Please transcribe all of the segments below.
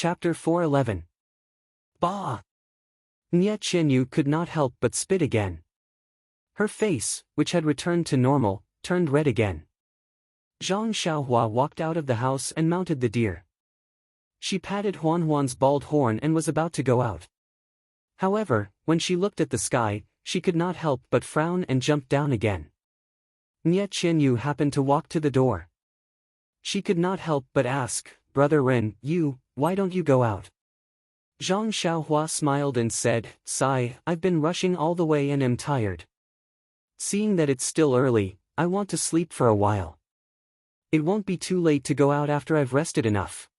Chapter 411. Bah! Nye Qianyu could not help but spit again. Her face, which had returned to normal, turned red again. Zhang Xiaohua walked out of the house and mounted the deer. She patted Huan's bald horn and was about to go out. However, when she looked at the sky, she could not help but frown and jumped down again. Nye Qianyu happened to walk to the door. She could not help but ask, "Brother Ren, why don't you go out?" Zhang Xiaohua smiled and said, "Sigh, I've been rushing all the way and am tired. Seeing that it's still early, I want to sleep for a while. It won't be too late to go out after I've rested enough."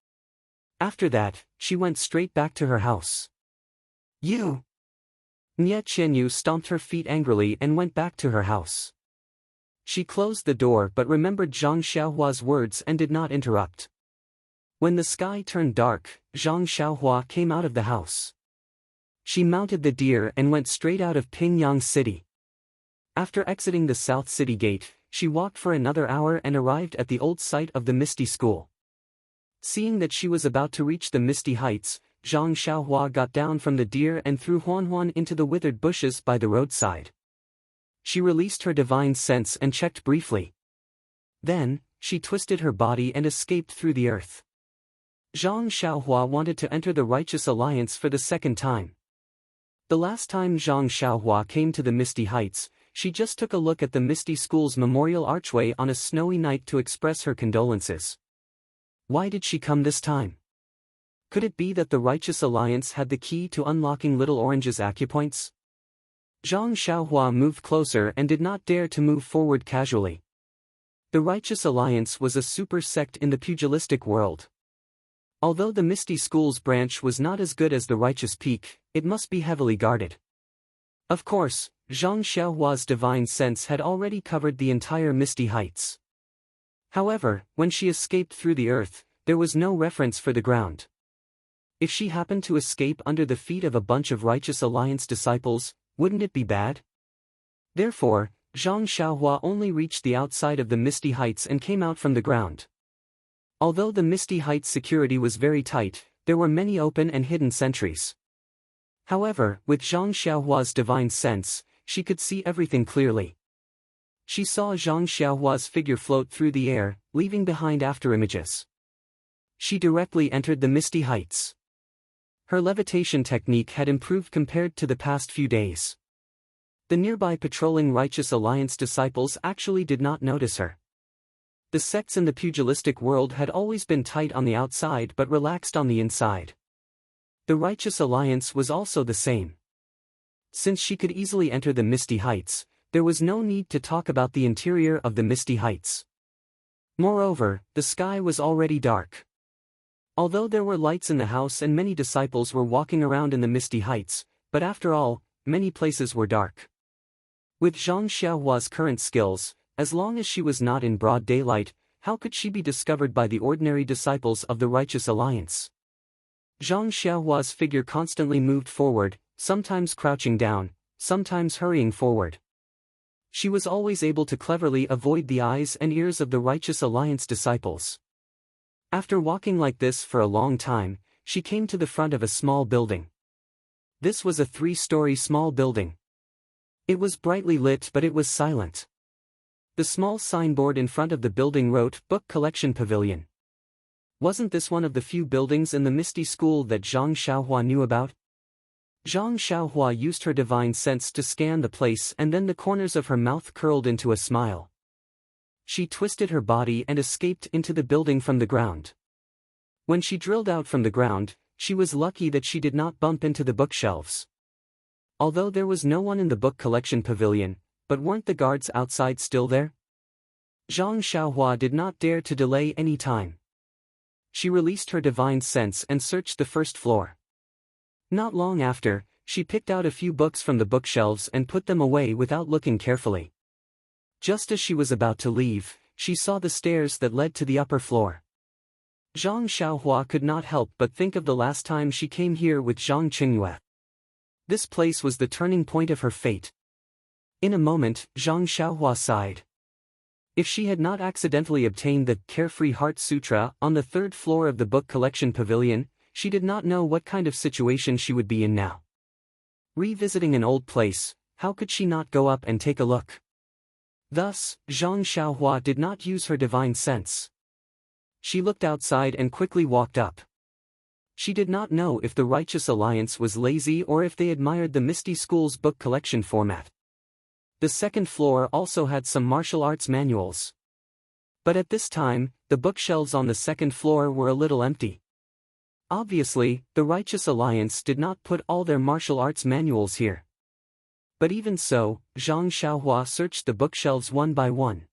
After that, she went straight back to her house. "You!" Nye Qianyu stomped her feet angrily and went back to her house. She closed the door but remembered Zhang Xiaohua's words and did not interrupt. When the sky turned dark, Zhang Xiaohua came out of the house. She mounted the deer and went straight out of Pingyang City. After exiting the South City Gate, she walked for another hour and arrived at the old site of the Misty School. Seeing that she was about to reach the Misty Heights, Zhang Xiaohua got down from the deer and threw Huan into the withered bushes by the roadside. She released her divine sense and checked briefly. Then, she twisted her body and escaped through the earth. Zhang Xiaohua wanted to enter the Righteous Alliance for the second time. The last time Zhang Xiaohua came to the Misty Heights, she just took a look at the Misty School's memorial archway on a snowy night to express her condolences. Why did she come this time? Could it be that the Righteous Alliance had the key to unlocking Little Orange's acupoints? Zhang Xiaohua moved closer and did not dare to move forward casually. The Righteous Alliance was a super sect in the pugilistic world. Although the Misty School's branch was not as good as the Righteous Peak, it must be heavily guarded. Of course, Zhang Xiaohua's divine sense had already covered the entire Misty Heights. However, when she escaped through the earth, there was no reference for the ground. If she happened to escape under the feet of a bunch of Righteous Alliance disciples, wouldn't it be bad? Therefore, Zhang Xiaohua only reached the outside of the Misty Heights and came out from the ground. Although the Misty Heights security was very tight, there were many open and hidden sentries. However, with Zhang Xiaohua's divine sense, she could see everything clearly. She saw Zhang Xiaohua's figure float through the air, leaving behind afterimages. She directly entered the Misty Heights. Her levitation technique had improved compared to the past few days. The nearby patrolling Righteous Alliance disciples actually did not notice her. The sects in the pugilistic world had always been tight on the outside but relaxed on the inside. The Righteous Alliance was also the same. Since she could easily enter the Misty Heights, there was no need to talk about the interior of the Misty Heights. Moreover, the sky was already dark. Although there were lights in the house and many disciples were walking around in the Misty Heights, but after all, many places were dark. With Zhang Xiaohua's current skills, as long as she was not in broad daylight, how could she be discovered by the ordinary disciples of the Righteous Alliance? Zhang Xiaohua's figure constantly moved forward, sometimes crouching down, sometimes hurrying forward. She was always able to cleverly avoid the eyes and ears of the Righteous Alliance disciples. After walking like this for a long time, she came to the front of a small building. This was a 3-story small building. It was brightly lit but it was silent. The small signboard in front of the building wrote, "Book Collection Pavilion." Wasn't this one of the few buildings in the Misty School that Zhang Xiaohua knew about? Zhang Xiaohua used her divine sense to scan the place and then the corners of her mouth curled into a smile. She twisted her body and escaped into the building from the ground. When she drilled out from the ground, she was lucky that she did not bump into the bookshelves. Although there was no one in the book collection pavilion, but weren't the guards outside still there? Zhang Xiaohua did not dare to delay any time. She released her divine sense and searched the first floor. Not long after, she picked out a few books from the bookshelves and put them away without looking carefully. Just as she was about to leave, she saw the stairs that led to the upper floor. Zhang Xiaohua could not help but think of the last time she came here with Zhang Qingyue. This place was the turning point of her fate. In a moment, Zhang Xiaohua sighed. If she had not accidentally obtained the Carefree Heart Sutra on the 3rd floor of the book collection pavilion, she did not know what kind of situation she would be in now. Revisiting an old place, how could she not go up and take a look? Thus, Zhang Xiaohua did not use her divine sense. She looked outside and quickly walked up. She did not know if the Righteous Alliance was lazy or if they admired the Misty School's book collection format. The second floor also had some martial arts manuals. But at this time, the bookshelves on the second floor were a little empty. Obviously, the Righteous Alliance did not put all their martial arts manuals here. But even so, Zhang Xiaohua searched the bookshelves one by one.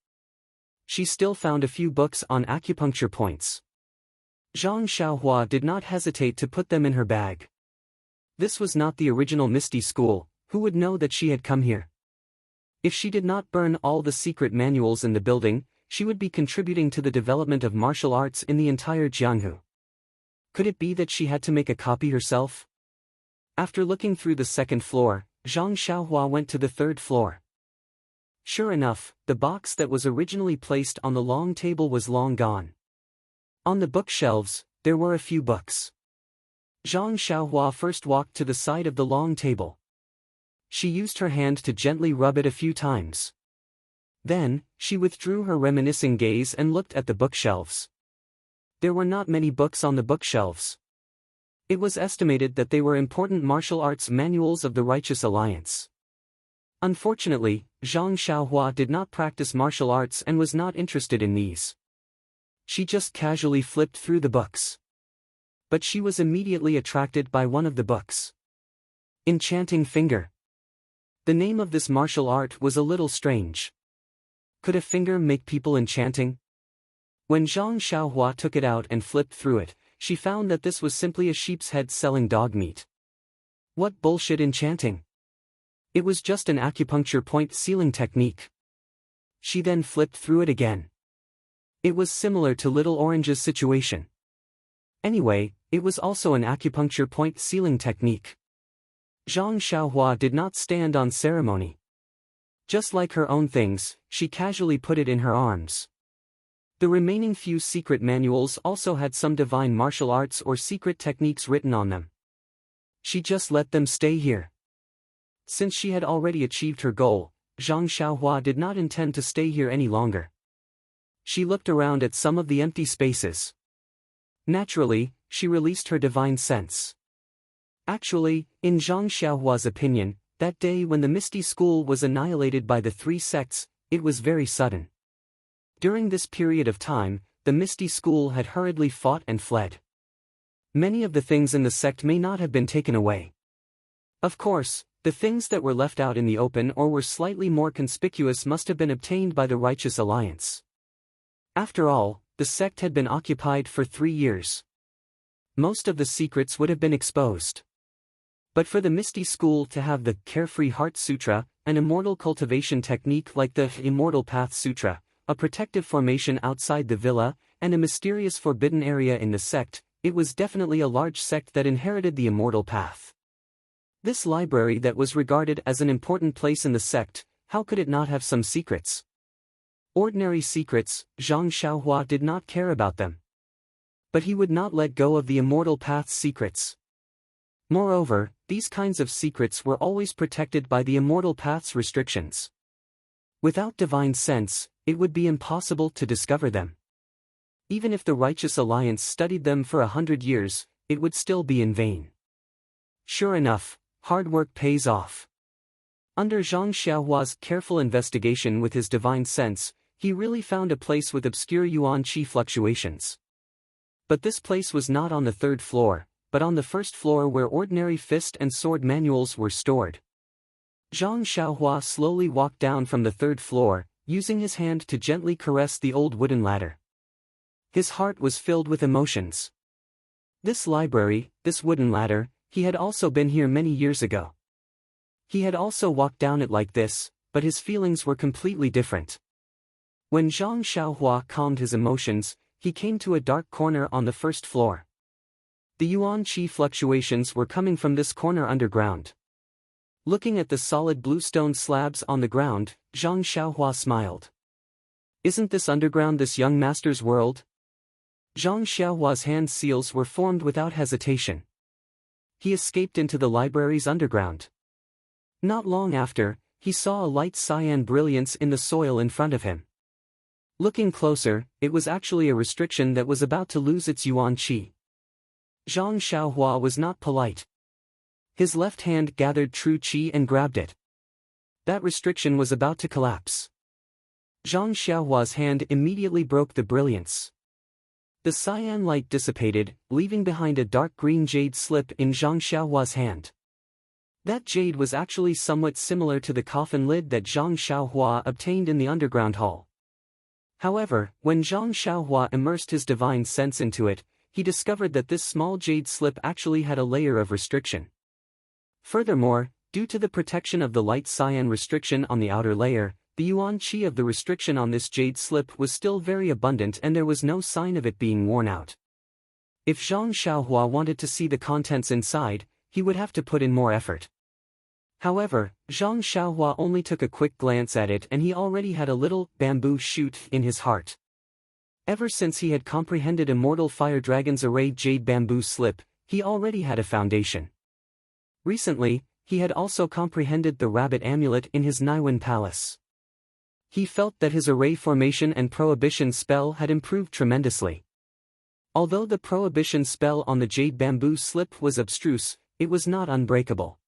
She still found a few books on acupuncture points. Zhang Xiaohua did not hesitate to put them in her bag. This was not the original Misty School, who would know that she had come here? If she did not burn all the secret manuals in the building, she would be contributing to the development of martial arts in the entire Jianghu. Could it be that she had to make a copy herself? After looking through the second floor, Zhang Xiaohua went to the third floor. Sure enough, the box that was originally placed on the long table was long gone. On the bookshelves, there were a few books. Zhang Xiaohua first walked to the side of the long table. She used her hand to gently rub it a few times. Then, she withdrew her reminiscing gaze and looked at the bookshelves. There were not many books on the bookshelves. It was estimated that they were important martial arts manuals of the Righteous Alliance. Unfortunately, Zhang Xiaohua did not practice martial arts and was not interested in these. She just casually flipped through the books. But she was immediately attracted by one of the books. Enchanting Finger. The name of this martial art was a little strange. Could a finger make people enchanting? When Zhang Xiaohua took it out and flipped through it, she found that this was simply a sheep's head selling dog meat. What bullshit enchanting! It was just an acupuncture point sealing technique. She then flipped through it again. It was similar to Little Orange's situation. Anyway, it was also an acupuncture point sealing technique. Zhang Xiaohua did not stand on ceremony. Just like her own things, she casually put it in her arms. The remaining few secret manuals also had some divine martial arts or secret techniques written on them. She just let them stay here. Since she had already achieved her goal, Zhang Xiaohua did not intend to stay here any longer. She looked around at some of the empty spaces. Naturally, she released her divine sense. Actually, in Zhang Xiaohua's opinion, that day when the Misty School was annihilated by the three sects, it was very sudden. During this period of time, the Misty School had hurriedly fought and fled. Many of the things in the sect may not have been taken away. Of course, the things that were left out in the open or were slightly more conspicuous must have been obtained by the Righteous Alliance. After all, the sect had been occupied for 3 years. Most of the secrets would have been exposed. But for the Misty School to have the Carefree Heart Sutra, an immortal cultivation technique like the Immortal Path Sutra, a protective formation outside the villa, and a mysterious forbidden area in the sect, it was definitely a large sect that inherited the immortal path. This library that was regarded as an important place in the sect, how could it not have some secrets? Ordinary secrets, Zhang Xiaohua did not care about them. But he would not let go of the immortal path's secrets. Moreover, these kinds of secrets were always protected by the immortal path's restrictions. Without divine sense, it would be impossible to discover them. Even if the Righteous Alliance studied them for 100 years, it would still be in vain. Sure enough, hard work pays off. Under Zhang Xiaohua's careful investigation with his divine sense, he really found a place with obscure yuan qi fluctuations. But this place was not on the third floor, but on the first floor where ordinary fist and sword manuals were stored. Zhang Xiaohua slowly walked down from the third floor, using his hand to gently caress the old wooden ladder. His heart was filled with emotions. This library, this wooden ladder, he had also been here many years ago. He had also walked down it like this, but his feelings were completely different. When Zhang Xiaohua calmed his emotions, he came to a dark corner on the first floor. The yuan qi fluctuations were coming from this corner underground. Looking at the solid blue stone slabs on the ground, Zhang Xiaohua smiled. Isn't this underground this young master's world? Zhang Xiaohua's hand seals were formed without hesitation. He escaped into the library's underground. Not long after, he saw a light cyan brilliance in the soil in front of him. Looking closer, it was actually a restriction that was about to lose its yuan qi. Zhang Xiaohua was not polite. His left hand gathered true qi and grabbed it. That restriction was about to collapse. Zhang Xiaohua's hand immediately broke the brilliance. The cyan light dissipated, leaving behind a dark green jade slip in Zhang Xiaohua's hand. That jade was actually somewhat similar to the coffin lid that Zhang Xiaohua obtained in the underground hall. However, when Zhang Xiaohua immersed his divine sense into it, he discovered that this small jade slip actually had a layer of restriction. Furthermore, due to the protection of the light cyan restriction on the outer layer, the yuan qi of the restriction on this jade slip was still very abundant and there was no sign of it being worn out. If Zhang Xiaohua wanted to see the contents inside, he would have to put in more effort. However, Zhang Xiaohua only took a quick glance at it and he already had a little bamboo shoot in his heart. Ever since he had comprehended Immortal Fire Dragon's arrayed jade bamboo slip, he already had a foundation. Recently, he had also comprehended the rabbit amulet in his Naiwen palace. He felt that his array formation and prohibition spell had improved tremendously. Although the prohibition spell on the jade bamboo slip was abstruse, it was not unbreakable.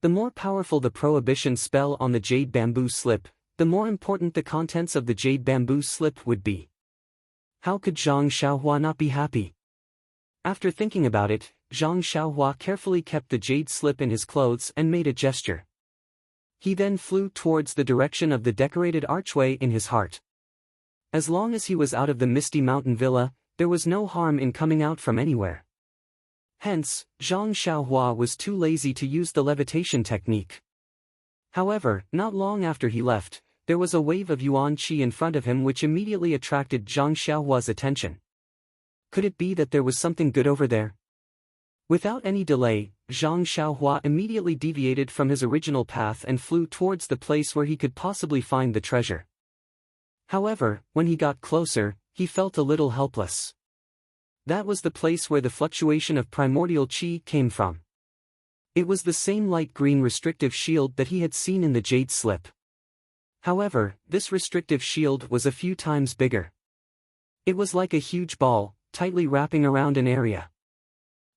The more powerful the prohibition spell on the jade bamboo slip, the more important the contents of the jade bamboo slip would be. How could Zhang Xiaohua not be happy? After thinking about it, Zhang Xiaohua carefully kept the jade slip in his clothes and made a gesture. He then flew towards the direction of the decorated archway in his heart. As long as he was out of the Misty Mountain Villa, there was no harm in coming out from anywhere. Hence, Zhang Xiaohua was too lazy to use the levitation technique. However, not long after he left, there was a wave of yuan qi in front of him which immediately attracted Zhang Xiaohua's attention. Could it be that there was something good over there? Without any delay, Zhang Xiaohua immediately deviated from his original path and flew towards the place where he could possibly find the treasure. However, when he got closer, he felt a little helpless. That was the place where the fluctuation of primordial qi came from. It was the same light green restrictive shield that he had seen in the jade slip. However, this restrictive shield was a few times bigger. It was like a huge ball, tightly wrapping around an area.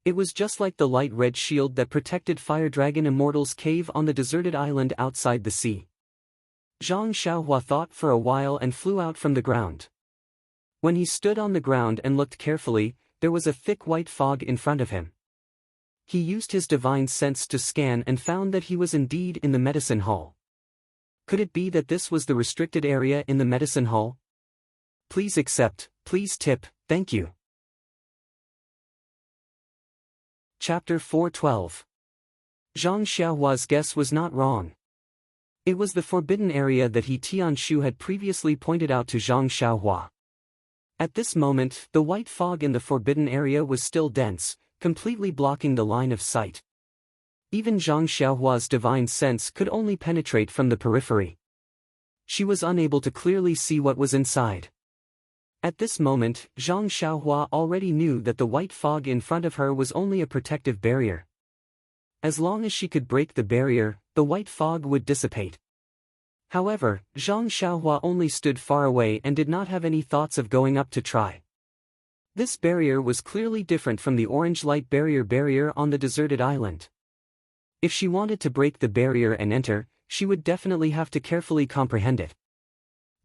It was just like the light red shield that protected Fire Dragon Immortal's cave on the deserted island outside the sea. Zhang Xiaohua thought for a while and flew out from the ground. When he stood on the ground and looked carefully, there was a thick white fog in front of him. He used his divine sense to scan and found that he was indeed in the medicine hall. Could it be that this was the restricted area in the medicine hall? Please accept, please tip, thank you. Chapter 412. Zhang Xiaohua's guess was not wrong. It was the forbidden area that He Tianshu had previously pointed out to Zhang Xiaohua. At this moment, the white fog in the forbidden area was still dense, completely blocking the line of sight. Even Zhang Xiaohua's divine sense could only penetrate from the periphery. She was unable to clearly see what was inside. At this moment, Zhang Xiaohua already knew that the white fog in front of her was only a protective barrier. As long as she could break the barrier, the white fog would dissipate. However, Zhang Xiaohua only stood far away and did not have any thoughts of going up to try. This barrier was clearly different from the orange light barrier on the deserted island. If she wanted to break the barrier and enter, she would definitely have to carefully comprehend it.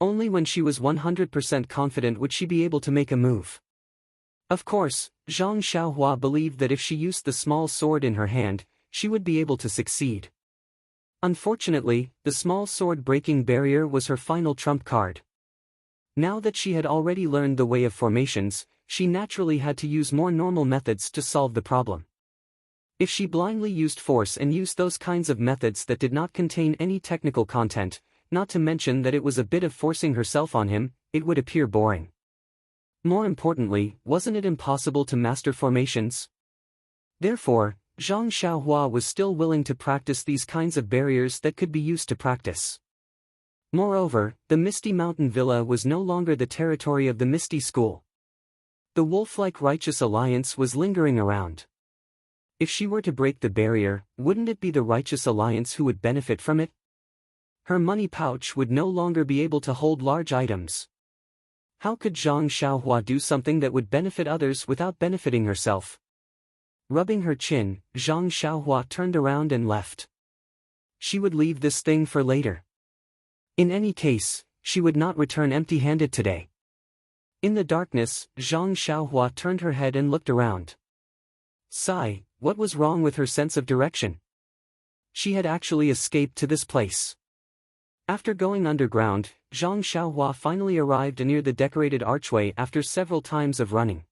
Only when she was 100% confident would she be able to make a move. Of course, Zhang Xiaohua believed that if she used the small sword in her hand, she would be able to succeed. Unfortunately, the small sword breaking barrier was her final trump card. Now that she had already learned the way of formations, she naturally had to use more normal methods to solve the problem. If she blindly used force and used those kinds of methods that did not contain any technical content, not to mention that it was a bit of forcing herself on him, it would appear boring. More importantly, wasn't it impossible to master formations? Therefore, Zhang Xiaohua was still willing to practice these kinds of barriers that could be used to practice. Moreover, the Misty Mountain Villa was no longer the territory of the Misty School. The wolf-like righteous alliance was lingering around. If she were to break the barrier, wouldn't it be the righteous alliance who would benefit from it? Her money pouch would no longer be able to hold large items. How could Zhang Xiaohua do something that would benefit others without benefiting herself? Rubbing her chin, Zhang Xiaohua turned around and left. She would leave this thing for later. In any case, she would not return empty-handed today. In the darkness, Zhang Xiaohua turned her head and looked around. Sigh, what was wrong with her sense of direction? She had actually escaped to this place. After going underground, Zhang Xiaohua finally arrived near the decorated archway after several times of running.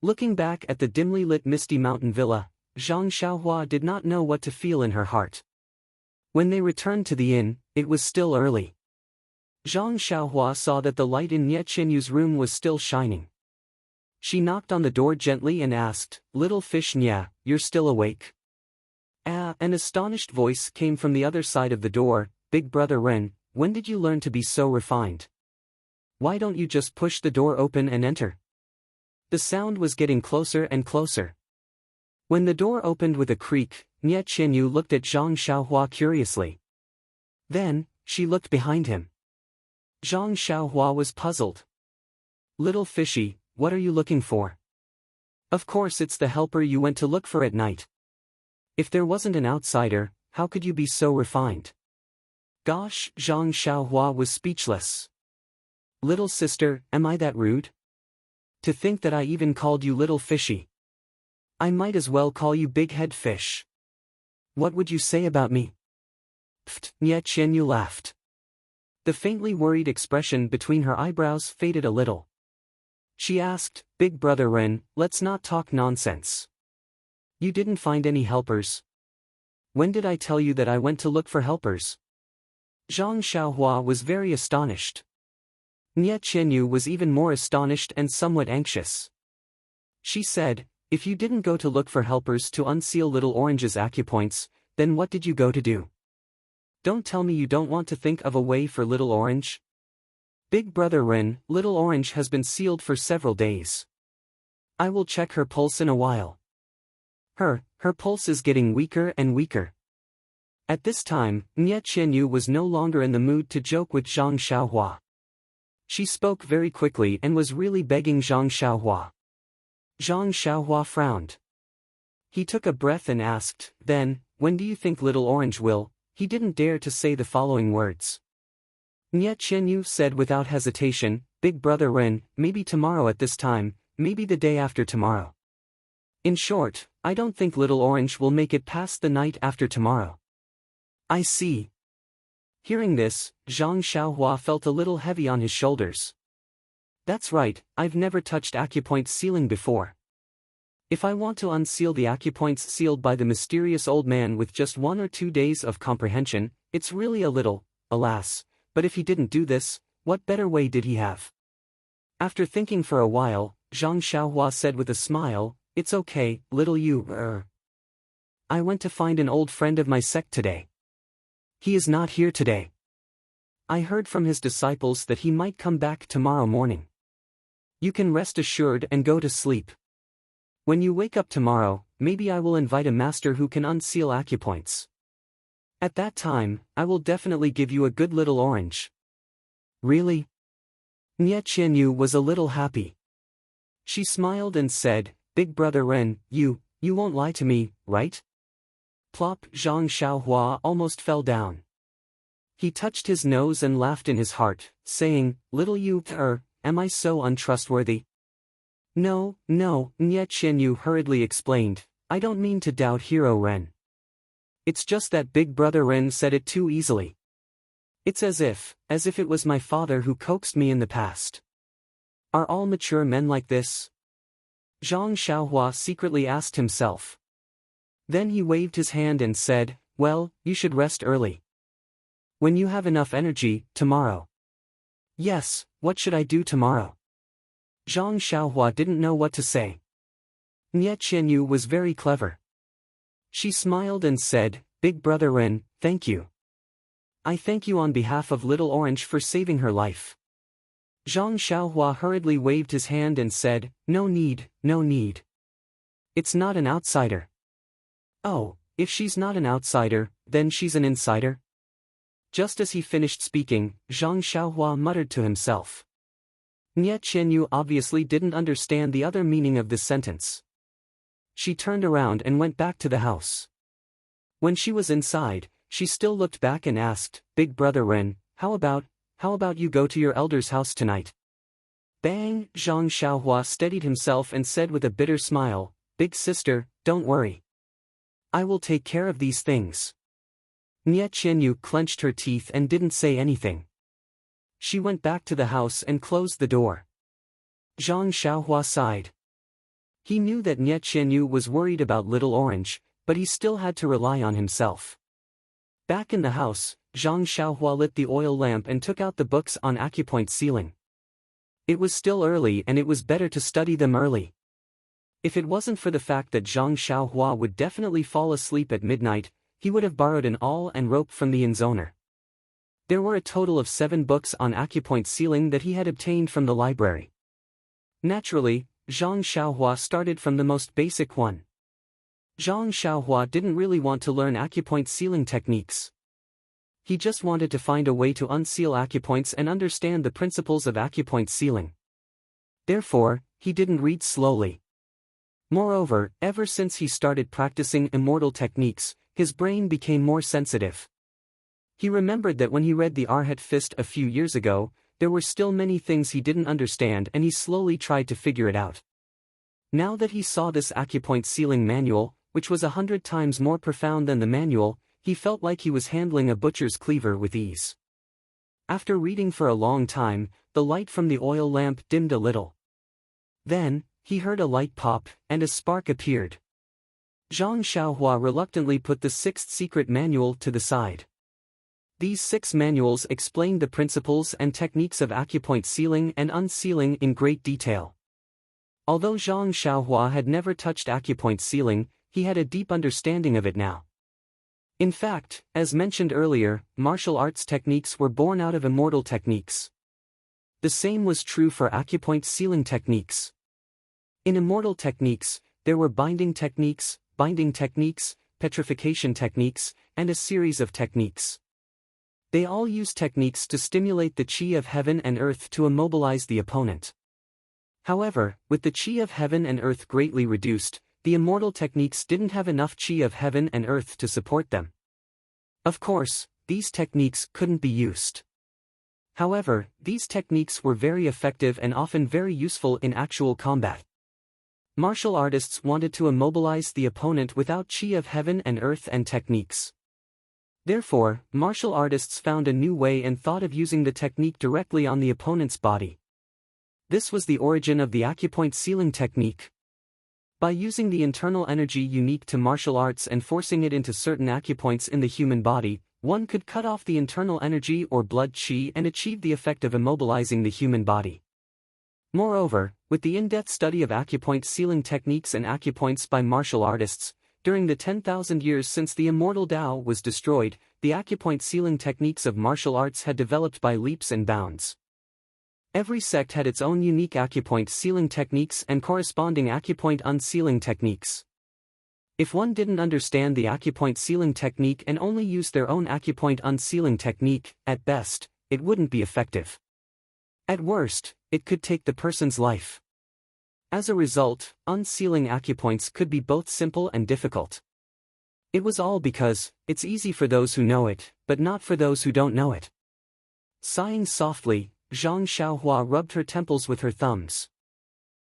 Looking back at the dimly lit misty mountain villa, Zhang Xiaohua did not know what to feel in her heart. When they returned to the inn, it was still early. Zhang Xiaohua saw that the light in Nie Qianyu's room was still shining. She knocked on the door gently and asked, "Little fish Nya, you're still awake?" An astonished voice came from the other side of the door. "Big brother Ren, when did you learn to be so refined? Why don't you just push the door open and enter?" The sound was getting closer and closer. When the door opened with a creak, Nie Qianyu looked at Zhang Xiaohua curiously. Then, she looked behind him. Zhang Xiaohua was puzzled. "Little fishy, what are you looking for?" "Of course it's the helper you went to look for at night. If there wasn't an outsider, how could you be so refined?" Gosh, Zhang Xiaohua was speechless. "Little sister, am I that rude? To think that I even called you little fishy. I might as well call you big head fish. What would you say about me?" Pfft, Nie Qianyu laughed. The faintly worried expression between her eyebrows faded a little. She asked, "Big brother Ren, let's not talk nonsense. You didn't find any helpers. When did I tell you that I went to look for helpers?" Zhang Xiaohua was very astonished. Nie Qianyu was even more astonished and somewhat anxious. She said, "If you didn't go to look for helpers to unseal Little Orange's acupoints, then what did you go to do? Don't tell me you don't want to think of a way for Little Orange?" "Big brother Ren, Little Orange has been sealed for several days. I will check her pulse in a while. Her pulse is getting weaker and weaker." At this time, Nie Qianyu was no longer in the mood to joke with Zhang Xiaohua. She spoke very quickly and was really begging Zhang Xiaohua. Zhang Xiaohua frowned. He took a breath and asked, "Then, when do you think Little Orange will?" He didn't dare to say the following words. Nie Qianyu said without hesitation, "Big brother Ren, maybe tomorrow at this time, maybe the day after tomorrow. In short, I don't think Little Orange will make it past the night after tomorrow." "I see." Hearing this, Zhang Xiaohua felt a little heavy on his shoulders. "That's right, I've never touched acupoint sealing before. If I want to unseal the acupoints sealed by the mysterious old man with just 1 or 2 days of comprehension, it's really a little, alas, but if he didn't do this, what better way did he have?" After thinking for a while, Zhang Xiaohua said with a smile, "It's okay, little you, I went to find an old friend of my sect today. He is not here today. I heard from his disciples that he might come back tomorrow morning. You can rest assured and go to sleep. When you wake up tomorrow, maybe I will invite a master who can unseal acupoints. At that time, I will definitely give you a good Little Orange." "Really?" Nie Qianyu was a little happy. She smiled and said, "Big brother Ren, you won't lie to me, right?" Plop, Zhang Xiaohua almost fell down. He touched his nose and laughed in his heart, saying, "Little you, am I so untrustworthy?" No, Nie Qianyu hurriedly explained, "I don't mean to doubt Hero Ren. It's just that Big brother Ren said it too easily. It's as if it was my father who coaxed me in the past. Are all mature men like this?" Zhang Xiaohua secretly asked himself. Then he waved his hand and said, "Well, you should rest early. When you have enough energy, tomorrow." "Yes, what should I do tomorrow?" Zhang Xiaohua didn't know what to say. Nie Qianyu was very clever. She smiled and said, "Big brother Ren, thank you. I thank you on behalf of Little Orange for saving her life." Zhang Xiaohua hurriedly waved his hand and said, "No need, no need. It's not an outsider." "Oh, if she's not an outsider, then she's an insider?" Just as he finished speaking, Zhang Xiaohua muttered to himself. Nie Qianyu obviously didn't understand the other meaning of this sentence. She turned around and went back to the house. When she was inside, she still looked back and asked, "Big brother Ren, how about you go to your elder's house tonight?" Bang! Zhang Xiaohua steadied himself and said with a bitter smile, "Big sister, don't worry. I will take care of these things." Nie Qianyu clenched her teeth and didn't say anything. She went back to the house and closed the door. Zhang Xiaohua sighed. He knew that Nie Qianyu was worried about Little Orange, but he still had to rely on himself. Back in the house, Zhang Xiaohua lit the oil lamp and took out the books on acupoint sealing. It was still early and it was better to study them early. If it wasn't for the fact that Zhang Xiaohua would definitely fall asleep at midnight, he would have borrowed an awl and rope from the inn's owner. There were a total of 7 books on acupoint sealing that he had obtained from the library. Naturally, Zhang Xiaohua started from the most basic one. Zhang Xiaohua didn't really want to learn acupoint sealing techniques. He just wanted to find a way to unseal acupoints and understand the principles of acupoint sealing. Therefore, he didn't read slowly. Moreover, ever since he started practicing immortal techniques, his brain became more sensitive. He remembered that when he read the Arhat Fist a few years ago, there were still many things he didn't understand and he slowly tried to figure it out. Now that he saw this acupoint sealing manual, which was 100 times more profound than the manual, he felt like he was handling a butcher's cleaver with ease. After reading for a long time, the light from the oil lamp dimmed a little. Then, he heard a light pop, and a spark appeared. Zhang Xiaohua reluctantly put the 6th secret manual to the side. These 6 manuals explained the principles and techniques of acupoint sealing and unsealing in great detail. Although Zhang Xiaohua had never touched acupoint sealing, he had a deep understanding of it now. In fact, as mentioned earlier, martial arts techniques were born out of immortal techniques. The same was true for acupoint sealing techniques. In immortal techniques, there were binding techniques, petrification techniques, and a series of techniques. They all use techniques to stimulate the qi of heaven and earth to immobilize the opponent. However, with the qi of heaven and earth greatly reduced, the immortal techniques didn't have enough qi of heaven and earth to support them. Of course, these techniques couldn't be used. However, these techniques were very effective and often very useful in actual combat. Martial artists wanted to immobilize the opponent without qi of heaven and earth and techniques. Therefore, martial artists found a new way and thought of using the technique directly on the opponent's body. This was the origin of the acupoint sealing technique. By using the internal energy unique to martial arts and forcing it into certain acupoints in the human body, one could cut off the internal energy or blood qi and achieve the effect of immobilizing the human body. Moreover, with the in-depth study of acupoint sealing techniques and acupoints by martial artists, during the 10,000 years since the immortal Tao was destroyed, the acupoint sealing techniques of martial arts had developed by leaps and bounds. Every sect had its own unique acupoint sealing techniques and corresponding acupoint unsealing techniques. If one didn't understand the acupoint sealing technique and only used their own acupoint unsealing technique, at best, it wouldn't be effective. At worst, it could take the person's life. As a result, unsealing acupoints could be both simple and difficult. It was all because, it's easy for those who know it, but not for those who don't know it. Sighing softly, Zhang Xiaohua rubbed her temples with her thumbs.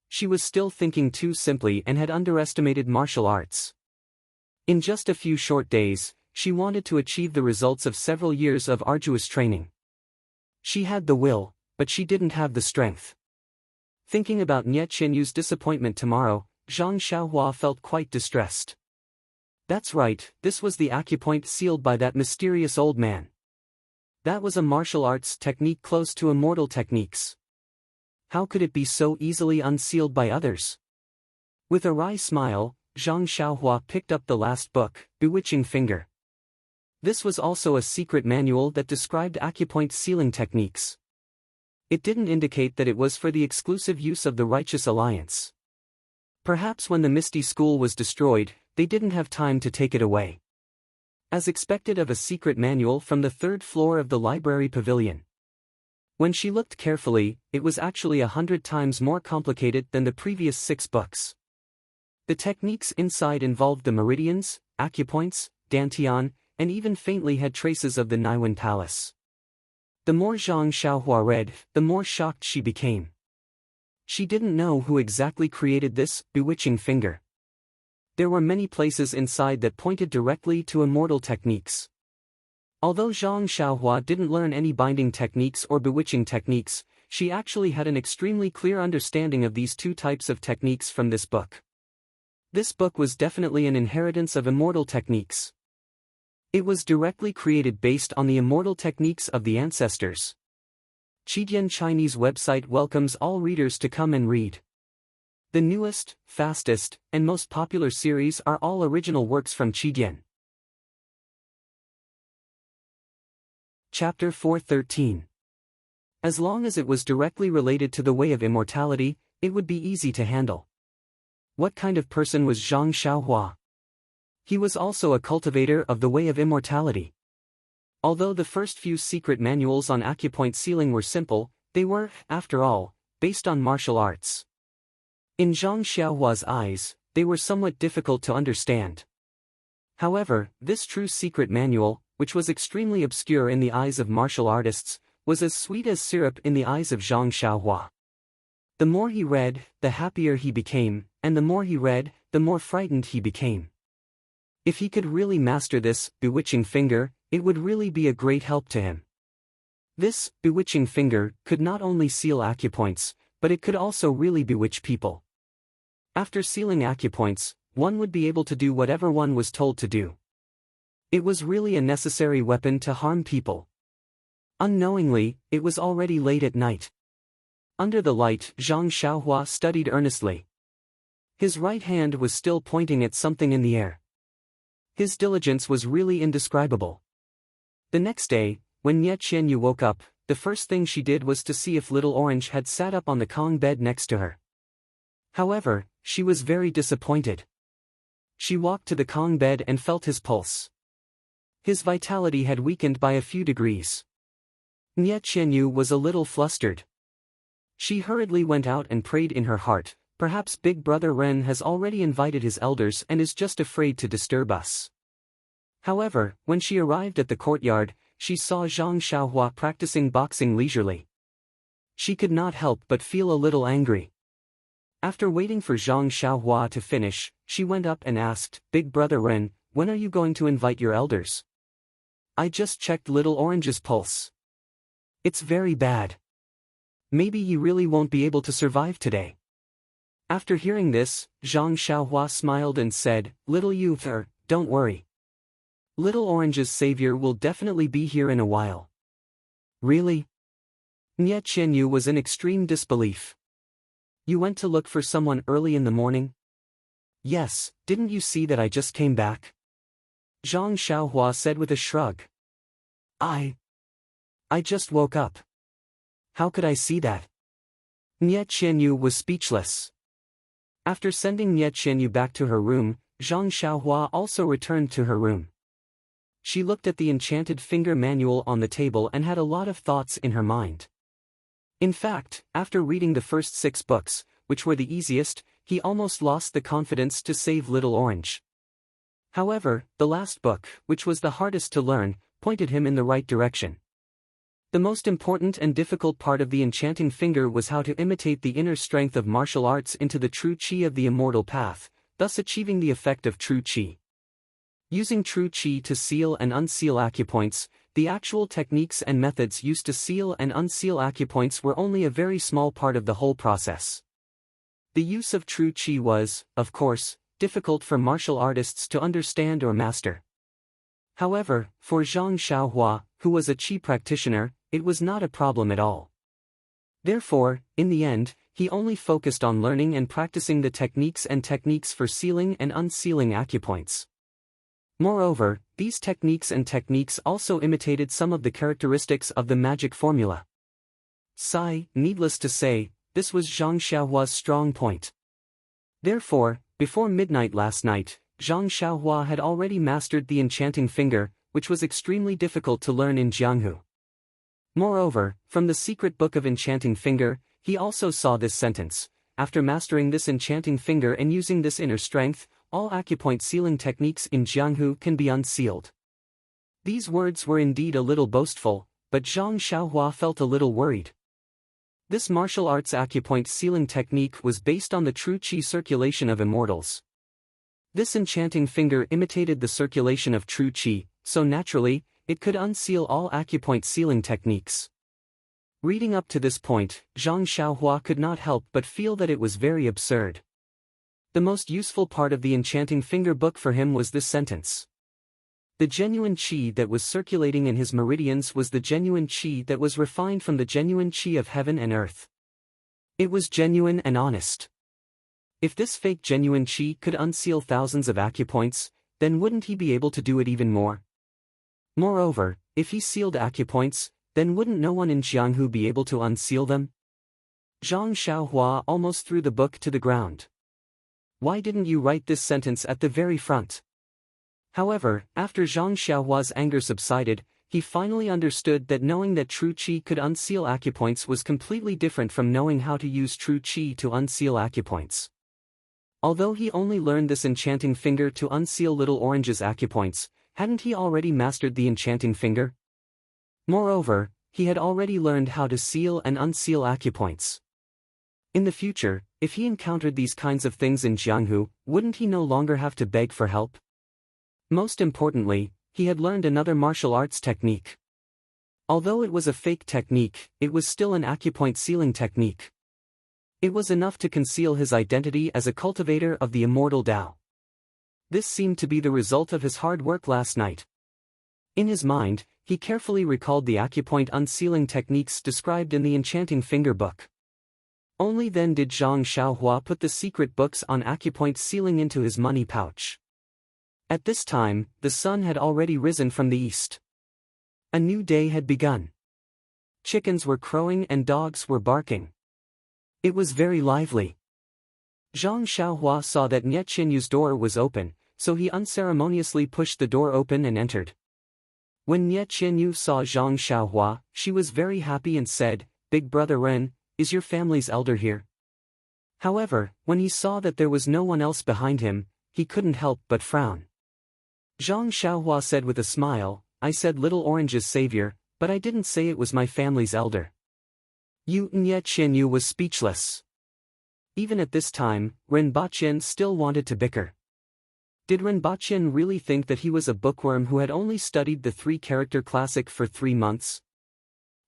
She was still thinking too simply and had underestimated martial arts. In just a few short days, she wanted to achieve the results of several years of arduous training. She had the will, but she didn't have the strength. Thinking about Nie Qianyu's disappointment tomorrow, Zhang Xiaohua felt quite distressed. That's right, this was the acupoint sealed by that mysterious old man. That was a martial arts technique close to immortal techniques. How could it be so easily unsealed by others? With a wry smile, Zhang Xiaohua picked up the last book, Bewitching Finger. This was also a secret manual that described acupoint sealing techniques. It didn't indicate that it was for the exclusive use of the Righteous Alliance. Perhaps when the Misty School was destroyed, they didn't have time to take it away. As expected of a secret manual from the third floor of the library pavilion. When she looked carefully, it was actually 100 times more complicated than the previous 6 books. The techniques inside involved the meridians, acupoints, dantian, and even faintly had traces of the Naiwan Palace. The more Zhang Xiaohua read, the more shocked she became. She didn't know who exactly created this bewitching finger. There were many places inside that pointed directly to immortal techniques. Although Zhang Xiaohua didn't learn any binding techniques or bewitching techniques, she actually had an extremely clear understanding of these 2 types of techniques from this book. This book was definitely an inheritance of immortal techniques. It was directly created based on the immortal techniques of the ancestors. Qidian Chinese website welcomes all readers to come and read. The newest, fastest, and most popular series are all original works from Qidian. Chapter 413. As long as it was directly related to the way of immortality, it would be easy to handle. What kind of person was Zhang Xiaohua? He was also a cultivator of the way of immortality. Although the first few secret manuals on acupoint sealing were simple, they were, after all, based on martial arts. In Zhang Xiaohua's eyes, they were somewhat difficult to understand. However, this true secret manual, which was extremely obscure in the eyes of martial artists, was as sweet as syrup in the eyes of Zhang Xiaohua. The more he read, the happier he became, and the more he read, the more frightened he became. If he could really master this bewitching finger, it would really be a great help to him. This bewitching finger could not only seal acupoints, but it could also really bewitch people. After sealing acupoints, one would be able to do whatever one was told to do. It was really a necessary weapon to harm people. Unknowingly, it was already late at night. Under the light, Zhang Xiaohua studied earnestly. His right hand was still pointing at something in the air. His diligence was really indescribable. The next day, when Nie Qianyu woke up, the first thing she did was to see if Little Orange had sat up on the Kong bed next to her. However, she was very disappointed. She walked to the Kong bed and felt his pulse. His vitality had weakened by a few degrees. Nie Qianyu was a little flustered. She hurriedly went out and prayed in her heart, perhaps Big Brother Ren has already invited his elders and is just afraid to disturb us. However, when she arrived at the courtyard, she saw Zhang Xiaohua practicing boxing leisurely. She could not help but feel a little angry. After waiting for Zhang Xiaohua to finish, she went up and asked, "Big Brother Ren, when are you going to invite your elders? I just checked Little Orange's pulse. It's very bad. Maybe he really won't be able to survive today." After hearing this, Zhang Xiaohua smiled and said, "Little youth, don't worry. Little Orange's savior will definitely be here in a while." "Really?" Nie Qianyu was in extreme disbelief. "You went to look for someone early in the morning?" "Yes, didn't you see that I just came back?" Zhang Xiaohua said with a shrug. I just woke up. How could I see that?" Nie Qianyu was speechless. After sending Nie Qianyu back to her room, Zhang Xiaohua also returned to her room. She looked at the enchanted finger manual on the table and had a lot of thoughts in her mind. In fact, after reading the first 6 books, which were the easiest, he almost lost the confidence to save Little Orange. However, the last book, which was the hardest to learn, pointed him in the right direction. The most important and difficult part of the enchanting finger was how to imitate the inner strength of martial arts into the true qi of the immortal path, thus achieving the effect of true qi. Using true qi to seal and unseal acupoints, the actual techniques and methods used to seal and unseal acupoints were only a very small part of the whole process. The use of true qi was, of course, difficult for martial artists to understand or master. However, for Zhang Xiaohua, who was a qi practitioner, it was not a problem at all. Therefore, in the end, he only focused on learning and practicing the techniques for sealing and unsealing acupoints. Moreover, these techniques also imitated some of the characteristics of the magic formula. Sigh, needless to say, this was Zhang Xiaohua's strong point. Therefore, before midnight last night, Zhang Xiaohua had already mastered the enchanting finger, which was extremely difficult to learn in Jianghu. Moreover, from the secret book of enchanting finger, he also saw this sentence: after mastering this enchanting finger and using this inner strength, all acupoint sealing techniques in Jianghu can be unsealed. These words were indeed a little boastful, but Zhang Xiaohua felt a little worried. This martial arts acupoint sealing technique was based on the true qi circulation of immortals. This enchanting finger imitated the circulation of true qi, so naturally, it could unseal all acupoint sealing techniques. Reading up to this point, Zhang Xiaohua could not help but feel that it was very absurd. The most useful part of the enchanting finger book for him was this sentence. The genuine qi that was circulating in his meridians was the genuine qi that was refined from the genuine qi of heaven and earth. It was genuine and honest. If this fake genuine qi could unseal thousands of acupoints, then wouldn't he be able to do it even more? Moreover, if he sealed acupoints, then wouldn't no one in Jianghu be able to unseal them? Zhang Xiaohua almost threw the book to the ground. Why didn't you write this sentence at the very front? However, after Zhang Xiaohua's anger subsided, he finally understood that knowing that true qi could unseal acupoints was completely different from knowing how to use true qi to unseal acupoints. Although he only learned this enchanting finger to unseal Little Orange's acupoints, hadn't he already mastered the enchanting finger? Moreover, he had already learned how to seal and unseal acupoints. In the future, if he encountered these kinds of things in Jianghu, wouldn't he no longer have to beg for help? Most importantly, he had learned another martial arts technique. Although it was a fake technique, it was still an acupoint sealing technique. It was enough to conceal his identity as a cultivator of the immortal Tao. This seemed to be the result of his hard work last night. In his mind, he carefully recalled the acupoint unsealing techniques described in the enchanting finger book. Only then did Zhang Xiaohua put the secret books on acupoint sealing into his money pouch. At this time, the sun had already risen from the east. A new day had begun. Chickens were crowing and dogs were barking. It was very lively. Zhang Xiaohua saw that Nie Qianyu's door was open, so he unceremoniously pushed the door open and entered. When Nie Qianyu saw Zhang Xiaohua, she was very happy and said, "Big brother Ren, is your family's elder here?" However, when he saw that there was no one else behind him, he couldn't help but frown. Zhang Xiaohua said with a smile, "I said Little Orange's savior, but I didn't say it was my family's elder." Nie Qianyu was speechless. Even at this time, Ren Baqian still wanted to bicker. Did Ren Baqian really think that he was a bookworm who had only studied the three-character classic for 3 months?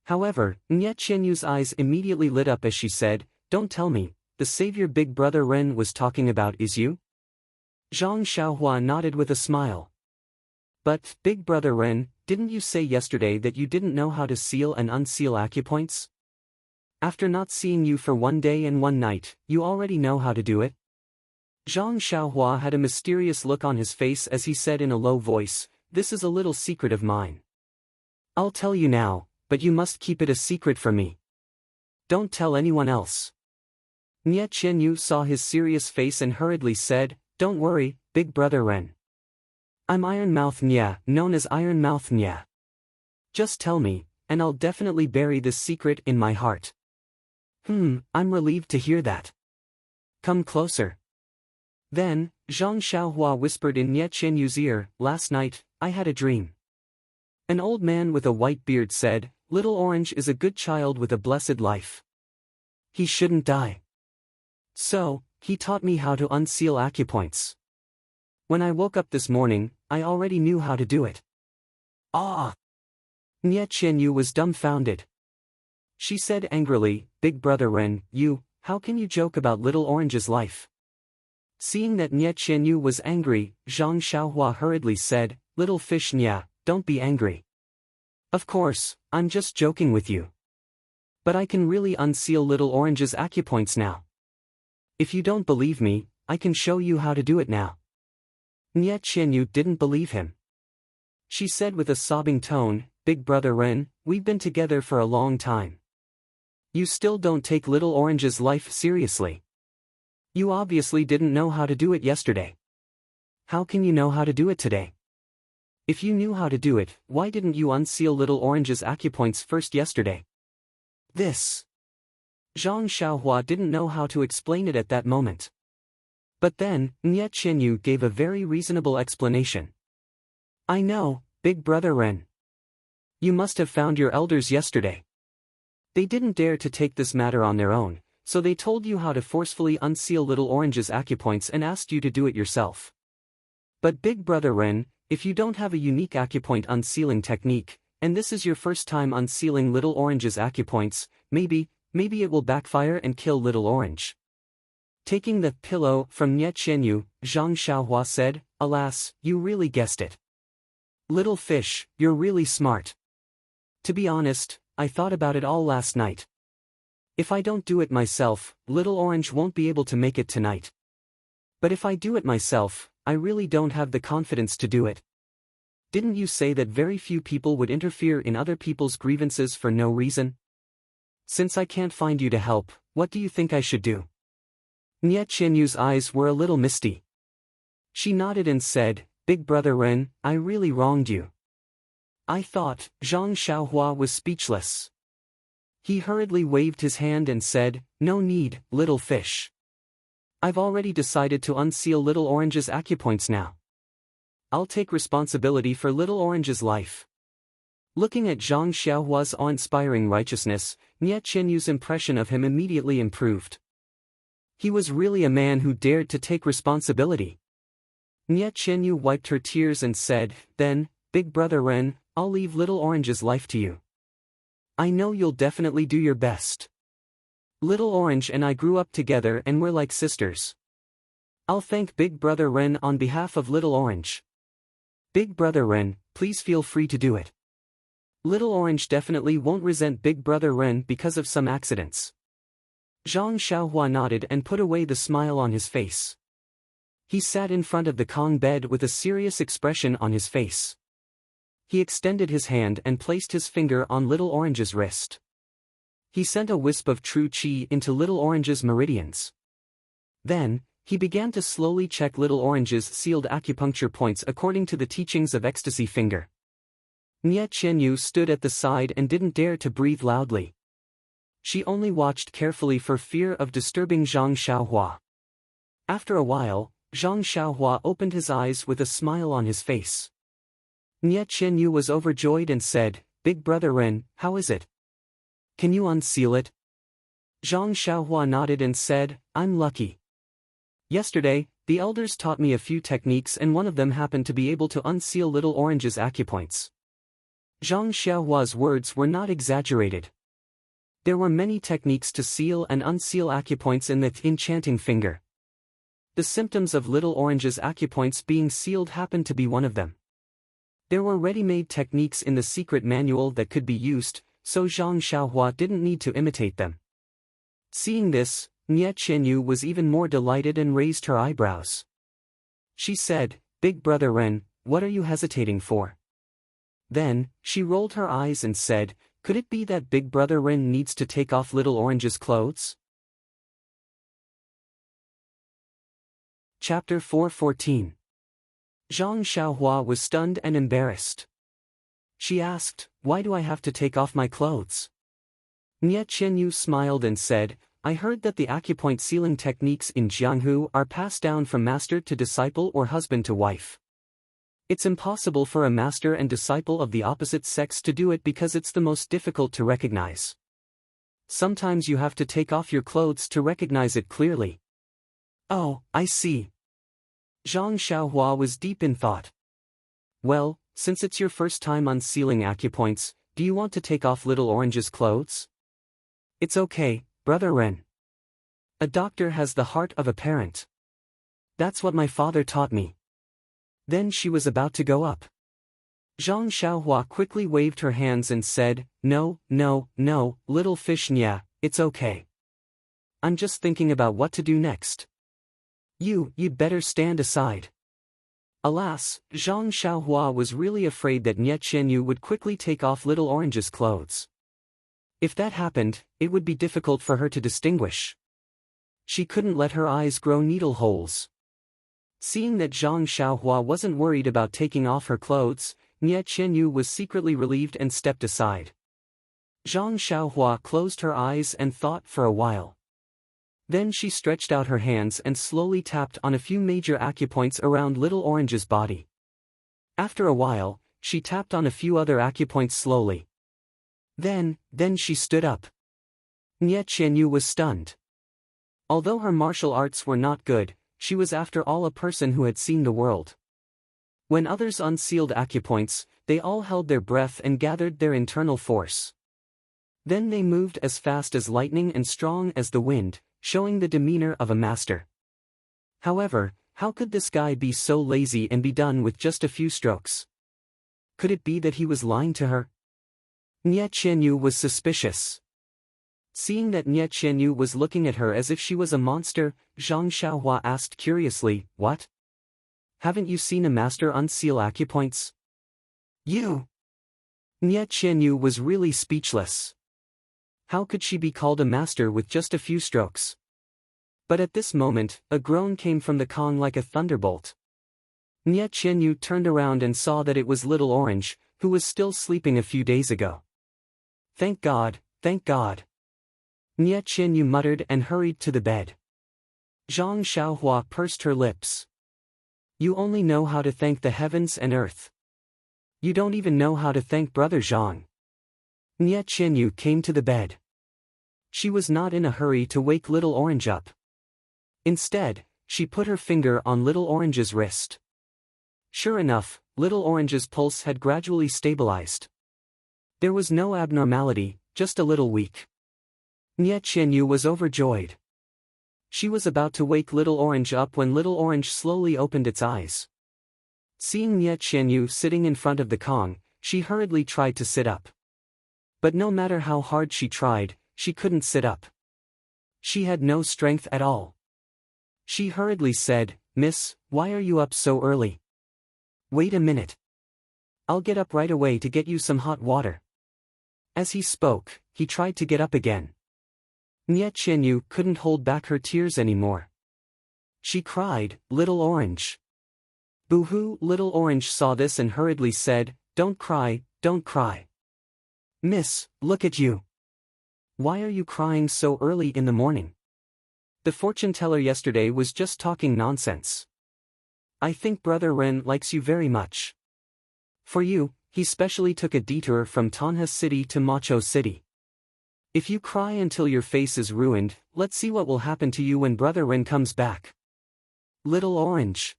However, Nie Qianyu's eyes immediately lit up as she said, "Don't tell me, the savior Big Brother Ren was talking about is you?" Zhang Xiaohua nodded with a smile. "But, Big Brother Ren, didn't you say yesterday that you didn't know how to seal and unseal acupoints? After not seeing you for 1 day and 1 night, you already know how to do it?" Zhang Xiaohua had a mysterious look on his face as he said in a low voice, "This is a little secret of mine. I'll tell you now, but you must keep it a secret from me. Don't tell anyone else." Nie Qianyu saw his serious face and hurriedly said, "Don't worry, Big Brother Ren. I'm Iron Mouth Nie, known as Iron Mouth Nie. Just tell me, and I'll definitely bury this secret in my heart." I'm relieved to hear that. Come closer." Then, Zhang Xiaohua whispered in Nie Qianyu's ear, "Last night, I had a dream. An old man with a white beard said, 'Little Orange is a good child with a blessed life. He shouldn't die.' So, he taught me how to unseal acupoints. When I woke up this morning, I already knew how to do it." Ah! Nie Qianyu was dumbfounded. She said angrily, "Big Brother Ren, how can you joke about Little Orange's life?" Seeing that Nie Qianyu was angry, Zhang Xiaohua hurriedly said, "Little fish Nie, don't be angry. Of course, I'm just joking with you. But I can really unseal Little Orange's acupoints now. If you don't believe me, I can show you how to do it now." Nie Qianyu didn't believe him. She said with a sobbing tone, "Big Brother Ren, we've been together for a long time. You still don't take Little Orange's life seriously. You obviously didn't know how to do it yesterday. How can you know how to do it today? If you knew how to do it, why didn't you unseal Little Orange's acupoints first yesterday? This. Zhang Xiaohua didn't know how to explain it at that moment. But then, Nye Qianyu gave a very reasonable explanation. I know, Big Brother Ren. You must have found your elders yesterday. They didn't dare to take this matter on their own, so they told you how to forcefully unseal Little Orange's acupoints and asked you to do it yourself. But Big Brother Ren, if you don't have a unique acupoint unsealing technique, and this is your first time unsealing Little Orange's acupoints, maybe it will backfire and kill Little Orange. Taking the pillow from Nye Qianyu, Zhang Xiaohua said, Alas, you really guessed it. Little fish, you're really smart. To be honest, I thought about it all last night. If I don't do it myself, Little Orange won't be able to make it tonight. But if I do it myself, I really don't have the confidence to do it. Didn't you say that very few people would interfere in other people's grievances for no reason? Since I can't find you to help, what do you think I should do? Nye Qianyu's eyes were a little misty. She nodded and said, Big Brother Ren, I really wronged you. I thought. Zhang Xiaohua was speechless. He hurriedly waved his hand and said, No need, little fish. I've already decided to unseal Little Orange's acupoints now. I'll take responsibility for Little Orange's life. Looking at Zhang Xiaohua's awe-inspiring righteousness, Nye Qianyu's impression of him immediately improved. He was really a man who dared to take responsibility. Nye Qianyu wiped her tears and said, Then, Big Brother Ren, I'll leave Little Orange's life to you. I know you'll definitely do your best. Little Orange and I grew up together and we're like sisters. I'll thank Big Brother Ren on behalf of Little Orange. Big Brother Ren, please feel free to do it. Little Orange definitely won't resent Big Brother Ren because of some accidents. Zhang Xiaohua nodded and put away the smile on his face. He sat in front of the Kong bed with a serious expression on his face. He extended his hand and placed his finger on Little Orange's wrist. He sent a wisp of true qi into Little Orange's meridians. Then, he began to slowly check Little Orange's sealed acupuncture points according to the teachings of Ecstasy Finger. Nye Qianyu stood at the side and didn't dare to breathe loudly. She only watched carefully for fear of disturbing Zhang Xiaohua. After a while, Zhang Xiaohua opened his eyes with a smile on his face. Nye Qianyu was overjoyed and said, Big Brother Ren, how is it? Can you unseal it? Zhang Xiaohua nodded and said, I'm lucky. Yesterday, the elders taught me a few techniques and one of them happened to be able to unseal Little Orange's acupoints. Zhang Xiaohua's words were not exaggerated. There were many techniques to seal and unseal acupoints in the enchanting finger. The symptoms of Little Orange's acupoints being sealed happened to be one of them. There were ready-made techniques in the secret manual that could be used, so Zhang Xiaohua didn't need to imitate them. Seeing this, Nye Qianyu was even more delighted and raised her eyebrows. She said, Big Brother Ren, what are you hesitating for? Then, she rolled her eyes and said, Could it be that Big Brother Ren needs to take off Little Orange's clothes? Chapter 4:14. Zhang Xiaohua was stunned and embarrassed. She asked, Why do I have to take off my clothes? Nye Qianyu smiled and said, I heard that the acupoint sealing techniques in Jianghu are passed down from master to disciple or husband to wife. It's impossible for a master and disciple of the opposite sex to do it because it's the most difficult to recognize. Sometimes you have to take off your clothes to recognize it clearly. Oh, I see. Zhang Xiaohua was deep in thought. Well, since it's your first time unsealing acupoints, do you want to take off Little Orange's clothes? It's okay, Brother Ren. A doctor has the heart of a parent. That's what my father taught me. Then she was about to go up. Zhang Xiaohua quickly waved her hands and said, No, little fish Nya, it's okay. I'm just thinking about what to do next. You'd better stand aside. Alas, Zhang Xiaohua was really afraid that Nye Qianyu would quickly take off Little Orange's clothes. If that happened, it would be difficult for her to distinguish. She couldn't let her eyes grow needle holes. Seeing that Zhang Xiaohua wasn't worried about taking off her clothes, Nie Qianyu was secretly relieved and stepped aside. Zhang Xiaohua closed her eyes and thought for a while. Then she stretched out her hands and slowly tapped on a few major acupoints around Little Orange's body. After a while, she tapped on a few other acupoints slowly. Then she stood up. Nie Qianyu was stunned. Although her martial arts were not good, she was after all a person who had seen the world. When others unsealed acupoints, they all held their breath and gathered their internal force. Then they moved as fast as lightning and strong as the wind, showing the demeanor of a master. However, how could this guy be so lazy and be done with just a few strokes? Could it be that he was lying to her? Nie Qianyu was suspicious. Seeing that Nie Qianyu was looking at her as if she was a monster, Zhang Xiaohua asked curiously, "What? Haven't you seen a master unseal acupoints?" "You?" Nie Qianyu was really speechless. How could she be called a master with just a few strokes? But at this moment, a groan came from the Kong like a thunderbolt. Nie Qianyu turned around and saw that it was Little Orange, who was still sleeping a few days ago. "Thank God, thank God." Nie Qianyu muttered and hurried to the bed. Zhang Xiaohua pursed her lips. "You only know how to thank the heavens and earth. You don't even know how to thank Brother Zhang." Nie Qianyu came to the bed. She was not in a hurry to wake Little Orange up. Instead, she put her finger on Little Orange's wrist. Sure enough, Little Orange's pulse had gradually stabilized. There was no abnormality, just a little weak. Nie Qianyu was overjoyed. She was about to wake Little Orange up when Little Orange slowly opened its eyes. Seeing Nie Qianyu sitting in front of the Kong, she hurriedly tried to sit up. But no matter how hard she tried, she couldn't sit up. She had no strength at all. She hurriedly said, "Miss, why are you up so early?" "Wait a minute. I'll get up right away to get you some hot water." As he spoke, he tried to get up again. Nie Qianyu couldn't hold back her tears anymore. She cried, "Little Orange." Boo-hoo! Little Orange saw this and hurriedly said, "Don't cry, don't cry. Miss, look at you. Why are you crying so early in the morning? The fortune teller yesterday was just talking nonsense. I think Brother Ren likes you very much. For you, he specially took a detour from Tanha City to Macho City. If you cry until your face is ruined, let's see what will happen to you when Brother Ren comes back." Little Orange.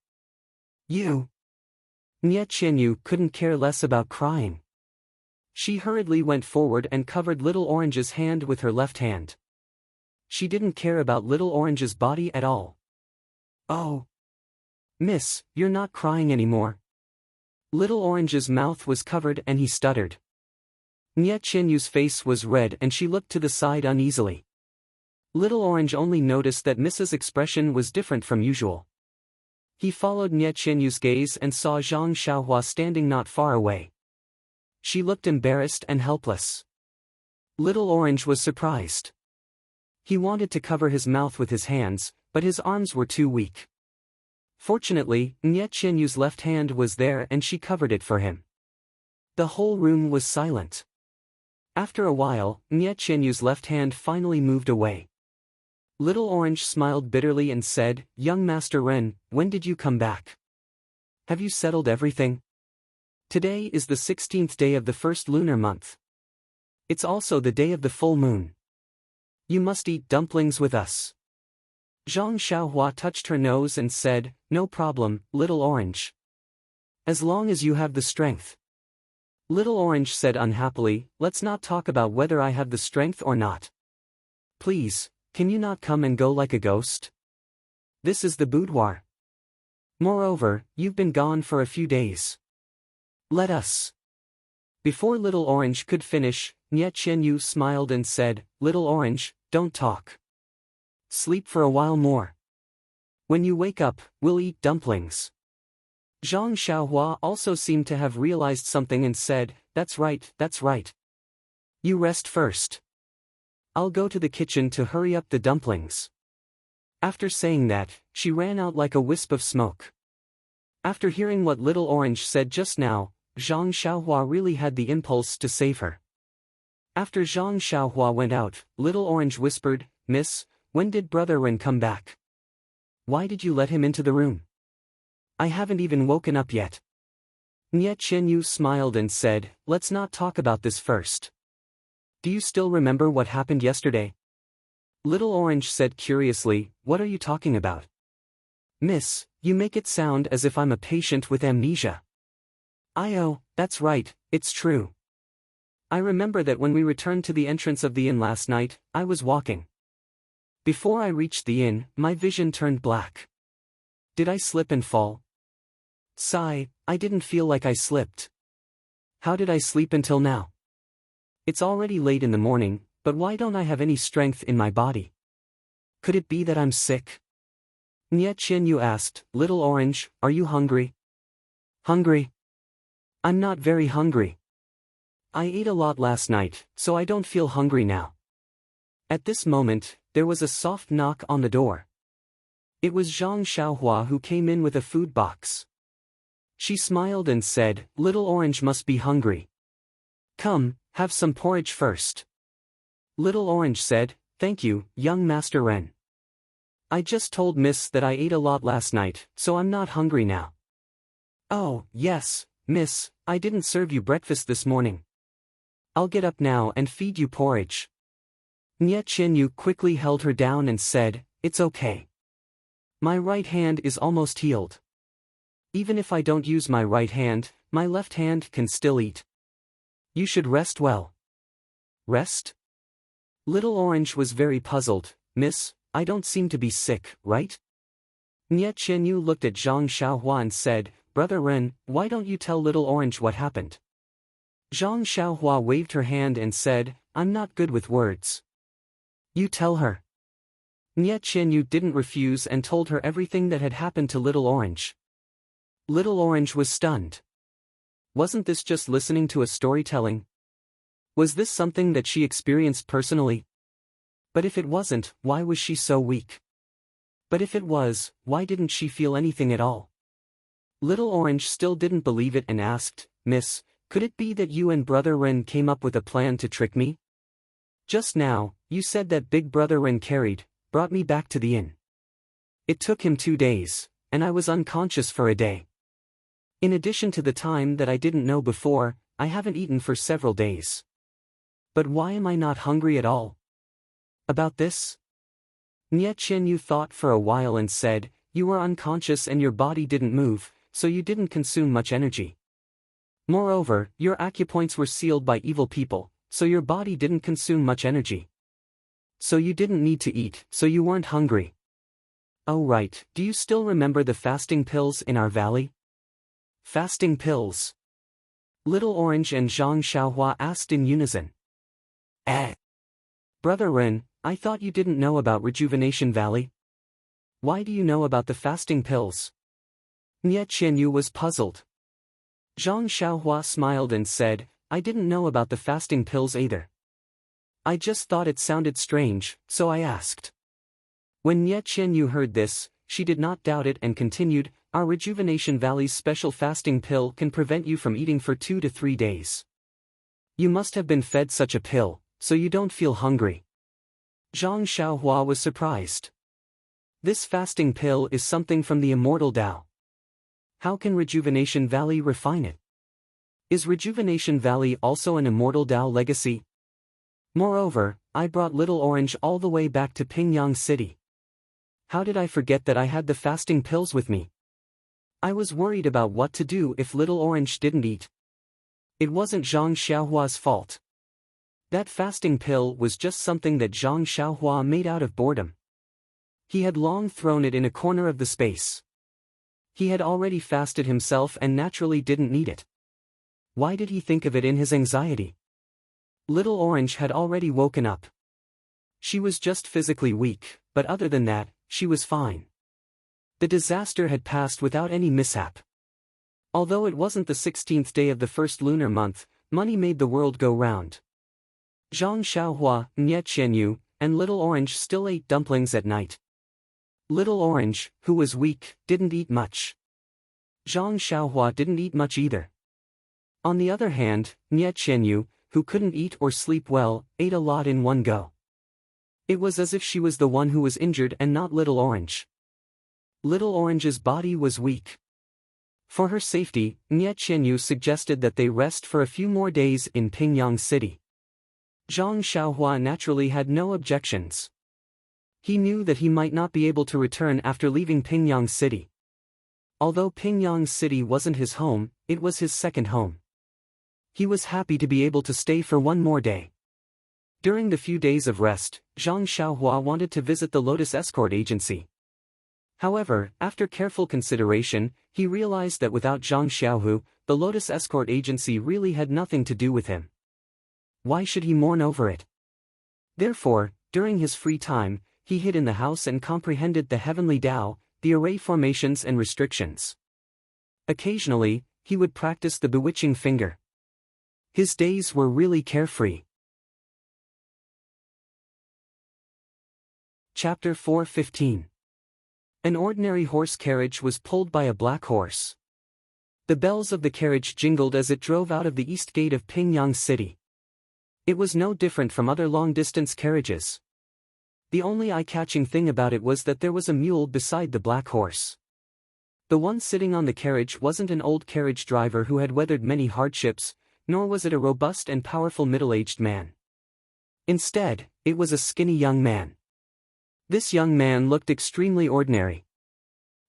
You. Nie Qianyu couldn't care less about crying. She hurriedly went forward and covered Little Orange's hand with her left hand. She didn't care about Little Orange's body at all. "Oh. Miss, you're not crying anymore." Little Orange's mouth was covered and he stuttered. Nie Qianyu's face was red and she looked to the side uneasily. Little Orange only noticed that Mrs. expression was different from usual. He followed Nie Qianyu's gaze and saw Zhang Xiaohua standing not far away. She looked embarrassed and helpless. Little Orange was surprised. He wanted to cover his mouth with his hands, but his arms were too weak. Fortunately, Nie Qianyu's left hand was there and she covered it for him. The whole room was silent. After a while, Nie Qianyu's left hand finally moved away. Little Orange smiled bitterly and said, "Young Master Ren, when did you come back? Have you settled everything? Today is the 16th day of the first lunar month. It's also the day of the full moon. You must eat dumplings with us." Zhang Xiaohua touched her nose and said, "No problem, Little Orange. As long as you have the strength." Little Orange said unhappily, "Let's not talk about whether I have the strength or not. Please, can you not come and go like a ghost? This is the boudoir. Moreover, you've been gone for a few days. Let us." Before Little Orange could finish, Nie Qianyu smiled and said, "Little Orange, don't talk. Sleep for a while more. When you wake up, we'll eat dumplings." Zhang Xiaohua also seemed to have realized something and said, That's right. You rest first." I'll go to the kitchen to hurry up the dumplings. After saying that, she ran out like a wisp of smoke. After hearing what Little Orange said just now, Zhang Xiaohua really had the impulse to save her. After Zhang Xiaohua went out, Little Orange whispered, "Miss, when did Brother Ren come back? Why did you let him into the room? I haven't even woken up yet." Nie Qianyu smiled and said, "Let's not talk about this first. Do you still remember what happened yesterday?" Little Orange said curiously, "What are you talking about? Miss, you make it sound as if I'm a patient with amnesia." "Oh, that's right, it's true. I remember that when we returned to the entrance of the inn last night, I was walking. Before I reached the inn, my vision turned black. Did I slip and fall?" "Sigh, I didn't feel like I slipped. How did I sleep until now? It's already late in the morning, but why don't I have any strength in my body? Could it be that I'm sick?" Nie Qianyu asked, "Little Orange, are you hungry?" "Hungry? I'm not very hungry. I ate a lot last night, so I don't feel hungry now." At this moment, there was a soft knock on the door. It was Zhang Xiaohua who came in with a food box. She smiled and said, "Little Orange must be hungry. Come, have some porridge first." Little Orange said, "Thank you, young Master Ren. I just told Miss that I ate a lot last night, so I'm not hungry now." "Oh, yes, Miss, I didn't serve you breakfast this morning. I'll get up now and feed you porridge." Nie Qianyu quickly held her down and said, "It's okay. My right hand is almost healed. Even if I don't use my right hand, my left hand can still eat. You should rest well." "Rest?" Little Orange was very puzzled. "Miss, I don't seem to be sick, right?" Nie Qianyu looked at Zhang Xiaohua and said, "Brother Ren, why don't you tell Little Orange what happened?" Zhang Xiaohua waved her hand and said, "I'm not good with words. You tell her." Nie Qianyu didn't refuse and told her everything that had happened to Little Orange. Little Orange was stunned. Wasn't this just listening to a storytelling? Was this something that she experienced personally? But if it wasn't, why was she so weak? But if it was, why didn't she feel anything at all? Little Orange still didn't believe it and asked, "Miss, could it be that you and Brother Ren came up with a plan to trick me? Just now, you said that Big Brother Ren brought me back to the inn. It took him 2 days, and I was unconscious for a day. In addition to the time that I didn't know before, I haven't eaten for several days. But why am I not hungry at all? About this?" Nie Qianyu thought for a while and said, "You were unconscious and your body didn't move, so you didn't consume much energy. Moreover, your acupoints were sealed by evil people, so your body didn't consume much energy. So you didn't need to eat, so you weren't hungry. Oh right, do you still remember the fasting pills in our valley?" "Fasting pills?" Little Orange and Zhang Xiaohua asked in unison. Brother Ren, I thought you didn't know about Rejuvenation Valley. Why do you know about the fasting pills?" Nie Qianyu was puzzled. Zhang Xiaohua smiled and said, "I didn't know about the fasting pills either. I just thought it sounded strange, so I asked." When Nie Qianyu heard this, she did not doubt it and continued, "Our Rejuvenation Valley's special fasting pill can prevent you from eating for 2 to 3 days. You must have been fed such a pill, so you don't feel hungry." Zhang Xiaohua was surprised. This fasting pill is something from the immortal Tao. How can Rejuvenation Valley refine it? Is Rejuvenation Valley also an immortal Tao legacy? Moreover, I brought Little Orange all the way back to Pingyang City. How did I forget that I had the fasting pills with me? I was worried about what to do if Little Orange didn't eat. It wasn't Zhang Xiaohua's fault. That fasting pill was just something that Zhang Xiaohua made out of boredom. He had long thrown it in a corner of the space. He had already fasted himself and naturally didn't need it. Why did he think of it in his anxiety? Little Orange had already woken up. She was just physically weak, but other than that, she was fine. The disaster had passed without any mishap. Although it wasn't the 16th day of the first lunar month, money made the world go round. Zhang Xiaohua, Nye Qianyu, and Little Orange still ate dumplings at night. Little Orange, who was weak, didn't eat much. Zhang Xiaohua didn't eat much either. On the other hand, Nye Qianyu, who couldn't eat or sleep well, ate a lot in one go. It was as if she was the one who was injured and not Little Orange. Little Orange's body was weak. For her safety, Nye Qianyu suggested that they rest for a few more days in Pingyang City. Zhang Xiaohua naturally had no objections. He knew that he might not be able to return after leaving Pingyang City. Although Pingyang City wasn't his home, it was his second home. He was happy to be able to stay for one more day. During the few days of rest, Zhang Xiaohua wanted to visit the Lotus Escort Agency. However, after careful consideration, he realized that without Zhang Xiaohu, the Lotus Escort Agency really had nothing to do with him. Why should he mourn over it? Therefore, during his free time, he hid in the house and comprehended the heavenly Tao, the array formations and restrictions. Occasionally, he would practice the bewitching finger. His days were really carefree. Chapter 4:15. An ordinary horse carriage was pulled by a black horse. The bells of the carriage jingled as it drove out of the east gate of Pingyang City. It was no different from other long-distance carriages. The only eye-catching thing about it was that there was a mule beside the black horse. The one sitting on the carriage wasn't an old carriage driver who had weathered many hardships, nor was it a robust and powerful middle-aged man. Instead, it was a skinny young man. This young man looked extremely ordinary.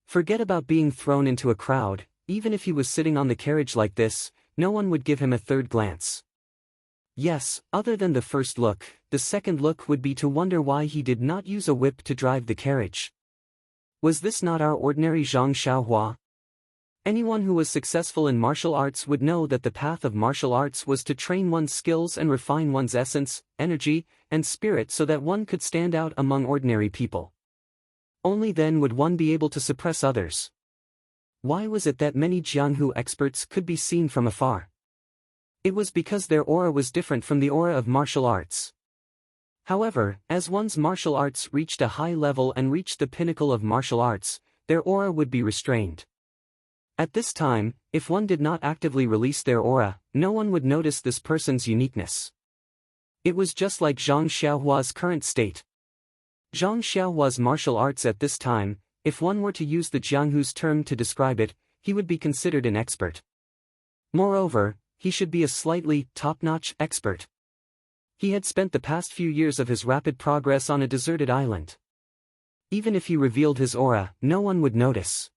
Forget about being thrown into a crowd, even if he was sitting on the carriage like this, no one would give him a third glance. Yes, other than the first look, the second look would be to wonder why he did not use a whip to drive the carriage. Was this not our ordinary Zhang Xiaohua? Anyone who was successful in martial arts would know that the path of martial arts was to train one's skills and refine one's essence, energy, and spirit so that one could stand out among ordinary people. Only then would one be able to suppress others. Why was it that many Jianghu experts could be seen from afar? It was because their aura was different from the aura of martial arts. However, as one's martial arts reached a high level and reached the pinnacle of martial arts, their aura would be restrained. At this time, if one did not actively release their aura, no one would notice this person's uniqueness. It was just like Zhang Xiaohua's current state. Zhang Xiaohua's martial arts at this time, if one were to use the Jianghu's term to describe it, he would be considered an expert. Moreover, he should be a slightly top-notch expert. He had spent the past few years of his rapid progress on a deserted island. Even if he revealed his aura, no one would notice.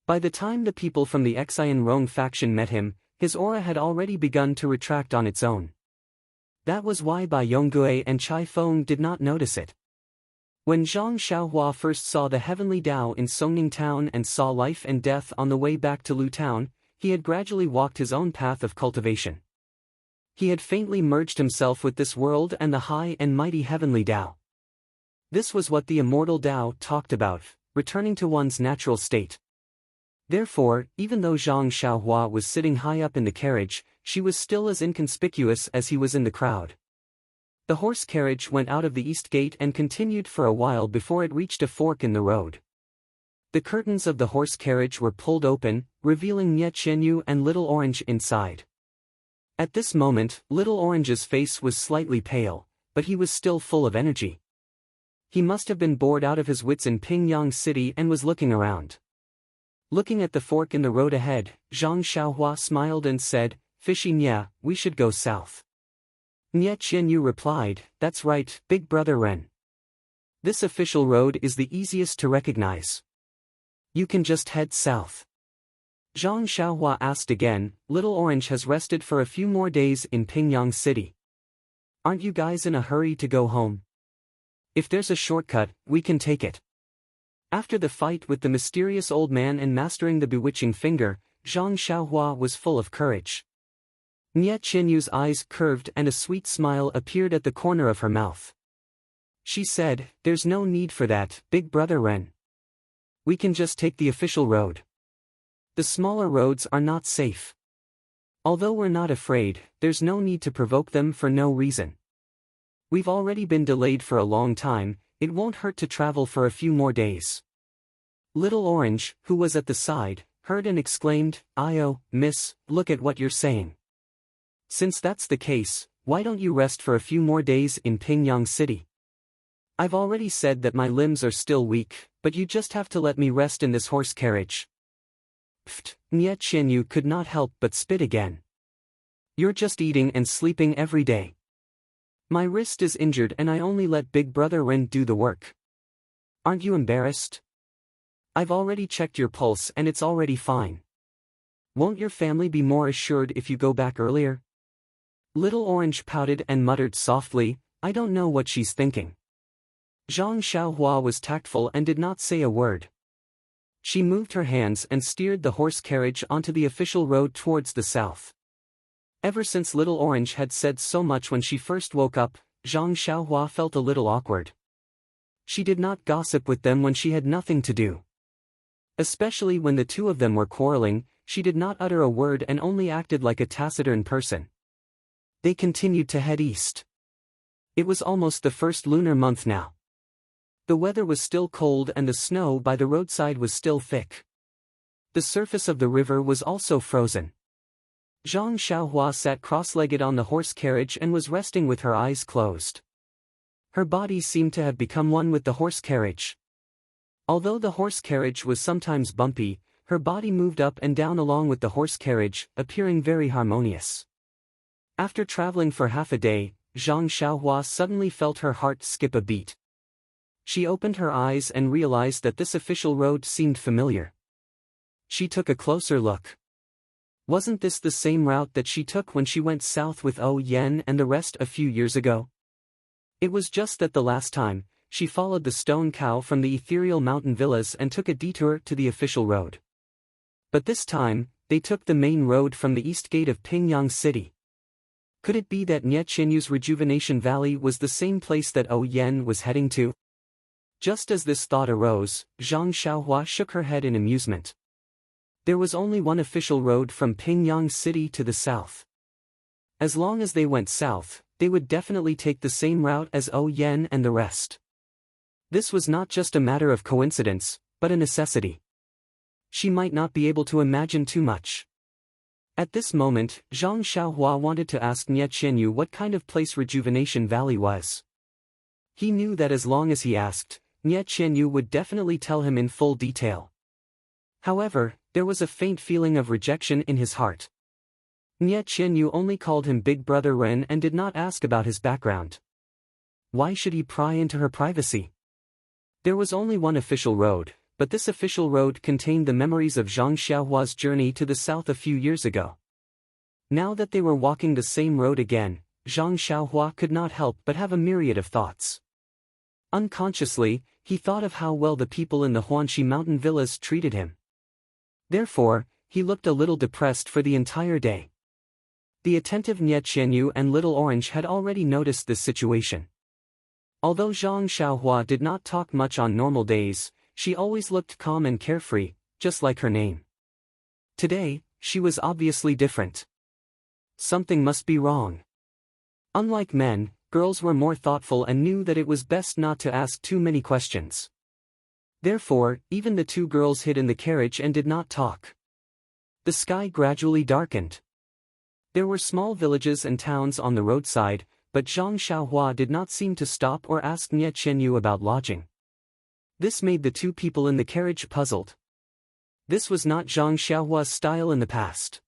By the time the people from the Xian Rong faction met him, his aura had already begun to retract on its own. That was why Bai Yonggue and Chai Feng did not notice it. When Zhang Xiaohua first saw the heavenly Tao in Songning Town and saw life and death on the way back to Lu Town, he had gradually walked his own path of cultivation. He had faintly merged himself with this world and the high and mighty heavenly Tao. This was what the immortal Tao talked about, returning to one's natural state. Therefore, even though Zhang Xiaohua was sitting high up in the carriage, she was still as inconspicuous as he was in the crowd. The horse carriage went out of the east gate and continued for a while before it reached a fork in the road. The curtains of the horse carriage were pulled open, revealing Nye Qianyu and Little Orange inside. At this moment, Little Orange's face was slightly pale, but he was still full of energy. He must have been bored out of his wits in Pingyang City and was looking around. Looking at the fork in the road ahead, Zhang Xiaohua smiled and said, "Fishy Nye, we should go south." Nye Qianyu replied, "That's right, big brother Ren. This official road is the easiest to recognize. You can just head south." Zhang Xiaohua asked again, "Little Orange has rested for a few more days in Pingyang City. Aren't you guys in a hurry to go home? If there's a shortcut, we can take it." After the fight with the mysterious old man and mastering the bewitching finger, Zhang Xiaohua was full of courage. Nye Qianyu's eyes curved and a sweet smile appeared at the corner of her mouth. She said, "There's no need for that, big brother Ren. We can just take the official road. The smaller roads are not safe. Although we're not afraid, there's no need to provoke them for no reason." We've already been delayed for a long time, it won't hurt to travel for a few more days. Little Orange, who was at the side, heard and exclaimed, "Io, miss, look at what you're saying. Since that's the case, why don't you rest for a few more days in Pingyang City? I've already said that my limbs are still weak, but you just have to let me rest in this horse carriage." Pfft, Nye Qianyu could not help but spit again. "You're just eating and sleeping every day. My wrist is injured and I only let Big Brother Ren do the work. Aren't you embarrassed? I've already checked your pulse and it's already fine. Won't your family be more assured if you go back earlier?" Little Orange pouted and muttered softly, "I don't know what she's thinking." Zhang Xiaohua was tactful and did not say a word. She moved her hands and steered the horse carriage onto the official road towards the south. Ever since Little Orange had said so much when she first woke up, Zhang Xiaohua felt a little awkward. She did not gossip with them when she had nothing to do. Especially when the two of them were quarreling, she did not utter a word and only acted like a taciturn person. They continued to head east. It was almost the first lunar month now. The weather was still cold and the snow by the roadside was still thick. The surface of the river was also frozen. Zhang Xiaohua sat cross-legged on the horse carriage and was resting with her eyes closed. Her body seemed to have become one with the horse carriage. Although the horse carriage was sometimes bumpy, her body moved up and down along with the horse carriage, appearing very harmonious. After traveling for half a day, Zhang Xiaohua suddenly felt her heart skip a beat. She opened her eyes and realized that this official road seemed familiar. She took a closer look. Wasn't this the same route that she took when she went south with Oh Yen and the rest a few years ago? It was just that the last time, she followed the stone cow from the ethereal mountain villas and took a detour to the official road. But this time, they took the main road from the east gate of Pingyang City. Could it be that Nye Qianyu's Rejuvenation Valley was the same place that Oh Yen was heading to? Just as this thought arose, Zhang Xiaohua shook her head in amusement. There was only one official road from Pingyang City to the south. As long as they went south, they would definitely take the same route as Oh Yen and the rest. This was not just a matter of coincidence, but a necessity. She might not be able to imagine too much. At this moment, Zhang Xiaohua wanted to ask Nye Qianyu what kind of place Rejuvenation Valley was. He knew that as long as he asked, Nye Qianyu would definitely tell him in full detail. However, there was a faint feeling of rejection in his heart. Nye Qianyu only called him Big Brother Ren and did not ask about his background. Why should he pry into her privacy? There was only one official road, but this official road contained the memories of Zhang Xiaohua's journey to the south a few years ago. Now that they were walking the same road again, Zhang Xiaohua could not help but have a myriad of thoughts. Unconsciously, he thought of how well the people in the Huanxi mountain villas treated him. Therefore, he looked a little depressed for the entire day. The attentive Nye Qianyu and Little Orange had already noticed this situation. Although Zhang Xiaohua did not talk much on normal days, she always looked calm and carefree, just like her name. Today, she was obviously different. Something must be wrong. Unlike men, girls were more thoughtful and knew that it was best not to ask too many questions. Therefore, even the two girls hid in the carriage and did not talk. The sky gradually darkened. There were small villages and towns on the roadside, but Zhang Xiaohua did not seem to stop or ask Nye Qianyu about lodging. This made the two people in the carriage puzzled. This was not Zhang Xiaohua's style in the past.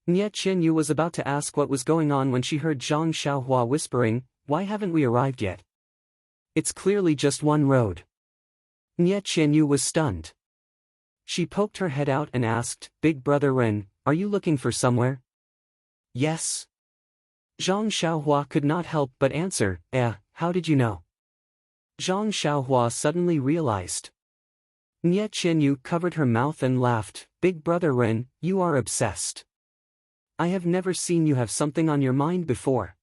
Nye Qianyu was about to ask what was going on when she heard Zhang Xiaohua whispering, "Why haven't we arrived yet? It's clearly just one road." Nye Qianyu was stunned. She poked her head out and asked, "Big Brother Ren, are you looking for somewhere?" "Yes." Zhang Xiaohua could not help but answer, how did you know?" Zhang Xiaohua suddenly realized. Nye Qianyu covered her mouth and laughed, "Big Brother Ren, you are obsessed. I have never seen you have something on your mind before.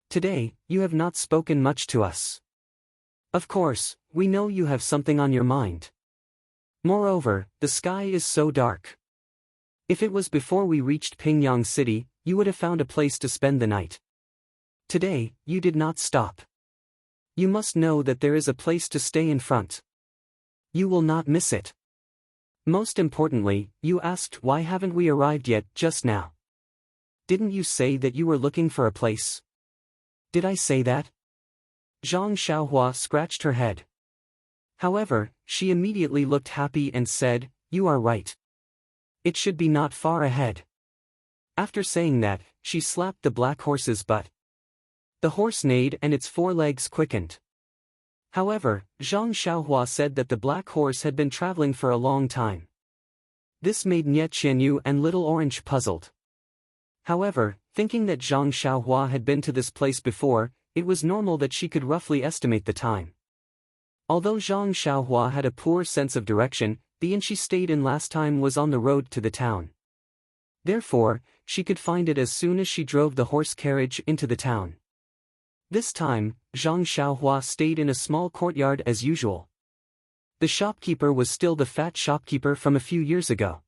Today, you have not spoken much to us. Of course, we know you have something on your mind. Moreover, the sky is so dark. If it was before we reached Pingyang City, you would have found a place to spend the night. Today, you did not stop. You must know that there is a place to stay in front. You will not miss it. Most importantly, you asked why haven't we arrived yet just now. Didn't you say that you were looking for a place? Did I say that? Zhang Xiaohua scratched her head. However, she immediately looked happy and said, you are right. It should be not far ahead. After saying that, she slapped the black horse's butt. The horse neighed and its forelegs quickened. However, Zhang Xiaohua said that the black horse had been traveling for a long time. This made Nie Qianyu and Little Orange puzzled. However, thinking that Zhang Xiaohua had been to this place before, it was normal that she could roughly estimate the time. Although Zhang Xiaohua had a poor sense of direction, the inn she stayed in last time was on the road to the town. Therefore, she could find it as soon as she drove the horse carriage into the town. This time, Zhang Xiaohua stayed in a small courtyard as usual. The shopkeeper was still the fat shopkeeper from a few years ago.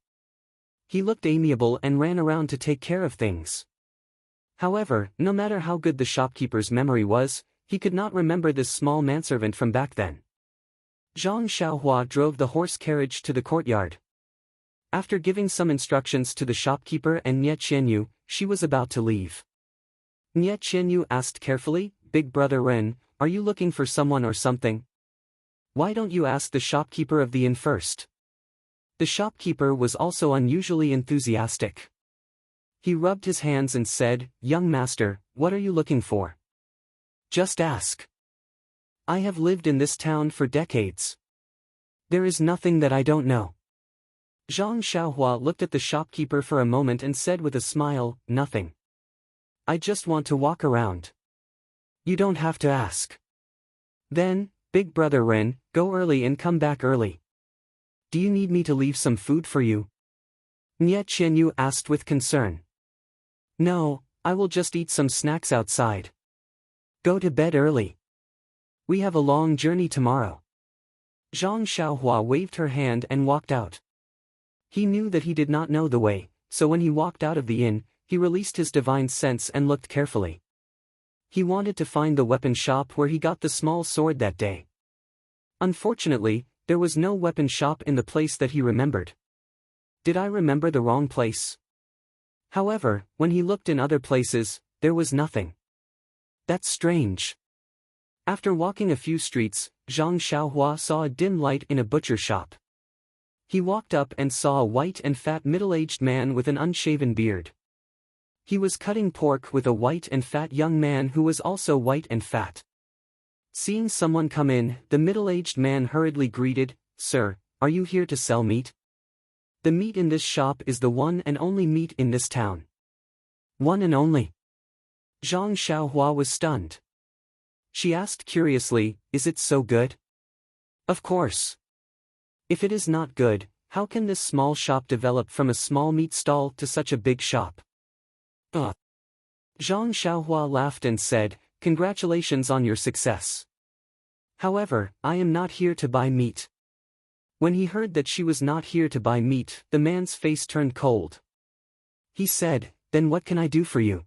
He looked amiable and ran around to take care of things. However, no matter how good the shopkeeper's memory was, he could not remember this small manservant from back then. Zhang Xiaohua drove the horse carriage to the courtyard. After giving some instructions to the shopkeeper and Nie Qianyu, she was about to leave. Nie Qianyu asked carefully, Big Brother Ren, are you looking for someone or something? Why don't you ask the shopkeeper of the inn first? The shopkeeper was also unusually enthusiastic. He rubbed his hands and said, Young master, what are you looking for? Just ask. I have lived in this town for decades. There is nothing that I don't know. Zhang Xiaohua looked at the shopkeeper for a moment and said with a smile, Nothing. I just want to walk around. You don't have to ask. Then, Big Brother Ren, go early and come back early. Do you need me to leave some food for you? Nie Qianyu asked with concern. No, I will just eat some snacks outside. Go to bed early. We have a long journey tomorrow. Zhang Xiaohua waved her hand and walked out. He knew that he did not know the way, so when he walked out of the inn, he released his divine sense and looked carefully. He wanted to find the weapon shop where he got the small sword that day. Unfortunately, there was no weapon shop in the place that he remembered. Did I remember the wrong place? However, when he looked in other places, there was nothing. That's strange. After walking a few streets, Zhang Xiaohua saw a dim light in a butcher shop. He walked up and saw a white and fat middle-aged man with an unshaven beard. He was cutting pork with a white and fat young man who was also white and fat. Seeing someone come in, the middle-aged man hurriedly greeted, Sir, are you here to sell meat? The meat in this shop is the one and only meat in this town. One and only. Zhang Xiaohua was stunned. She asked curiously, Is it so good? Of course. If it is not good, how can this small shop develop from a small meat stall to such a big shop? Zhang Xiaohua laughed and said, Congratulations on your success. However, I am not here to buy meat. When he heard that she was not here to buy meat, the man's face turned cold. He said, Then what can I do for you?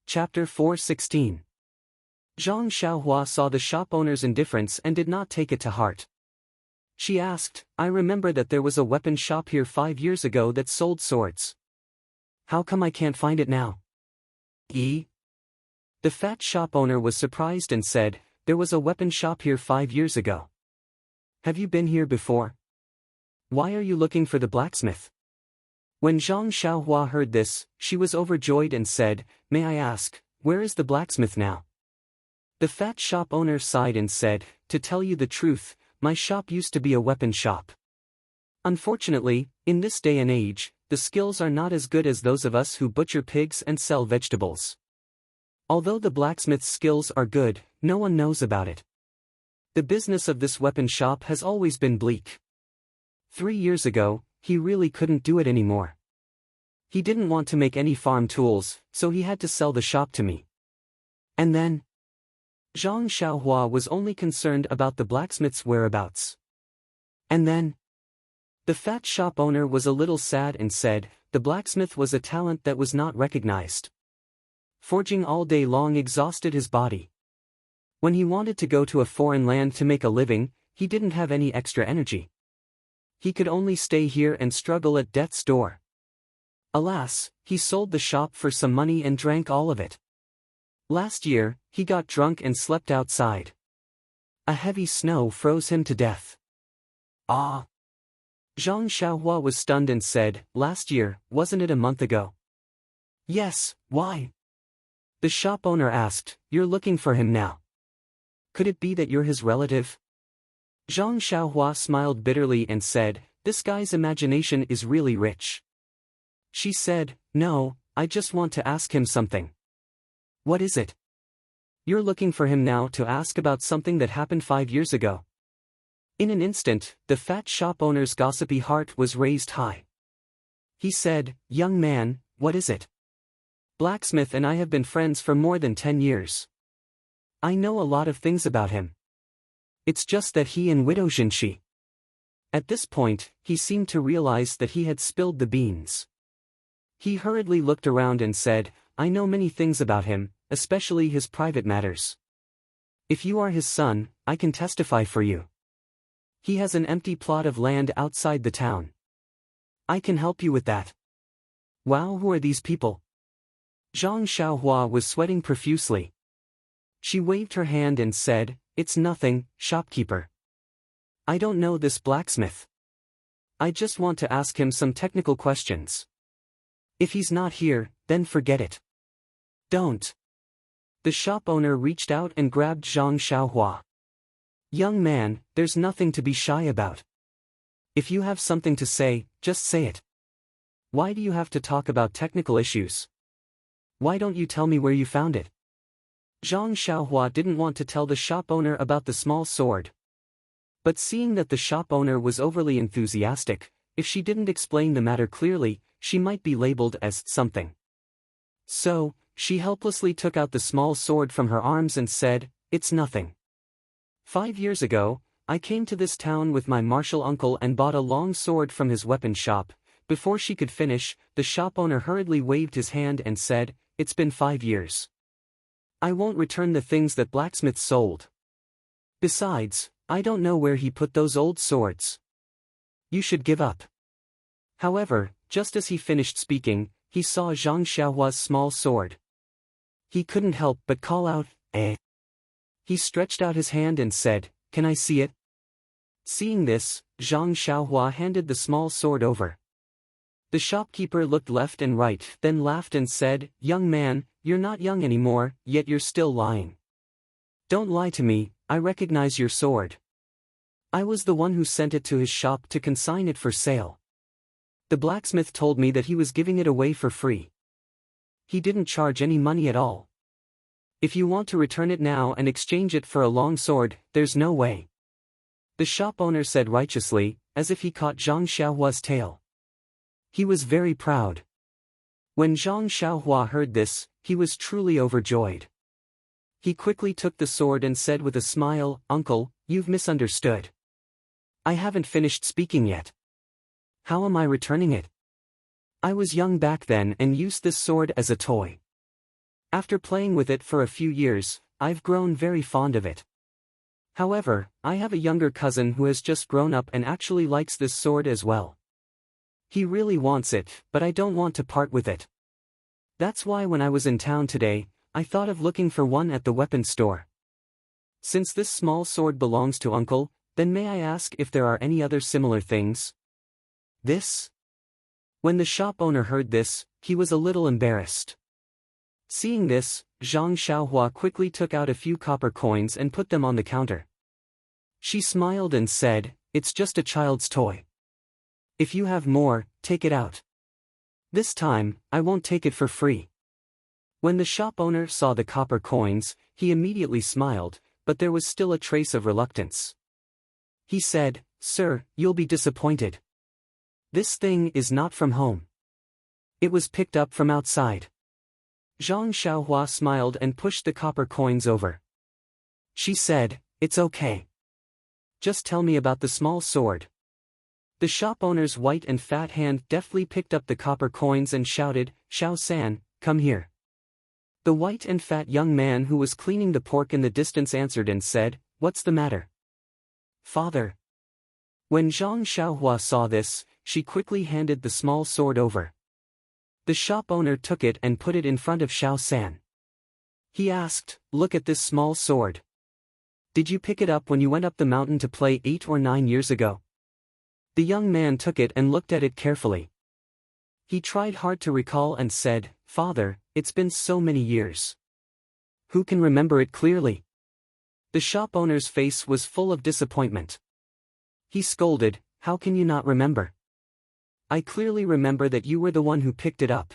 Chapter 4:16. Zhang Xiaohua saw the shop owner's indifference and did not take it to heart. She asked, I remember that there was a weapon shop here 5 years ago that sold swords. How come I can't find it now? The fat shop owner was surprised and said, There was a weapon shop here 5 years ago. Have you been here before? Why are you looking for the blacksmith? When Zhang Xiaohua heard this, she was overjoyed and said, May I ask, where is the blacksmith now? The fat shop owner sighed and said, To tell you the truth, my shop used to be a weapon shop. Unfortunately, in this day and age, the skills are not as good as those of us who butcher pigs and sell vegetables. Although the blacksmith's skills are good, no one knows about it. The business of this weapon shop has always been bleak. 3 years ago, he really couldn't do it anymore. He didn't want to make any farm tools, so he had to sell the shop to me. And then? Zhang Xiaohua was only concerned about the blacksmith's whereabouts. And then? The fat shop owner was a little sad and said, the blacksmith was a talent that was not recognized. Forging all day long exhausted his body. When he wanted to go to a foreign land to make a living, he didn't have any extra energy. He could only stay here and struggle at death's door. Alas, he sold the shop for some money and drank all of it. Last year, he got drunk and slept outside. A heavy snow froze him to death. Ah! Zhang Xiaohua was stunned and said, "Last year, wasn't it a month ago?" "Yes, why?" The shop owner asked, "You're looking for him now. Could it be that you're his relative?" Zhang Xiaohua smiled bitterly and said, "This guy's imagination is really rich." She said, "No, I just want to ask him something." "What is it?" "You're looking for him now to ask about something that happened 5 years ago." In an instant, the fat shop owner's gossipy heart was raised high. He said, "Young man, what is it?" "Blacksmith and I have been friends for more than 10 years. I know a lot of things about him. It's just that he and widow Jinshi." At this point, he seemed to realize that he had spilled the beans. He hurriedly looked around and said, "I know many things about him, especially his private matters. If you are his son, I can testify for you. He has an empty plot of land outside the town. I can help you with that." "Wow, who are these people?" Zhang Xiaohua was sweating profusely. She waved her hand and said, "It's nothing, shopkeeper. I don't know this blacksmith. I just want to ask him some technical questions. If he's not here, then forget it." "Don't." The shop owner reached out and grabbed Zhang Xiaohua. "Young man, there's nothing to be shy about. If you have something to say, just say it. Why do you have to talk about technical issues? Why don't you tell me where you found it?" Zhang Xiaohua didn't want to tell the shop owner about the small sword. But seeing that the shop owner was overly enthusiastic, if she didn't explain the matter clearly, she might be labeled as something. So, she helplessly took out the small sword from her arms and said, "It's nothing. 5 years ago, I came to this town with my martial uncle and bought a long sword from his weapon shop." Before she could finish, the shop owner hurriedly waved his hand and said, "It's been 5 years. I won't return the things that blacksmith sold. Besides, I don't know where he put those old swords. You should give up." However, just as he finished speaking, he saw Zhang Xiaohua's small sword. He couldn't help but call out, "Eh." He stretched out his hand and said, "Can I see it?" Seeing this, Zhang Xiaohua handed the small sword over. The shopkeeper looked left and right, then laughed and said, "Young man, you're not young anymore, yet you're still lying. Don't lie to me, I recognize your sword. I was the one who sent it to his shop to consign it for sale. The blacksmith told me that he was giving it away for free. He didn't charge any money at all. If you want to return it now and exchange it for a long sword, there's no way." The shop owner said righteously, as if he caught Zhang Xiaohua's tail. He was very proud. When Zhang Xiaohua heard this, he was truly overjoyed. He quickly took the sword and said with a smile, "Uncle, you've misunderstood. I haven't finished speaking yet. How am I returning it? I was young back then and used this sword as a toy. After playing with it for a few years, I've grown very fond of it. However, I have a younger cousin who has just grown up and actually likes this sword as well. He really wants it, but I don't want to part with it. That's why when I was in town today, I thought of looking for one at the weapon store. Since this small sword belongs to Uncle, then may I ask if there are any other similar things?" "This?" When the shop owner heard this, he was a little embarrassed. Seeing this, Zhang Xiaohua quickly took out a few copper coins and put them on the counter. She smiled and said, "It's just a child's toy. If you have more, take it out. This time, I won't take it for free." When the shop owner saw the copper coins, he immediately smiled, but there was still a trace of reluctance. He said, "Sir, you'll be disappointed. This thing is not from home. It was picked up from outside." Zhang Xiaohua smiled and pushed the copper coins over. She said, "It's okay. Just tell me about the small sword." The The shop owner's white and fat hand deftly picked up the copper coins and shouted, "Xiao San, come here." The white and fat young man who was cleaning the pork in the distance answered and said, "What's the matter, father?" When Zhang Xiaohua saw this, she quickly handed the small sword over. The shop owner took it and put it in front of Xiao San. He asked, "Look at this small sword. Did you pick it up when you went up the mountain to play 8 or 9 years ago?" The young man took it and looked at it carefully. He tried hard to recall and said, "Father, it's been so many years. Who can remember it clearly?" The shop owner's face was full of disappointment. He scolded, "How can you not remember? I clearly remember that you were the one who picked it up.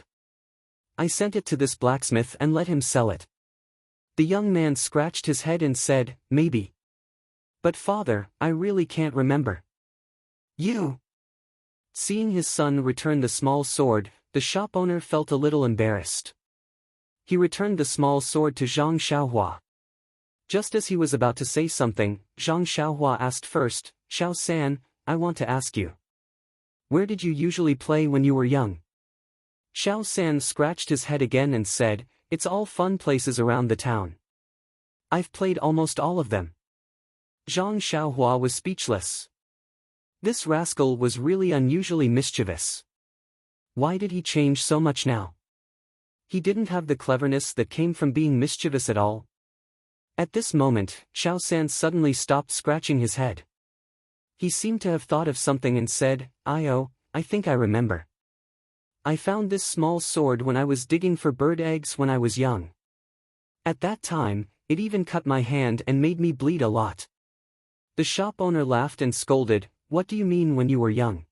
I sent it to this blacksmith and let him sell it." The young man scratched his head and said, "Maybe. But father, I really can't remember." "You?" Seeing his son return the small sword, the shop owner felt a little embarrassed. He returned the small sword to Zhang Xiaohua. Just as he was about to say something, Zhang Xiaohua asked first, "Xiao San, I want to ask you. Where did you usually play when you were young?" Xiao San scratched his head again and said, "It's all fun places around the town. I've played almost all of them." Zhang Xiaohua was speechless. This rascal was really unusually mischievous. Why did he change so much now? He didn't have the cleverness that came from being mischievous at all. At this moment, Xiao San suddenly stopped scratching his head. He seemed to have thought of something and said, I think I remember. I found this small sword when I was digging for bird eggs when I was young. At that time, it even cut my hand and made me bleed a lot." The shop owner laughed and scolded, "What do you mean when you were young?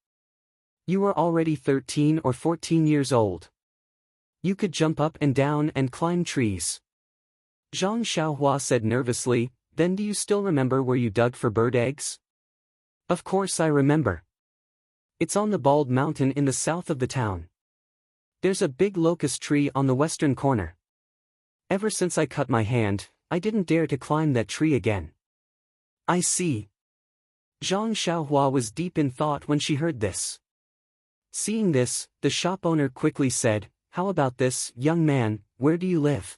You were already 13 or 14 years old. You could jump up and down and climb trees." Zhang Xiaohua said nervously, "Then do you still remember where you dug for bird eggs?" "Of course I remember. It's on the bald mountain in the south of the town. There's a big locust tree on the western corner. Ever since I cut my hand, I didn't dare to climb that tree again." "I see." Zhang Xiaohua was deep in thought when she heard this. Seeing this, the shop owner quickly said, "How about this, young man, where do you live?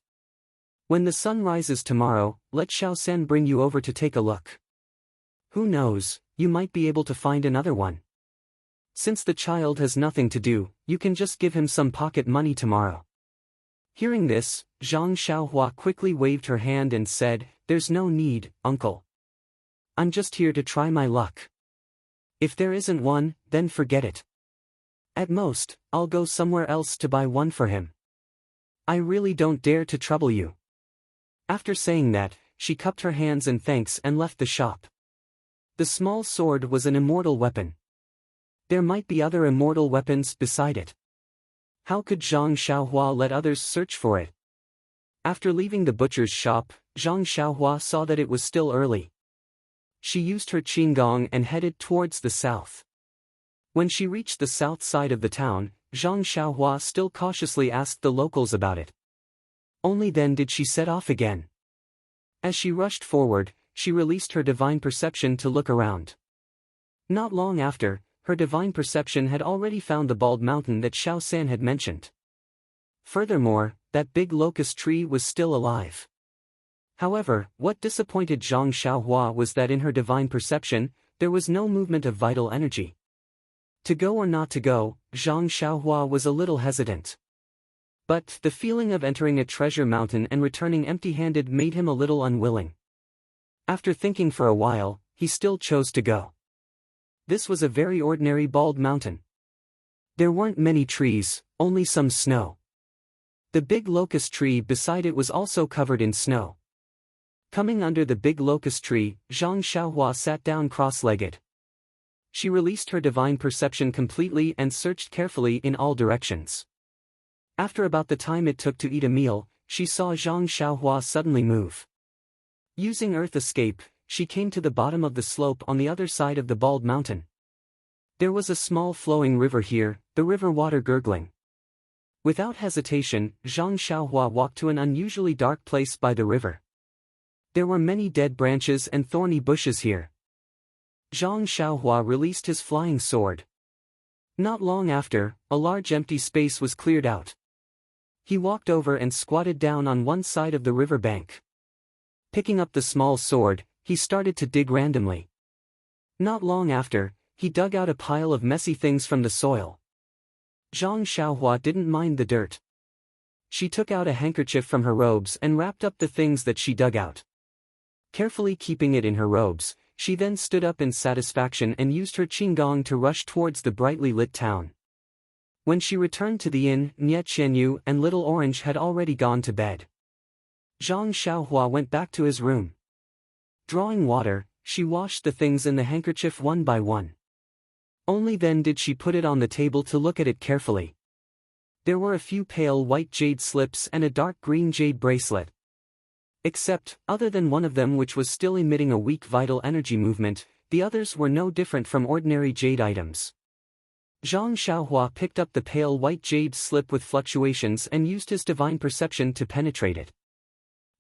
When the sun rises tomorrow, let Xiao San bring you over to take a look. Who knows, you might be able to find another one. Since the child has nothing to do, you can just give him some pocket money tomorrow." Hearing this, Zhang Xiaohua quickly waved her hand and said, "There's no need, uncle. I'm just here to try my luck. If there isn't one, then forget it. At most, I'll go somewhere else to buy one for him. I really don't dare to trouble you." After saying that, she cupped her hands in thanks and left the shop. The small sword was an immortal weapon. There might be other immortal weapons beside it. How could Zhang Xiaohua let others search for it? After leaving the butcher's shop, Zhang Xiaohua saw that it was still early. She used her qinggong and headed towards the south. When she reached the south side of the town, Zhang Xiaohua still cautiously asked the locals about it. Only then did she set off again. As she rushed forward, she released her divine perception to look around. Not long after, her divine perception had already found the bald mountain that Xiao San had mentioned. Furthermore, that big locust tree was still alive. However, what disappointed Zhang Xiaohua was that in her divine perception, there was no movement of vital energy. To go or not to go, Zhang Xiaohua was a little hesitant. But the feeling of entering a treasure mountain and returning empty-handed made him a little unwilling. After thinking for a while, he still chose to go. This was a very ordinary bald mountain. There weren't many trees, only some snow. The big locust tree beside it was also covered in snow. Coming under the big locust tree, Zhang Xiaohua sat down cross-legged. She released her divine perception completely and searched carefully in all directions. After about the time it took to eat a meal, she saw Zhang Xiaohua suddenly move. Using Earth Escape, she came to the bottom of the slope on the other side of the bald mountain. There was a small flowing river here, the river water gurgling. Without hesitation, Zhang Xiaohua walked to an unusually dark place by the river. There were many dead branches and thorny bushes here. Zhang Xiaohua released his flying sword. Not long after, a large empty space was cleared out. He walked over and squatted down on one side of the river bank. Picking up the small sword, he started to dig randomly. Not long after, he dug out a pile of messy things from the soil. Zhang Xiaohua didn't mind the dirt. She took out a handkerchief from her robes and wrapped up the things that she dug out. Carefully keeping it in her robes, she then stood up in satisfaction and used her qinggong to rush towards the brightly lit town. When she returned to the inn, Nie Qianyu and Little Orange had already gone to bed. Zhang Xiaohua went back to his room. Drawing water, she washed the things in the handkerchief one by one. Only then did she put it on the table to look at it carefully. There were a few pale white jade slips and a dark green jade bracelet. Except, other than one of them which was still emitting a weak vital energy movement, the others were no different from ordinary jade items. Zhang Xiaohua picked up the pale white jade slip with fluctuations and used his divine perception to penetrate it.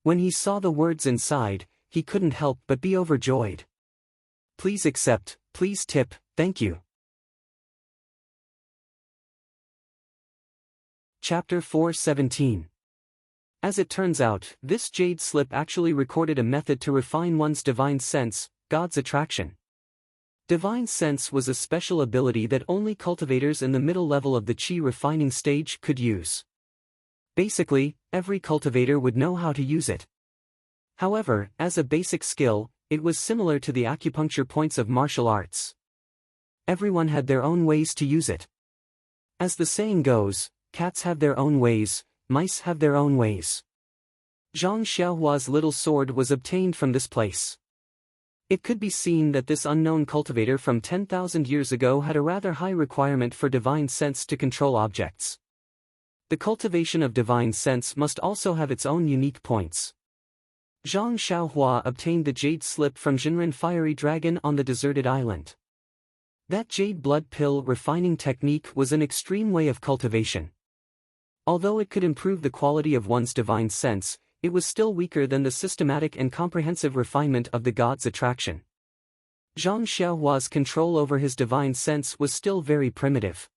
When he saw the words inside, he couldn't help but be overjoyed. Please accept, please tip, thank you. Chapter 4:17. As it turns out, this jade slip actually recorded a method to refine one's divine sense, God's attraction. Divine sense was a special ability that only cultivators in the middle level of the qi refining stage could use. Basically, every cultivator would know how to use it. However, as a basic skill, it was similar to the acupuncture points of martial arts. Everyone had their own ways to use it. As the saying goes, cats have their own ways, mice have their own ways. Zhang Xiaohua's little sword was obtained from this place. It could be seen that this unknown cultivator from 10,000 years ago had a rather high requirement for divine sense to control objects. The cultivation of divine sense must also have its own unique points. Zhang Xiaohua obtained the jade slip from Jinren Fiery Dragon on the deserted island. That jade blood pill refining technique was an extreme way of cultivation. Although it could improve the quality of one's divine sense, it was still weaker than the systematic and comprehensive refinement of the God's attraction. Zhang Xiaohua's control over his divine sense was still very primitive.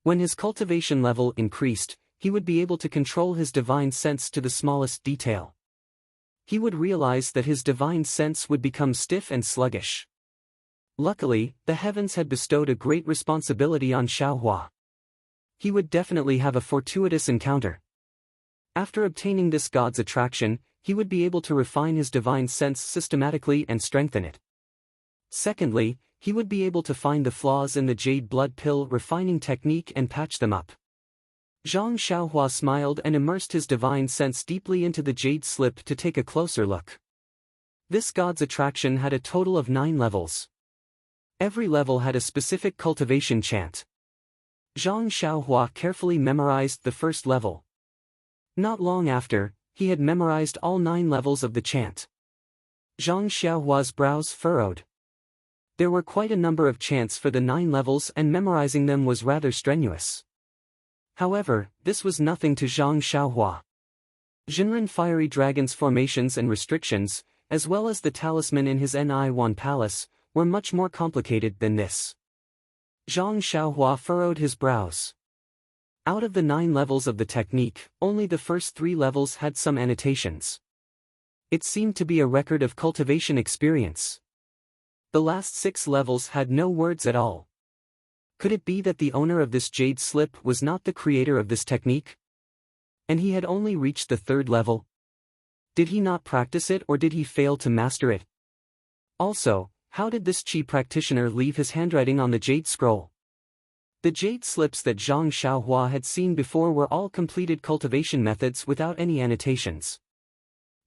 When his cultivation level increased, he would be able to control his divine sense to the smallest detail. He would realize that his divine sense would become stiff and sluggish. Luckily, the heavens had bestowed a great responsibility on Xiaohua. He would definitely have a fortuitous encounter. After obtaining this God's attraction, he would be able to refine his divine sense systematically and strengthen it. Secondly, he would be able to find the flaws in the jade blood pill refining technique and patch them up. Zhang Xiaohua smiled and immersed his divine sense deeply into the jade slip to take a closer look. This God's attraction had a total of 9 levels. Every level had a specific cultivation chant. Zhang Xiaohua carefully memorized the first level. Not long after, he had memorized all 9 levels of the chant. Zhang Xiaohua's brows furrowed. There were quite a number of chants for the 9 levels and memorizing them was rather strenuous. However, this was nothing to Zhang Xiaohua. Jinren Fiery Dragon's formations and restrictions, as well as the talisman in his Ni-Wan Palace, were much more complicated than this. Zhang Xiaohua furrowed his brows. Out of the 9 levels of the technique, only the first 3 levels had some annotations. It seemed to be a record of cultivation experience. The last 6 levels had no words at all. Could it be that the owner of this jade slip was not the creator of this technique? And he had only reached the 3rd level? Did he not practice it or did he fail to master it? Also, how did this qi practitioner leave his handwriting on the jade scroll? The jade slips that Zhang Xiaohua had seen before were all completed cultivation methods without any annotations.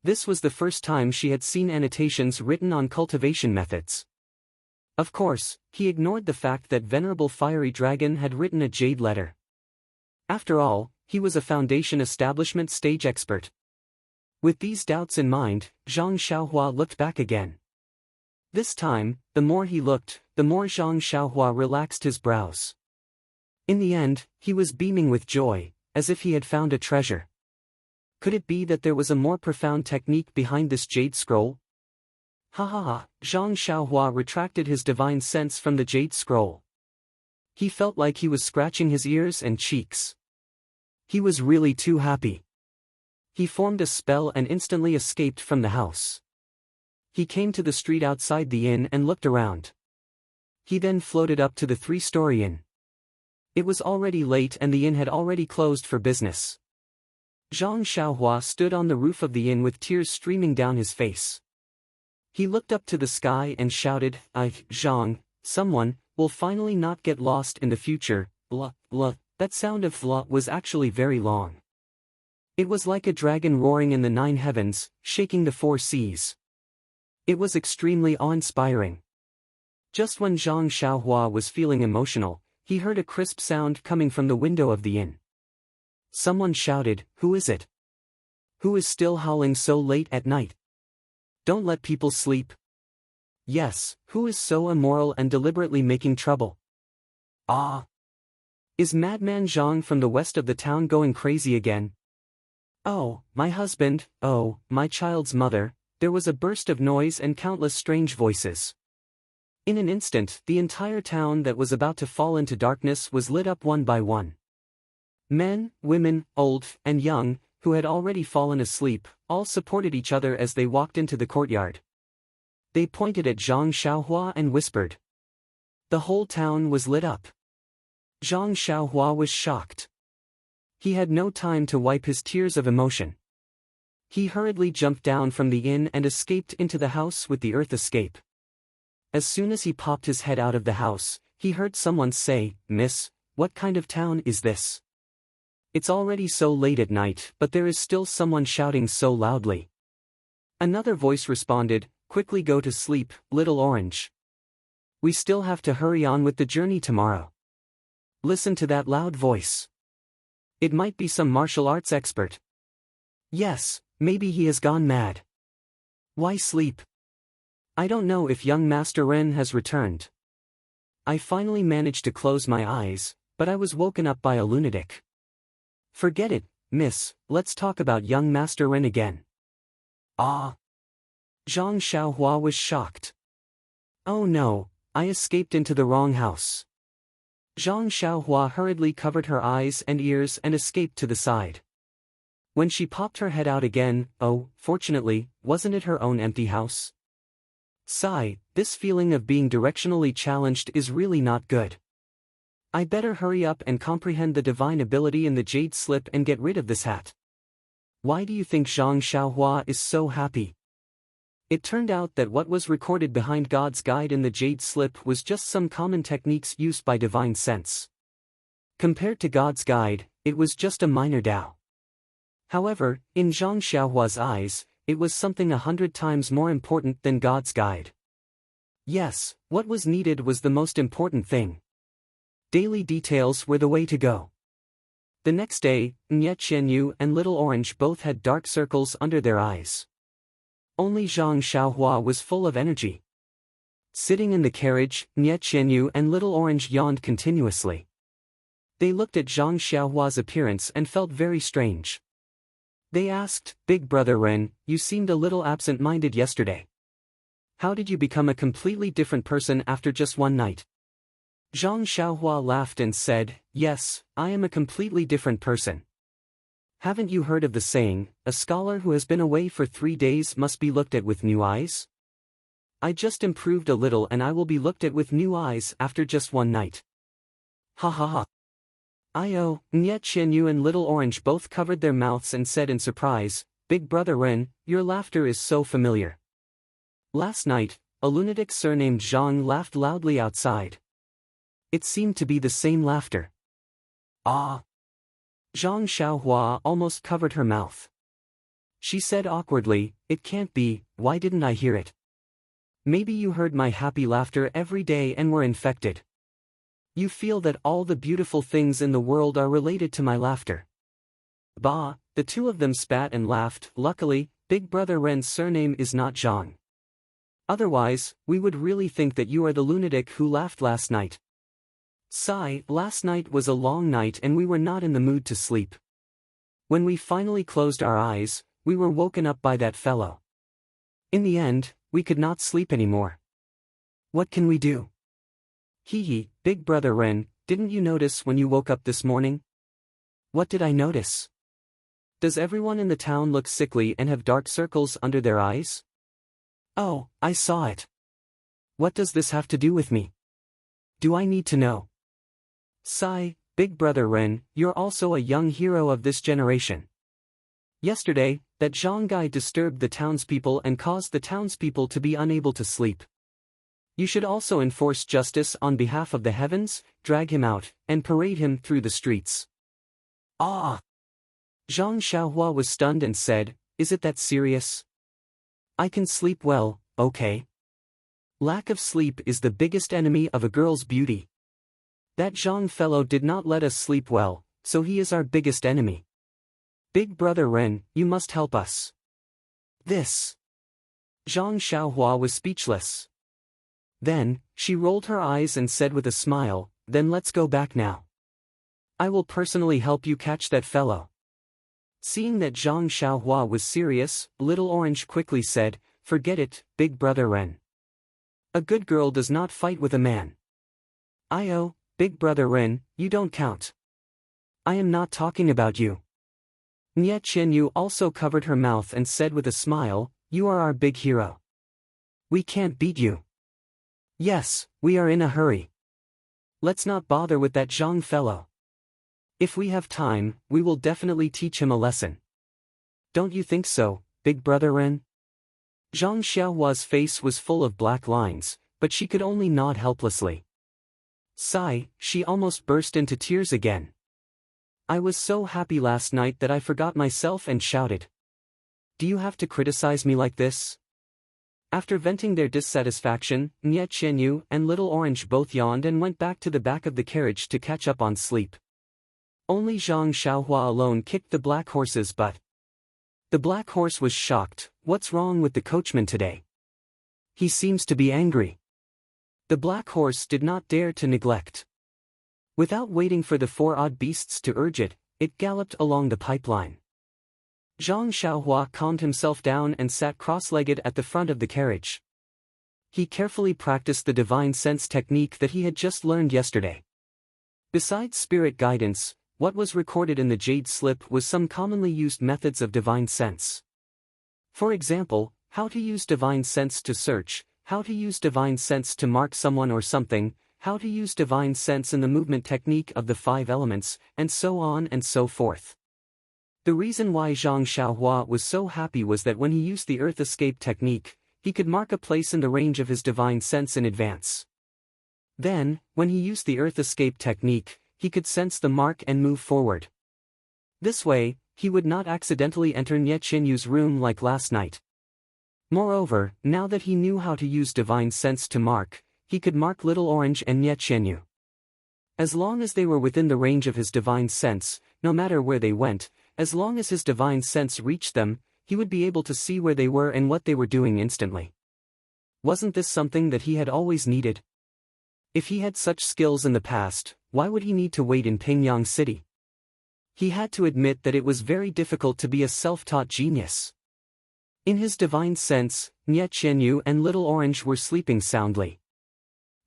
This was the first time she had seen annotations written on cultivation methods. Of course, he ignored the fact that Venerable Fiery Dragon had written a jade letter. After all, he was a foundation establishment stage expert. With these doubts in mind, Zhang Xiaohua looked back again. This time, the more he looked, the more Zhang Xiaohua relaxed his brows. In the end, he was beaming with joy, as if he had found a treasure. Could it be that there was a more profound technique behind this jade scroll? Ha ha ha, Zhang Xiaohua retracted his divine sense from the jade scroll. He felt like he was scratching his ears and cheeks. He was really too happy. He formed a spell and instantly escaped from the house. He came to the street outside the inn and looked around. He then floated up to the three-story inn. It was already late and the inn had already closed for business. Zhang Xiaohua stood on the roof of the inn with tears streaming down his face. He looked up to the sky and shouted, Zhang, someone, will finally not get lost in the future, blah, blah. That sound of blah was actually very long. It was like a dragon roaring in the 9 heavens, shaking the 4 seas. It was extremely awe-inspiring. Just when Zhang Xiaohua was feeling emotional, he heard a crisp sound coming from the window of the inn. Someone shouted, "Who is it? Who is still howling so late at night? Don't let people sleep." Yes, who is so immoral and deliberately making trouble? Ah! Is Madman Zhang from the west of the town going crazy again? Oh, my husband, oh, my child's mother. There was a burst of noise and countless strange voices. In an instant, the entire town that was about to fall into darkness was lit up one by one. Men, women, old, and young, who had already fallen asleep, all supported each other as they walked into the courtyard. They pointed at Zhang Xiaohua and whispered. The whole town was lit up. Zhang Xiaohua was shocked. He had no time to wipe his tears of emotion. He hurriedly jumped down from the inn and escaped into the house with the earth escape. As soon as he popped his head out of the house, he heard someone say, "Miss, what kind of town is this? It's already so late at night, but there is still someone shouting so loudly." Another voice responded, "Quickly go to sleep, little orange. We still have to hurry on with the journey tomorrow." Listen to that loud voice. It might be some martial arts expert. Yes, maybe he has gone mad. Why sleep? I don't know if young Master Ren has returned. I finally managed to close my eyes, but I was woken up by a lunatic. Forget it, miss, let's talk about young Master Ren again. Ah! Zhang Xiaohua was shocked. Oh no, I escaped into the wrong house. Zhang Xiaohua hurriedly covered her eyes and ears and escaped to the side. When she popped her head out again, oh, fortunately, wasn't it her own empty house? Sigh, this feeling of being directionally challenged is really not good. I better hurry up and comprehend the divine ability in the jade slip and get rid of this hat. Why do you think Zhang Xiaohua is so happy? It turned out that what was recorded behind God's guide in the jade slip was just some common techniques used by divine sense. Compared to God's guide, it was just a minor Tao. However, in Zhang Xiaohua's eyes, it was something 100 times more important than God's guide. Yes, what was needed was the most important thing. Daily details were the way to go. The next day, Nye Qianyu and Little Orange both had dark circles under their eyes. Only Zhang Xiaohua was full of energy. Sitting in the carriage, Nye Qianyu and Little Orange yawned continuously. They looked at Zhang Xiaohua's appearance and felt very strange. They asked, "Big brother Ren, you seemed a little absent-minded yesterday. How did you become a completely different person after just one night?" Zhang Xiaohua laughed and said, "Yes, I am a completely different person. Haven't you heard of the saying, a scholar who has been away for 3 days must be looked at with new eyes? I just improved a little and I will be looked at with new eyes after just one night." Ha ha ha. Nye Qianyu and Little Orange both covered their mouths and said in surprise, "Big brother Ren, your laughter is so familiar. Last night, a lunatic surnamed Zhang laughed loudly outside. It seemed to be the same laughter." Ah! Zhang Xiaohua almost covered her mouth. She said awkwardly, "It can't be, why didn't I hear it? Maybe you heard my happy laughter every day and were infected. You feel that all the beautiful things in the world are related to my laughter." Bah, the two of them spat and laughed. Luckily, Big brother Ren's surname is not Zhang. Otherwise, we would really think that you are the lunatic who laughed last night. Sigh, last night was a long night and we were not in the mood to sleep. When we finally closed our eyes, we were woken up by that fellow. In the end, we could not sleep anymore. What can we do? Hee, Big Brother Ren, didn't you notice when you woke up this morning? What did I notice? Does everyone in the town look sickly and have dark circles under their eyes? Oh, I saw it. What does this have to do with me? Do I need to know? Sigh, Big Brother Ren, you're also a young hero of this generation. Yesterday, that Zhang guy disturbed the townspeople and caused the townspeople to be unable to sleep. You should also enforce justice on behalf of the heavens, drag him out, and parade him through the streets. Ah! Zhang Xiaohua was stunned and said, is it that serious? I can sleep well, okay? Lack of sleep is the biggest enemy of a girl's beauty. That Zhang fellow did not let us sleep well, so he is our biggest enemy. Big Brother Ren, you must help us. This. Zhang Xiaohua was speechless. Then, she rolled her eyes and said with a smile, then let's go back now. I will personally help you catch that fellow. Seeing that Zhang Xiaohua was serious, Little Orange quickly said, forget it, Big Brother Ren. A good girl does not fight with a man. Io, Big Brother Ren, you don't count. I am not talking about you. Nie Qianyu also covered her mouth and said with a smile, you are our big hero. We can't beat you. Yes, we are in a hurry. Let's not bother with that Zhang fellow. If we have time, we will definitely teach him a lesson. Don't you think so, Big Brother Ren? Zhang Xiaohua's face was full of black lines, but she could only nod helplessly. Sigh, she almost burst into tears again. I was so happy last night that I forgot myself and shouted. Do you have to criticize me like this? After venting their dissatisfaction, Nie Qianyu and Little Orange both yawned and went back to the back of the carriage to catch up on sleep. Only Zhang Xiaohua alone kicked the black horse's butt. The black horse was shocked. What's wrong with the coachman today? He seems to be angry. The black horse did not dare to neglect. Without waiting for the four odd beasts to urge it, it galloped along the pipeline. Zhang Xiaohua calmed himself down and sat cross-legged at the front of the carriage. He carefully practiced the divine sense technique that he had just learned yesterday. Besides spirit guidance, what was recorded in the jade slip was some commonly used methods of divine sense. For example, how to use divine sense to search, how to use divine sense to mark someone or something, how to use divine sense in the movement technique of the 5 elements, and so on and so forth. The reason why Zhang Xiaohua was so happy was that when he used the earth escape technique, he could mark a place in the range of his divine sense in advance. Then, when he used the earth escape technique, he could sense the mark and move forward. This way, he would not accidentally enter Nie Qianyu's room like last night. Moreover, now that he knew how to use divine sense to mark, he could mark Little Orange and Nie Qianyu. As long as they were within the range of his divine sense, no matter where they went, as long as his divine sense reached them, he would be able to see where they were and what they were doing instantly. Wasn't this something that he had always needed? If he had such skills in the past, why would he need to wait in Pingyang City? He had to admit that it was very difficult to be a self-taught genius. In his divine sense, Nie Qianyu and Little Orange were sleeping soundly.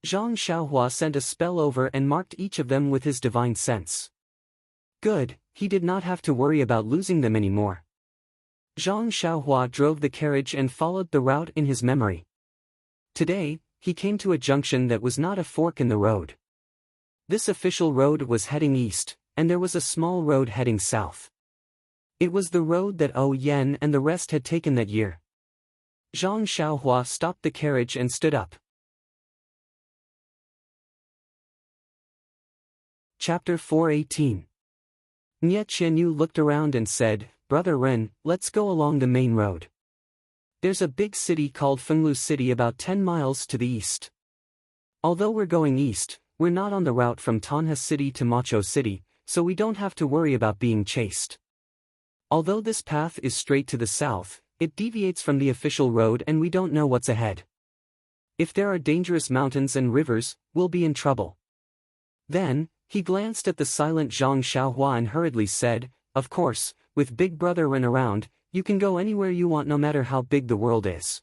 Zhang Xiaohua sent a spell over and marked each of them with his divine sense. Good, he did not have to worry about losing them anymore. Zhang Xiaohua drove the carriage and followed the route in his memory. Today, he came to a junction that was not a fork in the road. This official road was heading east, and there was a small road heading south. It was the road that O Yen and the rest had taken that year. Zhang Xiaohua stopped the carriage and stood up. Chapter 418. Nie Qianyu looked around and said, Brother Ren, let's go along the main road. There's a big city called Fenglu City about 10 miles to the east. Although we're going east, we're not on the route from Tanha City to Macho City, so we don't have to worry about being chased. Although this path is straight to the south, it deviates from the official road and we don't know what's ahead. If there are dangerous mountains and rivers, we'll be in trouble. Then, he glanced at the silent Zhang Xiaohua and hurriedly said, Of course, with Big Brother Ren around, you can go anywhere you want no matter how big the world is.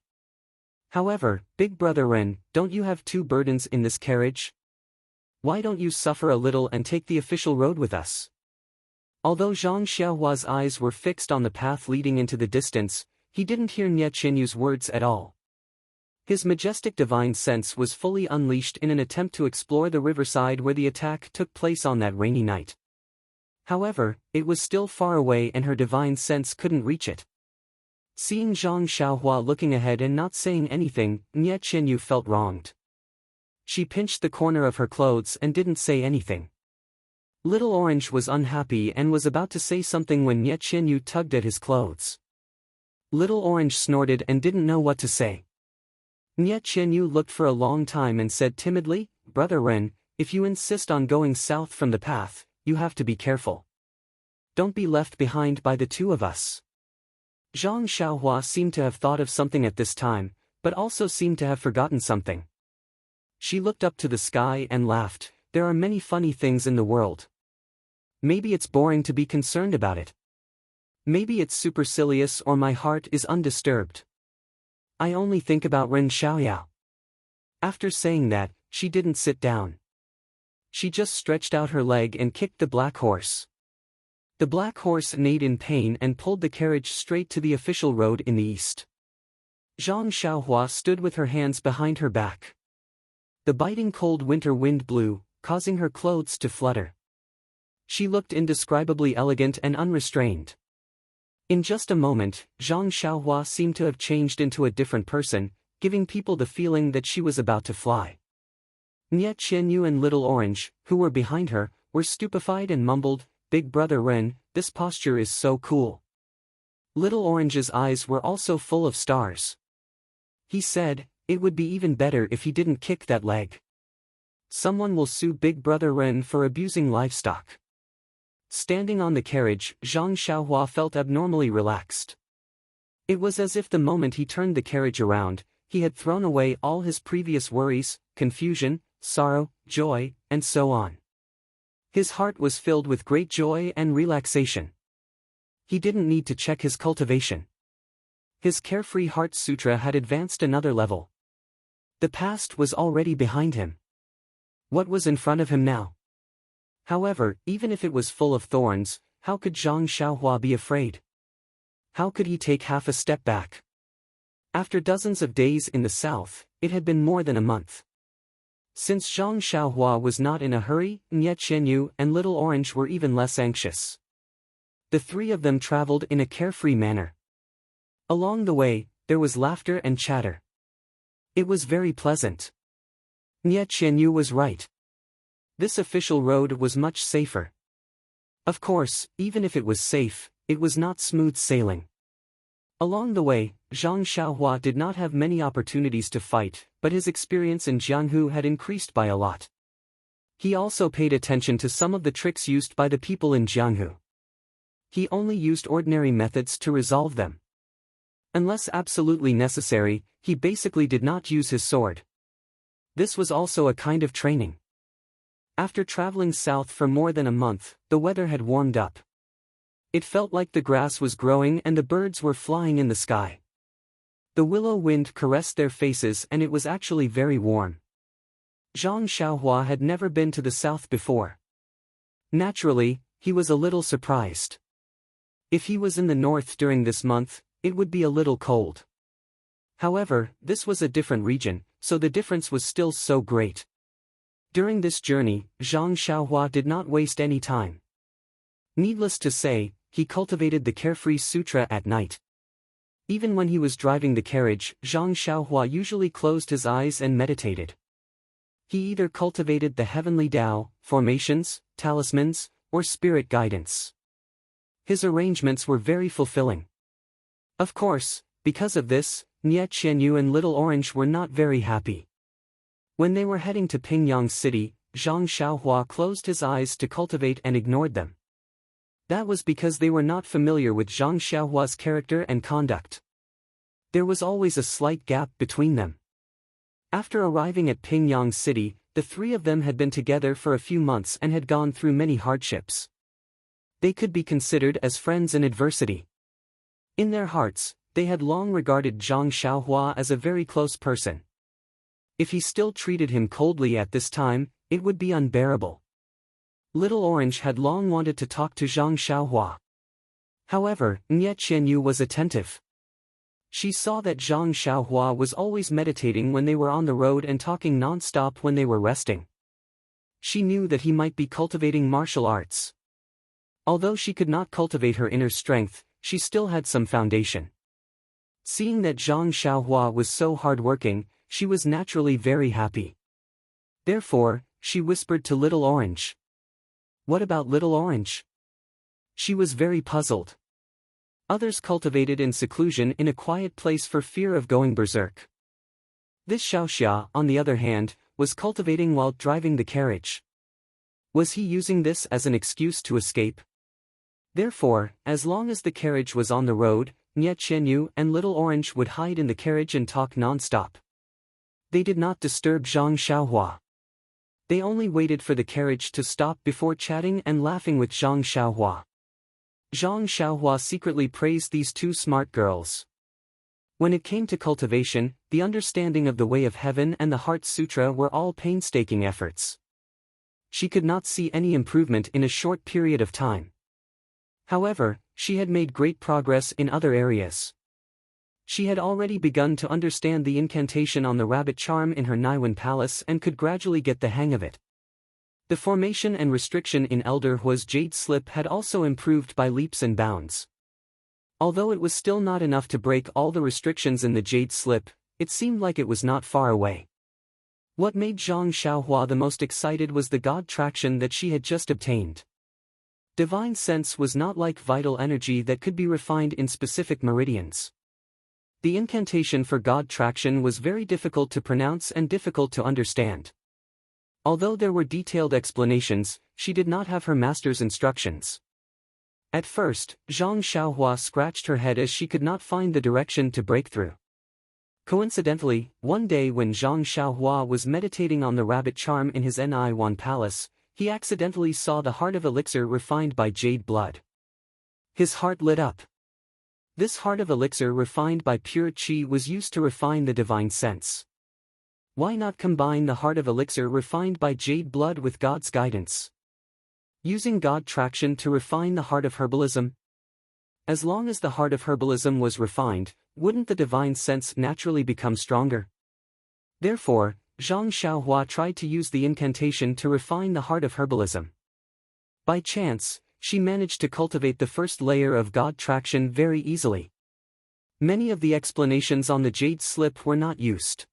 However, Big Brother Ren, don't you have two burdens in this carriage? Why don't you suffer a little and take the official road with us? Although Zhang Xiaohua's eyes were fixed on the path leading into the distance, he didn't hear Nie Qianyu's words at all. His majestic divine sense was fully unleashed in an attempt to explore the riverside where the attack took place on that rainy night. However, it was still far away and her divine sense couldn't reach it. Seeing Zhang Xiaohua looking ahead and not saying anything, Nie Qianyu felt wronged. She pinched the corner of her clothes and didn't say anything. Little Orange was unhappy and was about to say something when Nie Qianyu tugged at his clothes. Little Orange snorted and didn't know what to say. Nie Qianyu looked for a long time and said timidly, "Brother Ren, if you insist on going south from the path, you have to be careful. Don't be left behind by the two of us." Zhang Xiaohua seemed to have thought of something at this time, but also seemed to have forgotten something. She looked up to the sky and laughed. There are many funny things in the world. Maybe it's boring to be concerned about it. Maybe it's supercilious or my heart is undisturbed. I only think about Ren Xiaoyao. After saying that, she didn't sit down. She just stretched out her leg and kicked the black horse. The black horse neighed in pain and pulled the carriage straight to the official road in the east. Zhang Xiaohua stood with her hands behind her back. The biting cold winter wind blew, causing her clothes to flutter. She looked indescribably elegant and unrestrained. In just a moment, Zhang Xiaohua seemed to have changed into a different person, giving people the feeling that she was about to fly. Nie Qianyu and Little Orange, who were behind her, were stupefied and mumbled, "Big Brother Ren, this posture is so cool." Little Orange's eyes were also full of stars. He said, "It would be even better if he didn't kick that leg. Someone will sue Big Brother Ren for abusing livestock." Standing on the carriage, Zhang Xiaohua felt abnormally relaxed. It was as if the moment he turned the carriage around, he had thrown away all his previous worries, confusion, sorrow, joy, and so on. His heart was filled with great joy and relaxation. He didn't need to check his cultivation. His carefree heart sutra had advanced another level. The past was already behind him. What was in front of him now? However, even if it was full of thorns, how could Zhang Xiaohua be afraid? How could he take half a step back? After dozens of days in the south, it had been more than a month. Since Zhang Xiaohua was not in a hurry, Nie Qianyu and Little Orange were even less anxious. The three of them traveled in a carefree manner. Along the way, there was laughter and chatter. It was very pleasant. Nie Qianyu was right. This official road was much safer. Of course, even if it was safe, it was not smooth sailing. Along the way, Zhang Xiaohua did not have many opportunities to fight, but his experience in Jianghu had increased by a lot. He also paid attention to some of the tricks used by the people in Jianghu. He only used ordinary methods to resolve them. Unless absolutely necessary, he basically did not use his sword. This was also a kind of training. After traveling south for more than a month, the weather had warmed up. It felt like the grass was growing and the birds were flying in the sky. The willow wind caressed their faces and it was actually very warm. Zhang Xiaohua had never been to the south before. Naturally, he was a little surprised. If he was in the north during this month, it would be a little cold. However, this was a different region, so the difference was still so great. During this journey, Zhang Xiaohua did not waste any time. Needless to say, he cultivated the carefree sutra at night. Even when he was driving the carriage, Zhang Xiaohua usually closed his eyes and meditated. He either cultivated the heavenly Tao, formations, talismans, or spirit guidance. His arrangements were very fulfilling. Of course, because of this, Nie Qianyu and Little Orange were not very happy. When they were heading to Pingyang City, Zhang Xiaohua closed his eyes to cultivate and ignored them. That was because they were not familiar with Zhang Xiaohua's character and conduct. There was always a slight gap between them. After arriving at Pingyang City, the three of them had been together for a few months and had gone through many hardships. They could be considered as friends in adversity. In their hearts, they had long regarded Zhang Xiaohua as a very close person. If he still treated him coldly at this time, it would be unbearable. Little Orange had long wanted to talk to Zhang Xiaohua. However, Nie Qianyu was attentive. She saw that Zhang Xiaohua was always meditating when they were on the road and talking non-stop when they were resting. She knew that he might be cultivating martial arts. Although she could not cultivate her inner strength, she still had some foundation. Seeing that Zhang Xiaohua was so hardworking, she was naturally very happy. Therefore, she whispered to Little Orange. "What about Little Orange?" She was very puzzled. Others cultivated in seclusion in a quiet place for fear of going berserk. This Xiaoxia, on the other hand, was cultivating while driving the carriage. Was he using this as an excuse to escape? Therefore, as long as the carriage was on the road, Nie Qianyu and Little Orange would hide in the carriage and talk non-stop. They did not disturb Zhang Xiaohua. They only waited for the carriage to stop before chatting and laughing with Zhang Xiaohua. Zhang Xiaohua secretly praised these two smart girls. When it came to cultivation, the understanding of the Way of Heaven and the Heart Sutra were all painstaking efforts. She could not see any improvement in a short period of time. However, she had made great progress in other areas. She had already begun to understand the incantation on the rabbit charm in her Naiwan palace and could gradually get the hang of it. The formation and restriction in Elder Hua's jade slip had also improved by leaps and bounds. Although it was still not enough to break all the restrictions in the jade slip, it seemed like it was not far away. What made Zhang Xiaohua the most excited was the God traction that she had just obtained. Divine sense was not like vital energy that could be refined in specific meridians. The incantation for God traction was very difficult to pronounce and difficult to understand. Although there were detailed explanations, she did not have her master's instructions. At first, Zhang Xiaohua scratched her head as she could not find the direction to break through. Coincidentally, one day when Zhang Xiaohua was meditating on the rabbit charm in his Naiwan palace, he accidentally saw the heart of elixir refined by jade blood. His heart lit up. This heart of elixir refined by pure qi was used to refine the divine sense. Why not combine the heart of elixir refined by jade blood with God's guidance? Using God traction to refine the heart of herbalism? As long as the heart of herbalism was refined, wouldn't the divine sense naturally become stronger? Therefore, Zhang Xiaohua tried to use the incantation to refine the heart of herbalism. By chance, she managed to cultivate the first layer of God traction very easily. Many of the explanations on the jade slip were not used.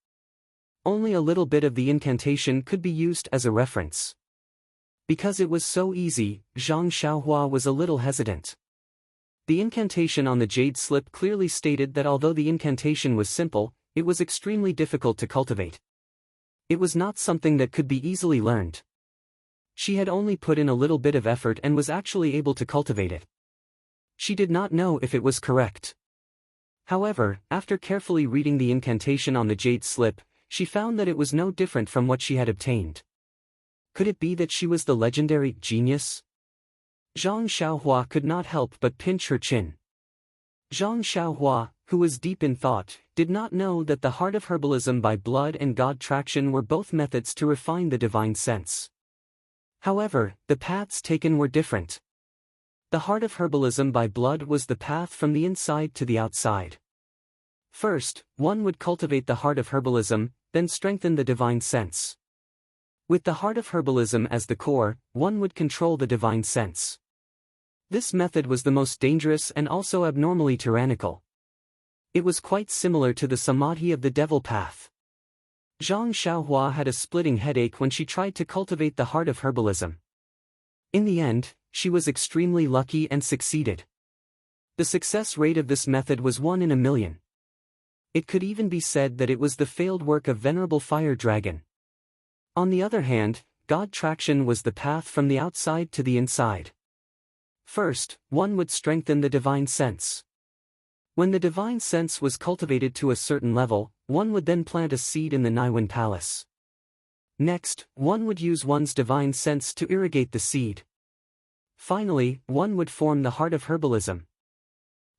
Only a little bit of the incantation could be used as a reference. Because it was so easy, Zhang Xiaohua was a little hesitant. The incantation on the jade slip clearly stated that although the incantation was simple, it was extremely difficult to cultivate. It was not something that could be easily learned. She had only put in a little bit of effort and was actually able to cultivate it. She did not know if it was correct. However, after carefully reading the incantation on the jade slip, she found that it was no different from what she had obtained. Could it be that she was the legendary genius? Zhang Xiaohua could not help but pinch her chin. Zhang Xiaohua, who was deep in thought, did not know that the heart of herbalism by blood and God traction were both methods to refine the divine sense. However, the paths taken were different. The heart of herbalism by blood was the path from the inside to the outside. First, one would cultivate the heart of herbalism, then strengthen the divine sense. With the heart of herbalism as the core, one would control the divine sense. This method was the most dangerous and also abnormally tyrannical. It was quite similar to the samadhi of the devil path. Zhang Xiaohua had a splitting headache when she tried to cultivate the heart of herbalism. In the end, she was extremely lucky and succeeded. The success rate of this method was 1 in a million. It could even be said that it was the failed work of Venerable Fire Dragon. On the other hand, God traction was the path from the outside to the inside. First, one would strengthen the divine sense. When the divine sense was cultivated to a certain level, one would then plant a seed in the Naiwan palace. Next, one would use one's divine sense to irrigate the seed. Finally, one would form the heart of herbalism.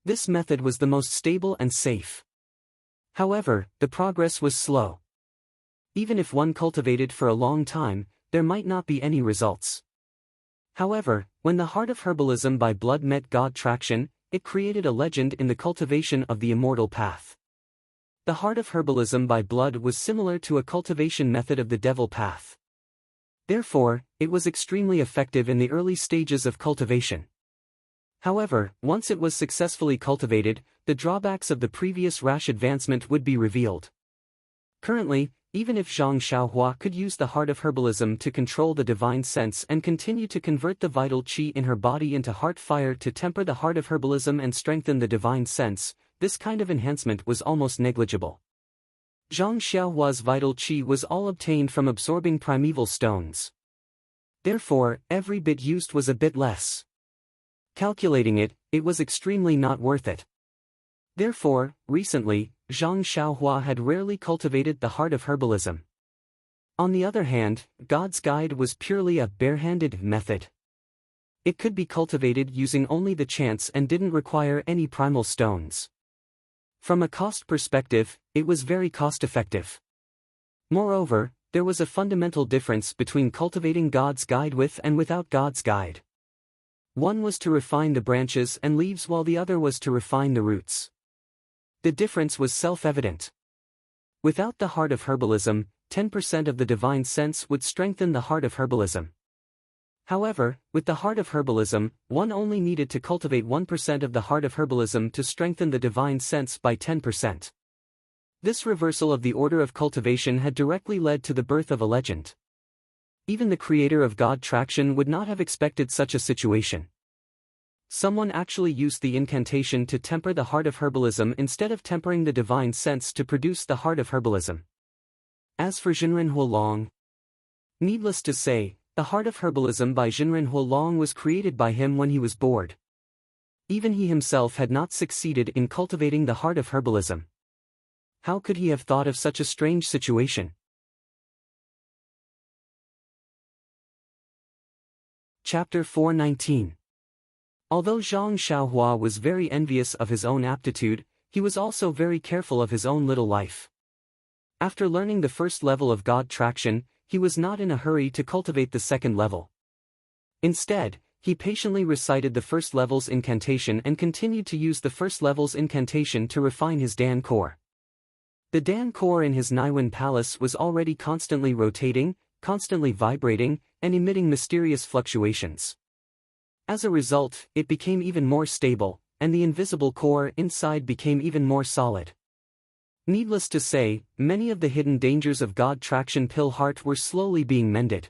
This method was the most stable and safe. However, the progress was slow. Even if one cultivated for a long time, there might not be any results. However, when the heart of herbalism by blood met God traction, it created a legend in the cultivation of the immortal path. The heart of herbalism by blood was similar to a cultivation method of the devil path. Therefore, it was extremely effective in the early stages of cultivation. However, once it was successfully cultivated, the drawbacks of the previous rash advancement would be revealed. Currently, even if Zhang Xiaohua could use the heart of herbalism to control the divine sense and continue to convert the vital qi in her body into heart fire to temper the heart of herbalism and strengthen the divine sense, this kind of enhancement was almost negligible. Zhang Xiaohua's vital qi was all obtained from absorbing primeval stones. Therefore, every bit used was a bit less. Calculating it, it was extremely not worth it. Therefore, recently, Zhang Xiaohua had rarely cultivated the heart of herbalism. On the other hand, God's guide was purely a barehanded method. It could be cultivated using only the chants and didn't require any primal stones. From a cost perspective, it was very cost-effective. Moreover, there was a fundamental difference between cultivating God's guide with and without God's guide. One was to refine the branches and leaves while the other was to refine the roots. The difference was self-evident. Without the heart of herbalism, 10% of the divine sense would strengthen the heart of herbalism. However, with the heart of herbalism, one only needed to cultivate 1% of the heart of herbalism to strengthen the divine sense by 10%. This reversal of the order of cultivation had directly led to the birth of a legend. Even the creator of God traction would not have expected such a situation. Someone actually used the incantation to temper the heart of herbalism instead of tempering the divine sense to produce the heart of herbalism. As for Jinren Huolong, needless to say, the heart of herbalism by Jinren Huolong was created by him when he was bored. Even he himself had not succeeded in cultivating the heart of herbalism. How could he have thought of such a strange situation? Chapter 419. Although Zhang Xiaohua was very envious of his own aptitude, he was also very careful of his own little life. After learning the first level of God traction, he was not in a hurry to cultivate the second level. Instead, he patiently recited the first level's incantation and continued to use the first level's incantation to refine his Dan core. The Dan core in his Naiwen palace was already constantly rotating, constantly vibrating, and emitting mysterious fluctuations. As a result, it became even more stable, and the invisible core inside became even more solid. Needless to say, many of the hidden dangers of God traction pill heart were slowly being mended.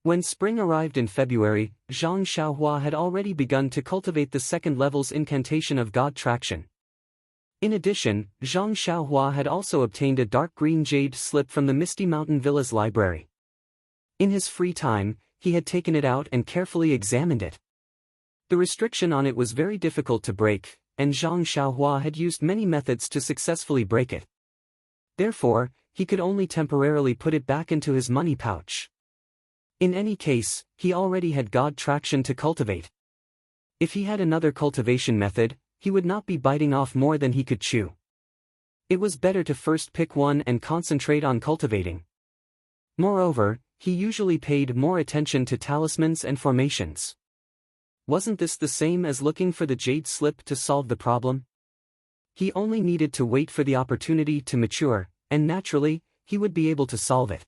When spring arrived in February, Zhang Xiaohua had already begun to cultivate the second level's incantation of God traction. In addition, Zhang Xiaohua had also obtained a dark green jade slip from the Misty Mountain Villa's library. In his free time, he had taken it out and carefully examined it. The restriction on it was very difficult to break, and Zhang Xiaohua had used many methods to successfully break it. Therefore, he could only temporarily put it back into his money pouch. In any case, he already had God traction to cultivate. If he had another cultivation method, he would not be biting off more than he could chew. It was better to first pick one and concentrate on cultivating. Moreover, he usually paid more attention to talismans and formations. Wasn't this the same as looking for the jade slip to solve the problem? He only needed to wait for the opportunity to mature, and naturally, he would be able to solve it.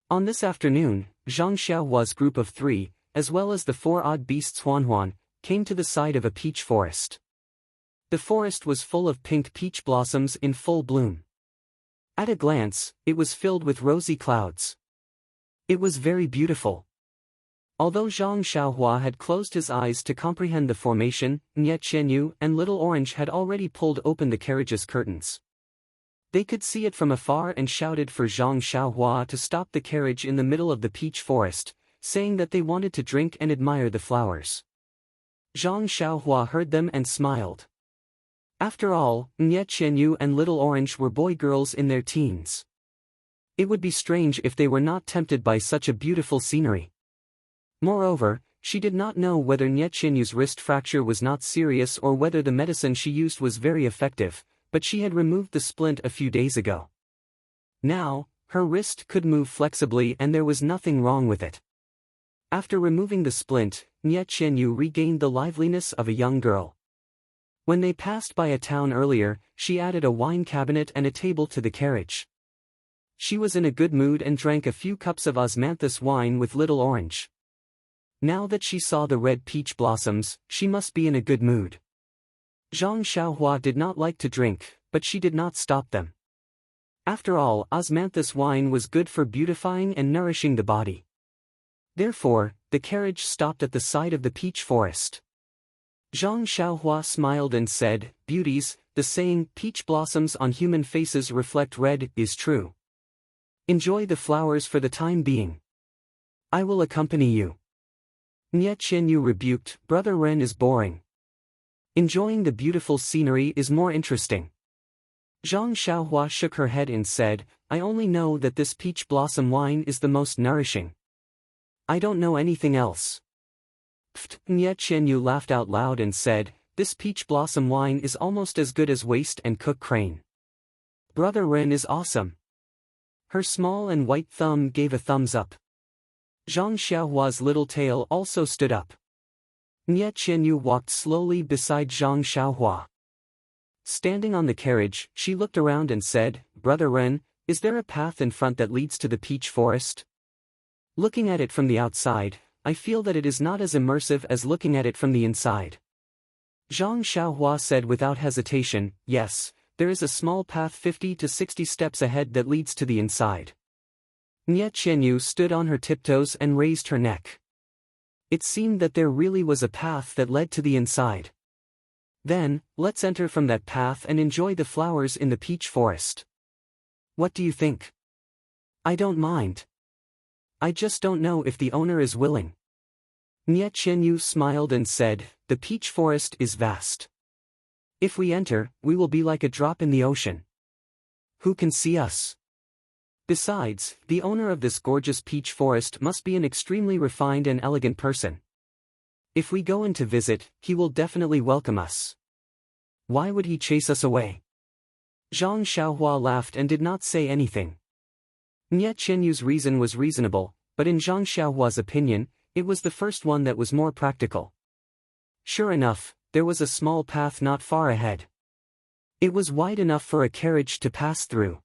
On this afternoon, Zhang Xiaohua's group of 3, as well as the 4 odd beasts Huanhuan, came to the side of a peach forest. The forest was full of pink peach blossoms in full bloom. At a glance, it was filled with rosy clouds. It was very beautiful. Although Zhang Xiaohua had closed his eyes to comprehend the formation, Nye Qianyu and Little Orange had already pulled open the carriage's curtains. They could see it from afar and shouted for Zhang Xiaohua to stop the carriage in the middle of the peach forest, saying that they wanted to drink and admire the flowers. Zhang Xiaohua heard them and smiled. After all, Nye Qianyu and Little Orange were boy-girls in their teens. It would be strange if they were not tempted by such a beautiful scenery. Moreover, she did not know whether Nie Qianyu's wrist fracture was not serious or whether the medicine she used was very effective, but she had removed the splint a few days ago. Now, her wrist could move flexibly and there was nothing wrong with it. After removing the splint, Nie Qianyu regained the liveliness of a young girl. When they passed by a town earlier, she added a wine cabinet and a table to the carriage. She was in a good mood and drank a few cups of osmanthus wine with little orange. Now that she saw the red peach blossoms, she must be in a good mood. Zhang Xiaohua did not like to drink, but she did not stop them. After all, osmanthus wine was good for beautifying and nourishing the body. Therefore, the carriage stopped at the side of the peach forest. Zhang Xiaohua smiled and said, "Beauties, the saying, peach blossoms on human faces reflect red, is true. Enjoy the flowers for the time being. I will accompany you." Nie Qianyu rebuked, "Brother Ren is boring. Enjoying the beautiful scenery is more interesting." Zhang Xiaohua shook her head and said, "I only know that this peach blossom wine is the most nourishing. I don't know anything else." Pfft, Nie Qianyu laughed out loud and said, "This peach blossom wine is almost as good as Waste and Cook Crane. Brother Ren is awesome." Her small and white thumb gave a thumbs up. Zhang Xiaohua's little tail also stood up. Nie Qianyu walked slowly beside Zhang Xiaohua. Standing on the carriage, she looked around and said, "Brother Ren, is there a path in front that leads to the peach forest? Looking at it from the outside, I feel that it is not as immersive as looking at it from the inside." Zhang Xiaohua said without hesitation, "Yes, there is a small path 50 to 60 steps ahead that leads to the inside." Nie Qianyu stood on her tiptoes and raised her neck. It seemed that there really was a path that led to the inside. "Then, let's enter from that path and enjoy the flowers in the peach forest. What do you think?" "I don't mind. I just don't know if the owner is willing." Nie Qianyu smiled and said, "The peach forest is vast. If we enter, we will be like a drop in the ocean. Who can see us? Besides, the owner of this gorgeous peach forest must be an extremely refined and elegant person. If we go in to visit, he will definitely welcome us. Why would he chase us away?" Zhang Xiaohua laughed and did not say anything. Nie Qianyu's reason was reasonable, but in Zhang Xiaohua's opinion, it was the first one that was more practical. Sure enough, there was a small path not far ahead. It was wide enough for a carriage to pass through.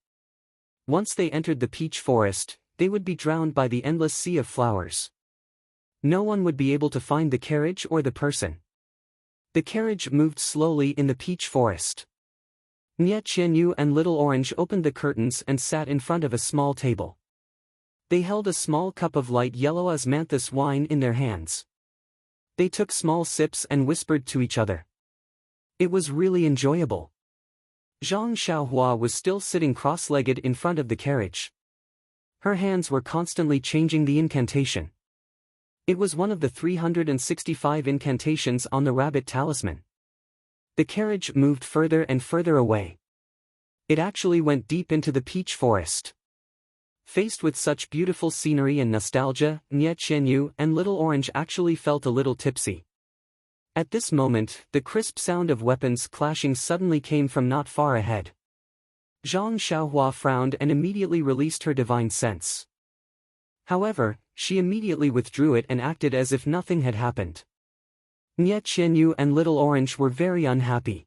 Once they entered the peach forest, they would be drowned by the endless sea of flowers. No one would be able to find the carriage or the person. The carriage moved slowly in the peach forest. Nie Qianyu and Little Orange opened the curtains and sat in front of a small table. They held a small cup of light yellow osmanthus wine in their hands. They took small sips and whispered to each other. It was really enjoyable. Zhang Xiaohua was still sitting cross-legged in front of the carriage. Her hands were constantly changing the incantation. It was one of the 365 incantations on the rabbit talisman. The carriage moved further and further away. It actually went deep into the peach forest. Faced with such beautiful scenery and nostalgia, Nie Qianyu and Little Orange actually felt a little tipsy. At this moment, the crisp sound of weapons clashing suddenly came from not far ahead. Zhang Xiaohua frowned and immediately released her divine sense. However, she immediately withdrew it and acted as if nothing had happened. Nie Qianyu and Little Orange were very unhappy.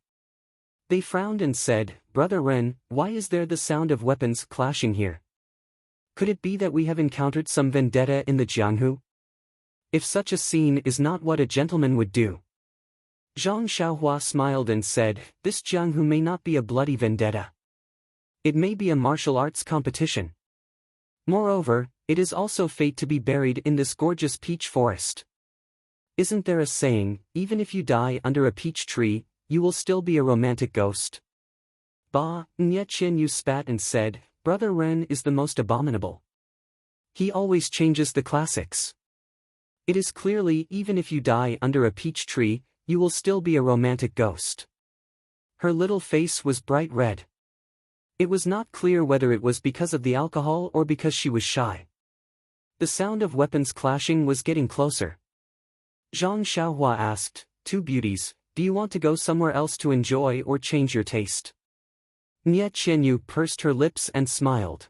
They frowned and said, "Brother Ren, why is there the sound of weapons clashing here? Could it be that we have encountered some vendetta in the Jianghu? If such a scene is not what a gentleman would do." Zhang Xiaohua smiled and said, "This Jianghu may not be a bloody vendetta. It may be a martial arts competition. Moreover, it is also fate to be buried in this gorgeous peach forest. Isn't there a saying, even if you die under a peach tree, you will still be a romantic ghost?" Bah, Nie Qianyu spat and said, "Brother Ren is the most abominable. He always changes the classics. It is clearly even if you die under a peach tree, you will still be a romantic ghost." Her little face was bright red. It was not clear whether it was because of the alcohol or because she was shy. The sound of weapons clashing was getting closer. Zhang Xiaohua asked, "Two beauties, do you want to go somewhere else to enjoy or change your taste?" Nie Qianyu pursed her lips and smiled.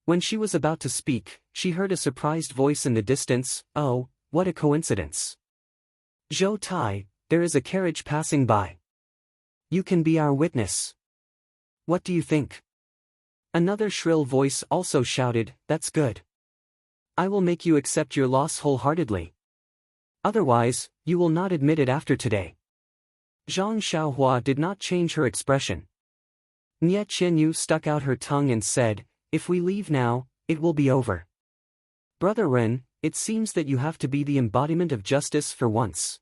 When she was about to speak, she heard a surprised voice in the distance. "Oh, what a coincidence. Zhou Tai, there is a carriage passing by. You can be our witness. What do you think?" Another shrill voice also shouted, "That's good. I will make you accept your loss wholeheartedly. Otherwise, you will not admit it after today." Zhang Xiaohua did not change her expression. Nie Qianyu stuck out her tongue and said, "If we leave now, it will be over. Brother Ren, it seems that you have to be the embodiment of justice for once."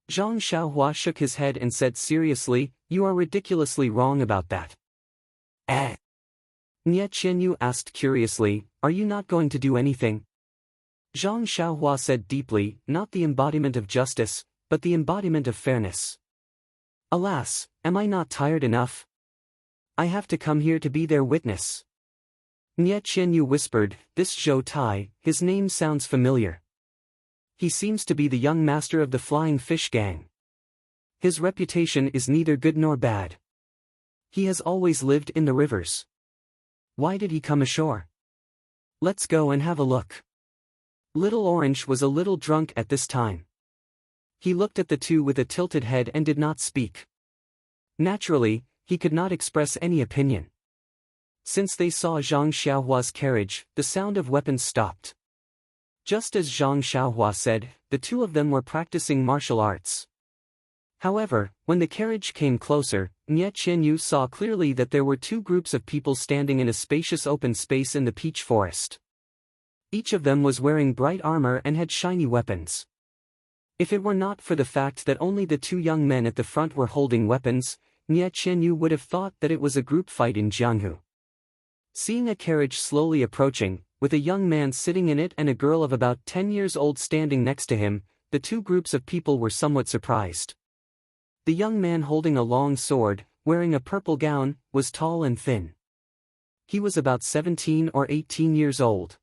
Zhang Xiaohua shook his head and said seriously, "You are ridiculously wrong about that." Eh? Nie Qianyu asked curiously, "Are you not going to do anything?" Zhang Xiaohua said deeply, "Not the embodiment of justice, but the embodiment of fairness. Alas, am I not tired enough? I have to come here to be their witness." Nie Qianyu whispered, "This Zhou Tai, his name sounds familiar. He seems to be the young master of the Flying Fish Gang. His reputation is neither good nor bad. He has always lived in the rivers. Why did he come ashore? Let's go and have a look." Little Orange was a little drunk at this time. He looked at the two with a tilted head and did not speak. Naturally, he could not express any opinion. Since they saw Zhang Xiaohua's carriage, the sound of weapons stopped. Just as Zhang Xiaohua said, the two of them were practicing martial arts. However, when the carriage came closer, Nie Qianyu saw clearly that there were two groups of people standing in a spacious open space in the peach forest. Each of them was wearing bright armor and had shiny weapons. If it were not for the fact that only the two young men at the front were holding weapons, Nie Qianyu would have thought that it was a group fight in Jianghu. Seeing a carriage slowly approaching, with a young man sitting in it and a girl of about 10 years old standing next to him, the two groups of people were somewhat surprised. The young man holding a long sword, wearing a purple gown, was tall and thin. He was about 17 or 18 years old.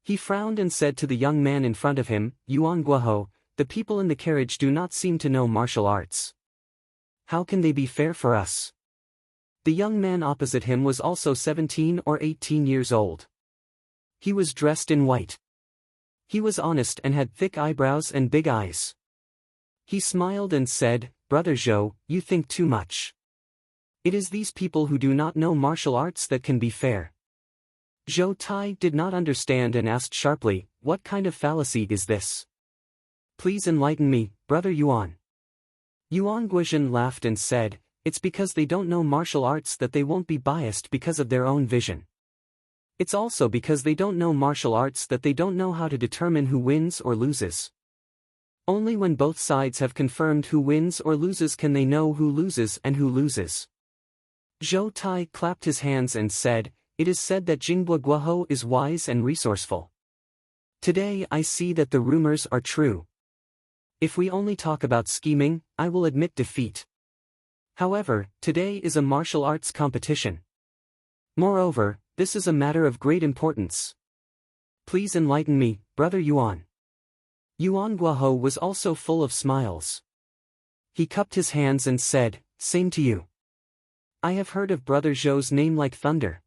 He frowned and said to the young man in front of him, "Yuan Guohou, the people in the carriage do not seem to know martial arts. How can they be fair for us?" The young man opposite him was also 17 or 18 years old. He was dressed in white. He was honest and had thick eyebrows and big eyes. He smiled and said, "Brother Zhou, you think too much. It is these people who do not know martial arts that can be fair." Zhou Tai did not understand and asked sharply, "What kind of fallacy is this? Please enlighten me, Brother Yuan." Yuan Guozhen laughed and said, "It's because they don't know martial arts that they won't be biased because of their own vision. It's also because they don't know martial arts that they don't know how to determine who wins or loses. Only when both sides have confirmed who wins or loses can they know who loses and who loses." Zhou Tai clapped his hands and said, "It is said that Jingbua Guohou is wise and resourceful. Today I see that the rumors are true. If we only talk about scheming, I will admit defeat. However, today is a martial arts competition. Moreover, this is a matter of great importance. Please enlighten me, Brother Yuan." Yuan Guohou was also full of smiles. He cupped his hands and said, "Same to you. I have heard of Brother Zhou's name like thunder.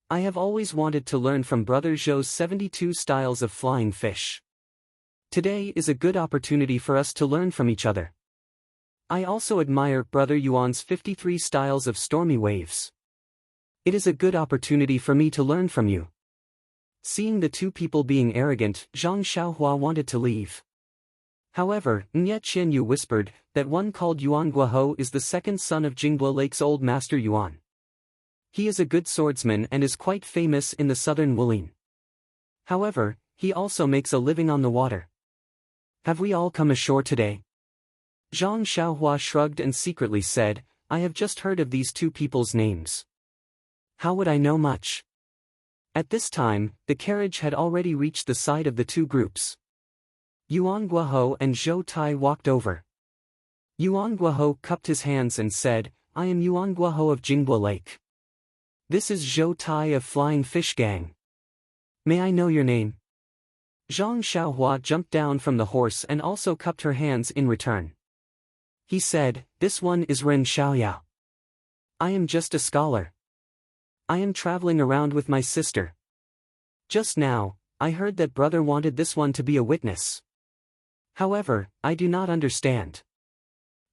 I have always wanted to learn from Brother Zhou's 72 styles of flying fish. Today is a good opportunity for us to learn from each other. I also admire Brother Yuan's 53 styles of stormy waves. It is a good opportunity for me to learn from you." Seeing the two people being arrogant, Zhang Xiaohua wanted to leave. However, Nie Qianyu whispered that one called Yuan Guohou is the second son of Jingbua Lake's old master Yuan. He is a good swordsman and is quite famous in the southern Wulin. However, he also makes a living on the water. Have we all come ashore today? Zhang Xiaohua shrugged and secretly said, "I have just heard of these two people's names. How would I know much?" At this time, the carriage had already reached the side of the two groups. Yuan Guohou and Zhou Tai walked over. Yuan Guohou cupped his hands and said, "I am Yuan Guohou of Jingbua Lake. This is Zhou Tai of Flying Fish Gang. May I know your name?" Zhang Xiaohua jumped down from the horse and also cupped her hands in return. He said, "This one is Ren Xiaoyao. I am just a scholar. I am traveling around with my sister. Just now, I heard that brother wanted this one to be a witness. However, I do not understand.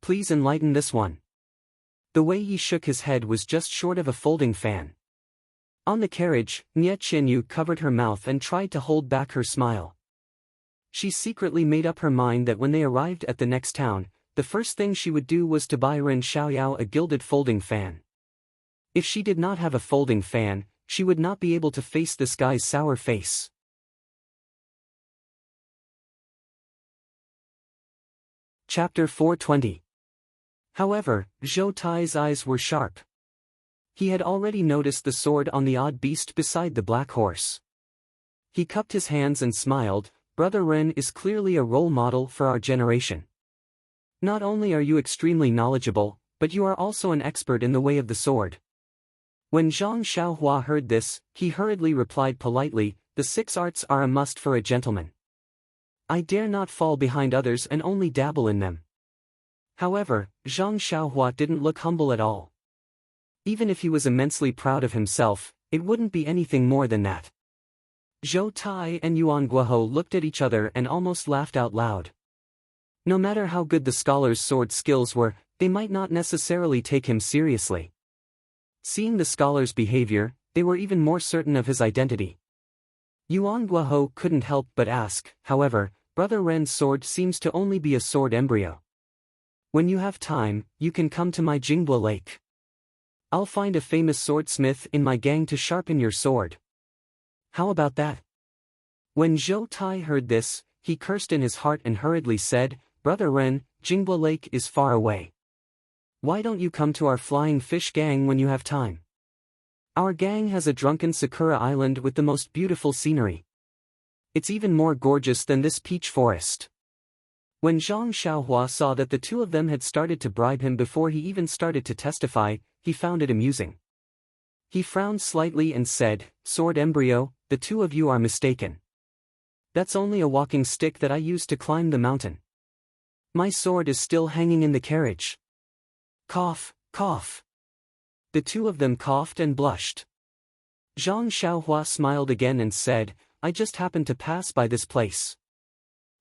Please enlighten this one." The way he shook his head was just short of a folding fan. On the carriage, Nie Qianyu covered her mouth and tried to hold back her smile. She secretly made up her mind that when they arrived at the next town, the first thing she would do was to buy Ren Xiaoyao a gilded folding fan. If she did not have a folding fan, she would not be able to face this guy's sour face. Chapter 420. However, Zhou Tai's eyes were sharp. He had already noticed the sword on the odd beast beside the black horse. He cupped his hands and smiled. "Brother Ren is clearly a role model for our generation. Not only are you extremely knowledgeable, but you are also an expert in the way of the sword." When Zhang Xiaohua heard this, he hurriedly replied politely, "The 6 arts are a must for a gentleman. I dare not fall behind others and only dabble in them." However, Zhang Xiaohua didn't look humble at all. Even if he was immensely proud of himself, it wouldn't be anything more than that. Zhou Tai and Yuan Guohou looked at each other and almost laughed out loud. No matter how good the scholar's sword skills were, they might not necessarily take him seriously. Seeing the scholar's behavior, they were even more certain of his identity. Yuan Guohou couldn't help but ask, "However, Brother Ren's sword seems to only be a sword embryo. When you have time, you can come to my Jingbo Lake. I'll find a famous swordsmith in my gang to sharpen your sword. How about that?" When Zhou Tai heard this, he cursed in his heart and hurriedly said, "Brother Ren, Jingbo Lake is far away. Why don't you come to our flying fish gang when you have time? Our gang has a drunken Sakura island with the most beautiful scenery. It's even more gorgeous than this peach forest." When Zhang Xiaohua saw that the two of them had started to bribe him before he even started to testify, he found it amusing. He frowned slightly and said, "Sword embryo, the two of you are mistaken. That's only a walking stick that I used to climb the mountain. My sword is still hanging in the carriage." Cough, cough. The two of them coughed and blushed. Zhang Xiaohua smiled again and said, "I just happened to pass by this place.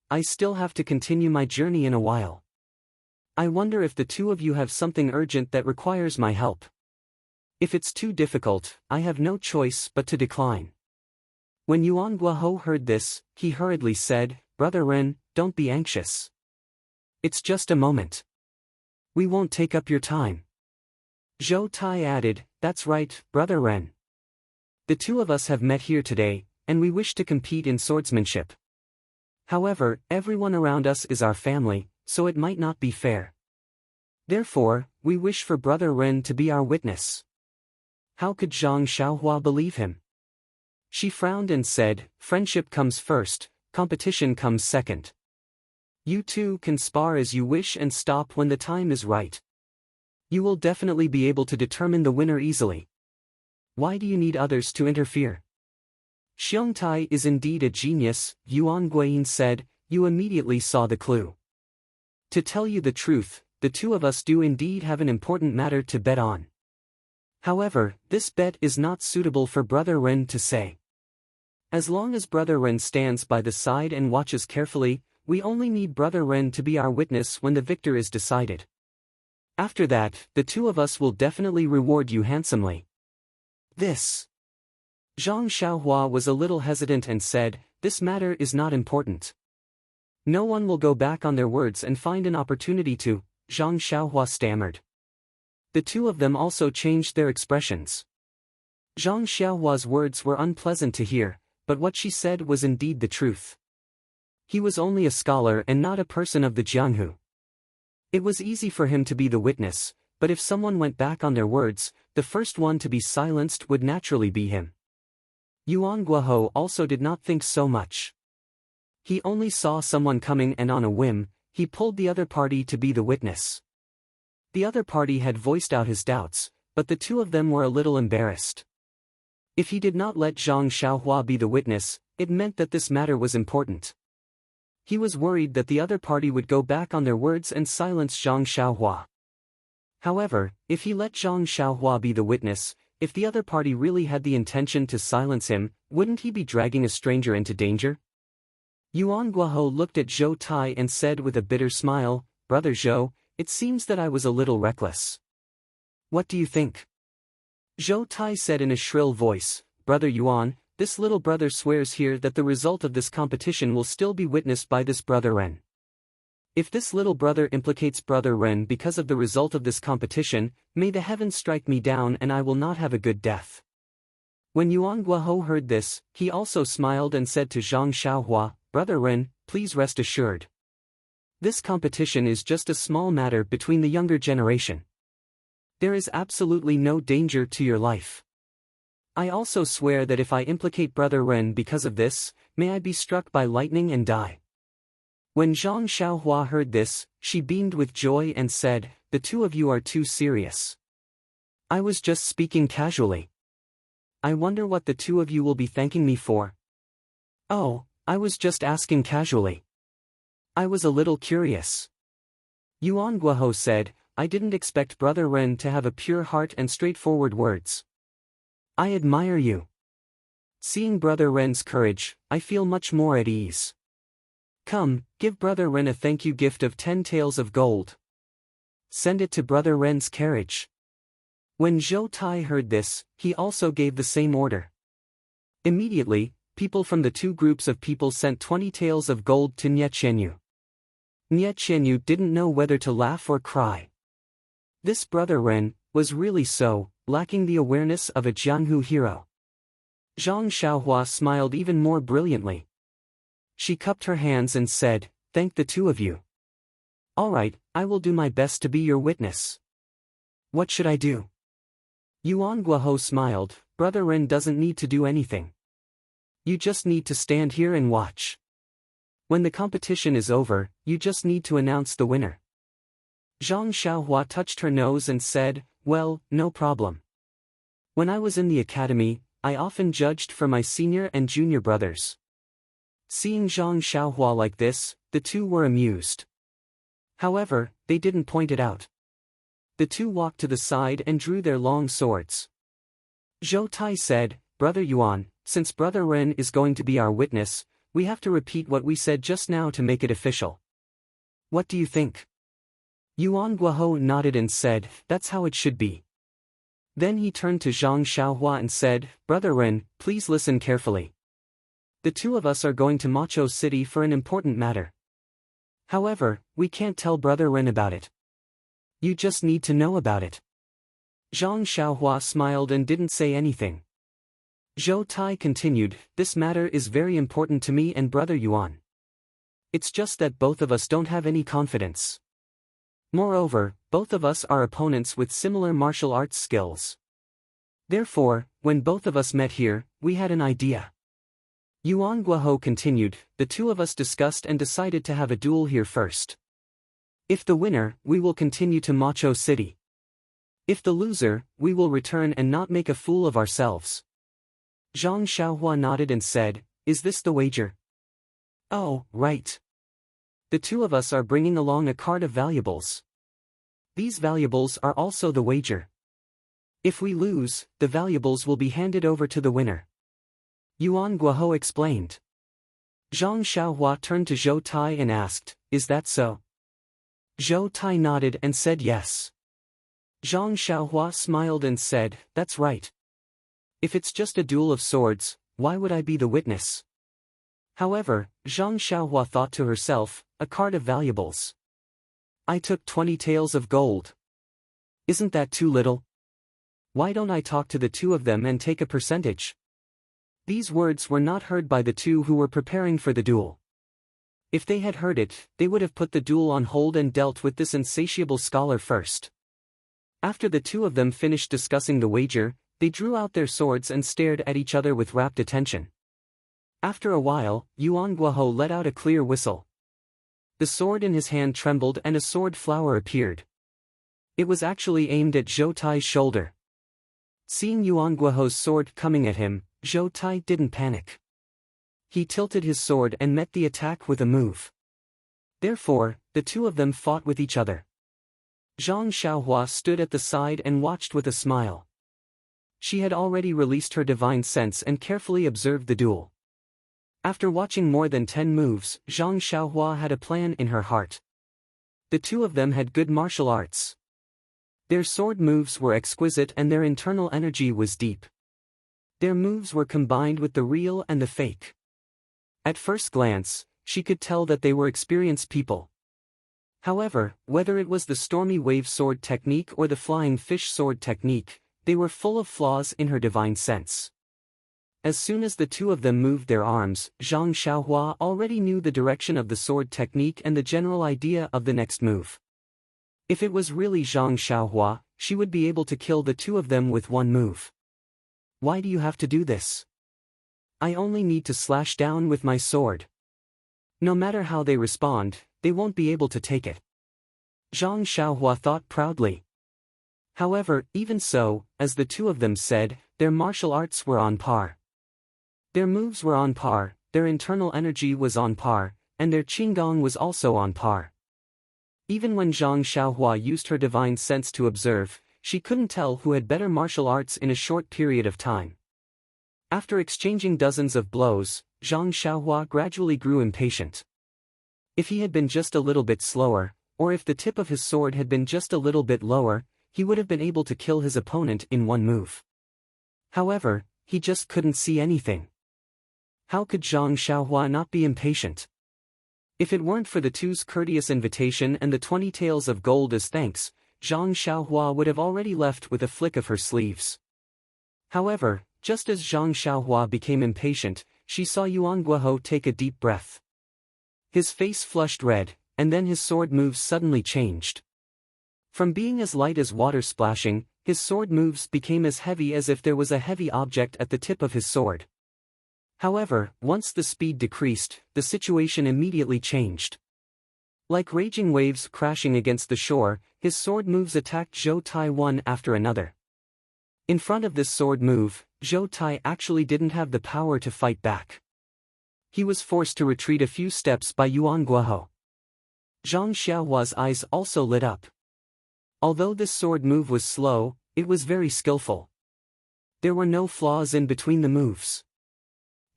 I still have to continue my journey in a while. I wonder if the two of you have something urgent that requires my help. If it's too difficult, I have no choice but to decline." When Yuan Guohou heard this, he hurriedly said, "Brother Ren, don't be anxious. It's just a moment. We won't take up your time." Zhou Tai added, "That's right, Brother Ren. The two of us have met here today, and we wish to compete in swordsmanship. However, everyone around us is our family, so it might not be fair. Therefore, we wish for Brother Ren to be our witness." How could Zhang Xiaohua believe him? She frowned and said, "Friendship comes first, competition comes second. You two can spar as you wish and stop when the time is right. You will definitely be able to determine the winner easily. Why do you need others to interfere?" "Xiong Tai is indeed a genius," Yuan Guiyin said. "You immediately saw the clue. To tell you the truth, the two of us do indeed have an important matter to bet on. However, this bet is not suitable for Brother Ren to say. As long as Brother Ren stands by the side and watches carefully, we only need Brother Ren to be our witness when the victor is decided. After that, the two of us will definitely reward you handsomely." This. Zhang Xiaohua was a little hesitant and said, "This matter is not important. No one will go back on their words and find an opportunity to," Zhang Xiaohua stammered. The two of them also changed their expressions. Zhang Xiaohua's words were unpleasant to hear, but what she said was indeed the truth. He was only a scholar and not a person of the Jianghu. It was easy for him to be the witness, but if someone went back on their words, the first one to be silenced would naturally be him. Yuan Guohou also did not think so much. He only saw someone coming and on a whim, he pulled the other party to be the witness. The other party had voiced out his doubts, but the two of them were a little embarrassed. If he did not let Zhang Xiaohua be the witness, it meant that this matter was important. He was worried that the other party would go back on their words and silence Zhang Xiaohua. However, if he let Zhang Xiaohua be the witness, if the other party really had the intention to silence him, wouldn't he be dragging a stranger into danger? Yuan Guohou looked at Zhou Tai and said with a bitter smile, "Brother Zhou, it seems that I was a little reckless. What do you think?" Zhou Tai said in a shrill voice, "Brother Yuan, this little brother swears here that the result of this competition will still be witnessed by this brother Ren. If this little brother implicates brother Ren because of the result of this competition, may the heavens strike me down and I will not have a good death." When Yuan Guohou heard this, he also smiled and said to Zhang Xiaohua, "Brother Ren, please rest assured. This competition is just a small matter between the younger generation. There is absolutely no danger to your life. I also swear that if I implicate brother Ren because of this, may I be struck by lightning and die." When Zhang Xiaohua heard this, she beamed with joy and said, "The two of you are too serious. I was just speaking casually. I wonder what the two of you will be thanking me for." "Oh, I was just asking casually. I was a little curious." Yuan Guohou said, "I didn't expect brother Ren to have a pure heart and straightforward words. I admire you. Seeing brother Ren's courage, I feel much more at ease. Come, give brother Ren a thank you gift of 10 taels of gold. Send it to brother Ren's carriage." When Zhou Tai heard this, he also gave the same order. Immediately, people from the two groups of people sent 20 taels of gold to Nie Qianyu. Nie Qianyu didn't know whether to laugh or cry. This brother Ren was really so lacking the awareness of a Jianghu hero. Zhang Xiaohua smiled even more brilliantly. She cupped her hands and said, "Thank the two of you. All right, I will do my best to be your witness. What should I do?" Yuan Guohou smiled, "Brother Ren doesn't need to do anything. You just need to stand here and watch. When the competition is over, you just need to announce the winner." Zhang Xiaohua touched her nose and said, "Well, no problem. When I was in the academy, I often judged for my senior and junior brothers." Seeing Zhang Xiaohua like this, the two were amused. However, they didn't point it out. The two walked to the side and drew their long swords. Zhou Tai said, "Brother Yuan, since brother Ren is going to be our witness, we have to repeat what we said just now to make it official. What do you think?" Yuan Guohou nodded and said, "That's how it should be." Then he turned to Zhang Xiaohua and said, "Brother Ren, please listen carefully. The two of us are going to Macho City for an important matter. However, we can't tell brother Ren about it. You just need to know about it." Zhang Xiaohua smiled and didn't say anything. Zhou Tai continued, "This matter is very important to me and brother Yuan. It's just that both of us don't have any confidence. Moreover, both of us are opponents with similar martial arts skills. Therefore, when both of us met here, we had an idea." Yuan Guohou continued, "The two of us discussed and decided to have a duel here first. If the winner, we will continue to Macho City. If the loser, we will return and not make a fool of ourselves." Zhang Xiaohua nodded and said, "Is this the wager?" "Oh, right. The two of us are bringing along a cart of valuables. These valuables are also the wager. If we lose, the valuables will be handed over to the winner," Yuan Guohou explained. Zhang Xiaohua turned to Zhou Tai and asked, "Is that so?" Zhou Tai nodded and said yes. Zhang Xiaohua smiled and said, "That's right. If it's just a duel of swords, why would I be the witness?" However, Zhang Xiaohua thought to herself, "A cart of valuables. I took 20 taels of gold. Isn't that too little? Why don't I talk to the two of them and take a percentage?" These words were not heard by the two who were preparing for the duel. If they had heard it, they would have put the duel on hold and dealt with this insatiable scholar first. After the two of them finished discussing the wager, they drew out their swords and stared at each other with rapt attention. After a while, Yuan Guohou let out a clear whistle. The sword in his hand trembled and a sword flower appeared. It was actually aimed at Zhou Tai's shoulder. Seeing Yuan Guohou's sword coming at him, Zhou Tai didn't panic. he tilted his sword and met the attack with a move. Therefore, the two of them fought with each other. Zhang Xiaohua stood at the side and watched with a smile. She had already released her divine sense and carefully observed the duel. After watching more than 10 moves, Zhang Xiaohua had a plan in her heart. The two of them had good martial arts. Their sword moves were exquisite and their internal energy was deep. Their moves were combined with the real and the fake. At first glance, she could tell that they were experienced people. However, whether it was the stormy wave sword technique or the flying fish sword technique, they were full of flaws in her divine sense. As soon as the two of them moved their arms, Zhang Xiaohua already knew the direction of the sword technique and the general idea of the next move. If it was really Zhang Xiaohua, she would be able to kill the two of them with one move. Why do you have to do this? I only need to slash down with my sword. No matter how they respond, they won't be able to take it. Zhang Xiaohua thought proudly. However, even so, as the two of them said, their martial arts were on par. Their moves were on par, their internal energy was on par, and their qinggong was also on par. Even when Zhang Xiaohua used her divine sense to observe, she couldn't tell who had better martial arts in a short period of time. After exchanging dozens of blows, Zhang Xiaohua gradually grew impatient. If he had been just a little bit slower, or if the tip of his sword had been just a little bit lower, he would have been able to kill his opponent in one move. However, he just couldn't see anything. How could Zhang Xiaohua not be impatient? If it weren't for the two's courteous invitation and the 20 taels of gold as thanks, Zhang Xiaohua would have already left with a flick of her sleeves. However, just as Zhang Xiaohua became impatient, she saw Yuan Guohou take a deep breath. His face flushed red, and then his sword moves suddenly changed. From being as light as water splashing, his sword moves became as heavy as if there was a heavy object at the tip of his sword. However, once the speed decreased, the situation immediately changed. Like raging waves crashing against the shore, his sword moves attacked Zhou Tai one after another. In front of this sword move, Zhou Tai actually didn't have the power to fight back. He was forced to retreat a few steps by Yuan Guohou. Zhang Xiaohua's eyes also lit up. Although this sword move was slow, it was very skillful. There were no flaws in between the moves.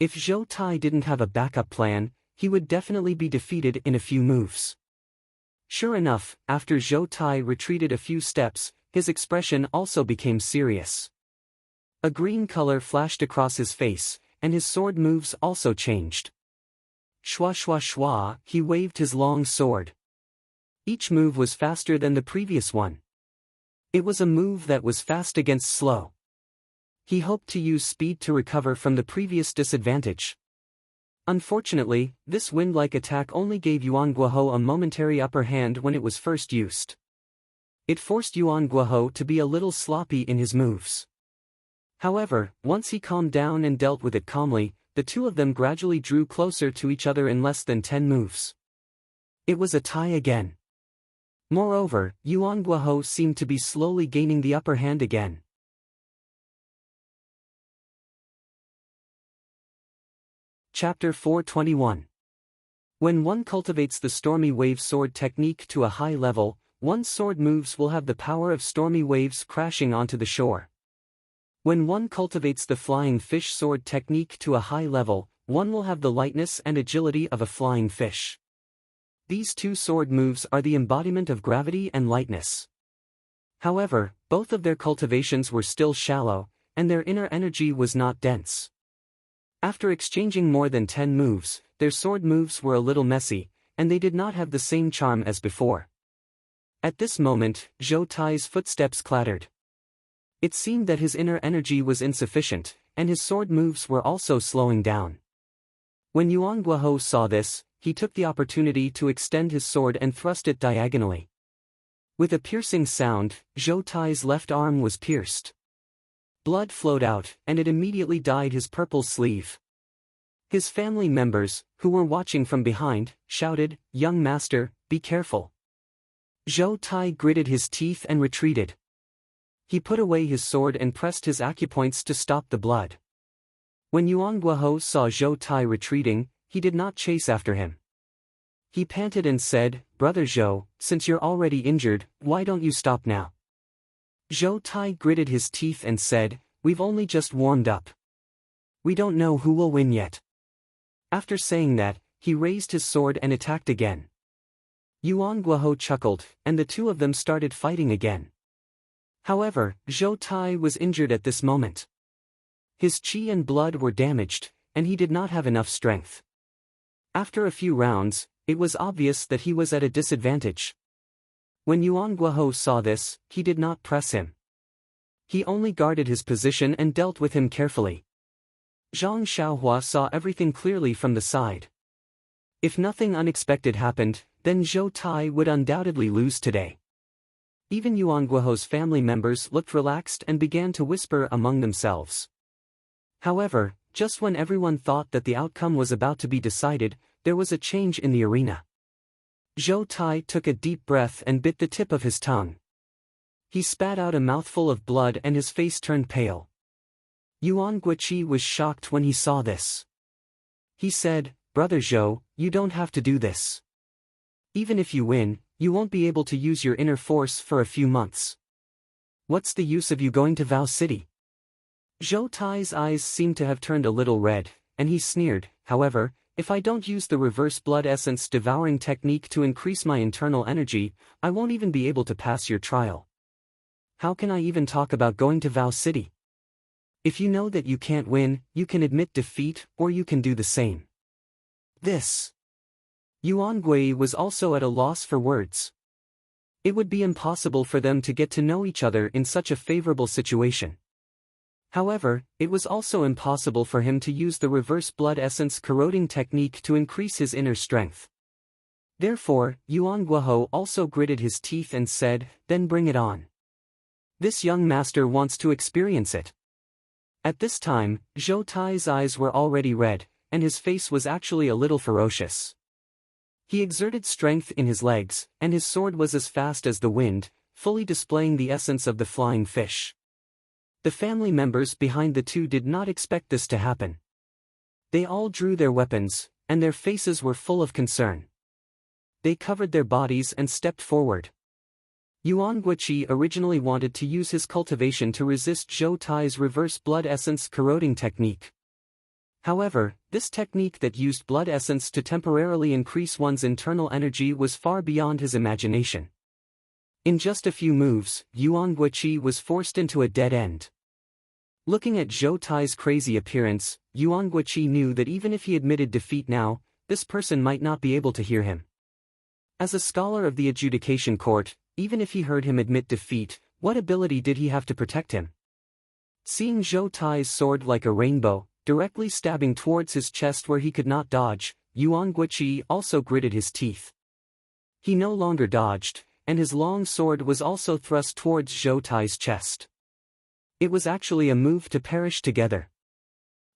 If Zhou Tai didn't have a backup plan, he would definitely be defeated in a few moves. Sure enough, after Zhou Tai retreated a few steps, his expression also became serious. A green color flashed across his face, and his sword moves also changed. Shwa shwa shwa, he waved his long sword. Each move was faster than the previous one. It was a move that was fast against slow. He hoped to use speed to recover from the previous disadvantage. Unfortunately, this wind-like attack only gave Yuan Guohou a momentary upper hand when it was first used. It forced Yuan Guohou to be a little sloppy in his moves. However, once he calmed down and dealt with it calmly, the two of them gradually drew closer to each other in less than 10 moves. It was a tie again. Moreover, Yuan Guohou seemed to be slowly gaining the upper hand again. Chapter 421. When one cultivates the stormy wave sword technique to a high level, one's sword moves will have the power of stormy waves crashing onto the shore. When one cultivates the flying fish sword technique to a high level, one will have the lightness and agility of a flying fish. These two sword moves are the embodiment of gravity and lightness. However, both of their cultivations were still shallow, and their inner energy was not dense. After exchanging more than 10 moves, their sword moves were a little messy, and they did not have the same charm as before. At this moment, Zhou Tai's footsteps clattered. It seemed that his inner energy was insufficient, and his sword moves were also slowing down. When Yuan Guohou saw this, he took the opportunity to extend his sword and thrust it diagonally. With a piercing sound, Zhou Tai's left arm was pierced. Blood flowed out, and it immediately dyed his purple sleeve. His family members, who were watching from behind, shouted, "Young master, be careful." Zhou Tai gritted his teeth and retreated. He put away his sword and pressed his acupoints to stop the blood. When Yuan Guohou saw Zhou Tai retreating, he did not chase after him. He panted and said, "Brother Zhou, since you're already injured, why don't you stop now?" Zhou Tai gritted his teeth and said, "We've only just warmed up. We don't know who will win yet." After saying that, he raised his sword and attacked again. Yuan Guohou chuckled, and the two of them started fighting again. However, Zhou Tai was injured at this moment. His qi and blood were damaged, and he did not have enough strength. After a few rounds, it was obvious that he was at a disadvantage. When Yuan Guohou saw this, he did not press him. He only guarded his position and dealt with him carefully. Zhang Xiaohua saw everything clearly from the side. If nothing unexpected happened, then Zhou Tai would undoubtedly lose today. Even Yuan Guohou's family members looked relaxed and began to whisper among themselves. However, just when everyone thought that the outcome was about to be decided, there was a change in the arena. Zhou Tai took a deep breath and bit the tip of his tongue. He spat out a mouthful of blood and his face turned pale. Yuan Guoqi was shocked when he saw this. He said, "Brother Zhou, you don't have to do this. Even if you win, you won't be able to use your inner force for a few months. What's the use of you going to Vow City?" Zhou Tai's eyes seemed to have turned a little red, and he sneered, "However, if I don't use the reverse blood essence devouring technique to increase my internal energy, I won't even be able to pass your trial. How can I even talk about going to Vow City? If you know that you can't win, you can admit defeat, or you can do the same." This. Yuan Gui was also at a loss for words. It would be impossible for them to get to know each other in such a favorable situation. However, it was also impossible for him to use the reverse blood essence corroding technique to increase his inner strength. Therefore, Yuan Guohou also gritted his teeth and said, "Then bring it on. This young master wants to experience it." At this time, Zhou Tai's eyes were already red, and his face was actually a little ferocious. He exerted strength in his legs, and his sword was as fast as the wind, fully displaying the essence of the flying fish. The family members behind the two did not expect this to happen. They all drew their weapons, and their faces were full of concern. They covered their bodies and stepped forward. Yuan Guoqi originally wanted to use his cultivation to resist Zhou Tai's reverse blood essence corroding technique. However, this technique that used blood essence to temporarily increase one's internal energy was far beyond his imagination. In just a few moves, Yuan Guoqi was forced into a dead end. Looking at Zhou Tai's crazy appearance, Yuan Guoqi knew that even if he admitted defeat now, this person might not be able to hear him. As a scholar of the adjudication court, even if he heard him admit defeat, what ability did he have to protect him? Seeing Zhou Tai's sword like a rainbow, directly stabbing towards his chest where he could not dodge, Yuan Guoqi also gritted his teeth. He no longer dodged, and his long sword was also thrust towards Zhou Tai's chest. It was actually a move to perish together.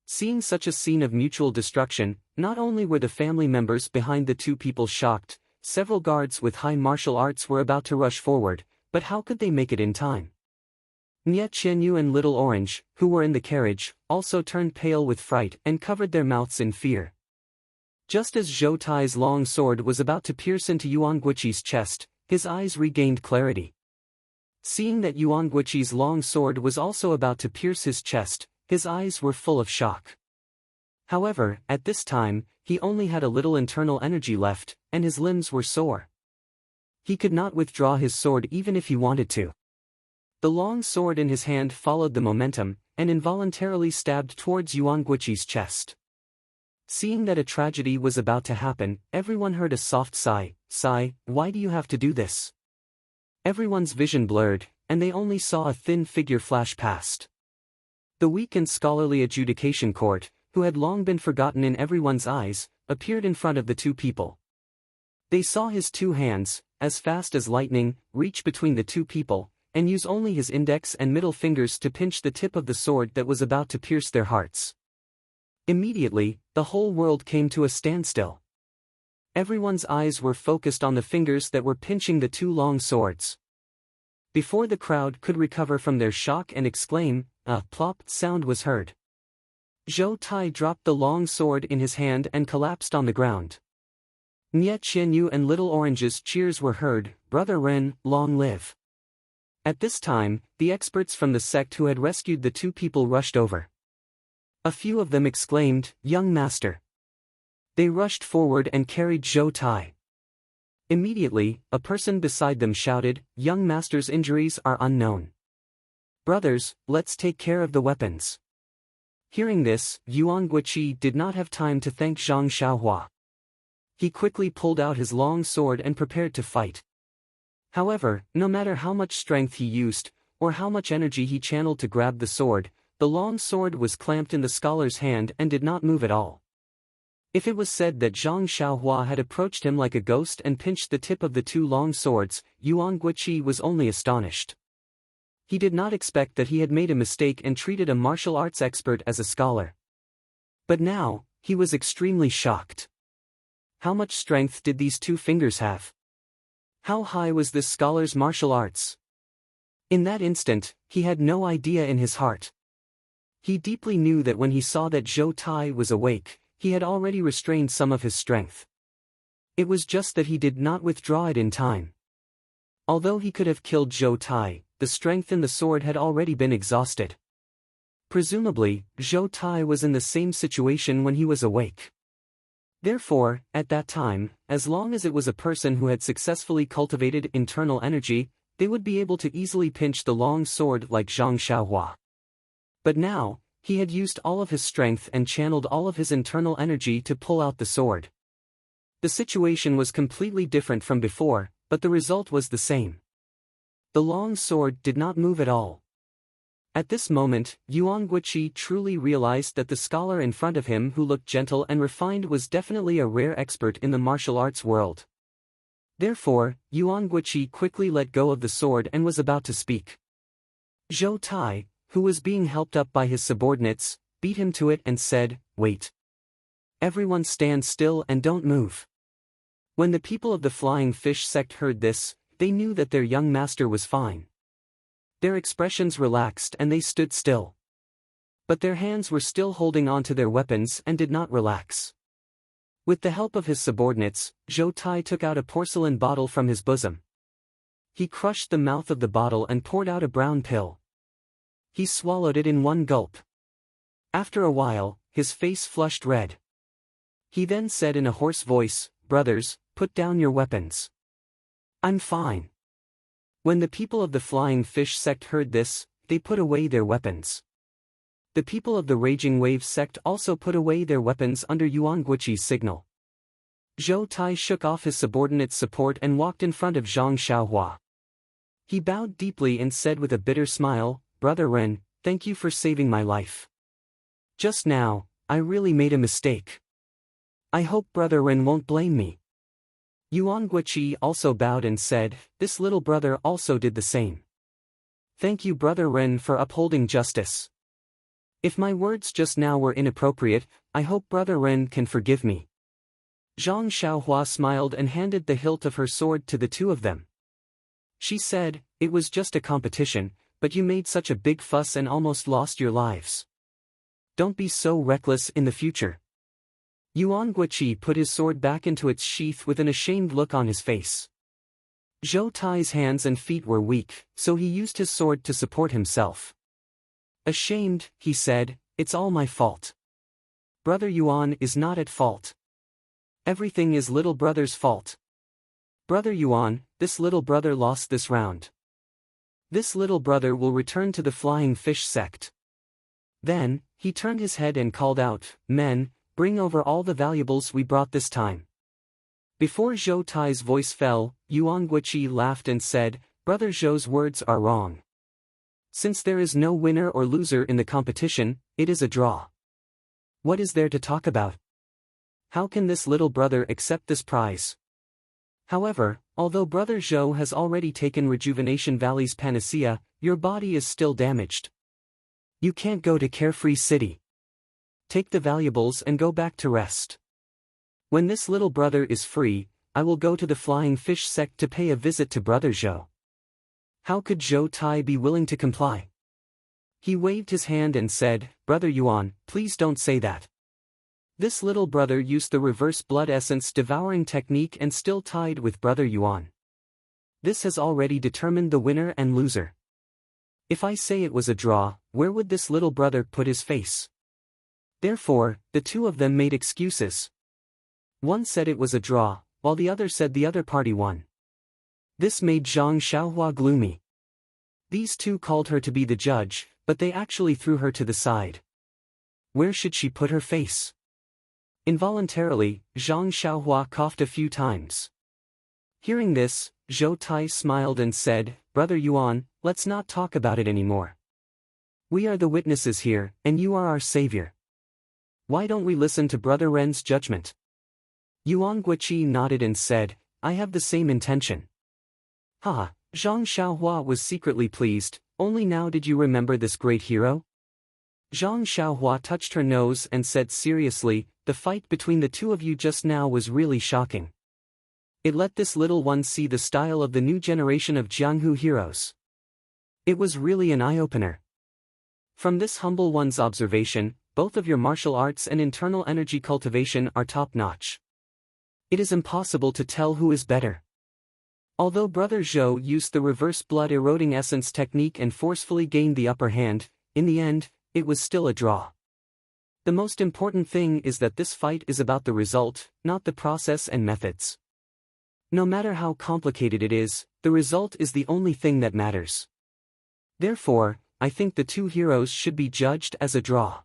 Seeing such a scene of mutual destruction, not only were the family members behind the two people shocked, several guards with high martial arts were about to rush forward, but how could they make it in time? Nye Qianyu and Little Orange, who were in the carriage, also turned pale with fright and covered their mouths in fear. Just as Zhou Tai's long sword was about to pierce into Yuan Guoqi's chest, his eyes regained clarity. Seeing that Yuan Guoqi's long sword was also about to pierce his chest, his eyes were full of shock. However, at this time, he only had a little internal energy left, and his limbs were sore. He could not withdraw his sword even if he wanted to. The long sword in his hand followed the momentum, and involuntarily stabbed towards Yuan Guoqi's chest. Seeing that a tragedy was about to happen, everyone heard a soft sigh. "Sigh, why do you have to do this?" Everyone's vision blurred, and they only saw a thin figure flash past. The weak and scholarly adjudication court, who had long been forgotten in everyone's eyes, appeared in front of the two people. They saw his two hands, as fast as lightning, reach between the two people, and use only his index and middle fingers to pinch the tip of the sword that was about to pierce their hearts. Immediately, the whole world came to a standstill. Everyone's eyes were focused on the fingers that were pinching the two long swords. Before the crowd could recover from their shock and exclaim, a plop sound was heard. Zhou Tai dropped the long sword in his hand and collapsed on the ground. Nie Qianyu and Little Orange's cheers were heard, "Brother Ren, long live." At this time, the experts from the sect who had rescued the two people rushed over. A few of them exclaimed, "Young master." They rushed forward and carried Zhou Tai. Immediately, a person beside them shouted, "Young master's injuries are unknown. Brothers, let's take care of the weapons." Hearing this, Yuan Guiqi did not have time to thank Zhang Xiaohua. He quickly pulled out his long sword and prepared to fight. However, no matter how much strength he used, or how much energy he channeled to grab the sword, the long sword was clamped in the scholar's hand and did not move at all. If it was said that Zhang Xiaohua had approached him like a ghost and pinched the tip of the two long swords, Yuan Guiqi was only astonished. He did not expect that he had made a mistake and treated a martial arts expert as a scholar. But now, he was extremely shocked. How much strength did these two fingers have? How high was this scholar's martial arts? In that instant, he had no idea in his heart. He deeply knew that when he saw that Zhou Tai was awake, he had already restrained some of his strength. It was just that he did not withdraw it in time. Although he could have killed Zhou Tai, the strength in the sword had already been exhausted. Presumably, Zhou Tai was in the same situation when he was awake. Therefore, at that time, as long as it was a person who had successfully cultivated internal energy, they would be able to easily pinch the long sword like Zhang Xiaohua. But now, he had used all of his strength and channeled all of his internal energy to pull out the sword. The situation was completely different from before, but the result was the same. The long sword did not move at all. At this moment, Yuan Guiqi truly realized that the scholar in front of him who looked gentle and refined was definitely a rare expert in the martial arts world. Therefore, Yuan Guiqi quickly let go of the sword and was about to speak. Zhou Tai, who was being helped up by his subordinates, beat him to it and said, "Wait. Everyone stand still and don't move." When the people of the Flying Fish sect heard this, they knew that their young master was fine. Their expressions relaxed and they stood still. But their hands were still holding on to their weapons and did not relax. With the help of his subordinates, Zhou Tai took out a porcelain bottle from his bosom. He crushed the mouth of the bottle and poured out a brown pill. He swallowed it in one gulp. After a while, his face flushed red. He then said in a hoarse voice, "Brothers, put down your weapons. I'm fine." When the people of the Flying Fish sect heard this, they put away their weapons. The people of the Raging Wave sect also put away their weapons under Yuan Guiqi's signal. Zhou Tai shook off his subordinate's support and walked in front of Zhang Xiaohua. He bowed deeply and said with a bitter smile, "Brother Ren, thank you for saving my life. Just now, I really made a mistake. I hope Brother Ren won't blame me." Yuan Guiqi also bowed and said, "This little brother also did the same. Thank you Brother Ren for upholding justice. If my words just now were inappropriate, I hope Brother Ren can forgive me." Zhang Xiaohua smiled and handed the hilt of her sword to the two of them. She said, "It was just a competition, but you made such a big fuss and almost lost your lives. Don't be so reckless in the future." Yuan Guiqi put his sword back into its sheath with an ashamed look on his face. Zhou Tai's hands and feet were weak, so he used his sword to support himself. Ashamed, he said, "It's all my fault. Brother Yuan is not at fault. Everything is little brother's fault. Brother Yuan, this little brother lost this round. This little brother will return to the Flying Fish sect." Then, he turned his head and called out, "Men, bring over all the valuables we brought this time." Before Zhou Tai's voice fell, Yuan Guiqi laughed and said, "Brother Zhou's words are wrong. Since there is no winner or loser in the competition, it is a draw. What is there to talk about? How can this little brother accept this prize?" However, although Brother Zhou has already taken Rejuvenation Valley's panacea, your body is still damaged. You can't go to Carefree City. Take the valuables and go back to rest. When this little brother is free, I will go to the Flying Fish sect to pay a visit to Brother Zhou." How could Zhou Tai be willing to comply? He waved his hand and said, "Brother Yuan, please don't say that." This little brother used the reverse blood essence devouring technique and still tied with Brother Yuan. This has already determined the winner and loser. If I say it was a draw, where would this little brother put his face? Therefore, the two of them made excuses. One said it was a draw, while the other said the other party won. This made Zhang Xiaohua gloomy. These two called her to be the judge, but they actually threw her to the side. Where should she put her face? Involuntarily, Zhang Xiaohua coughed a few times. Hearing this, Zhou Tai smiled and said, "Brother Yuan, let's not talk about it anymore. We are the witnesses here, and you are our savior. Why don't we listen to Brother Ren's judgment?" Yuan Guoqi nodded and said, "I have the same intention." "Ha!" Zhang Xiaohua was secretly pleased. "Only now did you remember this great hero?" Zhang Xiaohua touched her nose and said seriously, "The fight between the two of you just now was really shocking. It let this little one see the style of the new generation of Jianghu heroes. It was really an eye-opener. From this humble one's observation, both of your martial arts and internal energy cultivation are top-notch. It is impossible to tell who is better." Although Brother Zhou used the reverse blood eroding essence technique and forcefully gained the upper hand, in the end, it was still a draw. The most important thing is that this fight is about the result, not the process and methods. No matter how complicated it is, the result is the only thing that matters. Therefore, I think the two heroes should be judged as a draw.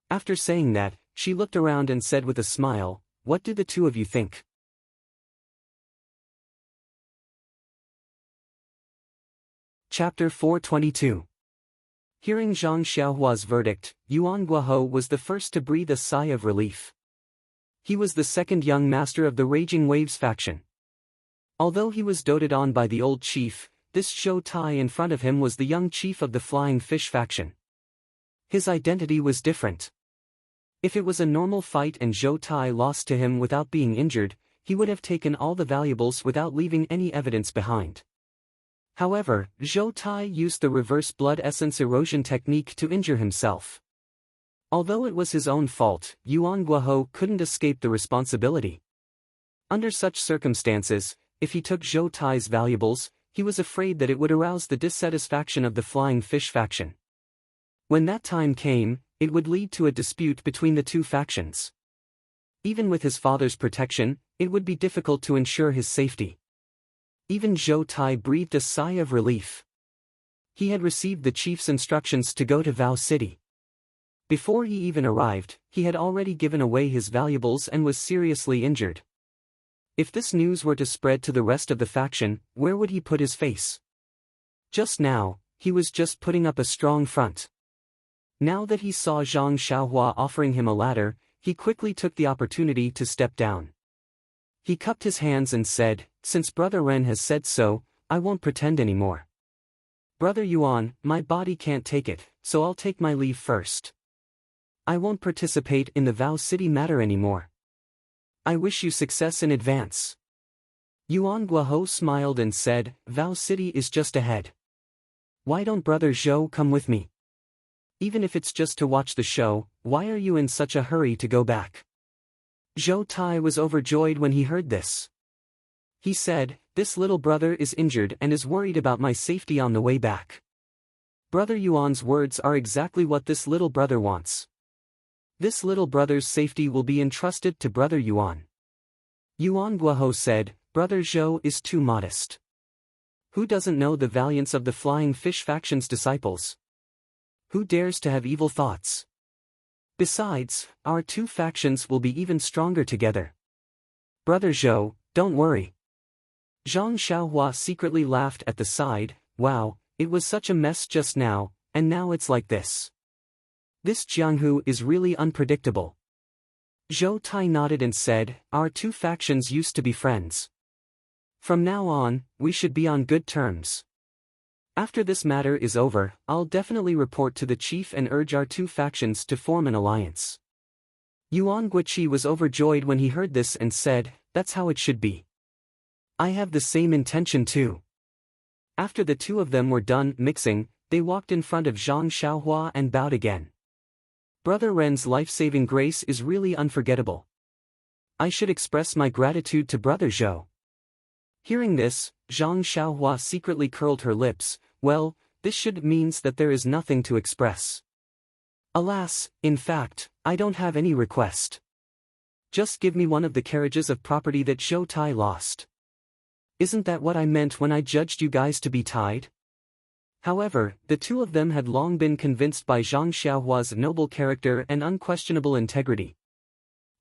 After saying that, she looked around and said with a smile, "What do the two of you think?" Chapter 422. Hearing Zhang Xiaohua's verdict, Yuan Guohou was the first to breathe a sigh of relief. He was the second young master of the Raging Waves faction. Although he was doted on by the old chief, this Zhou Tai in front of him was the young chief of the Flying Fish faction. His identity was different. If it was a normal fight and Zhou Tai lost to him without being injured, he would have taken all the valuables without leaving any evidence behind. However, Zhou Tai used the reverse blood essence erosion technique to injure himself. Although it was his own fault, Yuan Guohou couldn't escape the responsibility. Under such circumstances, if he took Zhou Tai's valuables, he was afraid that it would arouse the dissatisfaction of the Flying Fish faction. When that time came, it would lead to a dispute between the two factions. Even with his father's protection, it would be difficult to ensure his safety. Even Zhou Tai breathed a sigh of relief. He had received the chief's instructions to go to Vow City. Before he even arrived, he had already given away his valuables and was seriously injured. If this news were to spread to the rest of the faction, where would he put his face? Just now, he was just putting up a strong front. Now that he saw Zhang Xiaohua offering him a ladder, he quickly took the opportunity to step down. He cupped his hands and said, "Since Brother Ren has said so, I won't pretend anymore. Brother Yuan, my body can't take it, so I'll take my leave first. I won't participate in the Vow City matter anymore. I wish you success in advance." Yuan Guohou smiled and said, "Vow City is just ahead. Why don't Brother Zhou come with me? Even if it's just to watch the show, why are you in such a hurry to go back?" Zhou Tai was overjoyed when he heard this. He said, "This little brother is injured and is worried about my safety on the way back. Brother Yuan's words are exactly what this little brother wants. This little brother's safety will be entrusted to Brother Yuan." Yuan Guohou said, "Brother Zhou is too modest. Who doesn't know the valiance of the Flying Fish faction's disciples? Who dares to have evil thoughts? Besides, our two factions will be even stronger together. Brother Zhou, don't worry." Zhang Xiaohua secretly laughed at the side. "Wow, it was such a mess just now, and now it's like this. This Jianghu is really unpredictable." Zhou Tai nodded and said, "Our two factions used to be friends. From now on, we should be on good terms. After this matter is over, I'll definitely report to the chief and urge our two factions to form an alliance." Yuan Guoqi was overjoyed when he heard this and said, "That's how it should be. I have the same intention too." After the two of them were done mixing, they walked in front of Zhang Xiaohua and bowed again. Brother Ren's life-saving grace is really unforgettable. I should express my gratitude to Brother Zhou. Hearing this, Zhang Xiaohua secretly curled her lips. Well, this should means that there is nothing to express. Alas, in fact, I don't have any request. Just give me one of the carriages of property that Zhou Tai lost. Isn't that what I meant when I judged you guys to be tied? However, the two of them had long been convinced by Zhang Xiaohua's noble character and unquestionable integrity.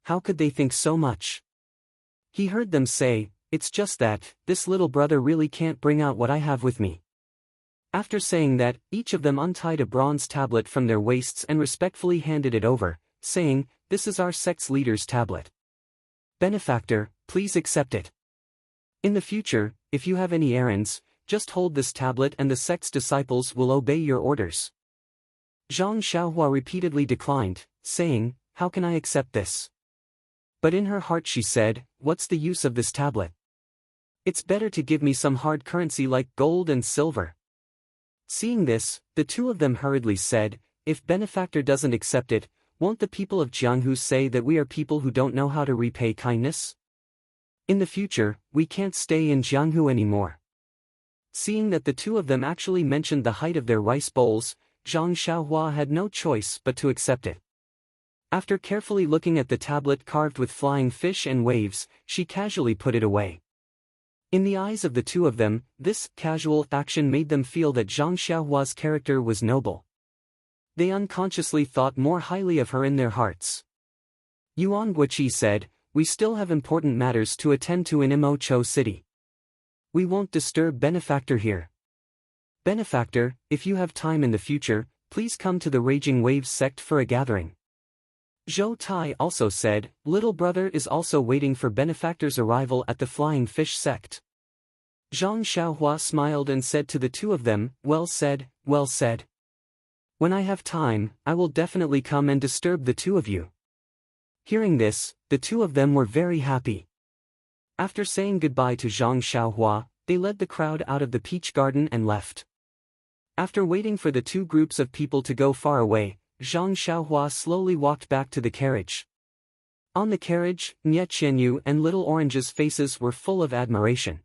How could they think so much? He heard them say, "It's just that, this little brother really can't bring out what I have with me." After saying that, each of them untied a bronze tablet from their waists and respectfully handed it over, saying, "This is our sect's leader's tablet. Benefactor, please accept it. In the future, if you have any errands, just hold this tablet and the sect's disciples will obey your orders." Zhang Xiaohua repeatedly declined, saying, "How can I accept this?" But in her heart she said, "What's the use of this tablet? It's better to give me some hard currency like gold and silver." Seeing this, the two of them hurriedly said, "If Benefactor doesn't accept it, won't the people of Jianghu say that we are people who don't know how to repay kindness? In the future, we can't stay in Jianghu anymore." Seeing that the two of them actually mentioned the height of their rice bowls, Zhang Xiaohua had no choice but to accept it. After carefully looking at the tablet carved with flying fish and waves, she casually put it away. In the eyes of the two of them, this casual action made them feel that Zhang Xiaohua's character was noble. They unconsciously thought more highly of her in their hearts. Yuan Guoqi said, "We still have important matters to attend to in Mo Chou City. We won't disturb Benefactor here. Benefactor, if you have time in the future, please come to the Raging Waves sect for a gathering." Zhou Tai also said, "Little brother is also waiting for Benefactor's arrival at the Flying Fish sect." Zhang Xiaohua smiled and said to the two of them, "Well said, well said. When I have time, I will definitely come and disturb the two of you." Hearing this, the two of them were very happy. After saying goodbye to Zhang Xiaohua, they led the crowd out of the peach garden and left. After waiting for the two groups of people to go far away, Zhang Xiaohua slowly walked back to the carriage. On the carriage, Nie Qianyu and Little Orange's faces were full of admiration.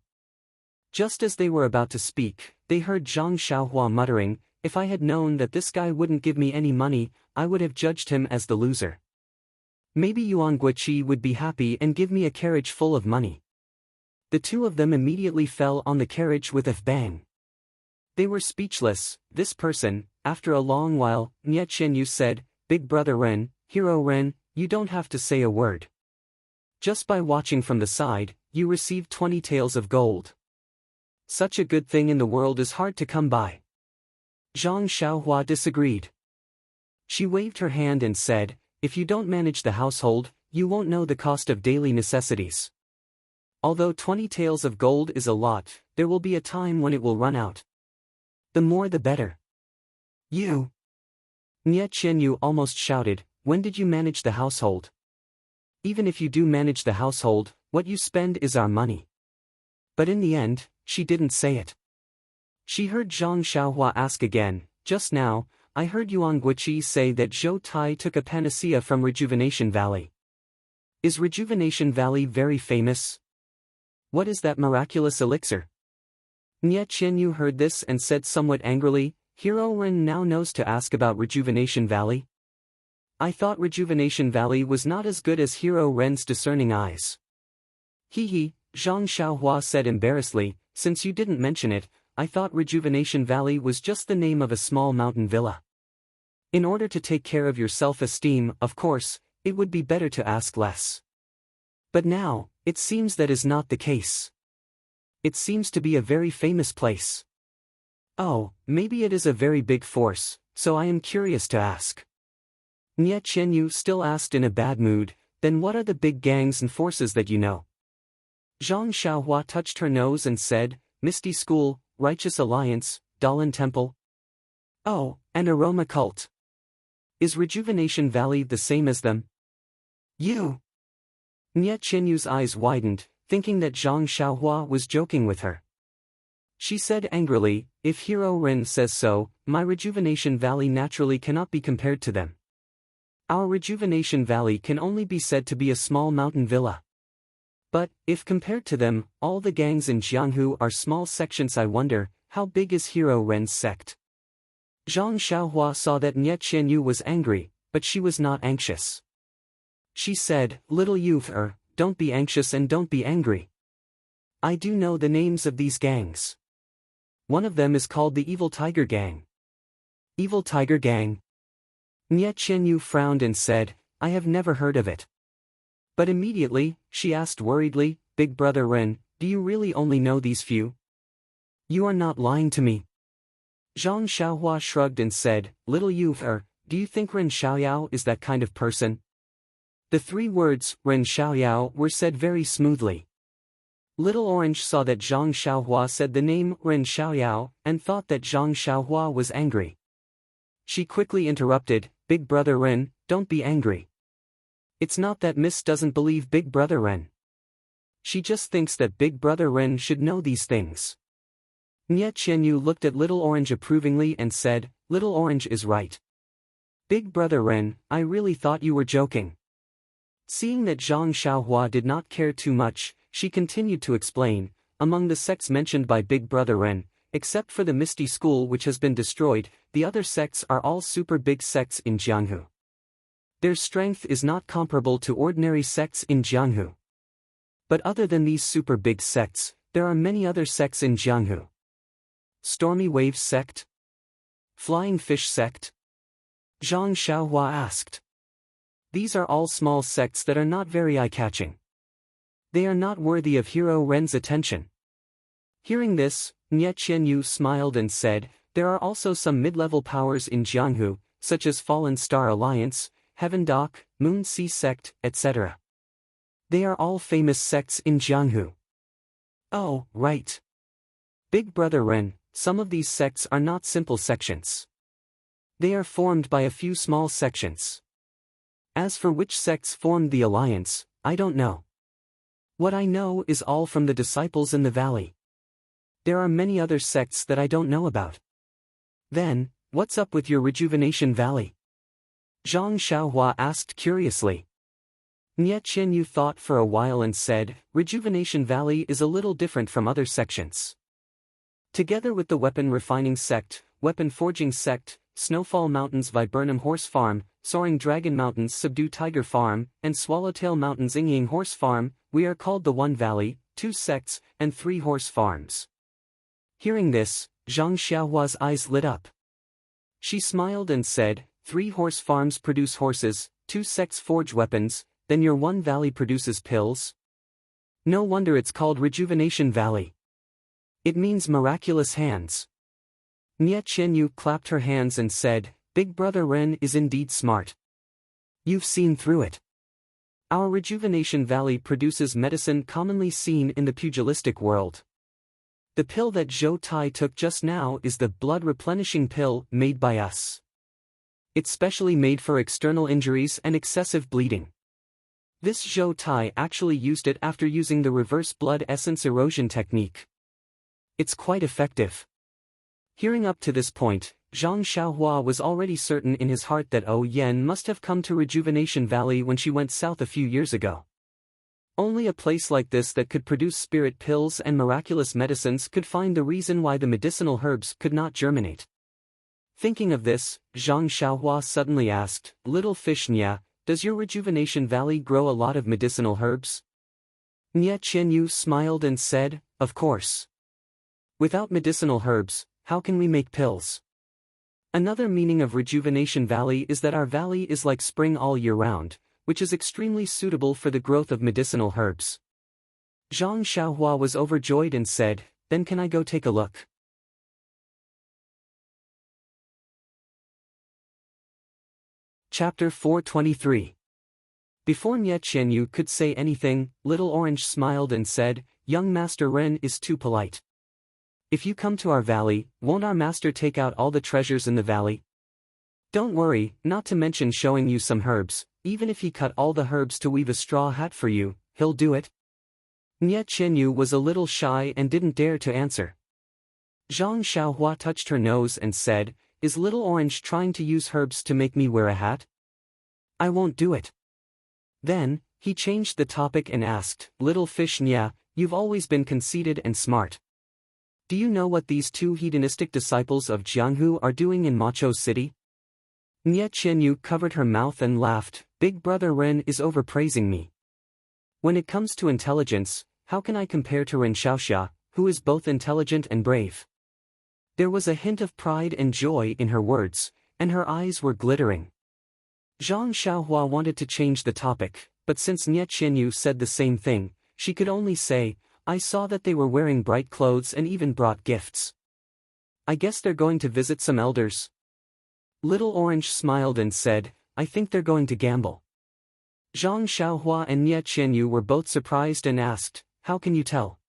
Just as they were about to speak, they heard Zhang Xiaohua muttering, "If I had known that this guy wouldn't give me any money, I would have judged him as the loser. Maybe Yuan Guoqi would be happy and give me a carriage full of money." The two of them immediately fell on the carriage with a bang. They were speechless. This person, after a long while, Nie Qianyu said, "Big brother Ren, Hero Ren, you don't have to say a word. Just by watching from the side, you received 20 taels of gold. Such a good thing in the world is hard to come by." Zhang Xiaohua disagreed. She waved her hand and said, "If you don't manage the household, you won't know the cost of daily necessities. Although 20 taels of gold is a lot, there will be a time when it will run out. The more the better." "You!" Nie Qianyu almost shouted, "When did you manage the household? Even if you do manage the household, what you spend is our money." But in the end, she didn't say it. She heard Zhang Xiaohua ask again, "Just now, I heard Yuan Guoqi say that Zhou Tai took a panacea from Rejuvenation Valley. Is Rejuvenation Valley very famous? What is that miraculous elixir?" Nie Qianyu heard this and said somewhat angrily, "Hero Ren now knows to ask about Rejuvenation Valley? I thought Rejuvenation Valley was not as good as Hero Ren's discerning eyes." "Hee," Zhang Xiaohua said embarrassedly, "since you didn't mention it, I thought Rejuvenation Valley was just the name of a small mountain villa. In order to take care of your self-esteem, of course, it would be better to ask less. But now, it seems that is not the case. It seems to be a very famous place. Oh, maybe it is a very big force, so I am curious to ask." Nie Qianyu still asked in a bad mood, "Then what are the big gangs and forces that you know?" Zhang Xiaohua touched her nose and said, "Misty School, Righteous Alliance, Dalan Temple. Oh, and Aroma Cult. Is Rejuvenation Valley the same as them?" "You!" Nie Qianyu's eyes widened, thinking that Zhang Xiaohua was joking with her. She said angrily, if Hero Ren says so, my Rejuvenation Valley naturally cannot be compared to them. Our Rejuvenation Valley can only be said to be a small mountain villa. But, if compared to them, all the gangs in Jianghu are small sections. I wonder, how big is Hero Ren's sect? Zhang Xiaohua saw that Nie Qianyu was angry, but she was not anxious. She said, little youth, don't be anxious and don't be angry. I do know the names of these gangs. One of them is called the Evil Tiger Gang. Evil Tiger Gang? Nie Qianyu frowned and said, I have never heard of it. But immediately, she asked worriedly, Big Brother Ren, do you really only know these few? You are not lying to me. Zhang Xiaohua shrugged and said, little youth, do you think Ren Xiaoyao is that kind of person? The three words, Ren Xiaoyao, were said very smoothly. Little Orange saw that Zhang Xiaohua said the name Ren Xiaoyao and thought that Zhang Xiaohua was angry. She quickly interrupted, Big Brother Ren, don't be angry. It's not that Miss doesn't believe Big Brother Ren. She just thinks that Big Brother Ren should know these things. Nie Qianyu looked at Little Orange approvingly and said, Little Orange is right. Big Brother Ren, I really thought you were joking. Seeing that Zhang Xiaohua did not care too much, she continued to explain, among the sects mentioned by Big Brother Ren, except for the Misty School which has been destroyed, the other sects are all super big sects in Jianghu. Their strength is not comparable to ordinary sects in Jianghu. But other than these super big sects, there are many other sects in Jianghu. Stormy Wave Sect? Flying Fish Sect? Zhang Xiaohua asked. These are all small sects that are not very eye-catching. They are not worthy of Hero Ren's attention. Hearing this, Nie Qianyu smiled and said, there are also some mid-level powers in Jianghu, such as Fallen Star Alliance, Heaven Dock, Moon Sea Sect, etc. They are all famous sects in Jianghu. Oh, right. Big Brother Ren, some of these sects are not simple sections. They are formed by a few small sections. As for which sects formed the alliance, I don't know. What I know is all from the disciples in the valley. There are many other sects that I don't know about. Then, what's up with your Rejuvenation Valley? Zhang Xiaohua asked curiously. Nie Qianyu thought for a while and said, Rejuvenation Valley is a little different from other sections. Together with the Weapon Refining Sect, Weapon Forging Sect, Snowfall Mountains Viburnum Horse Farm, Soaring Dragon Mountains Subdue Tiger Farm, and Swallowtail Mountains Yingying Horse Farm, we are called the One Valley, 2 sects, and 3 horse farms. Hearing this, Zhang Xiaohua's eyes lit up. She smiled and said, 3 horse farms produce horses, 2 sects forge weapons, then your One Valley produces pills? No wonder it's called Rejuvenation Valley. It means miraculous hands. Nie Qianyu clapped her hands and said, Big Brother Ren is indeed smart. You've seen through it. Our Rejuvenation Valley produces medicine commonly seen in the pugilistic world. The pill that Zhou Tai took just now is the blood-replenishing pill made by us. It's specially made for external injuries and excessive bleeding. This Zhou Tai actually used it after using the reverse blood essence erosion technique. It's quite effective. Hearing up to this point, Zhang Xiaohua was already certain in his heart that Yen must have come to Rejuvenation Valley when she went south a few years ago. Only a place like this that could produce spirit pills and miraculous medicines could find the reason why the medicinal herbs could not germinate. Thinking of this, Zhang Xiaohua suddenly asked, Little Fish Nya, does your Rejuvenation Valley grow a lot of medicinal herbs? Nie Qianyu smiled and said, of course. Without medicinal herbs, how can we make pills? Another meaning of Rejuvenation Valley is that our valley is like spring all year round, which is extremely suitable for the growth of medicinal herbs. Zhang Xiaohua was overjoyed and said, then can I go take a look? Chapter 423. Before Nie Qianyu could say anything, Little Orange smiled and said, Young Master Ren is too polite. If you come to our valley, won't our master take out all the treasures in the valley? Don't worry, not to mention showing you some herbs, even if he cut all the herbs to weave a straw hat for you, he'll do it. Nie Qianyu was a little shy and didn't dare to answer. Zhang Xiaohua touched her nose and said, "Is Little Orange trying to use herbs to make me wear a hat? I won't do it." Then, he changed the topic and asked, "Little Fish Nya, you've always been conceited and smart. Do you know what these two hedonistic disciples of Jianghu are doing in Macho City?" Nya Qianyu covered her mouth and laughed. "Big Brother Ren is overpraising me. When it comes to intelligence, how can I compare to Ren Xiaoxia, who is both intelligent and brave?" There was a hint of pride and joy in her words, and her eyes were glittering. Zhang Xiaohua wanted to change the topic, but since Nya Qianyu said the same thing, she could only say, "I saw that they were wearing bright clothes and even brought gifts. I guess they're going to visit some elders." Little Orange smiled and said, "I think they're going to gamble." Zhang Xiaohua and Nya Qianyu were both surprised and asked, "How can you tell?"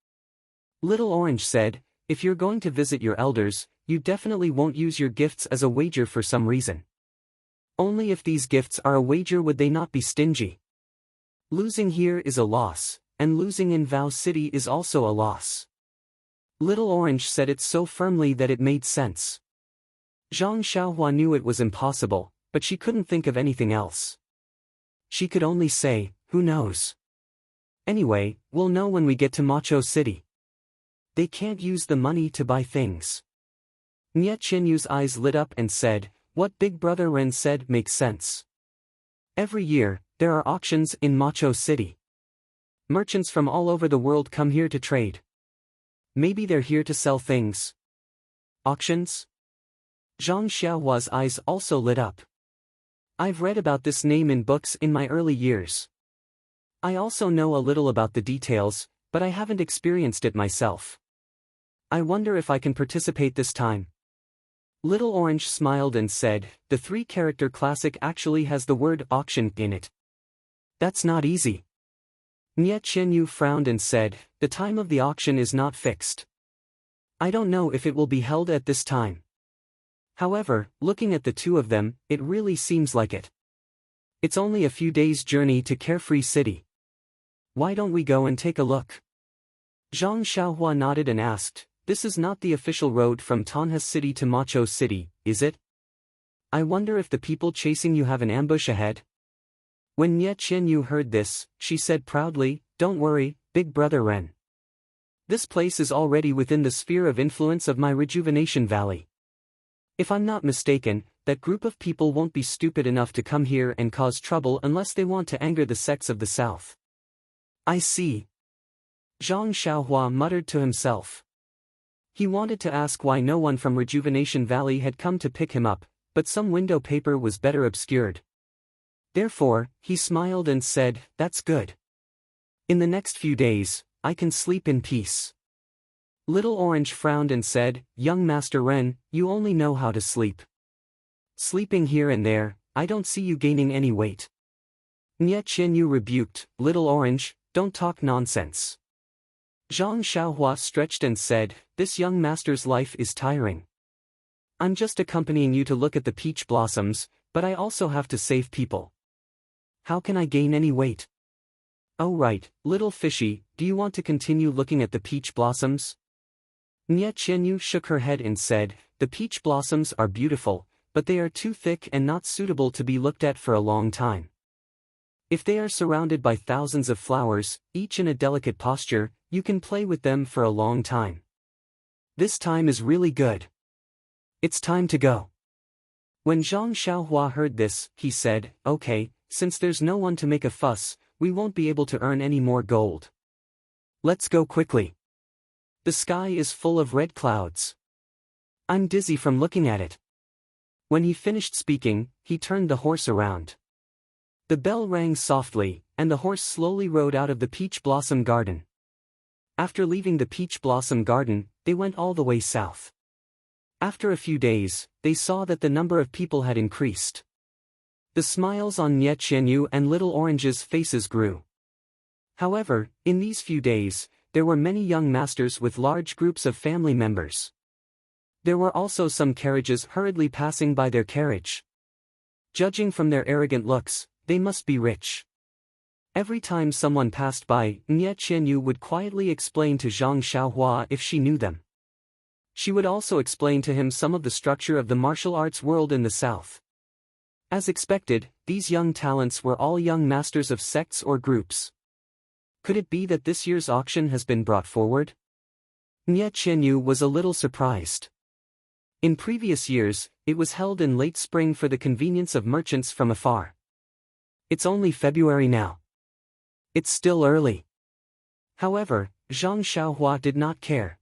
Little Orange said, "If you're going to visit your elders, you definitely won't use your gifts as a wager for some reason. Only if these gifts are a wager would they not be stingy. Losing here is a loss, and losing in Vow City is also a loss." Little Orange said it so firmly that it made sense. Zhang Xiaohua knew it was impossible, but she couldn't think of anything else. She could only say, "Who knows? Anyway, we'll know when we get to Macho City. They can't use the money to buy things." Nya Qianyu's eyes lit up and said, "What Big Brother Ren said makes sense. Every year, there are auctions in Macho City. Merchants from all over the world come here to trade. Maybe they're here to sell things." Auctions? Zhang Xiaohua's eyes also lit up. "I've read about this name in books in my early years. I also know a little about the details, but I haven't experienced it myself. I wonder if I can participate this time." Little Orange smiled and said, "The three-character classic actually has the word auction in it. That's not easy." Nya Qianyu frowned and said, "The time of the auction is not fixed. I don't know if it will be held at this time. However, looking at the two of them, it really seems like it. It's only a few days' journey to Carefree City. Why don't we go and take a look?" Zhang Xiaohua nodded and asked, "This is not the official road from Tanha City to Macho City, is it? I wonder if the people chasing you have an ambush ahead?" When Nya Qianyu heard this, she said proudly, "Don't worry, Big Brother Ren. This place is already within the sphere of influence of my Rejuvenation Valley. If I'm not mistaken, that group of people won't be stupid enough to come here and cause trouble unless they want to anger the sects of the south." "I see." Zhang Xiaohua muttered to himself. He wanted to ask why no one from Rejuvenation Valley had come to pick him up, but some window paper was better obscured. Therefore, he smiled and said, "That's good. In the next few days, I can sleep in peace." Little Orange frowned and said, "Young Master Ren, you only know how to sleep. Sleeping here and there, I don't see you gaining any weight." Nya Qianyu rebuked, "Little Orange, don't talk nonsense." Zhang Xiaohua stretched and said, "This young master's life is tiring. I'm just accompanying you to look at the peach blossoms, but I also have to save people. How can I gain any weight?" "Oh right, little fishy, do you want to continue looking at the peach blossoms?" Nya Qianyu shook her head and said, "The peach blossoms are beautiful, but they are too thick and not suitable to be looked at for a long time. If they are surrounded by thousands of flowers, each in a delicate posture, you can play with them for a long time. This time is really good. It's time to go." When Zhang Xiaohua heard this, he said, "Okay, since there's no one to make a fuss, we won't be able to earn any more gold. Let's go quickly. The sky is full of red clouds. I'm dizzy from looking at it." When he finished speaking, he turned the horse around. The bell rang softly, and the horse slowly rode out of the peach blossom garden. After leaving the peach blossom garden, they went all the way south. After a few days, they saw that the number of people had increased. The smiles on Nya Qianyu and Little Orange's faces grew. However, in these few days, there were many young masters with large groups of family members. There were also some carriages hurriedly passing by their carriage. Judging from their arrogant looks, they must be rich. Every time someone passed by, Nya Qianyu would quietly explain to Zhang Xiaohua if she knew them. She would also explain to him some of the structure of the martial arts world in the south. As expected, these young talents were all young masters of sects or groups. Could it be that this year's auction has been brought forward? Nye Qianyu was a little surprised. In previous years, it was held in late spring for the convenience of merchants from afar. It's only February now. It's still early. However, Zhang Xiaohua did not care.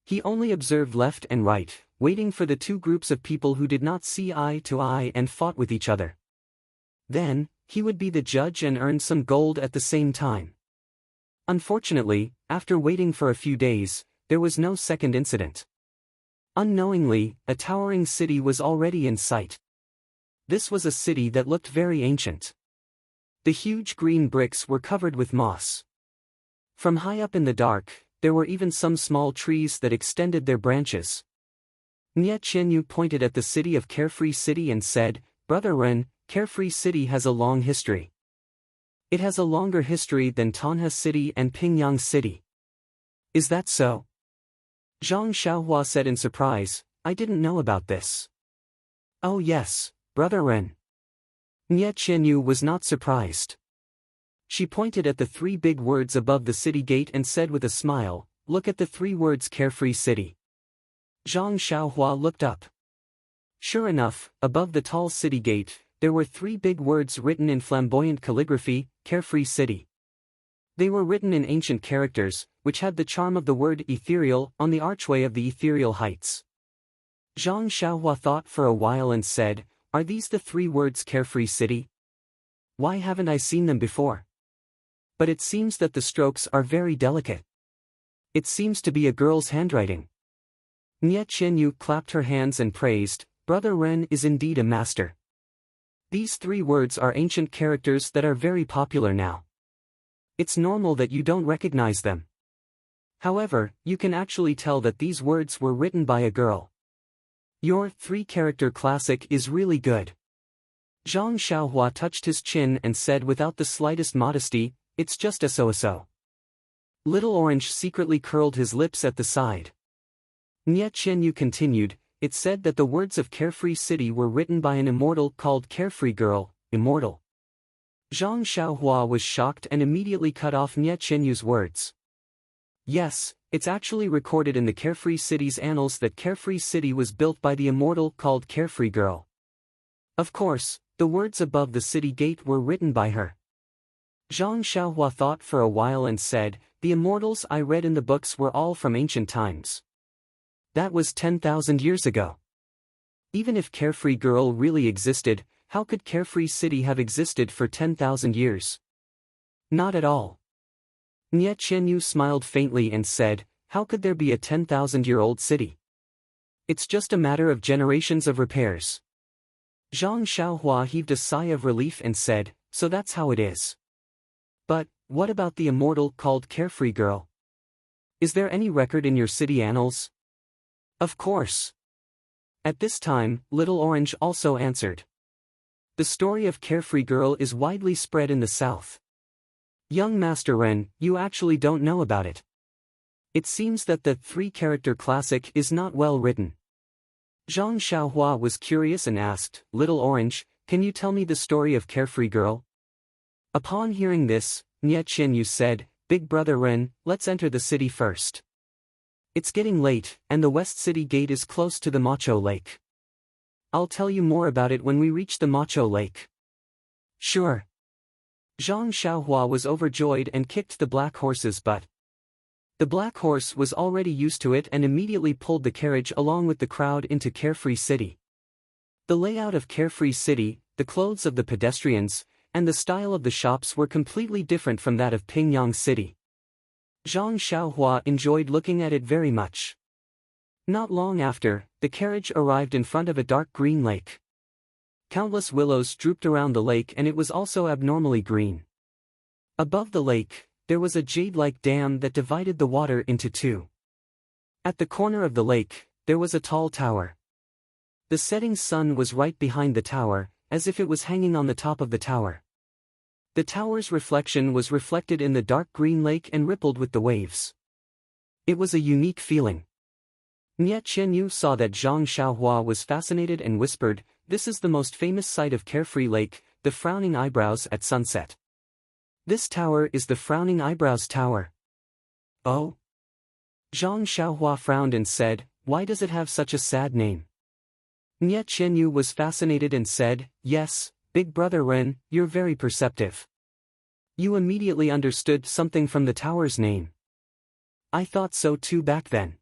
He only observed left and right, waiting for the two groups of people who did not see eye to eye and fought with each other. Then, he would be the judge and earn some gold at the same time. Unfortunately, after waiting for a few days, there was no second incident. Unknowingly, a towering city was already in sight. This was a city that looked very ancient. The huge green bricks were covered with moss. From high up in the dark, there were even some small trees that extended their branches. Nye Qianyu pointed at the city of Carefree City and said, "Brother Ren, Carefree City has a long history. It has a longer history than Tanha City and Pingyang City." "Is that so?" Zhang Xiaohua said in surprise, "I didn't know about this." "Oh yes, Brother Ren." Nye Qianyu was not surprised. She pointed at the three big words above the city gate and said with a smile, "Look at the three words Carefree City." Zhang Xiaohua looked up. Sure enough, above the tall city gate, there were three big words written in flamboyant calligraphy, Carefree City. They were written in ancient characters, which had the charm of the word ethereal on the archway of the ethereal heights. Zhang Xiaohua thought for a while and said, "Are these the three words Carefree City? Why haven't I seen them before? But it seems that the strokes are very delicate. It seems to be a girl's handwriting." Nye Qianyu clapped her hands and praised, "Brother Ren is indeed a master. These three words are ancient characters that are very popular now. It's normal that you don't recognize them. However, you can actually tell that these words were written by a girl. Your three-character classic is really good." Zhang Xiaohua touched his chin and said without the slightest modesty, "It's just a so-so." Little Orange secretly curled his lips at the side. Nye Qianyu continued, "It said that the words of Carefree City were written by an immortal called Carefree Girl, immortal." Zhang Xiaohua was shocked and immediately cut off Nye Qianyu's words. "Yes, it's actually recorded in the Carefree City's annals that Carefree City was built by the immortal called Carefree Girl. Of course, the words above the city gate were written by her." Zhang Xiaohua thought for a while and said, "The immortals I read in the books were all from ancient times. That was 10,000 years ago. Even if Carefree Girl really existed, how could Carefree City have existed for 10,000 years? Not at all." Nye Qianyu smiled faintly and said, "How could there be a 10,000-year-old city? It's just a matter of generations of repairs." Zhang Xiaohua heaved a sigh of relief and said, "So that's how it is. But, what about the immortal called Carefree Girl? Is there any record in your city annals?" "Of course." At this time, Little Orange also answered. "The story of Carefree Girl is widely spread in the south. Young Master Ren, you actually don't know about it. It seems that the three-character classic is not well written." Zhang Xiaohua was curious and asked, "Little Orange, can you tell me the story of Carefree Girl?" Upon hearing this, Nye Qianyu said, "Big Brother Ren, let's enter the city first. It's getting late, and the West City Gate is close to the Macho Lake. I'll tell you more about it when we reach the Macho Lake." "Sure." Zhang Xiaohua was overjoyed and kicked the black horse's butt. The black horse was already used to it and immediately pulled the carriage along with the crowd into Carefree City. The layout of Carefree City, the clothes of the pedestrians, and the style of the shops were completely different from that of Pingyang City. Zhang Xiaohua enjoyed looking at it very much. Not long after, the carriage arrived in front of a dark green lake. Countless willows drooped around the lake and it was also abnormally green. Above the lake, there was a jade-like dam that divided the water into two. At the corner of the lake, there was a tall tower. The setting sun was right behind the tower, as if it was hanging on the top of the tower. The tower's reflection was reflected in the dark green lake and rippled with the waves. It was a unique feeling. Nie Qianyu saw that Zhang Xiaohua was fascinated and whispered, "This is the most famous sight of Carefree Lake, the Frowning Eyebrows at sunset. This tower is the Frowning Eyebrows Tower." Oh? Zhang Xiaohua frowned and said, "Why does it have such a sad name?" Nie Qianyu was fascinated and said, "Yes, Big Brother Ren, you're very perceptive. You immediately understood something from the tower's name. I thought so too back then."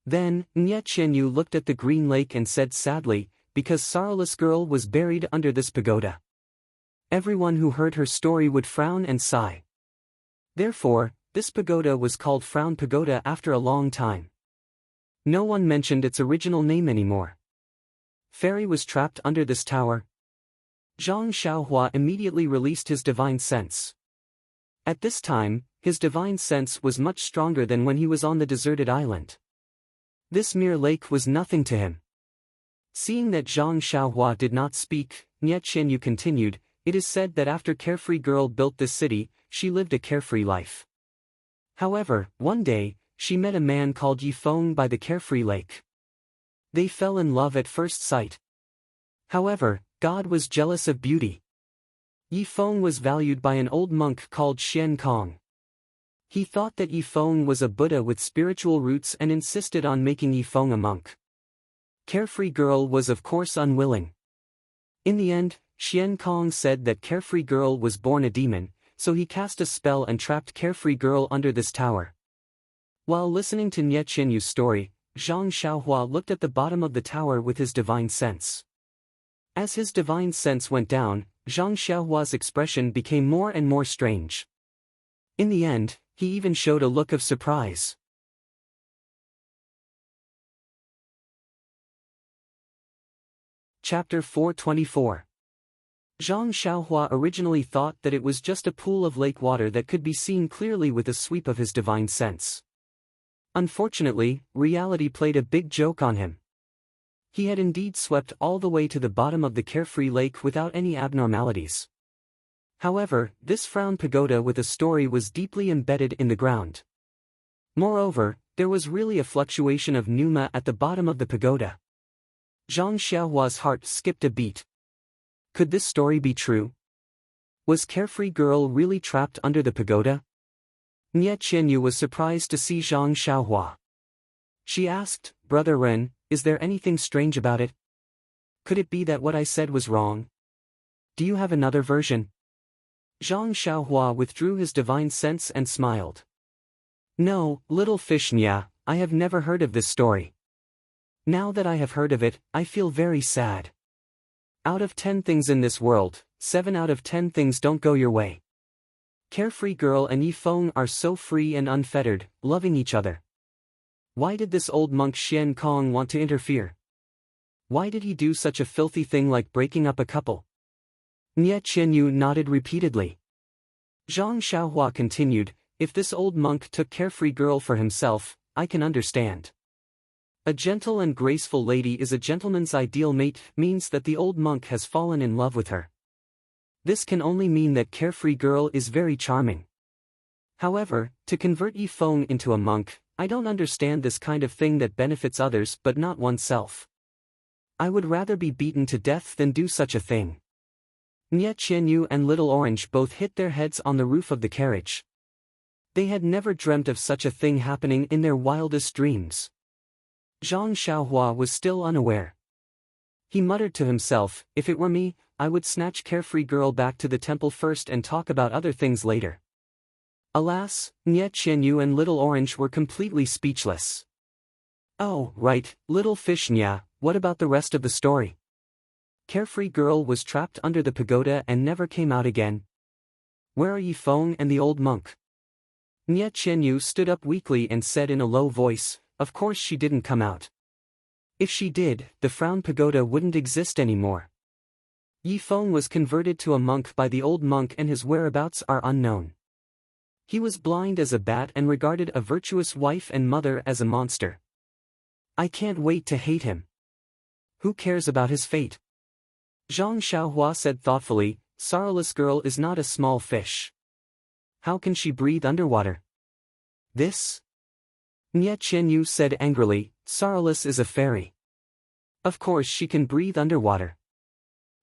Then, Nie Qianyu looked at the green lake and said sadly, "Because Sorrowless Girl was buried under this pagoda. Everyone who heard her story would frown and sigh. Therefore, this pagoda was called Frown Pagoda after a long time. No one mentioned its original name anymore. Fairy was trapped under this tower." Zhang Xiaohua immediately released his divine sense. At this time, his divine sense was much stronger than when he was on the deserted island. This mere lake was nothing to him. Seeing that Zhang Xiaohua did not speak, Nie Qianyu continued, "It is said that after Carefree Girl built this city, she lived a carefree life. However, one day, she met a man called Yifeng by the Carefree Lake. They fell in love at first sight. However, God was jealous of beauty. Yifeng was valued by an old monk called Xian Kong. He thought that Yifeng was a Buddha with spiritual roots and insisted on making Yifeng a monk. Carefree Girl was of course unwilling. In the end, Xian Kong said that Carefree Girl was born a demon, so he cast a spell and trapped Carefree Girl under this tower." While listening to Nie Qianyu's story, Zhang Xiaohua looked at the bottom of the tower with his divine sense. As his divine sense went down, Zhang Xiaohua's expression became more and more strange. In the end, he even showed a look of surprise. Chapter 424. Zhang Xiaohua originally thought that it was just a pool of lake water that could be seen clearly with a sweep of his divine sense. Unfortunately, reality played a big joke on him. He had indeed swept all the way to the bottom of the Carefree Lake without any abnormalities. However, this Frown Pagoda with a story was deeply embedded in the ground. Moreover, there was really a fluctuation of pneuma at the bottom of the pagoda. Zhang Xiaohua's heart skipped a beat. Could this story be true? Was Carefree Girl really trapped under the pagoda? Nie Qianyu was surprised to see Zhang Xiaohua. She asked, "Brother Ren, is there anything strange about it? Could it be that what I said was wrong? Do you have another version?" Zhang Xiaohua withdrew his divine sense and smiled. "No, little fish Nya, I have never heard of this story. Now that I have heard of it, I feel very sad. Out of 10 things in this world, 7 out of 10 things don't go your way. Carefree Girl and Yifeng are so free and unfettered, loving each other. Why did this old monk Xian Kong want to interfere? Why did he do such a filthy thing like breaking up a couple?" Nie Qianyu nodded repeatedly. Zhang Xiaohua continued, "If this old monk took Carefree Girl for himself, I can understand. A gentle and graceful lady is a gentleman's ideal mate, means that the old monk has fallen in love with her. This can only mean that Carefree Girl is very charming. However, to convert Yifeng into a monk, I don't understand this kind of thing that benefits others but not oneself. I would rather be beaten to death than do such a thing." Nie Qianyu and Little Orange both hit their heads on the roof of the carriage. They had never dreamt of such a thing happening in their wildest dreams. Zhang Xiaohua was still unaware. He muttered to himself, "If it were me, I would snatch Carefree Girl back to the temple first and talk about other things later." Alas, Nie Qianyu and Little Orange were completely speechless. "Oh, right, little fish Nya, what about the rest of the story? Carefree Girl was trapped under the pagoda and never came out again. Where are Yifeng and the old monk?" Nie Qianyu stood up weakly and said in a low voice, "Of course she didn't come out. If she did, the Frown Pagoda wouldn't exist anymore. Yifeng was converted to a monk by the old monk and his whereabouts are unknown. He was blind as a bat and regarded a virtuous wife and mother as a monster. I can't wait to hate him. Who cares about his fate?" Zhang Xiaohua said thoughtfully, "Sorrowless Girl is not a small fish. How can she breathe underwater? This Nie Qianyu said angrily, Sorrowless is a fairy. Of course she can breathe underwater.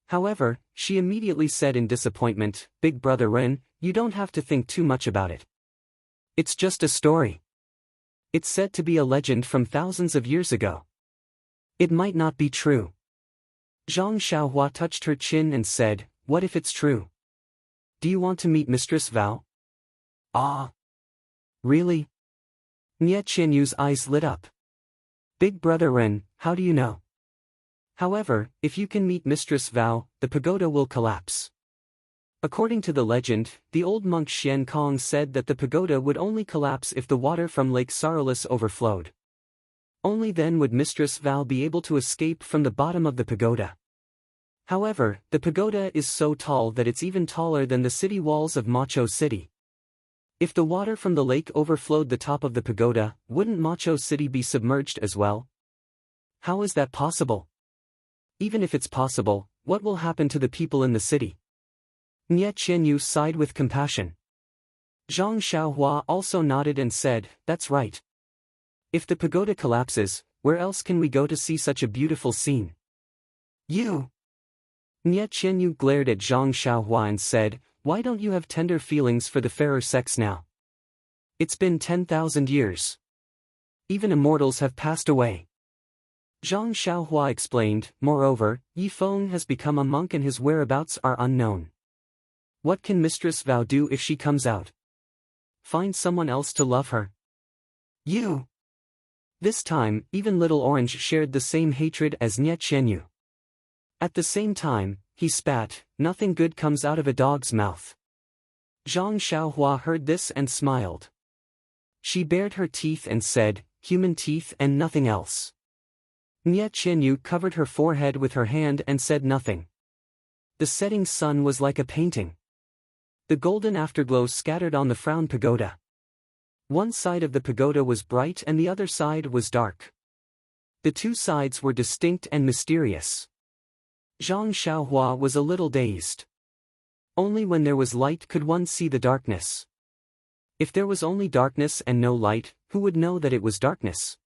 However, she immediately said in disappointment, Big Brother Ren, you don't have to think too much about it. It's just a story. It's said to be a legend from thousands of years ago. It might not be true. Zhang Xiaohua touched her chin and said, what if it's true? Do you want to meet Mistress Vao? Ah. Really? Nie Qianyu's eyes lit up. Big Brother Ren, how do you know? However, if you can meet Mistress Vao, the pagoda will collapse. According to the legend, the old monk Xian Kong said that the pagoda would only collapse if the water from Lake Sorrowless overflowed. Only then would Mistress Vao be able to escape from the bottom of the pagoda. However, the pagoda is so tall that it's even taller than the city walls of Macho City. If the water from the lake overflowed the top of the pagoda, wouldn't Macho City be submerged as well? How is that possible? Even if it's possible, what will happen to the people in the city? Nie Qianyu sighed with compassion. Zhang Xiaohua also nodded and said, that's right. If the pagoda collapses, where else can we go to see such a beautiful scene? You! Nie Qianyu glared at Zhang Xiaohua and said, why don't you have tender feelings for the fairer sex now? It's been 10,000 years. Even immortals have passed away. Zhang Xiaohua explained, moreover, Yi Feng has become a monk and his whereabouts are unknown. What can Mistress Vao do if she comes out? Find someone else to love her. You! This time, even Little Orange shared the same hatred as Nie Qianyu. At the same time, he spat, nothing good comes out of a dog's mouth. Zhang Xiaohua heard this and smiled. She bared her teeth and said, human teeth and nothing else. Nie Qianyu covered her forehead with her hand and said nothing. The setting sun was like a painting. The golden afterglow scattered on the frown pagoda. One side of the pagoda was bright and the other side was dark. The two sides were distinct and mysterious. Zhang Xiaohua was a little dazed. Only when there was light could one see the darkness. If there was only darkness and no light, who would know that it was darkness?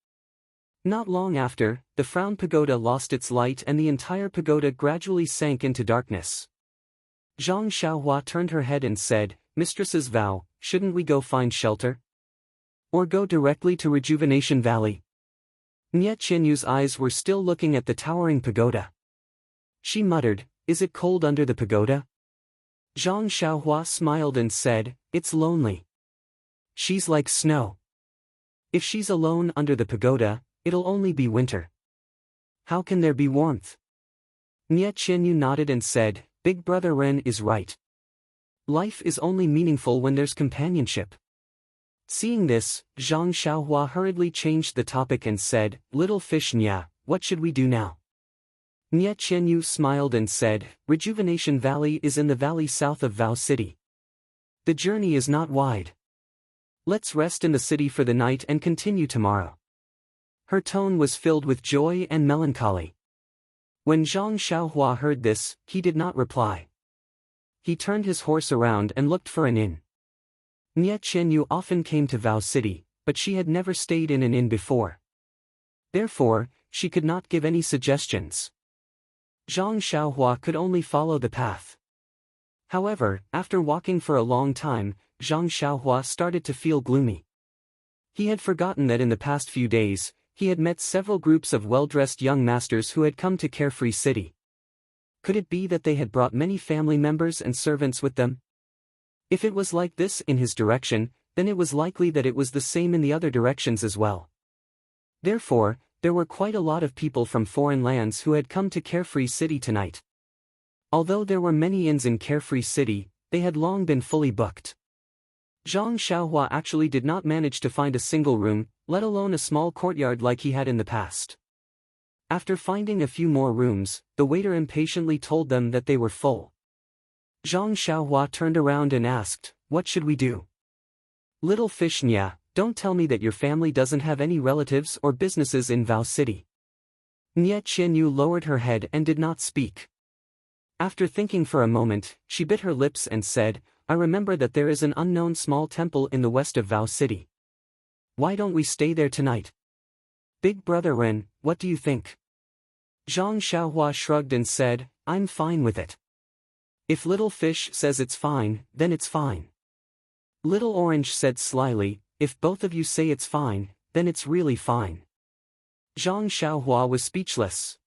Not long after, the frown pagoda lost its light and the entire pagoda gradually sank into darkness. Zhang Xiaohua turned her head and said, Mistress's Vao, shouldn't we go find shelter? Or go directly to Rejuvenation Valley? Nie Qianyu's eyes were still looking at the towering pagoda. She muttered, is it cold under the pagoda? Zhang Xiaohua smiled and said, it's lonely. She's like snow. If she's alone under the pagoda, it'll only be winter. How can there be warmth? Nie Qianyu nodded and said, Big Brother Ren is right. Life is only meaningful when there's companionship. Seeing this, Zhang Xiaohua hurriedly changed the topic and said, Little fish Nya, what should we do now? Nie Qianyu smiled and said, Rejuvenation Valley is in the valley south of Vao City. The journey is not wide. Let's rest in the city for the night and continue tomorrow. Her tone was filled with joy and melancholy. When Zhang Xiaohua heard this, he did not reply. He turned his horse around and looked for an inn. Nie Qianyu often came to Vao City, but she had never stayed in an inn before. Therefore, she could not give any suggestions. Zhang Xiaohua could only follow the path. However, after walking for a long time, Zhang Xiaohua started to feel gloomy. He had forgotten that in the past few days, he had met several groups of well-dressed young masters who had come to Carefree City. Could it be that they had brought many family members and servants with them? If it was like this in his direction, then it was likely that it was the same in the other directions as well. Therefore, there were quite a lot of people from foreign lands who had come to Carefree City tonight. Although there were many inns in Carefree City, they had long been fully booked. Zhang Xiaohua actually did not manage to find a single room, let alone a small courtyard like he had in the past. After finding a few more rooms, the waiter impatiently told them that they were full. Zhang Xiaohua turned around and asked, what should we do? Little fish Nya, don't tell me that your family doesn't have any relatives or businesses in Vao City. Nie Qianyu lowered her head and did not speak. After thinking for a moment, she bit her lips and said, I remember that there is an unknown small temple in the west of Vao City. Why don't we stay there tonight? Big Brother Ren, what do you think? Zhang Xiaohua shrugged and said, I'm fine with it. If Little Fish says it's fine, then it's fine. Little Orange said slyly, if both of you say it's fine, then it's really fine. Zhang Xiaohua was speechless.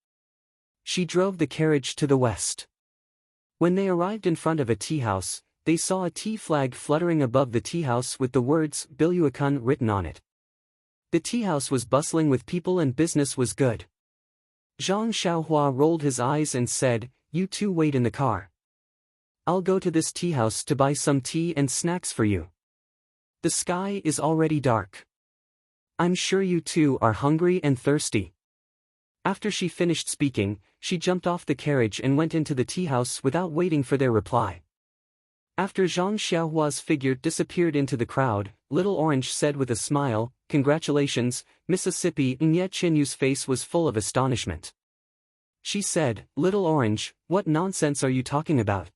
She drove the carriage to the west. When they arrived in front of a tea house, they saw a tea flag fluttering above the tea house with the words Biluakun written on it. The tea house was bustling with people and business was good. Zhang Xiaohua rolled his eyes and said, you two wait in the car. I'll go to this tea house to buy some tea and snacks for you. The sky is already dark. I'm sure you two are hungry and thirsty. After she finished speaking, she jumped off the carriage and went into the tea house without waiting for their reply. After Zhang Xiaohua's figure disappeared into the crowd, Little Orange said with a smile, Congratulations, Mississippi. Nye Chinyu's face was full of astonishment. She said, Little Orange, what nonsense are you talking about?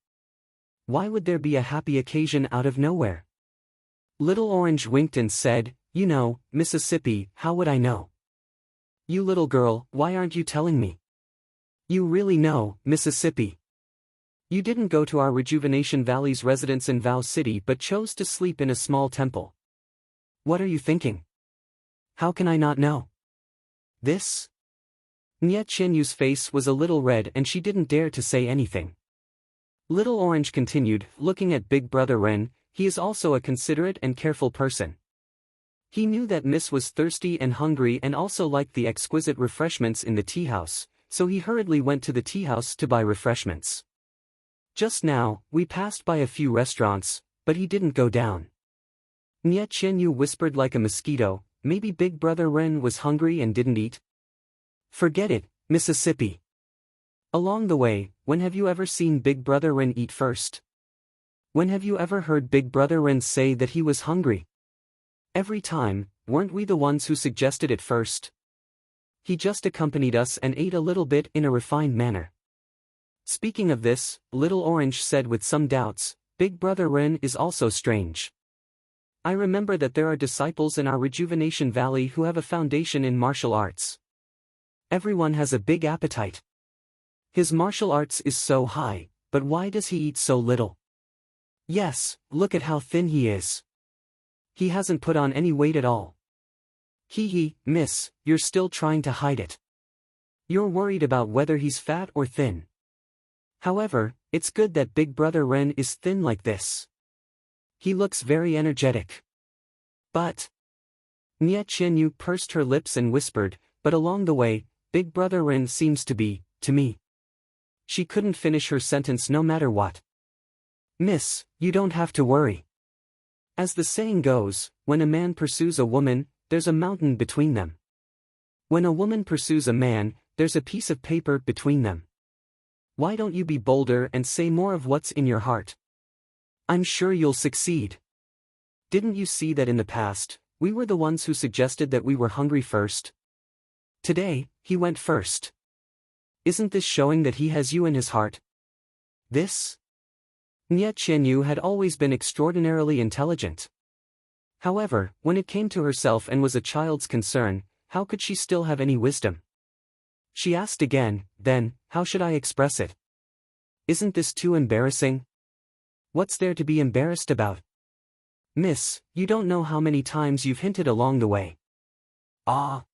Why would there be a happy occasion out of nowhere? Little Orange winked and said, You know, Mississippi, how would I know? You little girl, why aren't you telling me? You really know, Mississippi. You didn't go to our Rejuvenation Valley's residence in Vow City but chose to sleep in a small temple. What are you thinking? How can I not know? This? Nye Chinyu's face was a little red and she didn't dare to say anything. Little Orange continued, looking at Big Brother Ren, he is also a considerate and careful person. He knew that Miss was thirsty and hungry and also liked the exquisite refreshments in the tea house, so he hurriedly went to the tea house to buy refreshments. Just now, we passed by a few restaurants, but he didn't go down. Nye Chinyu whispered like a mosquito, maybe Big Brother Ren was hungry and didn't eat? Forget it, Mississippi. Along the way, when have you ever seen Big Brother Ren eat first? When have you ever heard Big Brother Ren say that he was hungry? Every time, weren't we the ones who suggested it first? He just accompanied us and ate a little bit in a refined manner. Speaking of this, Little Orange said with some doubts, Big Brother Ren is also strange. I remember that there are disciples in our Rejuvenation Valley who have a foundation in martial arts. Everyone has a big appetite. His martial arts is so high, but why does he eat so little? Yes, look at how thin he is. He hasn't put on any weight at all. Hee, miss, you're still trying to hide it. You're worried about whether he's fat or thin. However, it's good that Big Brother Ren is thin like this. He looks very energetic. But... Nye Chinyu pursed her lips and whispered, but along the way, Big Brother Ren seems to be, to me. She couldn't finish her sentence no matter what. Miss, you don't have to worry. As the saying goes, when a man pursues a woman, there's a mountain between them. When a woman pursues a man, there's a piece of paper between them. Why don't you be bolder and say more of what's in your heart? I'm sure you'll succeed. Didn't you see that in the past, we were the ones who suggested that we were hungry first? Today, he went first. Isn't this showing that he has you in his heart? This? Nye Chinyu had always been extraordinarily intelligent. However, when it came to herself and was a child's concern, how could she still have any wisdom? She asked again, then, how should I express it? Isn't this too embarrassing? What's there to be embarrassed about? Miss, you don't know how many times you've hinted along the way. Ah.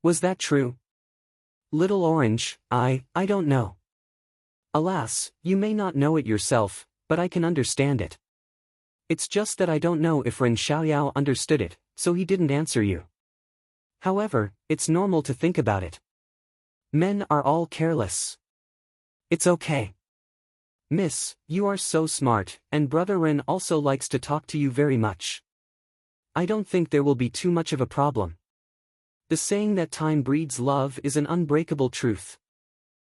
Was that true? Little Orange, I don't know. Alas, you may not know it yourself, but I can understand it. It's just that I don't know if Ren Xiaoyao understood it, so he didn't answer you. However, it's normal to think about it. Men are all careless. It's okay. Miss, you are so smart, and Brother Ren also likes to talk to you very much. I don't think there will be too much of a problem. The saying that time breeds love is an unbreakable truth.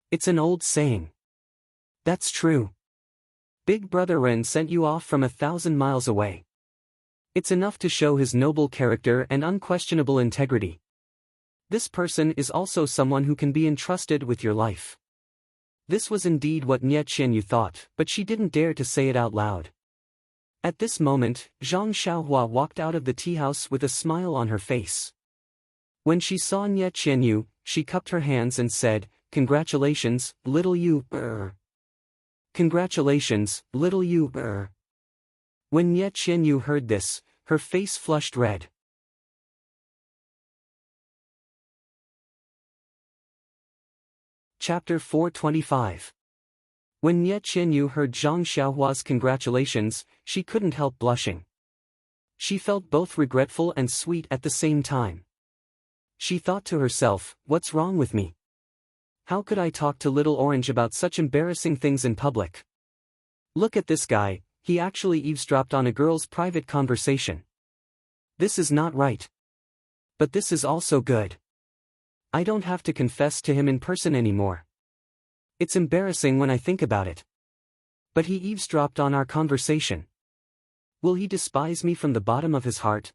It's an old saying. That's true. Big Brother Ren sent you off from 1,000 miles away. It's enough to show his noble character and unquestionable integrity. This person is also someone who can be entrusted with your life. This was indeed what Nye Chinyu thought, but she didn't dare to say it out loud. At this moment, Zhang Xiaohua walked out of the tea house with a smile on her face. When she saw Nie Qianyu, she cupped her hands and said, "Congratulations, little you, Congratulations, little you, When Nie Qianyu heard this, her face flushed red. Chapter 425. When Nie Qianyu heard Zhang Xiaohua's congratulations, she couldn't help blushing. She felt both regretful and sweet at the same time. She thought to herself, what's wrong with me? How could I talk to Little Orange about such embarrassing things in public? Look at this guy, he actually eavesdropped on a girl's private conversation. This is not right. But this is also good. I don't have to confess to him in person anymore. It's embarrassing when I think about it. But he eavesdropped on our conversation. Will he despise me from the bottom of his heart?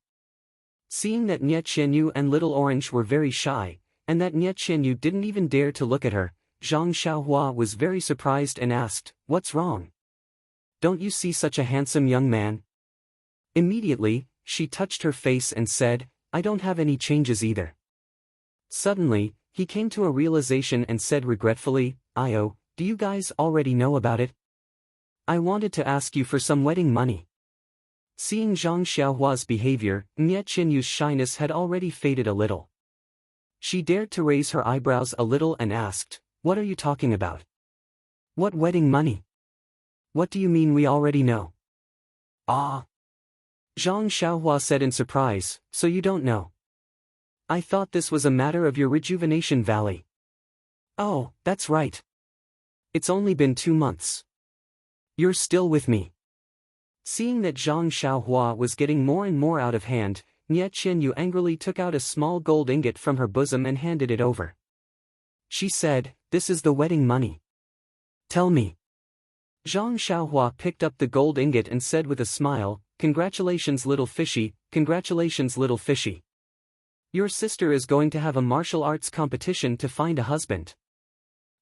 Seeing that Nie Qianyu and Little Orange were very shy, and that Nie Qianyu didn't even dare to look at her, Zhang Xiaohua was very surprised and asked, "What's wrong? Don't you see such a handsome young man?" Immediately, she touched her face and said, "I don't have any changes either." Suddenly, he came to a realization and said regretfully, "Io, do you guys already know about it? I wanted to ask you for some wedding money." Seeing Zhang Xiaohua's behavior, Nie Qianyu's shyness had already faded a little. She dared to raise her eyebrows a little and asked, "What are you talking about? What wedding money? What do you mean we already know?" "Ah." Zhang Xiaohua said in surprise, "So you don't know? I thought this was a matter of your rejuvenation valley." "Oh, that's right. It's only been 2 months. You're still with me." Seeing that Zhang Xiaohua was getting more and more out of hand, Nie Qianyu angrily took out a small gold ingot from her bosom and handed it over. She said, "This is the wedding money. Tell me." Zhang Xiaohua picked up the gold ingot and said with a smile, "Congratulations little fishy, congratulations little fishy. Your sister is going to have a martial arts competition to find a husband.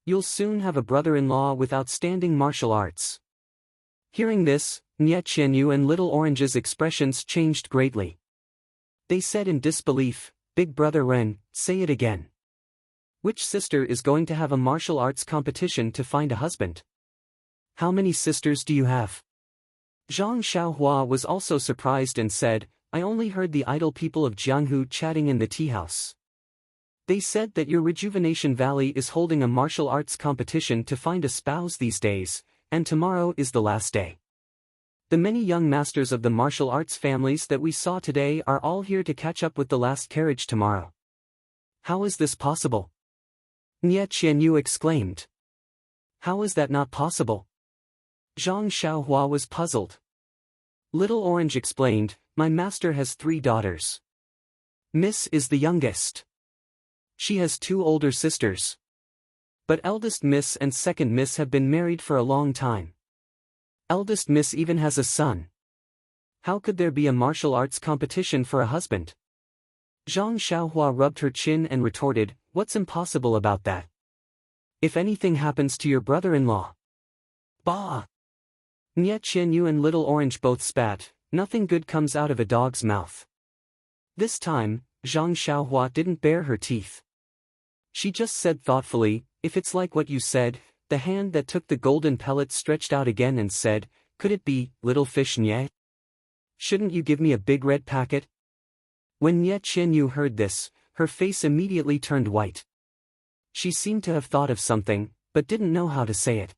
You'll soon have a brother-in-law with outstanding martial arts." Hearing this, Nie Qianyu and Little Orange's expressions changed greatly. They said in disbelief, "Big brother Ren, say it again. Which sister is going to have a martial arts competition to find a husband? How many sisters do you have?" Zhang Xiaohua was also surprised and said, "I only heard the idle people of Jianghu chatting in the tea house. They said that your Rejuvenation Valley is holding a martial arts competition to find a spouse these days, and tomorrow is the last day. The many young masters of the martial arts families that we saw today are all here to catch up with the last carriage tomorrow. How is this possible?" Nie Qianyu exclaimed. "How is that not possible?" Zhang Xiaohua was puzzled. Little Orange explained, "My master has 3 daughters. Miss is the youngest. She has 2 older sisters. But eldest Miss and second Miss have been married for a long time. Eldest Miss even has a son. How could there be a martial arts competition for a husband?" Zhang Xiaohua rubbed her chin and retorted, "What's impossible about that? If anything happens to your brother-in-law?" "Bah!" Nie Qianyu and Little Orange both spat. Nothing good comes out of a dog's mouth. This time, Zhang Xiaohua didn't bare her teeth. She just said thoughtfully, "If it's like what you said," the hand that took the golden pellet stretched out again and said, "Could it be, little fish Nie? Shouldn't you give me a big red packet?" When Nie Qianyu heard this, her face immediately turned white. She seemed to have thought of something, but didn't know how to say it.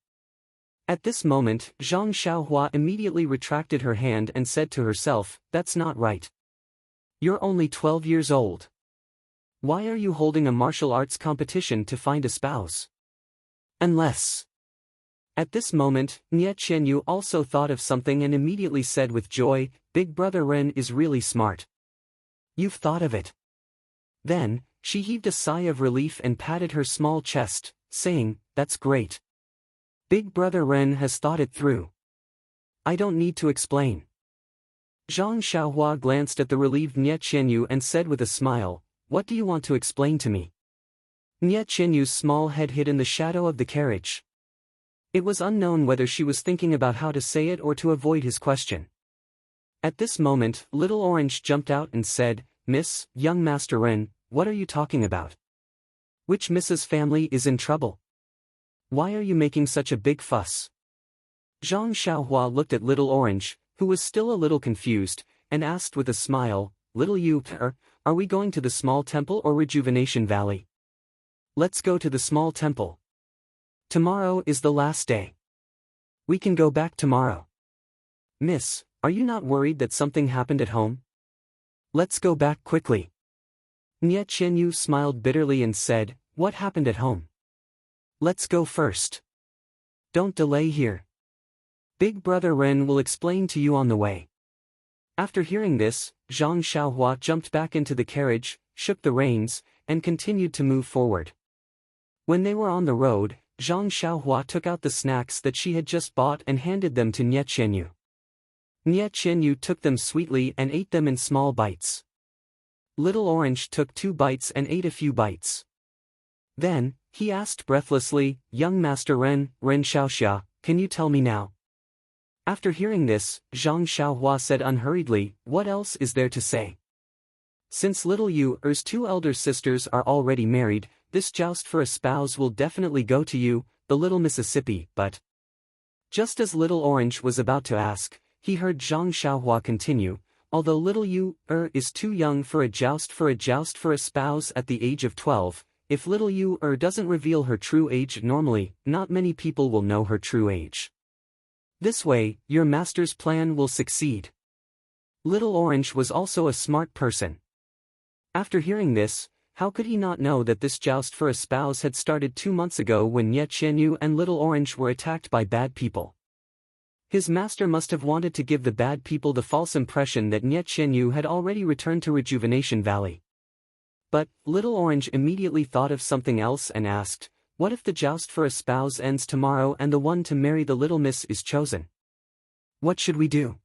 At this moment, Zhang Xiaohua immediately retracted her hand and said to herself, "That's not right. You're only 12 years old. Why are you holding a martial arts competition to find a spouse? Unless..." At this moment, Nie Qianyu also thought of something and immediately said with joy, "Big brother Ren is really smart. You've thought of it." Then, she heaved a sigh of relief and patted her small chest, saying, "That's great. Big brother Ren has thought it through. I don't need to explain." Zhang Xiaohua glanced at the relieved Nie Qianyu and said with a smile, "What do you want to explain to me?" Nie Qianyu's small head hid in the shadow of the carriage. It was unknown whether she was thinking about how to say it or to avoid his question. At this moment, Little Orange jumped out and said, "Miss, young Master Ren, what are you talking about? Which Mrs. family is in trouble? Why are you making such a big fuss?" Zhang Xiaohua looked at Little Orange, who was still a little confused, and asked with a smile, "Little you, are we going to the small temple or Rejuvenation Valley?" "Let's go to the small temple. Tomorrow is the last day. We can go back tomorrow." "Miss, are you not worried that something happened at home? Let's go back quickly." Nie Qianyu smiled bitterly and said, "What happened at home? Let's go first. Don't delay here. Big Brother Ren will explain to you on the way." After hearing this, Zhang Xiaohua jumped back into the carriage, shook the reins, and continued to move forward. When they were on the road, Zhang Xiaohua took out the snacks that she had just bought and handed them to Nie Qianyu. Nie Qianyu took them sweetly and ate them in small bites. Little Orange took 2 bites and ate a few bites. Then, he asked breathlessly, "Young Master Ren Xiaoxia, can you tell me now?" After hearing this, Zhang Xiaohua said unhurriedly, "What else is there to say? Since Little Yu's 2 elder sisters are already married, this joust for a spouse will definitely go to you, the Little Mississippi, but..." Just as Little Orange was about to ask, he heard Zhang Xiaohua continue, "Although Little Yu is too young for a joust for a spouse at the age of 12, if Little Yu doesn't reveal her true age normally, not many people will know her true age. This way, your master's plan will succeed." Little Orange was also a smart person. After hearing this, how could he not know that this joust for a spouse had started 2 months ago when Nie Qianyu and Little Orange were attacked by bad people? His master must have wanted to give the bad people the false impression that Nie Qianyu had already returned to Rejuvenation Valley. But, Little Orange immediately thought of something else and asked, "What if the joust for a spouse ends tomorrow and the one to marry the little miss is chosen? What should we do?"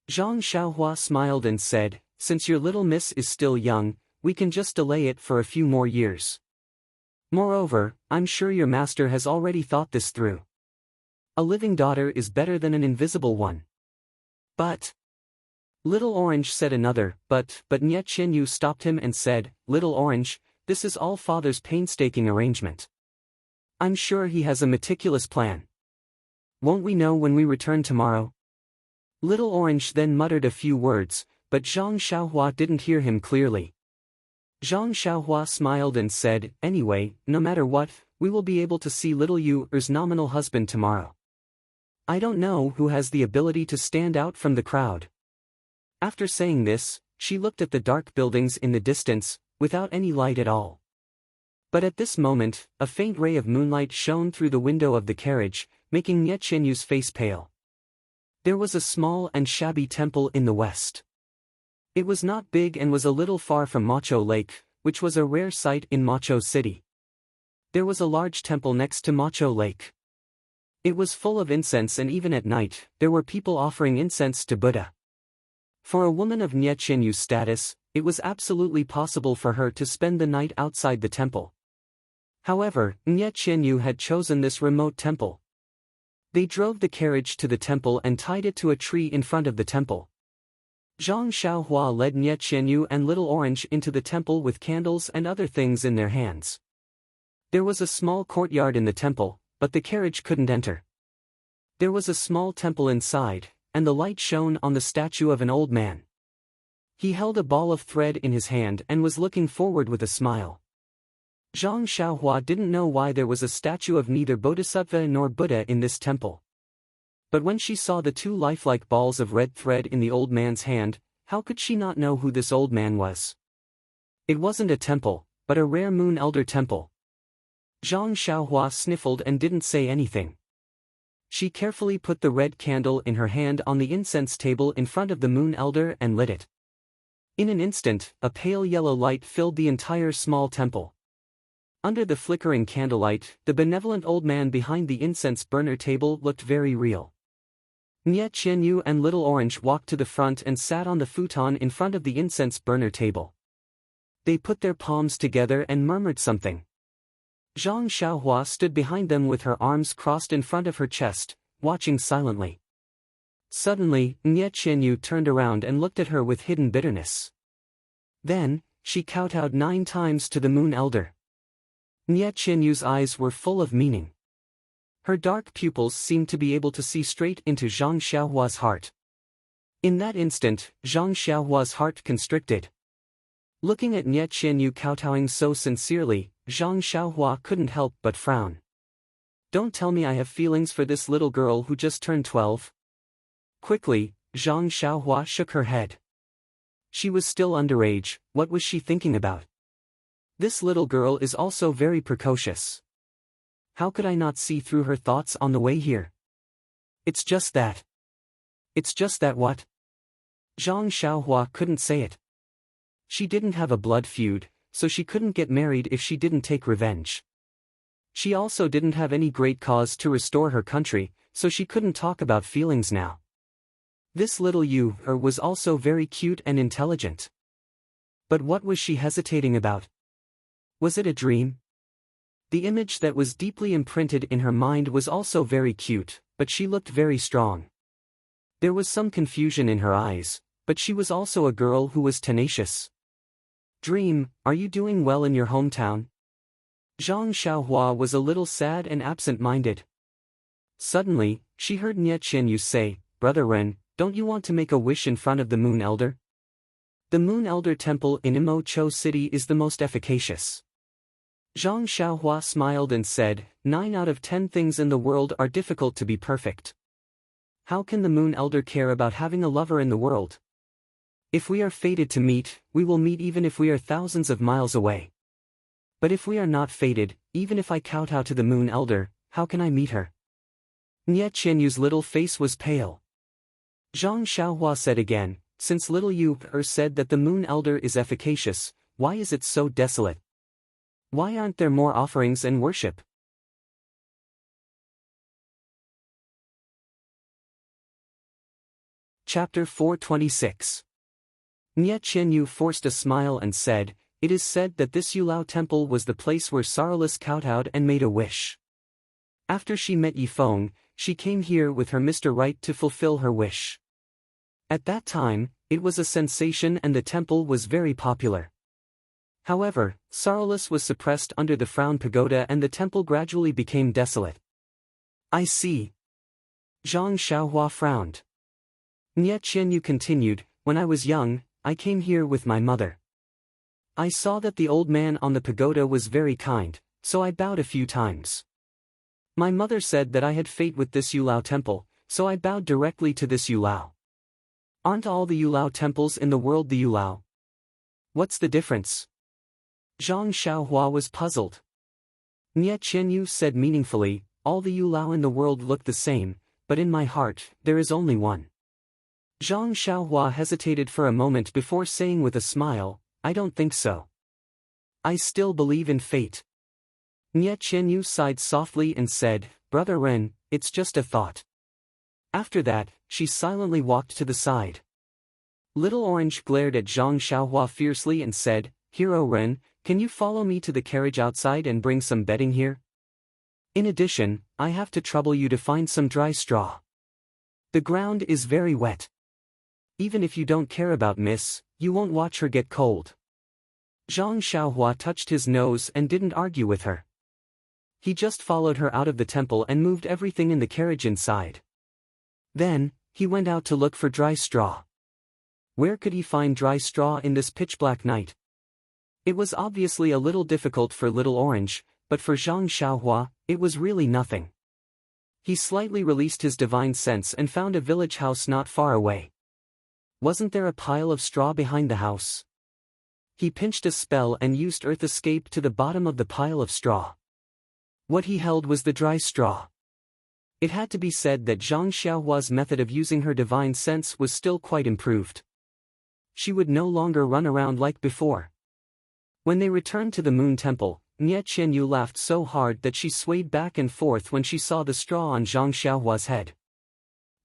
Zhang Xiaohua smiled and said, "Since your little miss is still young, we can just delay it for a few more years. Moreover, I'm sure your master has already thought this through. A living daughter is better than an invisible one." "But..." Little Orange said another, but Nie Qianyu stopped him and said, "Little Orange, this is all father's painstaking arrangement. I'm sure he has a meticulous plan. Won't we know when we return tomorrow?" Little Orange then muttered a few words, but Zhang Xiaohua didn't hear him clearly. Zhang Xiaohua smiled and said, "Anyway, no matter what, we will be able to see Little Yu's nominal husband tomorrow. I don't know who has the ability to stand out from the crowd." After saying this, she looked at the dark buildings in the distance, without any light at all. But at this moment, a faint ray of moonlight shone through the window of the carriage, making Nie Qianyu's face pale. There was a small and shabby temple in the west. It was not big and was a little far from Macho Lake, which was a rare sight in Macho City. There was a large temple next to Macho Lake. It was full of incense, and even at night, there were people offering incense to Buddha. For a woman of Nie Qianyu's status, it was absolutely possible for her to spend the night outside the temple. However, Nie Qianyu had chosen this remote temple. They drove the carriage to the temple and tied it to a tree in front of the temple. Zhang Xiaohua led Nie Qianyu and Little Orange into the temple with candles and other things in their hands. There was a small courtyard in the temple, but the carriage couldn't enter. There was a small temple inside, and the light shone on the statue of an old man. He held a ball of thread in his hand and was looking forward with a smile. Zhang Xiaohua didn't know why there was a statue of neither Bodhisattva nor Buddha in this temple. But when she saw the 2 lifelike balls of red thread in the old man's hand, how could she not know who this old man was? It wasn't a temple, but a rare Moon Elder temple. Zhang Xiaohua sniffled and didn't say anything. She carefully put the red candle in her hand on the incense table in front of the Moon Elder and lit it. In an instant, a pale yellow light filled the entire small temple. Under the flickering candlelight, the benevolent old man behind the incense burner table looked very real. Nie Qianyu and Little Orange walked to the front and sat on the futon in front of the incense burner table. They put their palms together and murmured something. Zhang Xiaohua stood behind them with her arms crossed in front of her chest, watching silently. Suddenly, Nye Qianyu turned around and looked at her with hidden bitterness. Then, she kowtowed 9 times to the Moon Elder. Nye Qianyu's eyes were full of meaning. Her dark pupils seemed to be able to see straight into Zhang Xiaohua's heart. In that instant, Zhang Xiaohua's heart constricted. Looking at Nye Qianyu kowtowing so sincerely, Zhang Xiaohua couldn't help but frown. Don't tell me I have feelings for this little girl who just turned 12. Quickly, Zhang Xiaohua shook her head. She was still underage. What was she thinking about? This little girl is also very precocious. How could I not see through her thoughts on the way here? It's just that. It's just that what? Zhang Xiaohua couldn't say it. She didn't have a blood feud, so she couldn't get married if she didn't take revenge. She also didn't have any great cause to restore her country, so she couldn't talk about feelings now. This little Yu was also very cute and intelligent. But what was she hesitating about? Was it a dream? The image that was deeply imprinted in her mind was also very cute, but she looked very strong. There was some confusion in her eyes, but she was also a girl who was tenacious. Dream, are you doing well in your hometown? Zhang Xiaohua was a little sad and absent-minded. Suddenly, she heard Nye Qianyu say, Brother Ren, don't you want to make a wish in front of the Moon Elder? The Moon Elder Temple in Imo Cho City is the most efficacious. Zhang Xiaohua smiled and said, 9 out of 10 things in the world are difficult to be perfect. How can the Moon Elder care about having a lover in the world? If we are fated to meet, we will meet even if we are thousands of miles away. But if we are not fated, even if I kowtow to the Moon Elder, how can I meet her? Nye Qianyu's little face was pale. Zhang Xiaohua said again, since little Yu said that the Moon Elder is efficacious, why is it so desolate? Why aren't there more offerings and worship? Chapter 426. Nye Qianyu forced a smile and said, it is said that this Yulao temple was the place where Saralus kowtowed and made a wish. After she met Yifeng, she came here with her Mr. Right to fulfill her wish. At that time, it was a sensation and the temple was very popular. However, Saralus was suppressed under the Frown Pagoda and the temple gradually became desolate. I see. Zhang Xiaohua frowned. Nye Qianyu continued, when I was young, I came here with my mother. I saw that the old man on the pagoda was very kind, so I bowed a few times. My mother said that I had fate with this Yulao temple, so I bowed directly to this Yulao. Aren't all the Yulao temples in the world the Yulao? What's the difference? Zhang Xiaohua was puzzled. Nye Qianyu said meaningfully, all the Yulao in the world look the same, but in my heart, there is only one. Zhang Xiaohua hesitated for a moment before saying with a smile, I don't think so. I still believe in fate. Nye Qianyu sighed softly and said, Brother Ren, it's just a thought. After that, she silently walked to the side. Little Orange glared at Zhang Xiaohua fiercely and said, Hero Ren, can you follow me to the carriage outside and bring some bedding here? In addition, I have to trouble you to find some dry straw. The ground is very wet. Even if you don't care about Miss, you won't watch her get cold. Zhang Xiaohua touched his nose and didn't argue with her. He just followed her out of the temple and moved everything in the carriage inside. Then, he went out to look for dry straw. Where could he find dry straw in this pitch-black night? It was obviously a little difficult for Little Orange, but for Zhang Xiaohua, it was really nothing. He slightly released his divine sense and found a village house not far away. Wasn't there a pile of straw behind the house? He pinched a spell and used earth escape to the bottom of the pile of straw. What he held was the dry straw. It had to be said that Zhang Xiaohua's method of using her divine sense was still quite improved. She would no longer run around like before. When they returned to the Moon Temple, Nye Qianyu laughed so hard that she swayed back and forth when she saw the straw on Zhang Xiaohua's head.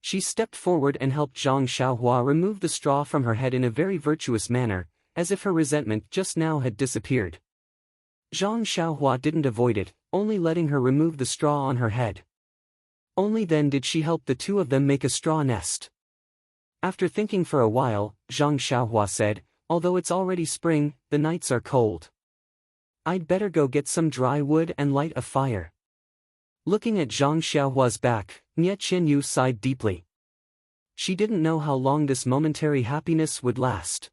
She stepped forward and helped Zhang Xiaohua remove the straw from her head in a very virtuous manner, as if her resentment just now had disappeared. Zhang Xiaohua didn't avoid it, only letting her remove the straw on her head. Only then did she help the two of them make a straw nest. After thinking for a while, Zhang Xiaohua said, although it's already spring, the nights are cold. I'd better go get some dry wood and light a fire. Looking at Zhang Xiaohua's back, Nie Qianyu sighed deeply. She didn't know how long this momentary happiness would last.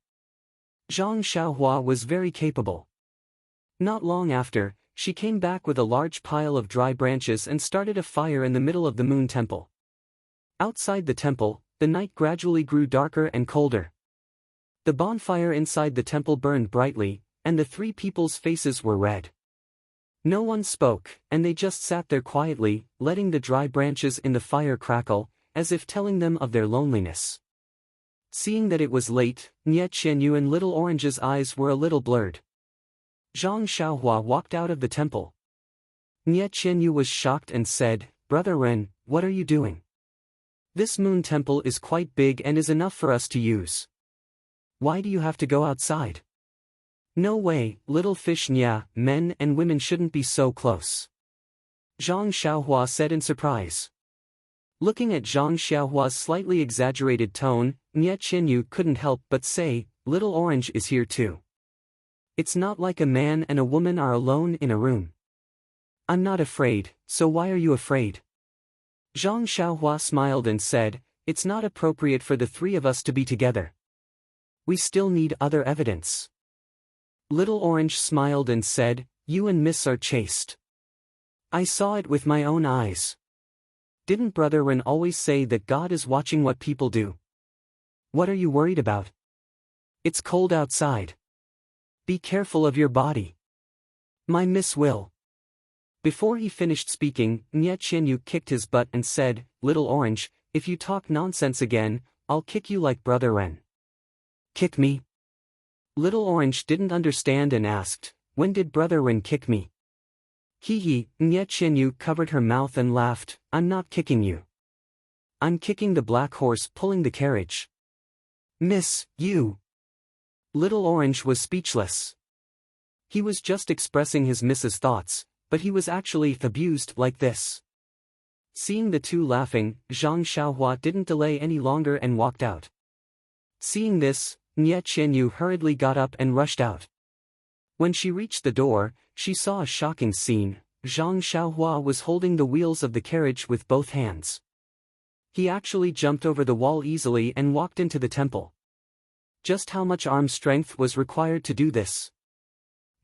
Zhang Xiaohua was very capable. Not long after, she came back with a large pile of dry branches and started a fire in the middle of the moon temple. Outside the temple, the night gradually grew darker and colder. The bonfire inside the temple burned brightly, and the three people's faces were red. No one spoke, and they just sat there quietly, letting the dry branches in the fire crackle, as if telling them of their loneliness. Seeing that it was late, Nie Qianyu and Little Orange's eyes were a little blurred. Zhang Xiaohua walked out of the temple. Nie Qianyu was shocked and said, Brother Ren, what are you doing? This moon temple is quite big and is enough for us to use. Why do you have to go outside? No way, little fish Nya, men and women shouldn't be so close. Zhang Xiaohua said in surprise. Looking at Zhang Xiaohua's slightly exaggerated tone, Nie Qianyu couldn't help but say, Little Orange is here too. It's not like a man and a woman are alone in a room. I'm not afraid, so why are you afraid? Zhang Xiaohua smiled and said, it's not appropriate for the three of us to be together. We still need other evidence. Little Orange smiled and said, you and Miss are chaste. I saw it with my own eyes. Didn't Brother Ren always say that God is watching what people do? What are you worried about? It's cold outside. Be careful of your body. My Miss will. Before he finished speaking, Nie Qianyu kicked his butt and said, Little Orange, if you talk nonsense again, I'll kick you like Brother Ren. Kick me? Little Orange didn't understand and asked, when did Brother Ren kick me? Hee, Nie Qianyu covered her mouth and laughed, I'm not kicking you. I'm kicking the black horse pulling the carriage. Miss, you. Little Orange was speechless. He was just expressing his miss's thoughts, but he was actually abused like this. Seeing the two laughing, Zhang Xiaohua didn't delay any longer and walked out. Seeing this, Nie Qianyu hurriedly got up and rushed out. When she reached the door, she saw a shocking scene. Zhang Xiaohua was holding the wheels of the carriage with both hands. He actually jumped over the wall easily and walked into the temple. Just how much arm strength was required to do this?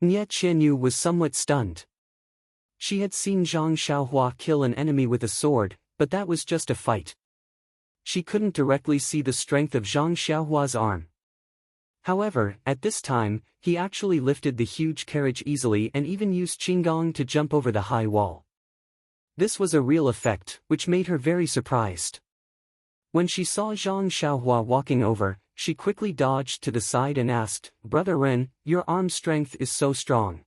Nie Qianyu was somewhat stunned. She had seen Zhang Xiaohua kill an enemy with a sword, but that was just a fight. She couldn't directly see the strength of Zhang Xiaohua's arm. However, at this time, he actually lifted the huge carriage easily and even used Qinggong to jump over the high wall. This was a real effect, which made her very surprised. When she saw Zhang Xiaohua walking over, she quickly dodged to the side and asked, Brother Ren, your arm strength is so strong.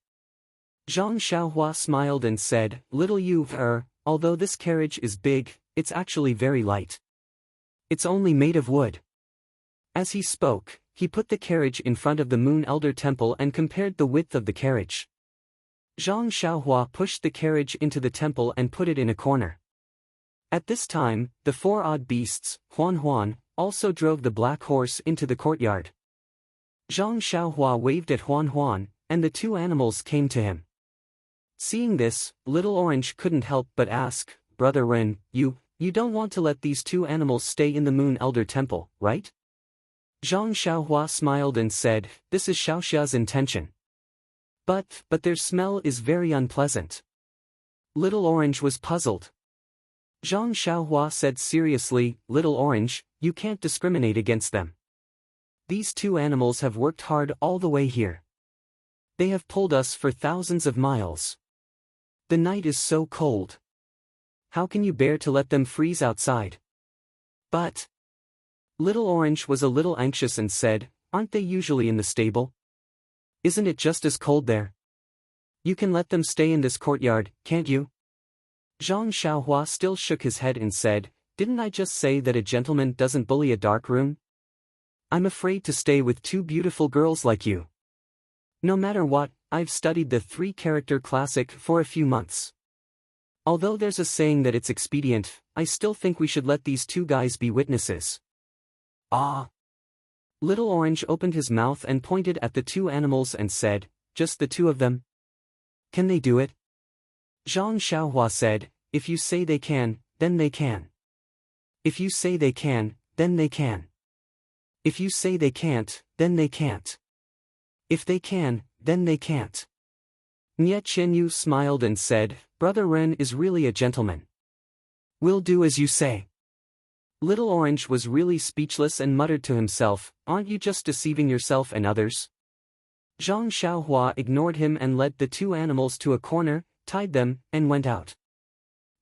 Zhang Xiaohua smiled and said, Little you, although this carriage is big, it's actually very light. It's only made of wood. As he spoke, he put the carriage in front of the Moon Elder Temple and compared the width of the carriage. Zhang Xiaohua pushed the carriage into the temple and put it in a corner. At this time, the four odd beasts, Huan, also drove the black horse into the courtyard. Zhang Xiaohua waved at Huan, and the two animals came to him. Seeing this, Little Orange couldn't help but ask, Brother Ren, you don't want to let these two animals stay in the Moon Elder Temple, right? Zhang Xiaohua smiled and said, this is Xiaoxia's intention. But their smell is very unpleasant. Little Orange was puzzled. Zhang Xiaohua said seriously, Little Orange, you can't discriminate against them. These two animals have worked hard all the way here. They have pulled us for thousands of miles. The night is so cold. How can you bear to let them freeze outside? But Little Orange was a little anxious and said, aren't they usually in the stable? Isn't it just as cold there? You can let them stay in this courtyard, can't you? Zhang Xiaohua still shook his head and said, didn't I just say that a gentleman doesn't bully a dark room? I'm afraid to stay with two beautiful girls like you. No matter what, I've studied the three-character classic for a few months. Although there's a saying that it's expedient, I still think we should let these two guys be witnesses. Ah! Little Orange opened his mouth and pointed at the two animals and said, "Just the two of them? Can they do it?" Zhang Xiaohua said, "If you say they can, then they can. If you say they can, then they can. If you say they can't, then they can't. If they can, then they can't." Nie Qianyu smiled and said, "Brother Ren is really a gentleman. We'll do as you say." Little Orange was really speechless and muttered to himself, "Aren't you just deceiving yourself and others?" Zhang Xiaohua ignored him and led the two animals to a corner, tied them, and went out.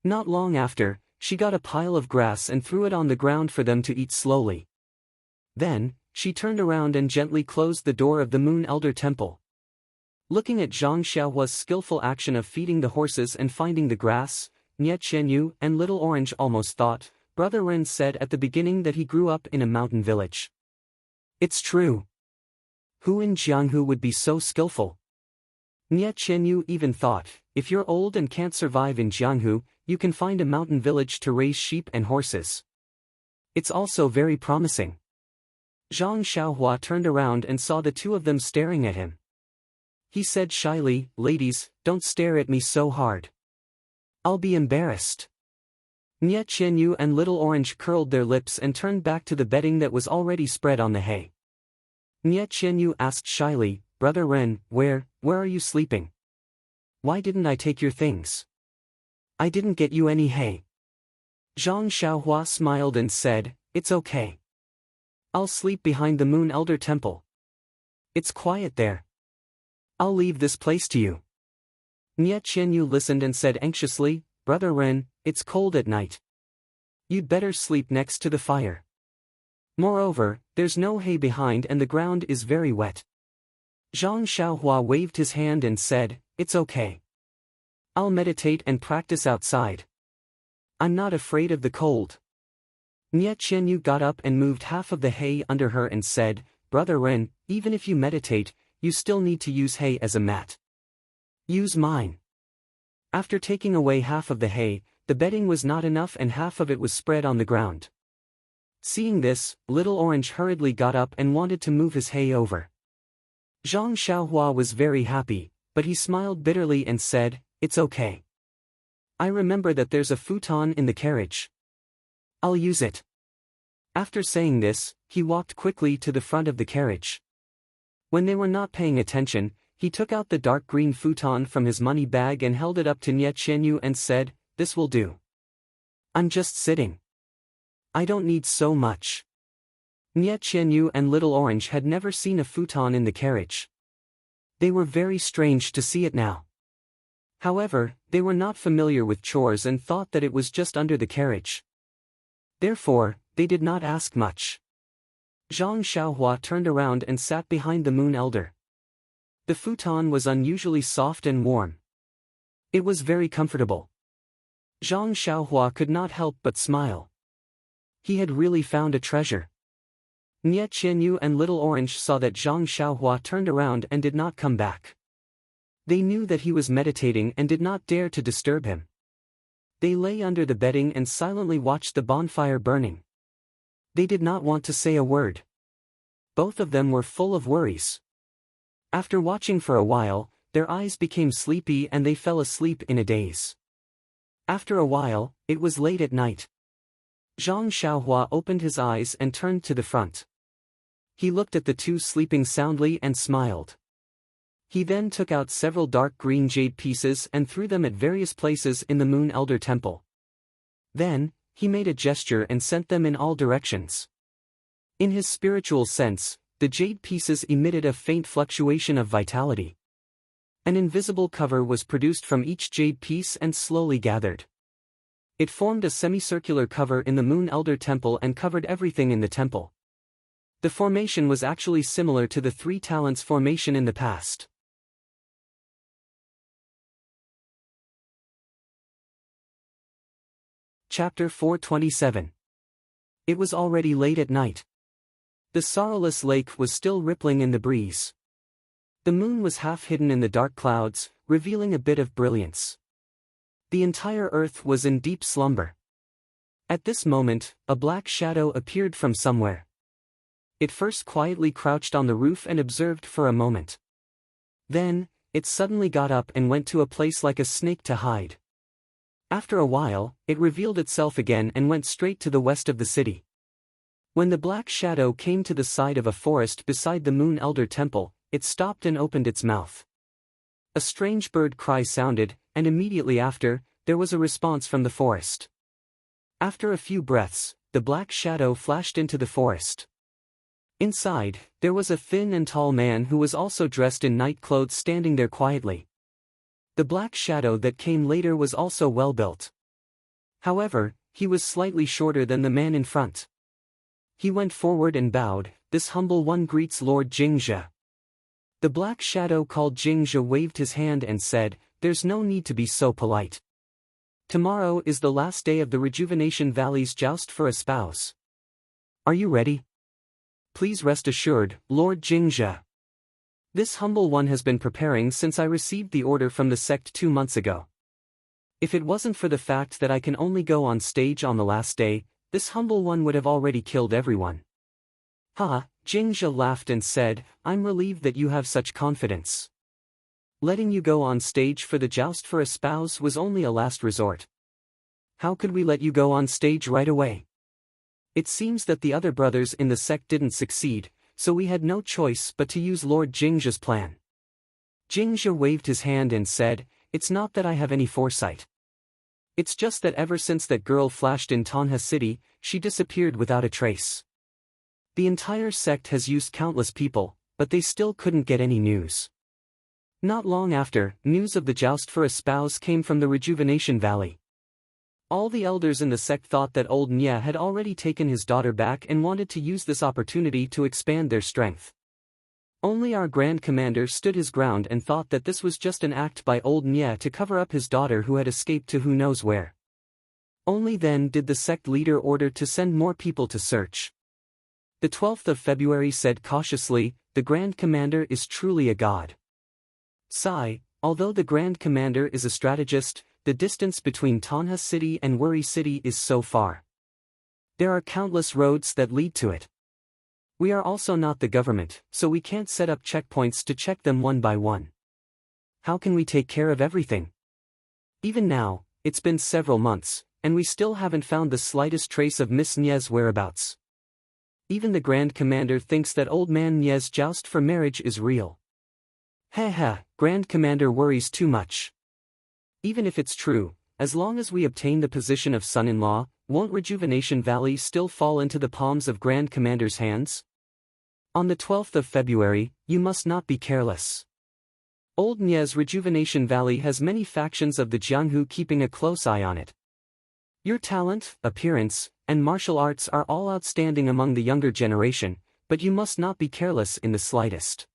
Not long after, she got a pile of grass and threw it on the ground for them to eat slowly. Then, she turned around and gently closed the door of the Moon Elder Temple. Looking at Zhang Xiaohua's skillful action of feeding the horses and finding the grass, Nie Qianyu and Little Orange almost thought, Brother Ren said at the beginning that he grew up in a mountain village. It's true. Who in Jianghu would be so skillful? Nie Qianyu even thought, if you're old and can't survive in Jianghu, you can find a mountain village to raise sheep and horses. It's also very promising. Zhang Xiaohua turned around and saw the two of them staring at him. He said shyly, "Ladies, don't stare at me so hard. I'll be embarrassed." Nie Qianyu and Little Orange curled their lips and turned back to the bedding that was already spread on the hay. Nie Qianyu asked shyly, "Brother Ren, where are you sleeping? Why didn't I take your things? I didn't get you any hay." Zhang Xiaohua smiled and said, "It's okay. I'll sleep behind the Moon Elder Temple. It's quiet there. I'll leave this place to you." Nie Qianyu listened and said anxiously, "Brother Ren, it's cold at night. You'd better sleep next to the fire. Moreover, there's no hay behind and the ground is very wet." Zhang Xiaohua waved his hand and said, "It's okay. I'll meditate and practice outside. I'm not afraid of the cold." Nie Qianyu got up and moved half of the hay under her and said, "Brother Ren, even if you meditate, you still need to use hay as a mat. Use mine." After taking away half of the hay, the bedding was not enough and half of it was spread on the ground. Seeing this, Little Orange hurriedly got up and wanted to move his hay over. Zhang Xiaohua was very happy, but he smiled bitterly and said, "It's okay. I remember that there's a futon in the carriage. I'll use it." After saying this, he walked quickly to the front of the carriage. When they were not paying attention, he took out the dark green futon from his money bag and held it up to Nie Qianyu and said, "This will do. I'm just sitting. I don't need so much." Nie Qianyu and Little Orange had never seen a futon in the carriage. They were very strange to see it now. However, they were not familiar with chores and thought that it was just under the carriage. Therefore, they did not ask much. Zhang Xiaohua turned around and sat behind the Moon Elder. The futon was unusually soft and warm. It was very comfortable. Zhang Xiaohua could not help but smile. He had really found a treasure. Nie Qianyu and Little Orange saw that Zhang Xiaohua turned around and did not come back. They knew that he was meditating and did not dare to disturb him. They lay under the bedding and silently watched the bonfire burning. They did not want to say a word. Both of them were full of worries. After watching for a while, their eyes became sleepy and they fell asleep in a daze. After a while, it was late at night. Zhang Xiaohua opened his eyes and turned to the front. He looked at the two sleeping soundly and smiled. He then took out several dark green jade pieces and threw them at various places in the Moon Elder Temple. Then, he made a gesture and sent them in all directions. In his spiritual sense, the jade pieces emitted a faint fluctuation of vitality. An invisible cover was produced from each jade piece and slowly gathered. It formed a semicircular cover in the Moon Elder Temple and covered everything in the temple. The formation was actually similar to the Three Talents formation in the past. Chapter 427. It was already late at night. The sorrowless lake was still rippling in the breeze. The moon was half hidden in the dark clouds, revealing a bit of brilliance. The entire earth was in deep slumber. At this moment, a black shadow appeared from somewhere. It first quietly crouched on the roof and observed for a moment. Then, it suddenly got up and went to a place like a snake to hide. After a while, it revealed itself again and went straight to the west of the city. When the black shadow came to the side of a forest beside the Moon Elder Temple, it stopped and opened its mouth. A strange bird cry sounded, and immediately after, there was a response from the forest. After a few breaths, the black shadow flashed into the forest. Inside, there was a thin and tall man who was also dressed in night clothes standing there quietly. The black shadow that came later was also well built. However, he was slightly shorter than the man in front. He went forward and bowed. "This humble one greets Lord Jingzhe." The black shadow called Jingzhe waved his hand and said, "There's no need to be so polite. Tomorrow is the last day of the Rejuvenation Valley's joust for a spouse. Are you ready? Please rest assured, Lord Jingzhe. This humble one has been preparing since I received the order from the sect 2 months ago. If it wasn't for the fact that I can only go on stage on the last day, this humble one would have already killed everyone." "Ha," Jingzhe laughed and said, "I'm relieved that you have such confidence. Letting you go on stage for the joust for a spouse was only a last resort. How could we let you go on stage right away? It seems that the other brothers in the sect didn't succeed, so we had no choice but to use Lord Jingzhe's plan." Jingzhe waved his hand and said, "It's not that I have any foresight. It's just that ever since that girl flashed in Tanha City, she disappeared without a trace. The entire sect has used countless people, but they still couldn't get any news. Not long after, news of the joust for a spouse came from the Rejuvenation Valley. All the elders in the sect thought that old Nye had already taken his daughter back and wanted to use this opportunity to expand their strength. Only our Grand Commander stood his ground and thought that this was just an act by old Nye to cover up his daughter who had escaped to who knows where. Only then did the sect leader order to send more people to search. The 12th of February said cautiously, "The Grand Commander is truly a god." Sigh, although the Grand Commander is a strategist, the distance between Tanha City and Wuri City is so far. There are countless roads that lead to it. We are also not the government, so we can't set up checkpoints to check them one by one. How can we take care of everything? Even now, it's been several months, and we still haven't found the slightest trace of Miss Nye's whereabouts. Even the Grand Commander thinks that old man Nye's joust for marriage is real. Heh, Grand Commander worries too much. Even if it's true, as long as we obtain the position of son-in-law, won't Rejuvenation Valley still fall into the palms of Grand Commander's hands? On the 12th of February, you must not be careless. Old Nye's Rejuvenation Valley has many factions of the Jianghu keeping a close eye on it. Your talent, appearance, and martial arts are all outstanding among the younger generation, but you must not be careless in the slightest.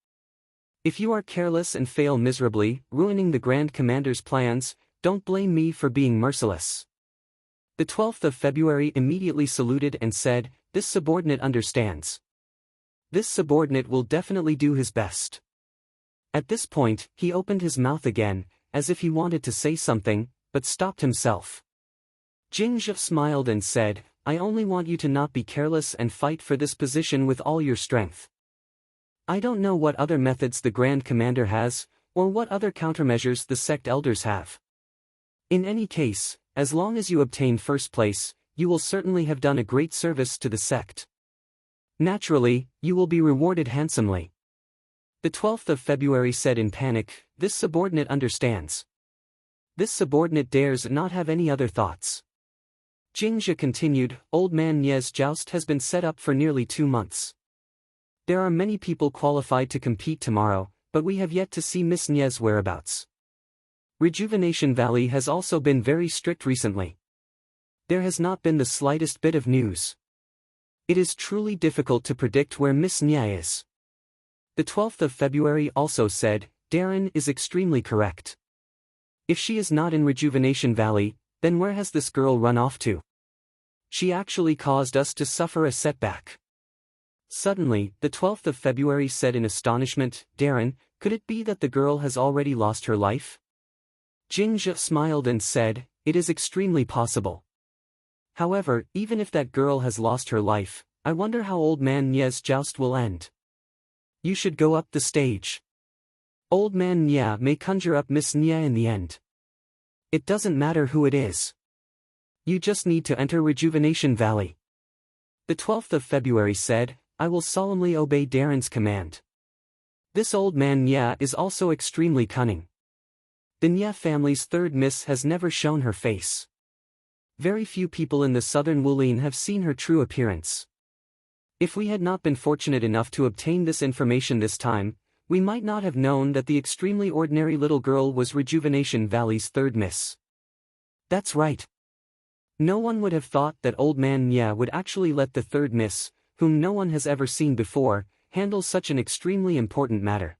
If you are careless and fail miserably, ruining the Grand Commander's plans, don't blame me for being merciless." The 12th of February immediately saluted and said, "This subordinate understands. This subordinate will definitely do his best." At this point, he opened his mouth again, as if he wanted to say something, but stopped himself. Jingzhe smiled and said, "I only want you to not be careless and fight for this position with all your strength. I don't know what other methods the Grand Commander has, or what other countermeasures the sect elders have. In any case, as long as you obtain first place, you will certainly have done a great service to the sect. Naturally, you will be rewarded handsomely." The 12th of February said in panic, "This subordinate understands. This subordinate dares not have any other thoughts." Jingzhe continued, "Old man Nye's joust has been set up for nearly 2 months. There are many people qualified to compete tomorrow, but we have yet to see Miss Nye's whereabouts. Rejuvenation Valley has also been very strict recently. There has not been the slightest bit of news. It is truly difficult to predict where Miss Nye is." The 12th of February also said, "Darren is extremely correct. If she is not in Rejuvenation Valley, then where has this girl run off to? She actually caused us to suffer a setback." Suddenly, the 12th of February said in astonishment, "Darren, could it be that the girl has already lost her life?" Jingzhe smiled and said, "It is extremely possible. However, even if that girl has lost her life, I wonder how Old Man Nye's joust will end. You should go up the stage. Old Man Nye may conjure up Miss Nye in the end. It doesn't matter who it is. You just need to enter Rejuvenation Valley. The 12th of February said, I will solemnly obey Darren's command. This Old Man Nye is also extremely cunning. The Nye family's third miss has never shown her face. Very few people in the southern Wulin have seen her true appearance. If we had not been fortunate enough to obtain this information this time, we might not have known that the extremely ordinary little girl was Rejuvenation Valley's third miss. That's right. No one would have thought that Old Man Nye would actually let the third miss, whom no one has ever seen before, handle such an extremely important matter.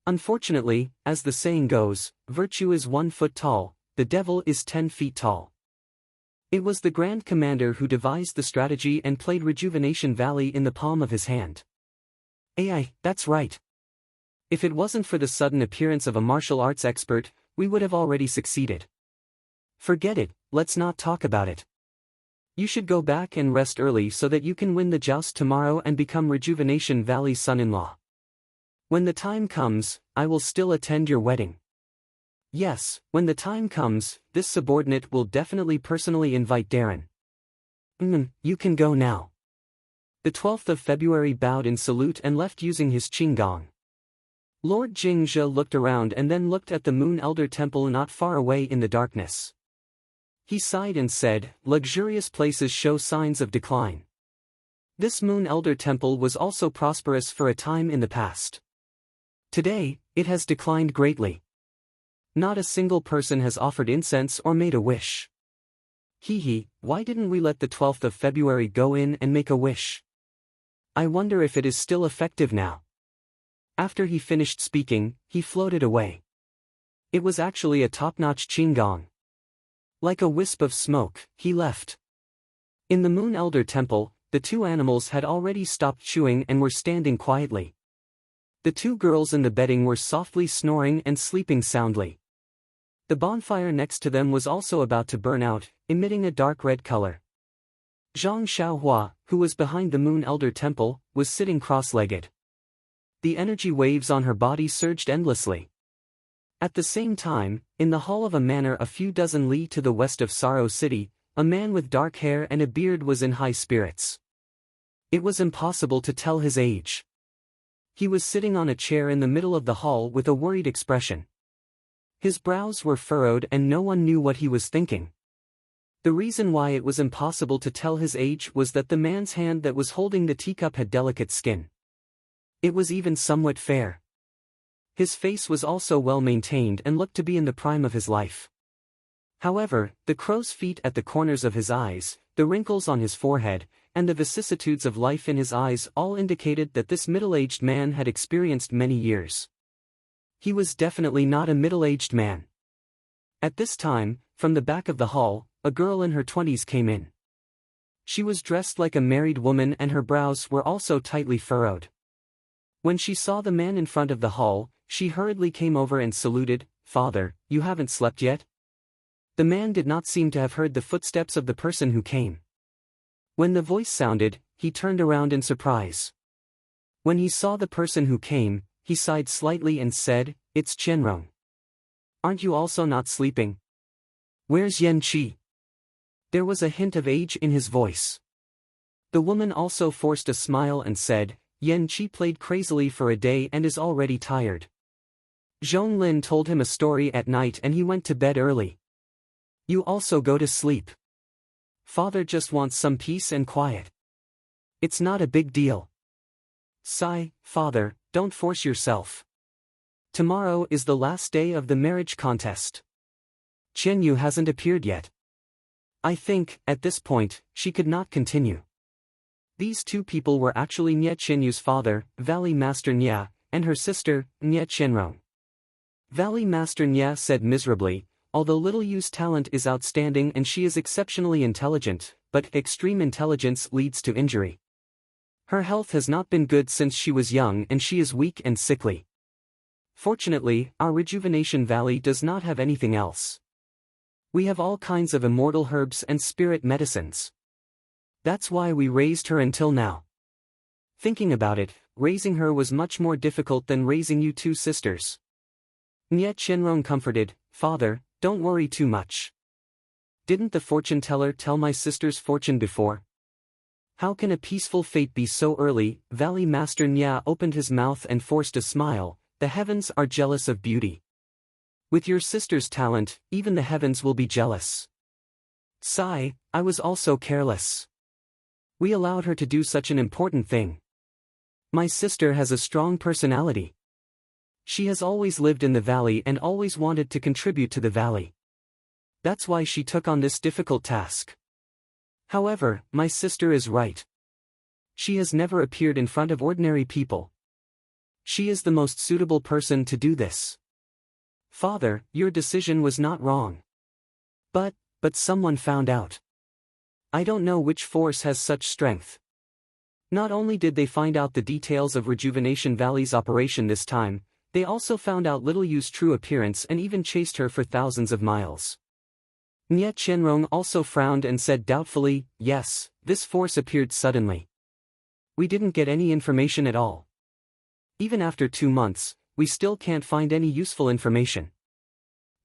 Unfortunately, as the saying goes, virtue is 1 foot tall, the devil is 10 feet tall. It was the Grand Commander who devised the strategy and played Rejuvenation Valley in the palm of his hand. Ai, that's right. If it wasn't for the sudden appearance of a martial arts expert, we would have already succeeded. Forget it, let's not talk about it. You should go back and rest early so that you can win the joust tomorrow and become Rejuvenation Valley's son-in-law. When the time comes, I will still attend your wedding. Yes, when the time comes, this subordinate will definitely personally invite Darren. You can go now. The 12th of February bowed in salute and left using his qinggong. Lord Jingzhe looked around and then looked at the Moon Elder Temple not far away in the darkness. He sighed and said, luxurious places show signs of decline. This Moon Elder Temple was also prosperous for a time in the past. Today, it has declined greatly. Not a single person has offered incense or made a wish. Why didn't we let the 12th of February go in and make a wish? I wonder if it is still effective now. After he finished speaking, he floated away. It was actually a top-notch qinggong. Like a wisp of smoke, he left. In the Moon Elder Temple, the two animals had already stopped chewing and were standing quietly. The two girls in the bedding were softly snoring and sleeping soundly. The bonfire next to them was also about to burn out, emitting a dark red color. Zhang Xiaohua, who was behind the Moon Elder Temple, was sitting cross-legged. The energy waves on her body surged endlessly. At the same time, in the hall of a manor a few dozen li to the west of Saro City, a man with dark hair and a beard was in high spirits. It was impossible to tell his age. He was sitting on a chair in the middle of the hall with a worried expression. His brows were furrowed and no one knew what he was thinking. The reason why it was impossible to tell his age was that the man's hand that was holding the teacup had delicate skin. It was even somewhat fair. His face was also well maintained and looked to be in the prime of his life. However, the crow's feet at the corners of his eyes, the wrinkles on his forehead, and the vicissitudes of life in his eyes all indicated that this middle-aged man had experienced many years. He was definitely not a middle-aged man. At this time, from the back of the hall, a girl in her 20s came in. She was dressed like a married woman and her brows were also tightly furrowed. When she saw the man in front of the hall, she hurriedly came over and saluted, "Father, you haven't slept yet?" The man did not seem to have heard the footsteps of the person who came. When the voice sounded, he turned around in surprise. When he saw the person who came, he sighed slightly and said, "It's Qianrong. Aren't you also not sleeping? Where's Yan Qi?" There was a hint of age in his voice. The woman also forced a smile and said, "Yan Qi played crazily for a day and is already tired. Zhong Lin told him a story at night and he went to bed early. You also go to sleep. Father just wants some peace and quiet. It's not a big deal. Sigh, father, don't force yourself. Tomorrow is the last day of the marriage contest. Qian Yu hasn't appeared yet." I think, at this point, she could not continue. These two people were actually Nye Qianyu's father, Valley Master Nye, and her sister, Nye Qianrong. Valley Master Nye said miserably, although Little Yu's talent is outstanding and she is exceptionally intelligent, but extreme intelligence leads to injury. Her health has not been good since she was young and she is weak and sickly. Fortunately, our Rejuvenation Valley does not have anything else. We have all kinds of immortal herbs and spirit medicines. That's why we raised her until now. Thinking about it, raising her was much more difficult than raising you two sisters. Nye Qianrong comforted, Father, don't worry too much. Didn't the fortune teller tell my sister's fortune before? How can a peaceful fate be so early? Valley Master Nya opened his mouth and forced a smile. The heavens are jealous of beauty. With your sister's talent, even the heavens will be jealous. Sigh, I was also careless. We allowed her to do such an important thing. My sister has a strong personality. She has always lived in the valley and always wanted to contribute to the valley. That's why she took on this difficult task. However, my sister is right. She has never appeared in front of ordinary people. She is the most suitable person to do this. Father, your decision was not wrong. But someone found out. I don't know which force has such strength. Not only did they find out the details of Rejuvenation Valley's operation this time, they also found out Little Yu's true appearance and even chased her for thousands of miles. Nye Qianrong also frowned and said doubtfully, yes, this force appeared suddenly. We didn't get any information at all. Even after 2 months, we still can't find any useful information.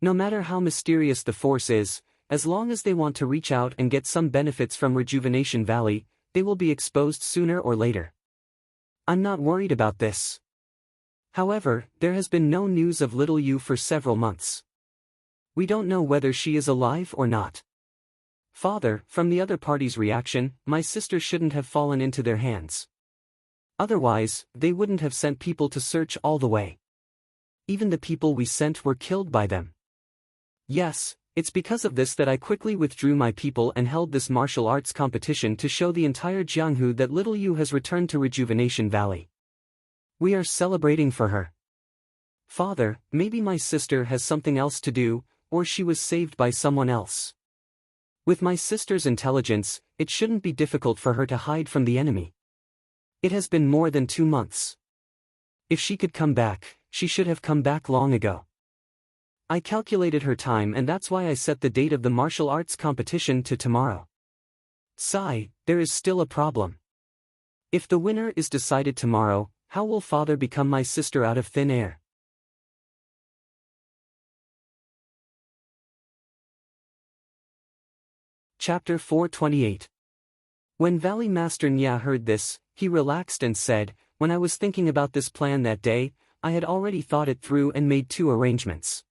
No matter how mysterious the force is, as long as they want to reach out and get some benefits from Rejuvenation Valley, they will be exposed sooner or later. I'm not worried about this. However, there has been no news of Little Yu for several months. We don't know whether she is alive or not. Father, from the other party's reaction, my sister shouldn't have fallen into their hands. Otherwise, they wouldn't have sent people to search all the way. Even the people we sent were killed by them. Yes, it's because of this that I quickly withdrew my people and held this martial arts competition to show the entire Jianghu that Little Yu has returned to Rejuvenation Valley. We are celebrating for her. Father, maybe my sister has something else to do, or she was saved by someone else. With my sister's intelligence, it shouldn't be difficult for her to hide from the enemy. It has been more than 2 months. If she could come back, she should have come back long ago. I calculated her time and that's why I set the date of the martial arts competition to tomorrow. Sigh, there is still a problem. If the winner is decided tomorrow, how will Father become my sister out of thin air? Chapter 428. When Valley Master Nya heard this, he relaxed and said, when I was thinking about this plan that day, I had already thought it through and made 2 arrangements.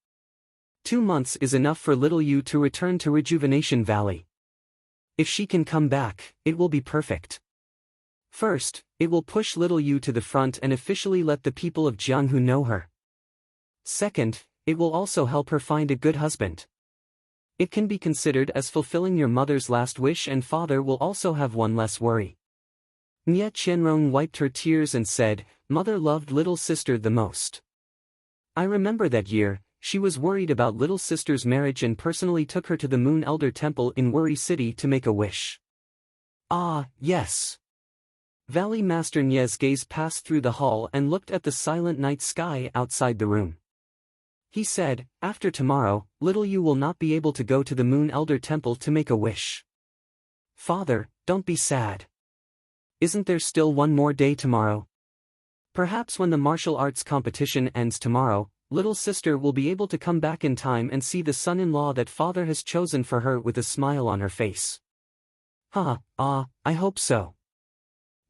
2 months is enough for Little Yu to return to Rejuvenation Valley. If she can come back, it will be perfect. First, it will push Little Yu to the front and officially let the people of Jianghu know her. Second, it will also help her find a good husband. It can be considered as fulfilling your mother's last wish and Father will also have one less worry. Nye Qianrong wiped her tears and said, Mother loved little sister the most. I remember that year, she was worried about little sister's marriage and personally took her to the Moon Elder Temple in Worry City to make a wish. Ah, yes. Valley Master Nye's gaze passed through the hall and looked at the silent night sky outside the room. He said, after tomorrow, Little Yu will not be able to go to the Moon Elder Temple to make a wish. Father, don't be sad. Isn't there still 1 more day tomorrow? Perhaps when the martial arts competition ends tomorrow, little sister will be able to come back in time and see the son-in-law that Father has chosen for her with a smile on her face. I hope so.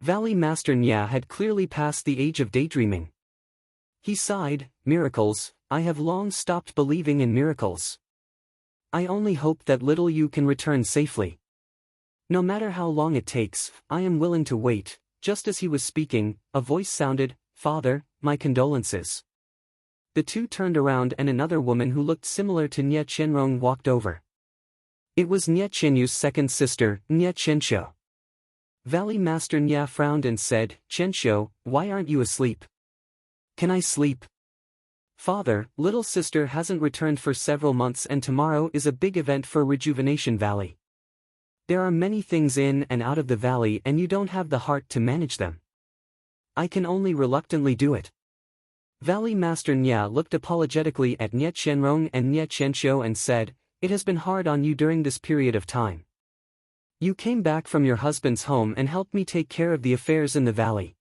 Valley Master Nya had clearly passed the age of daydreaming. He sighed, miracles, I have long stopped believing in miracles. I only hope that Little Yu can return safely. No matter how long it takes, I am willing to wait. Just as he was speaking, a voice sounded, Father, my condolences. The two turned around and another woman who looked similar to Nye Qianrong walked over. It was Nye Qianyu's second sister, Nye Qianxiu. Valley Master Nya frowned and said, Qianxiu, why aren't you asleep? Can I sleep? Father, little sister hasn't returned for several months and tomorrow is a big event for Rejuvenation Valley. There are many things in and out of the valley and you don't have the heart to manage them. I can only reluctantly do it. Valley Master Nya looked apologetically at Nye Qianrong and Nye Qianxiu and said, It has been hard on you during this period of time. You came back from your husband's home and helped me take care of the affairs in the valley.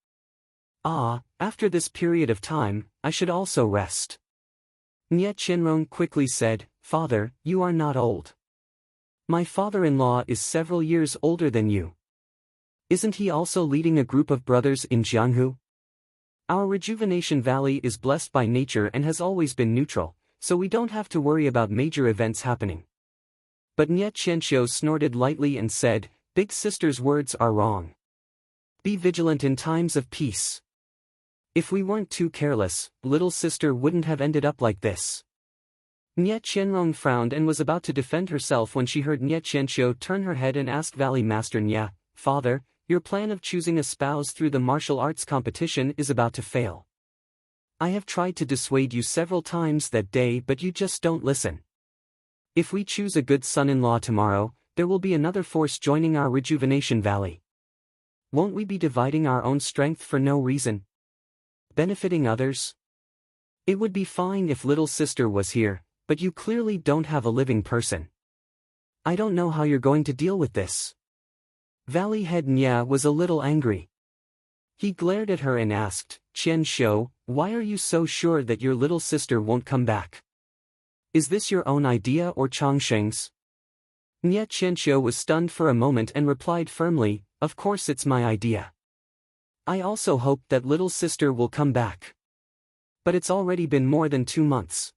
Ah, after this period of time, I should also rest. Nye Chenrong quickly said, Father, you are not old. My father-in-law is several years older than you. Isn't he also leading a group of brothers in Jianghu? Our Rejuvenation Valley is blessed by nature and has always been neutral, so we don't have to worry about major events happening. But Nye Qianxiu snorted lightly and said, Big sister's words are wrong. Be vigilant in times of peace. If we weren't too careless, little sister wouldn't have ended up like this. Nye Qianrong frowned and was about to defend herself when she heard Nye Qianxiu turn her head and ask Valley Master Nye, Father, your plan of choosing a spouse through the martial arts competition is about to fail. I have tried to dissuade you several times that day but you just don't listen. If we choose a good son-in-law tomorrow, there will be another force joining our Rejuvenation Valley. Won't we be dividing our own strength for no reason? Benefiting others? It would be fine if little sister was here, but you clearly don't have a living person. I don't know how you're going to deal with this. Valley Head Nya was a little angry. He glared at her and asked, Qian Shou, why are you so sure that your little sister won't come back? Is this your own idea or Changsheng's? Nye Qianxiu was stunned for a moment and replied firmly, Of course it's my idea. I also hope that little sister will come back. But it's already been more than 2 months.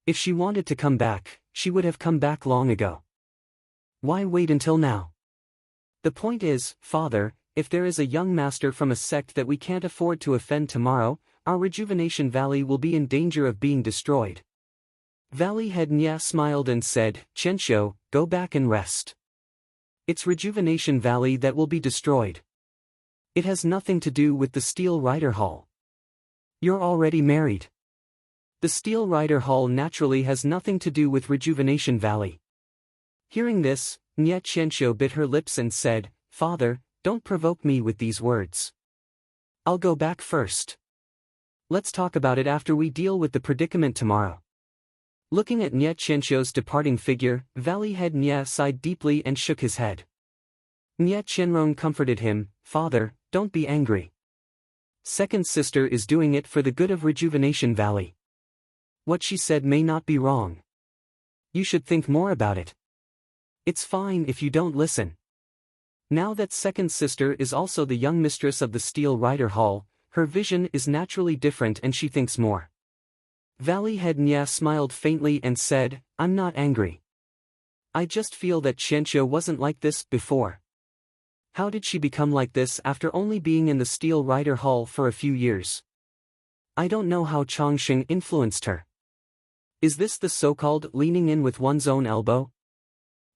If she wanted to come back, she would have come back long ago. Why wait until now? The point is, Father, if there is a young master from a sect that we can't afford to offend tomorrow, our Rejuvenation Valley will be in danger of being destroyed. Valley Head Nya smiled and said, Qianxiu, go back and rest. It's Rejuvenation Valley that will be destroyed. It has nothing to do with the Steel Rider Hall. You're already married. The Steel Rider Hall naturally has nothing to do with Rejuvenation Valley. Hearing this, Nye Qianxiu bit her lips and said, Father, don't provoke me with these words. I'll go back first. Let's talk about it after we deal with the predicament tomorrow. Looking at Nye Qianxiu's departing figure, Valley Head Nye sighed deeply and shook his head. Nye Qianrong comforted him, Father, don't be angry. Second sister is doing it for the good of Rejuvenation Valley. What she said may not be wrong. You should think more about it. It's fine if you don't listen. Now that second sister is also the young mistress of the Steel Rider Hall, her vision is naturally different and she thinks more. Valley Head Nya smiled faintly and said, I'm not angry. I just feel that Qianxiu wasn't like this before. How did she become like this after only being in the Steel Rider Hall for a few years? I don't know how Changsheng influenced her. Is this the so-called leaning in with one's own elbow?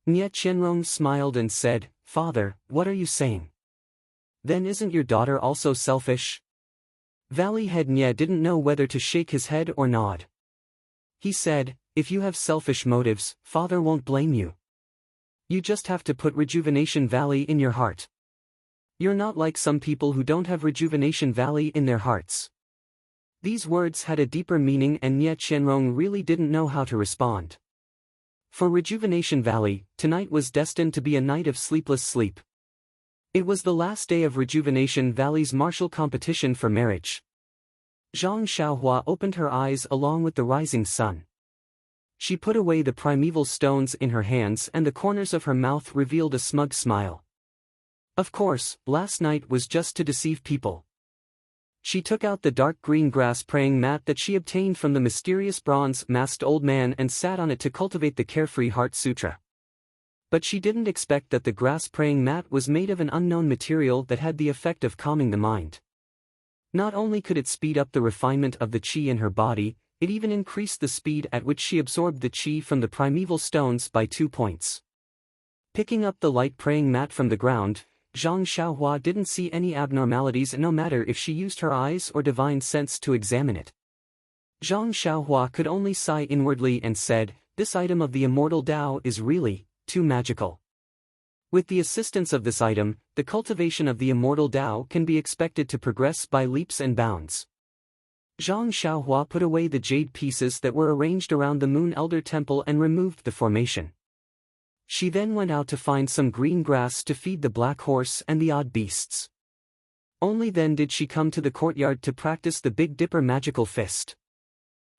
Nye Qianrong smiled and said, Father, what are you saying? Then isn't your daughter also selfish? Valley Head Nye didn't know whether to shake his head or nod. He said, if you have selfish motives, Father won't blame you. You just have to put Rejuvenation Valley in your heart. You're not like some people who don't have Rejuvenation Valley in their hearts. These words had a deeper meaning and Nye Qianrong really didn't know how to respond. For Rejuvenation Valley, tonight was destined to be a night of sleepless sleep. It was the last day of Rejuvenation Valley's martial competition for marriage. Zhang Xiaohua opened her eyes along with the rising sun. She put away the primeval stones in her hands and the corners of her mouth revealed a smug smile. Of course, last night was just to deceive people. She took out the dark green grass praying mat that she obtained from the mysterious bronze-masked old man and sat on it to cultivate the Carefree Heart Sutra. But she didn't expect that the grass praying mat was made of an unknown material that had the effect of calming the mind. Not only could it speed up the refinement of the qi in her body, it even increased the speed at which she absorbed the qi from the primeval stones by 2 points. Picking up the light praying mat from the ground, Zhang Xiaohua didn't see any abnormalities no matter if she used her eyes or divine sense to examine it. Zhang Xiaohua could only sigh inwardly and said, this item of the immortal Tao is really too magical. With the assistance of this item, the cultivation of the immortal Tao can be expected to progress by leaps and bounds. Zhang Xiaohua put away the jade pieces that were arranged around the Moon Elder Temple and removed the formation. She then went out to find some green grass to feed the black horse and the odd beasts. Only then did she come to the courtyard to practice the Big Dipper magical fist.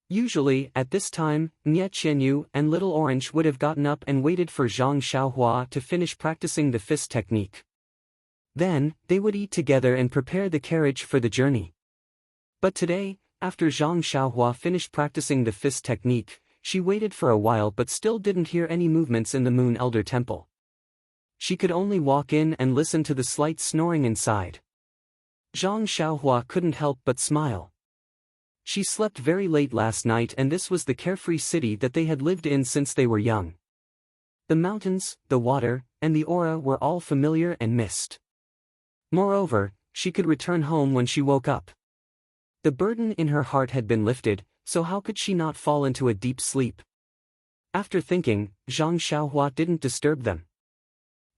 Usually, at this time, Nie Qianyu and Little Orange would have gotten up and waited for Zhang Xiaohua to finish practicing the fist technique. Then, they would eat together and prepare the carriage for the journey. But today, after Zhang Xiaohua finished practicing the fist technique, she waited for a while but still didn't hear any movements in the Moon Elder Temple. She could only walk in and listen to the slight snoring inside. Zhang Xiaohua couldn't help but smile. She slept very late last night, and this was the carefree city that they had lived in since they were young. The mountains, the water, and the aura were all familiar and missed. Moreover, she could return home when she woke up. The burden in her heart had been lifted, so how could she not fall into a deep sleep? After thinking, Zhang Xiaohua didn't disturb them.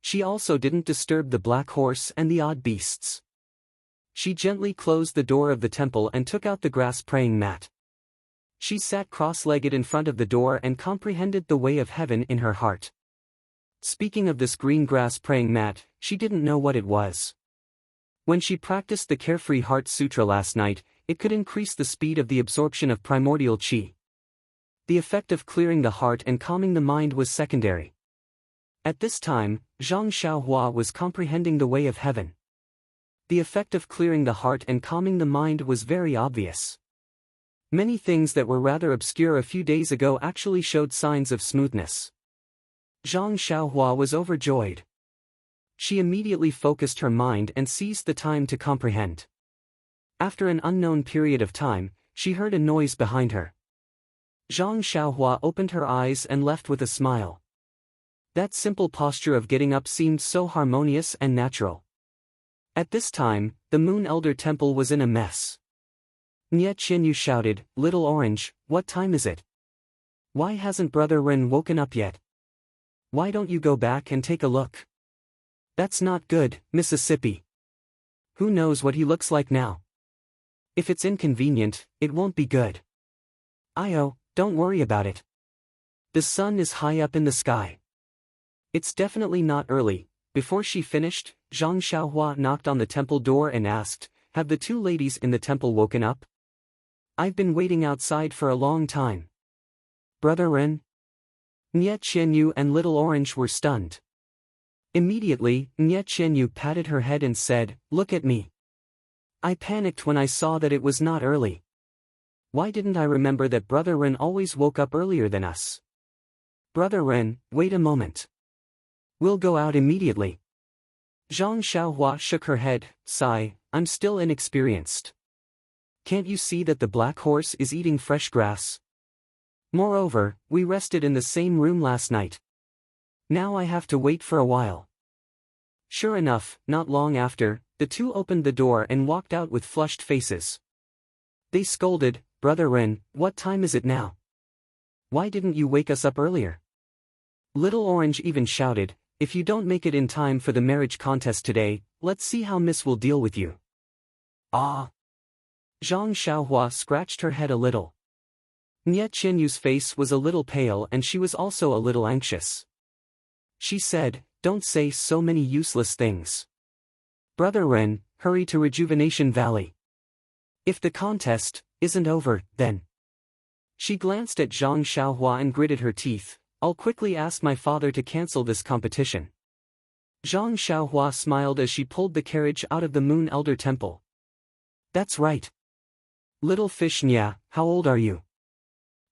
She also didn't disturb the black horse and the odd beasts. She gently closed the door of the temple and took out the grass praying mat. She sat cross-legged in front of the door and comprehended the way of heaven in her heart. Speaking of this green grass praying mat, she didn't know what it was. When she practiced the Carefree Heart Sutra last night, it could increase the speed of the absorption of primordial qi. The effect of clearing the heart and calming the mind was secondary. At this time, Zhang Xiaohua was comprehending the way of heaven. The effect of clearing the heart and calming the mind was very obvious. Many things that were rather obscure a few days ago actually showed signs of smoothness. Zhang Xiaohua was overjoyed. She immediately focused her mind and seized the time to comprehend. After an unknown period of time, she heard a noise behind her. Zhang Xiaohua opened her eyes and left with a smile. That simple posture of getting up seemed so harmonious and natural. At this time, the Moon Elder Temple was in a mess. Nie Qianyu shouted, "Little Orange, what time is it? Why hasn't Brother Ren woken up yet? Why don't you go back and take a look? That's not good, Mississippi. Who knows what he looks like now? If it's inconvenient, it won't be good. Io, don't worry about it. The sun is high up in the sky. It's definitely not early." Before she finished, Zhang Xiaohua knocked on the temple door and asked, "Have the two ladies in the temple woken up? I've been waiting outside for a long time." Brother Ren? Nie Qianyu and Little Orange were stunned. Immediately, Nie Qianyu patted her head and said, "Look at me. I panicked when I saw that it was not early. Why didn't I remember that Brother Ren always woke up earlier than us? Brother Ren, wait a moment. We'll go out immediately." Zhang Xiaohua shook her head, sigh, "I'm still inexperienced. Can't you see that the black horse is eating fresh grass? Moreover, we rested in the same room last night. Now I have to wait for a while." Sure enough, not long after, the two opened the door and walked out with flushed faces. They scolded, "Brother Ren, what time is it now? Why didn't you wake us up earlier?" Little Orange even shouted, "If you don't make it in time for the marriage contest today, let's see how Miss will deal with you." Ah! Zhang Xiaohua scratched her head a little. Nie Qianyu's face was a little pale and she was also a little anxious. She said, "Don't say so many useless things. Brother Ren, hurry to Rejuvenation Valley. If the contest isn't over, then..." She glanced at Zhang Xiaohua and gritted her teeth, "I'll quickly ask my father to cancel this competition." Zhang Xiaohua smiled as she pulled the carriage out of the Moon Elder Temple. "That's right. Little fish Nya, how old are you?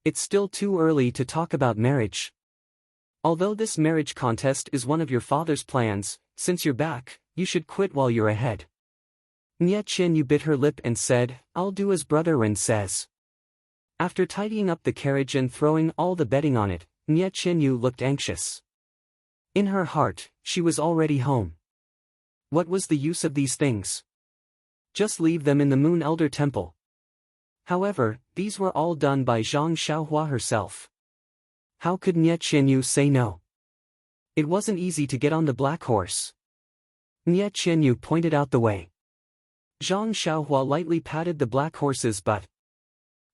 It's still too early to talk about marriage. Although this marriage contest is one of your father's plans, since you're back, you should quit while you're ahead." Nie Qianyu bit her lip and said, "I'll do as Brother Ren says." After tidying up the carriage and throwing all the bedding on it, Nie Qianyu looked anxious. In her heart, she was already home. What was the use of these things? Just leave them in the Moon Elder Temple. However, these were all done by Zhang Xiaohua herself. How could Nie Qianyu say no? It wasn't easy to get on the black horse. Nie Qianyu pointed out the way. Zhang Xiaohua lightly patted the black horse's butt.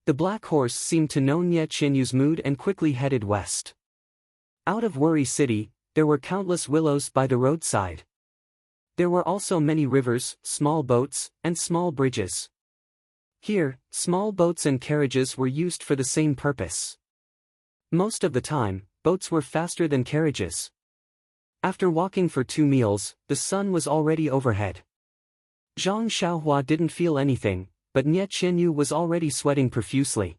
The black horse seemed to know Nie Qianyu's mood and quickly headed west. Out of Worry City, there were countless willows by the roadside. There were also many rivers, small boats, and small bridges. Here, small boats and carriages were used for the same purpose. Most of the time, boats were faster than carriages. After walking for 2 meals, the sun was already overhead. Zhang Xiaohua didn't feel anything, but Nie Qianyu was already sweating profusely.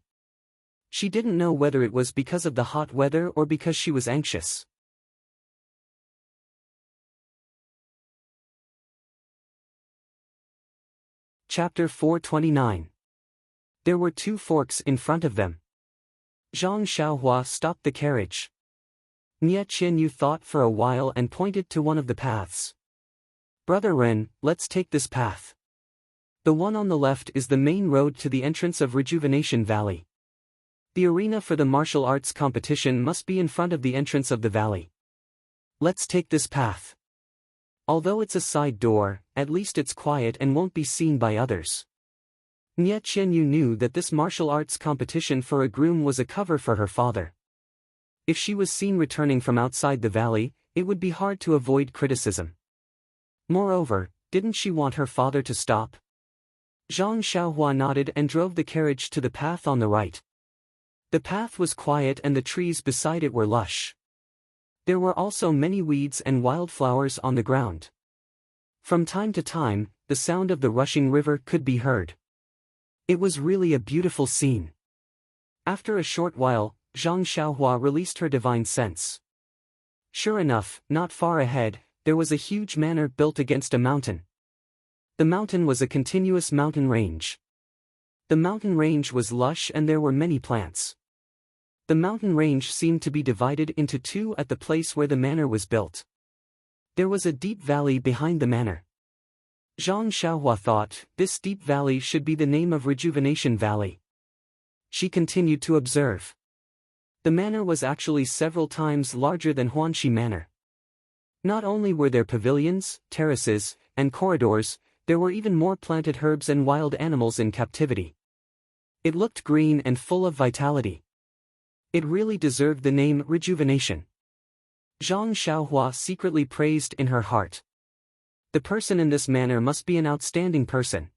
She didn't know whether it was because of the hot weather or because she was anxious. Chapter 429. There were 2 forks in front of them. Zhang Xiaohua stopped the carriage. Nie Qianyu thought for a while and pointed to one of the paths. Brother Ren, let's take this path. The one on the left is the main road to the entrance of Rejuvenation Valley. The arena for the martial arts competition must be in front of the entrance of the valley. Let's take this path. Although it's a side door, at least it's quiet and won't be seen by others. Nie Qianyu knew that this martial arts competition for a groom was a cover for her father. If she was seen returning from outside the valley, it would be hard to avoid criticism. Moreover, didn't she want her father to stop? Zhang Xiaohua nodded and drove the carriage to the path on the right. The path was quiet and the trees beside it were lush. There were also many weeds and wildflowers on the ground. From time to time, the sound of the rushing river could be heard. It was really a beautiful scene. After a short while, Zhang Xiaohua released her divine sense. Sure enough, not far ahead, there was a huge manor built against a mountain. The mountain was a continuous mountain range. The mountain range was lush and there were many plants. The mountain range seemed to be divided into 2 at the place where the manor was built. There was a deep valley behind the manor. Zhang Xiaohua thought, this deep valley should be the name of Rejuvenation Valley. She continued to observe. The manor was actually several times larger than Huanxi Manor. Not only were there pavilions, terraces, and corridors, there were even more planted herbs and wild animals in captivity. It looked green and full of vitality. It really deserved the name Rejuvenation. Zhang Xiaohua secretly praised in her heart. The person in this manor must be an outstanding person.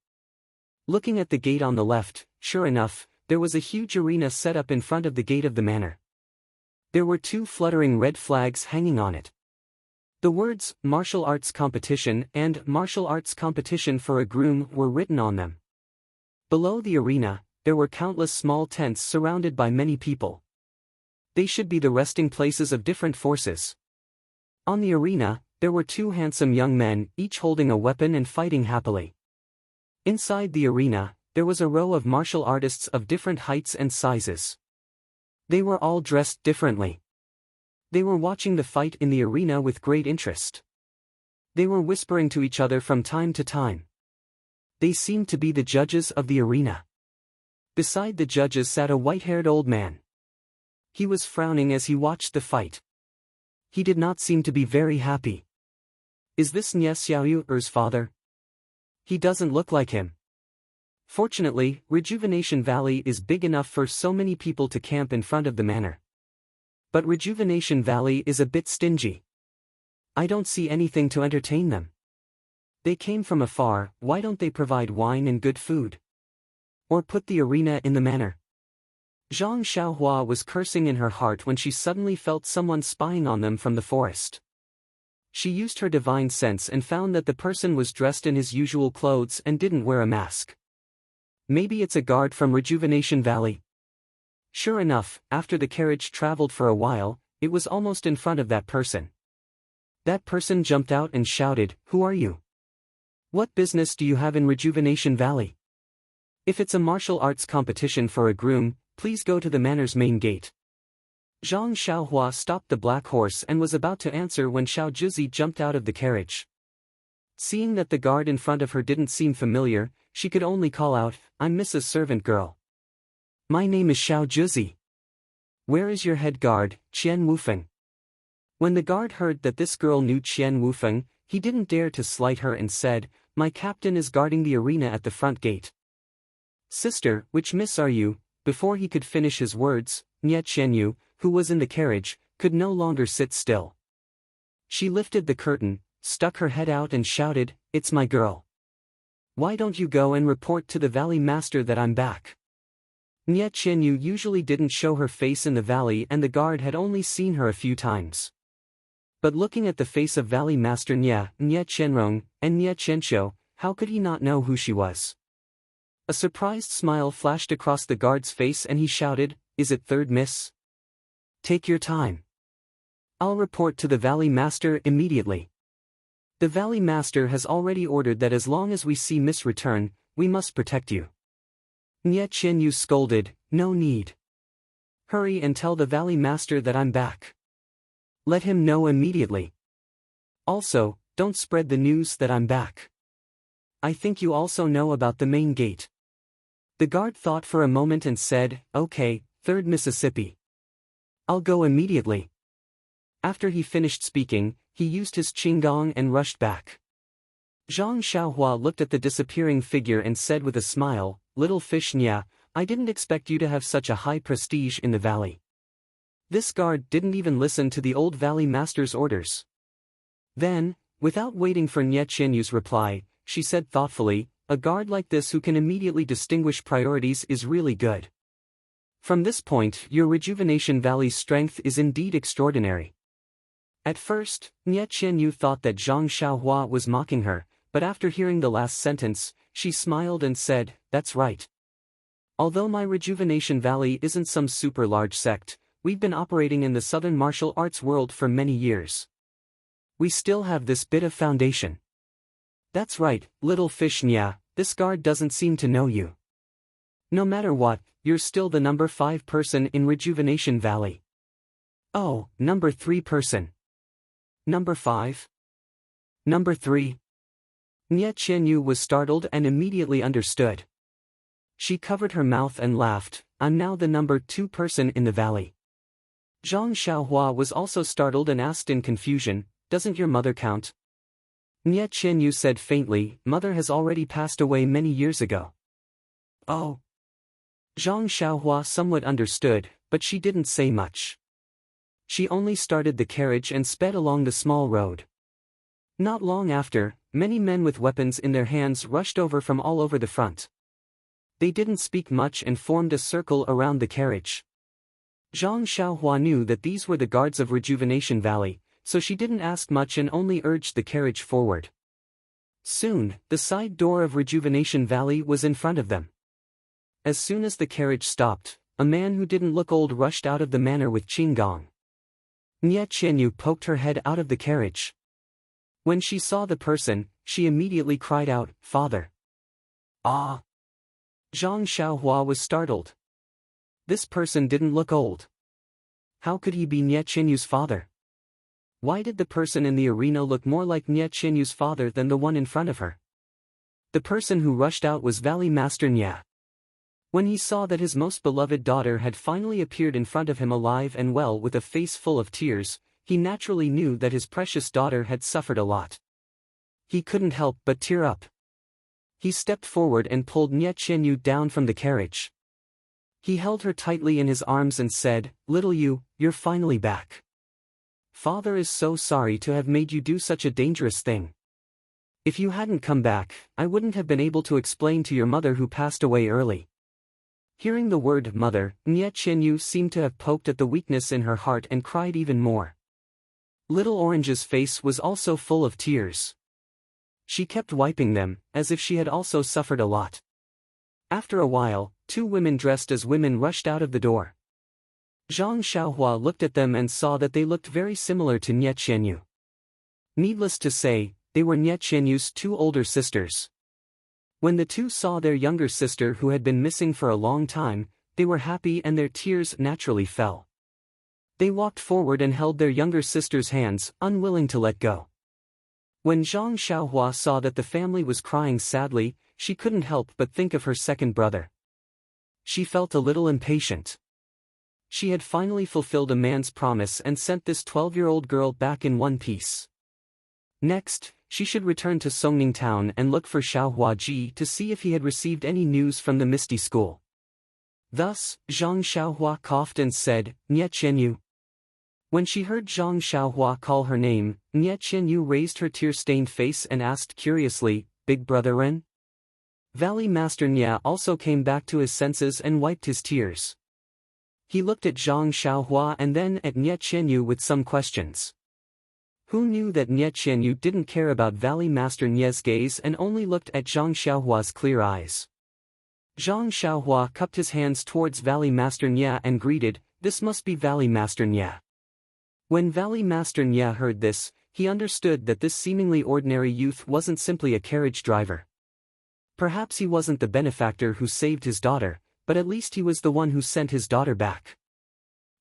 Looking at the gate on the left, sure enough, there was a huge arena set up in front of the gate of the manor. There were 2 fluttering red flags hanging on it. The words, Martial Arts Competition and Martial Arts Competition for a Groom were written on them. Below the arena, there were countless small tents surrounded by many people. They should be the resting places of different forces. On the arena, there were 2 handsome young men, each holding a weapon and fighting happily. Inside the arena, there was a row of martial artists of different heights and sizes. They were all dressed differently. They were watching the fight in the arena with great interest. They were whispering to each other from time to time. They seemed to be the judges of the arena. Beside the judges sat a white-haired old man. He was frowning as he watched the fight. He did not seem to be very happy. Is this Nie Xiaoyu's father? He doesn't look like him. Fortunately, Rejuvenation Valley is big enough for so many people to camp in front of the manor. But Rejuvenation Valley is a bit stingy. I don't see anything to entertain them. They came from afar, why don't they provide wine and good food? Or put the arena in the manor? Zhang Xiaohua was cursing in her heart when she suddenly felt someone spying on them from the forest. She used her divine sense and found that the person was dressed in his usual clothes and didn't wear a mask. Maybe it's a guard from Rejuvenation Valley. Sure enough, after the carriage traveled for a while, it was almost in front of that person. That person jumped out and shouted, "Who are you? What business do you have in Rejuvenation Valley? If it's a martial arts competition for a groom, please go to the manor's main gate." Zhang Xiaohua stopped the black horse and was about to answer when Xiao Juzi jumped out of the carriage. Seeing that the guard in front of her didn't seem familiar, she could only call out, "I'm Mrs. Servant Girl. My name is Xiao Juzi. Where is your head guard, Qian Wufeng?" When the guard heard that this girl knew Qian Wufeng, he didn't dare to slight her and said, "My captain is guarding the arena at the front gate." "Sister, which miss are you?" Before he could finish his words, Nie Qianyu, who was in the carriage, could no longer sit still. She lifted the curtain, stuck her head out and shouted, "It's my girl. Why don't you go and report to the valley master that I'm back?" Nye Qianyu usually didn't show her face in the valley and the guard had only seen her a few times. But looking at the face of Valley Master Nye Qianrong, and Nye Qianxiu, how could he not know who she was? A surprised smile flashed across the guard's face and he shouted, "Is it third miss? Take your time. I'll report to the Valley Master immediately. The Valley Master has already ordered that as long as we see Miss return, we must protect you." Nye Qianyu scolded, "No need. Hurry and tell the Valley Master that I'm back. Let him know immediately. Also, don't spread the news that I'm back. I think you also know about the main gate." The guard thought for a moment and said, "Okay, 3rd Mississippi. I'll go immediately." After he finished speaking, he used his qinggong and rushed back. Zhang Xiaohua looked at the disappearing figure and said with a smile, "Little fish Nya, I didn't expect you to have such a high prestige in the valley." This guard didn't even listen to the old valley master's orders. Then, without waiting for Nye Qianyu's reply, she said thoughtfully, "A guard like this who can immediately distinguish priorities is really good. From this point, your Rejuvenation Valley's strength is indeed extraordinary." At first, Nye Qianyu thought that Zhang Xiaohua was mocking her, but after hearing the last sentence, she smiled and said, "That's right. Although my Rejuvenation Valley isn't some super large sect, we've been operating in the southern martial arts world for many years. We still have this bit of foundation." "That's right, little fish Nya, this guard doesn't seem to know you. No matter what, you're still the number 5 person in Rejuvenation Valley." "Oh, number 3 person. Number 5? Number 3? Nye Qianyu was startled and immediately understood. She covered her mouth and laughed, "I'm now the number 2 person in the valley." Zhang Xiaohua was also startled and asked in confusion, "Doesn't your mother count?" Nye Qianyu said faintly, "Mother has already passed away many years ago." "Oh." Zhang Xiaohua somewhat understood, but she didn't say much. She only started the carriage and sped along the small road. Not long after, many men with weapons in their hands rushed over from all over the front. They didn't speak much and formed a circle around the carriage. Zhang Xiaohua knew that these were the guards of Rejuvenation Valley, so she didn't ask much and only urged the carriage forward. Soon, the side door of Rejuvenation Valley was in front of them. As soon as the carriage stopped, a man who didn't look old rushed out of the manor with qinggong. Nye Qianyu poked her head out of the carriage. When she saw the person, she immediately cried out, "Father!" "Ah!" Zhang Xiaohua was startled. This person didn't look old. How could he be Nye Qianyu's father? Why did the person in the arena look more like Nye Qianyu's father than the one in front of her? The person who rushed out was Valley Master Nye. When he saw that his most beloved daughter had finally appeared in front of him alive and well with a face full of tears, he naturally knew that his precious daughter had suffered a lot. He couldn't help but tear up. He stepped forward and pulled Nye Qianyu down from the carriage. He held her tightly in his arms and said, "Little you, you're finally back. Father is so sorry to have made you do such a dangerous thing. If you hadn't come back, I wouldn't have been able to explain to your mother who passed away early." Hearing the word mother, Nye Qianyu seemed to have poked at the weakness in her heart and cried even more. Little Orange's face was also full of tears. She kept wiping them, as if she had also suffered a lot. After a while, 2 women dressed as women rushed out of the door. Zhang Xiaohua looked at them and saw that they looked very similar to Nye Qianyu. Needless to say, they were Nye Qianyu's 2 older sisters. When the 2 saw their younger sister who had been missing for a long time, they were happy and their tears naturally fell. They walked forward and held their younger sister's hands, unwilling to let go. When Zhang Xiaohua saw that the family was crying sadly, she couldn't help but think of her second brother. She felt a little impatient. She had finally fulfilled a man's promise and sent this 12-year-old girl back in one piece. Next, she should return to Songning Town and look for Xiaohua Ji to see if he had received any news from the Misty School. Thus, Zhang Xiaohua coughed and said, "Nye Qianyu." When she heard Zhang Xiaohua call her name, Nie Qianyu raised her tear-stained face and asked curiously, "Big brother Ren?" Valley Master Nya also came back to his senses and wiped his tears. He looked at Zhang Xiaohua and then at Nie Qianyu with some questions. Who knew that Nie Qianyu didn't care about Valley Master Nye's gaze and only looked at Zhang Xiaohua's clear eyes? Zhang Xiaohua cupped his hands towards Valley Master Nye and greeted, "This must be Valley Master Nye." When Valley Master Nye heard this, he understood that this seemingly ordinary youth wasn't simply a carriage driver. Perhaps he wasn't the benefactor who saved his daughter, but at least he was the one who sent his daughter back.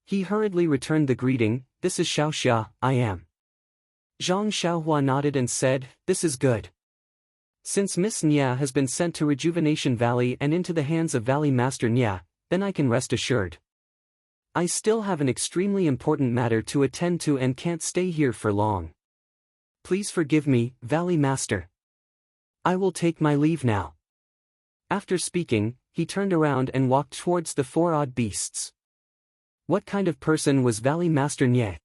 He hurriedly returned the greeting, "This is Xiaoxia, I am." Zhang Xiaohua nodded and said, "This is good. Since Miss Nya has been sent to Rejuvenation Valley and into the hands of Valley Master Nya, then I can rest assured. I still have an extremely important matter to attend to and can't stay here for long. Please forgive me, Valley Master. I will take my leave now." After speaking, he turned around and walked towards the four odd beasts. What kind of person was Valley Master Nye?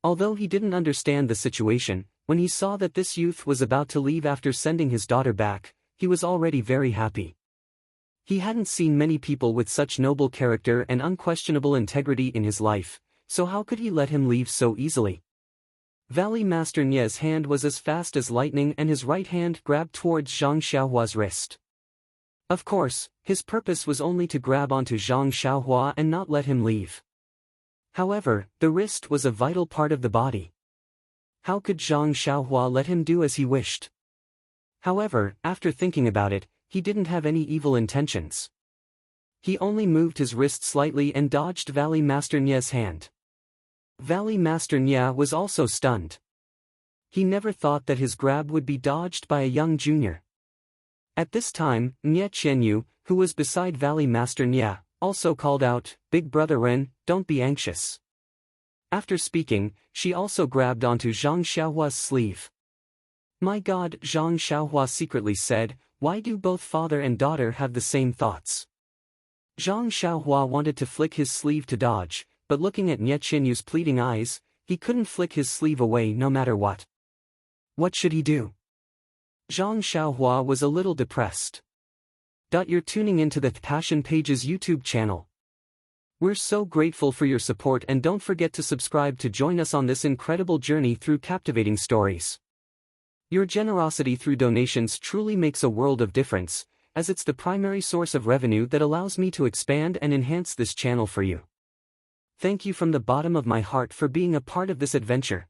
Although he didn't understand the situation, when he saw that this youth was about to leave after sending his daughter back, he was already very happy. He hadn't seen many people with such noble character and unquestionable integrity in his life, so how could he let him leave so easily? Valley Master Nye's hand was as fast as lightning and his right hand grabbed towards Zhang Xiaohua's wrist. Of course, his purpose was only to grab onto Zhang Xiaohua and not let him leave. However, the wrist was a vital part of the body. How could Zhang Xiaohua let him do as he wished? However, after thinking about it, he didn't have any evil intentions. He only moved his wrist slightly and dodged Valley Master Nye's hand. Valley Master Nye was also stunned. He never thought that his grab would be dodged by a young junior. At this time, Nie Qianyu, who was beside Valley Master Nye, also called out, "Big brother Ren, don't be anxious." After speaking, she also grabbed onto Zhang Xiaohua's sleeve. "My God," Zhang Xiaohua secretly said, "why do both father and daughter have the same thoughts?" Zhang Xiaohua wanted to flick his sleeve to dodge, but looking at Nie Qianyu's pleading eyes, he couldn't flick his sleeve away no matter what. What should he do? Zhang Xiaohua was a little depressed. You're tuning into the Passion Pages YouTube channel. We're so grateful for your support and don't forget to subscribe to join us on this incredible journey through captivating stories. Your generosity through donations truly makes a world of difference, as it's the primary source of revenue that allows me to expand and enhance this channel for you. Thank you from the bottom of my heart for being a part of this adventure.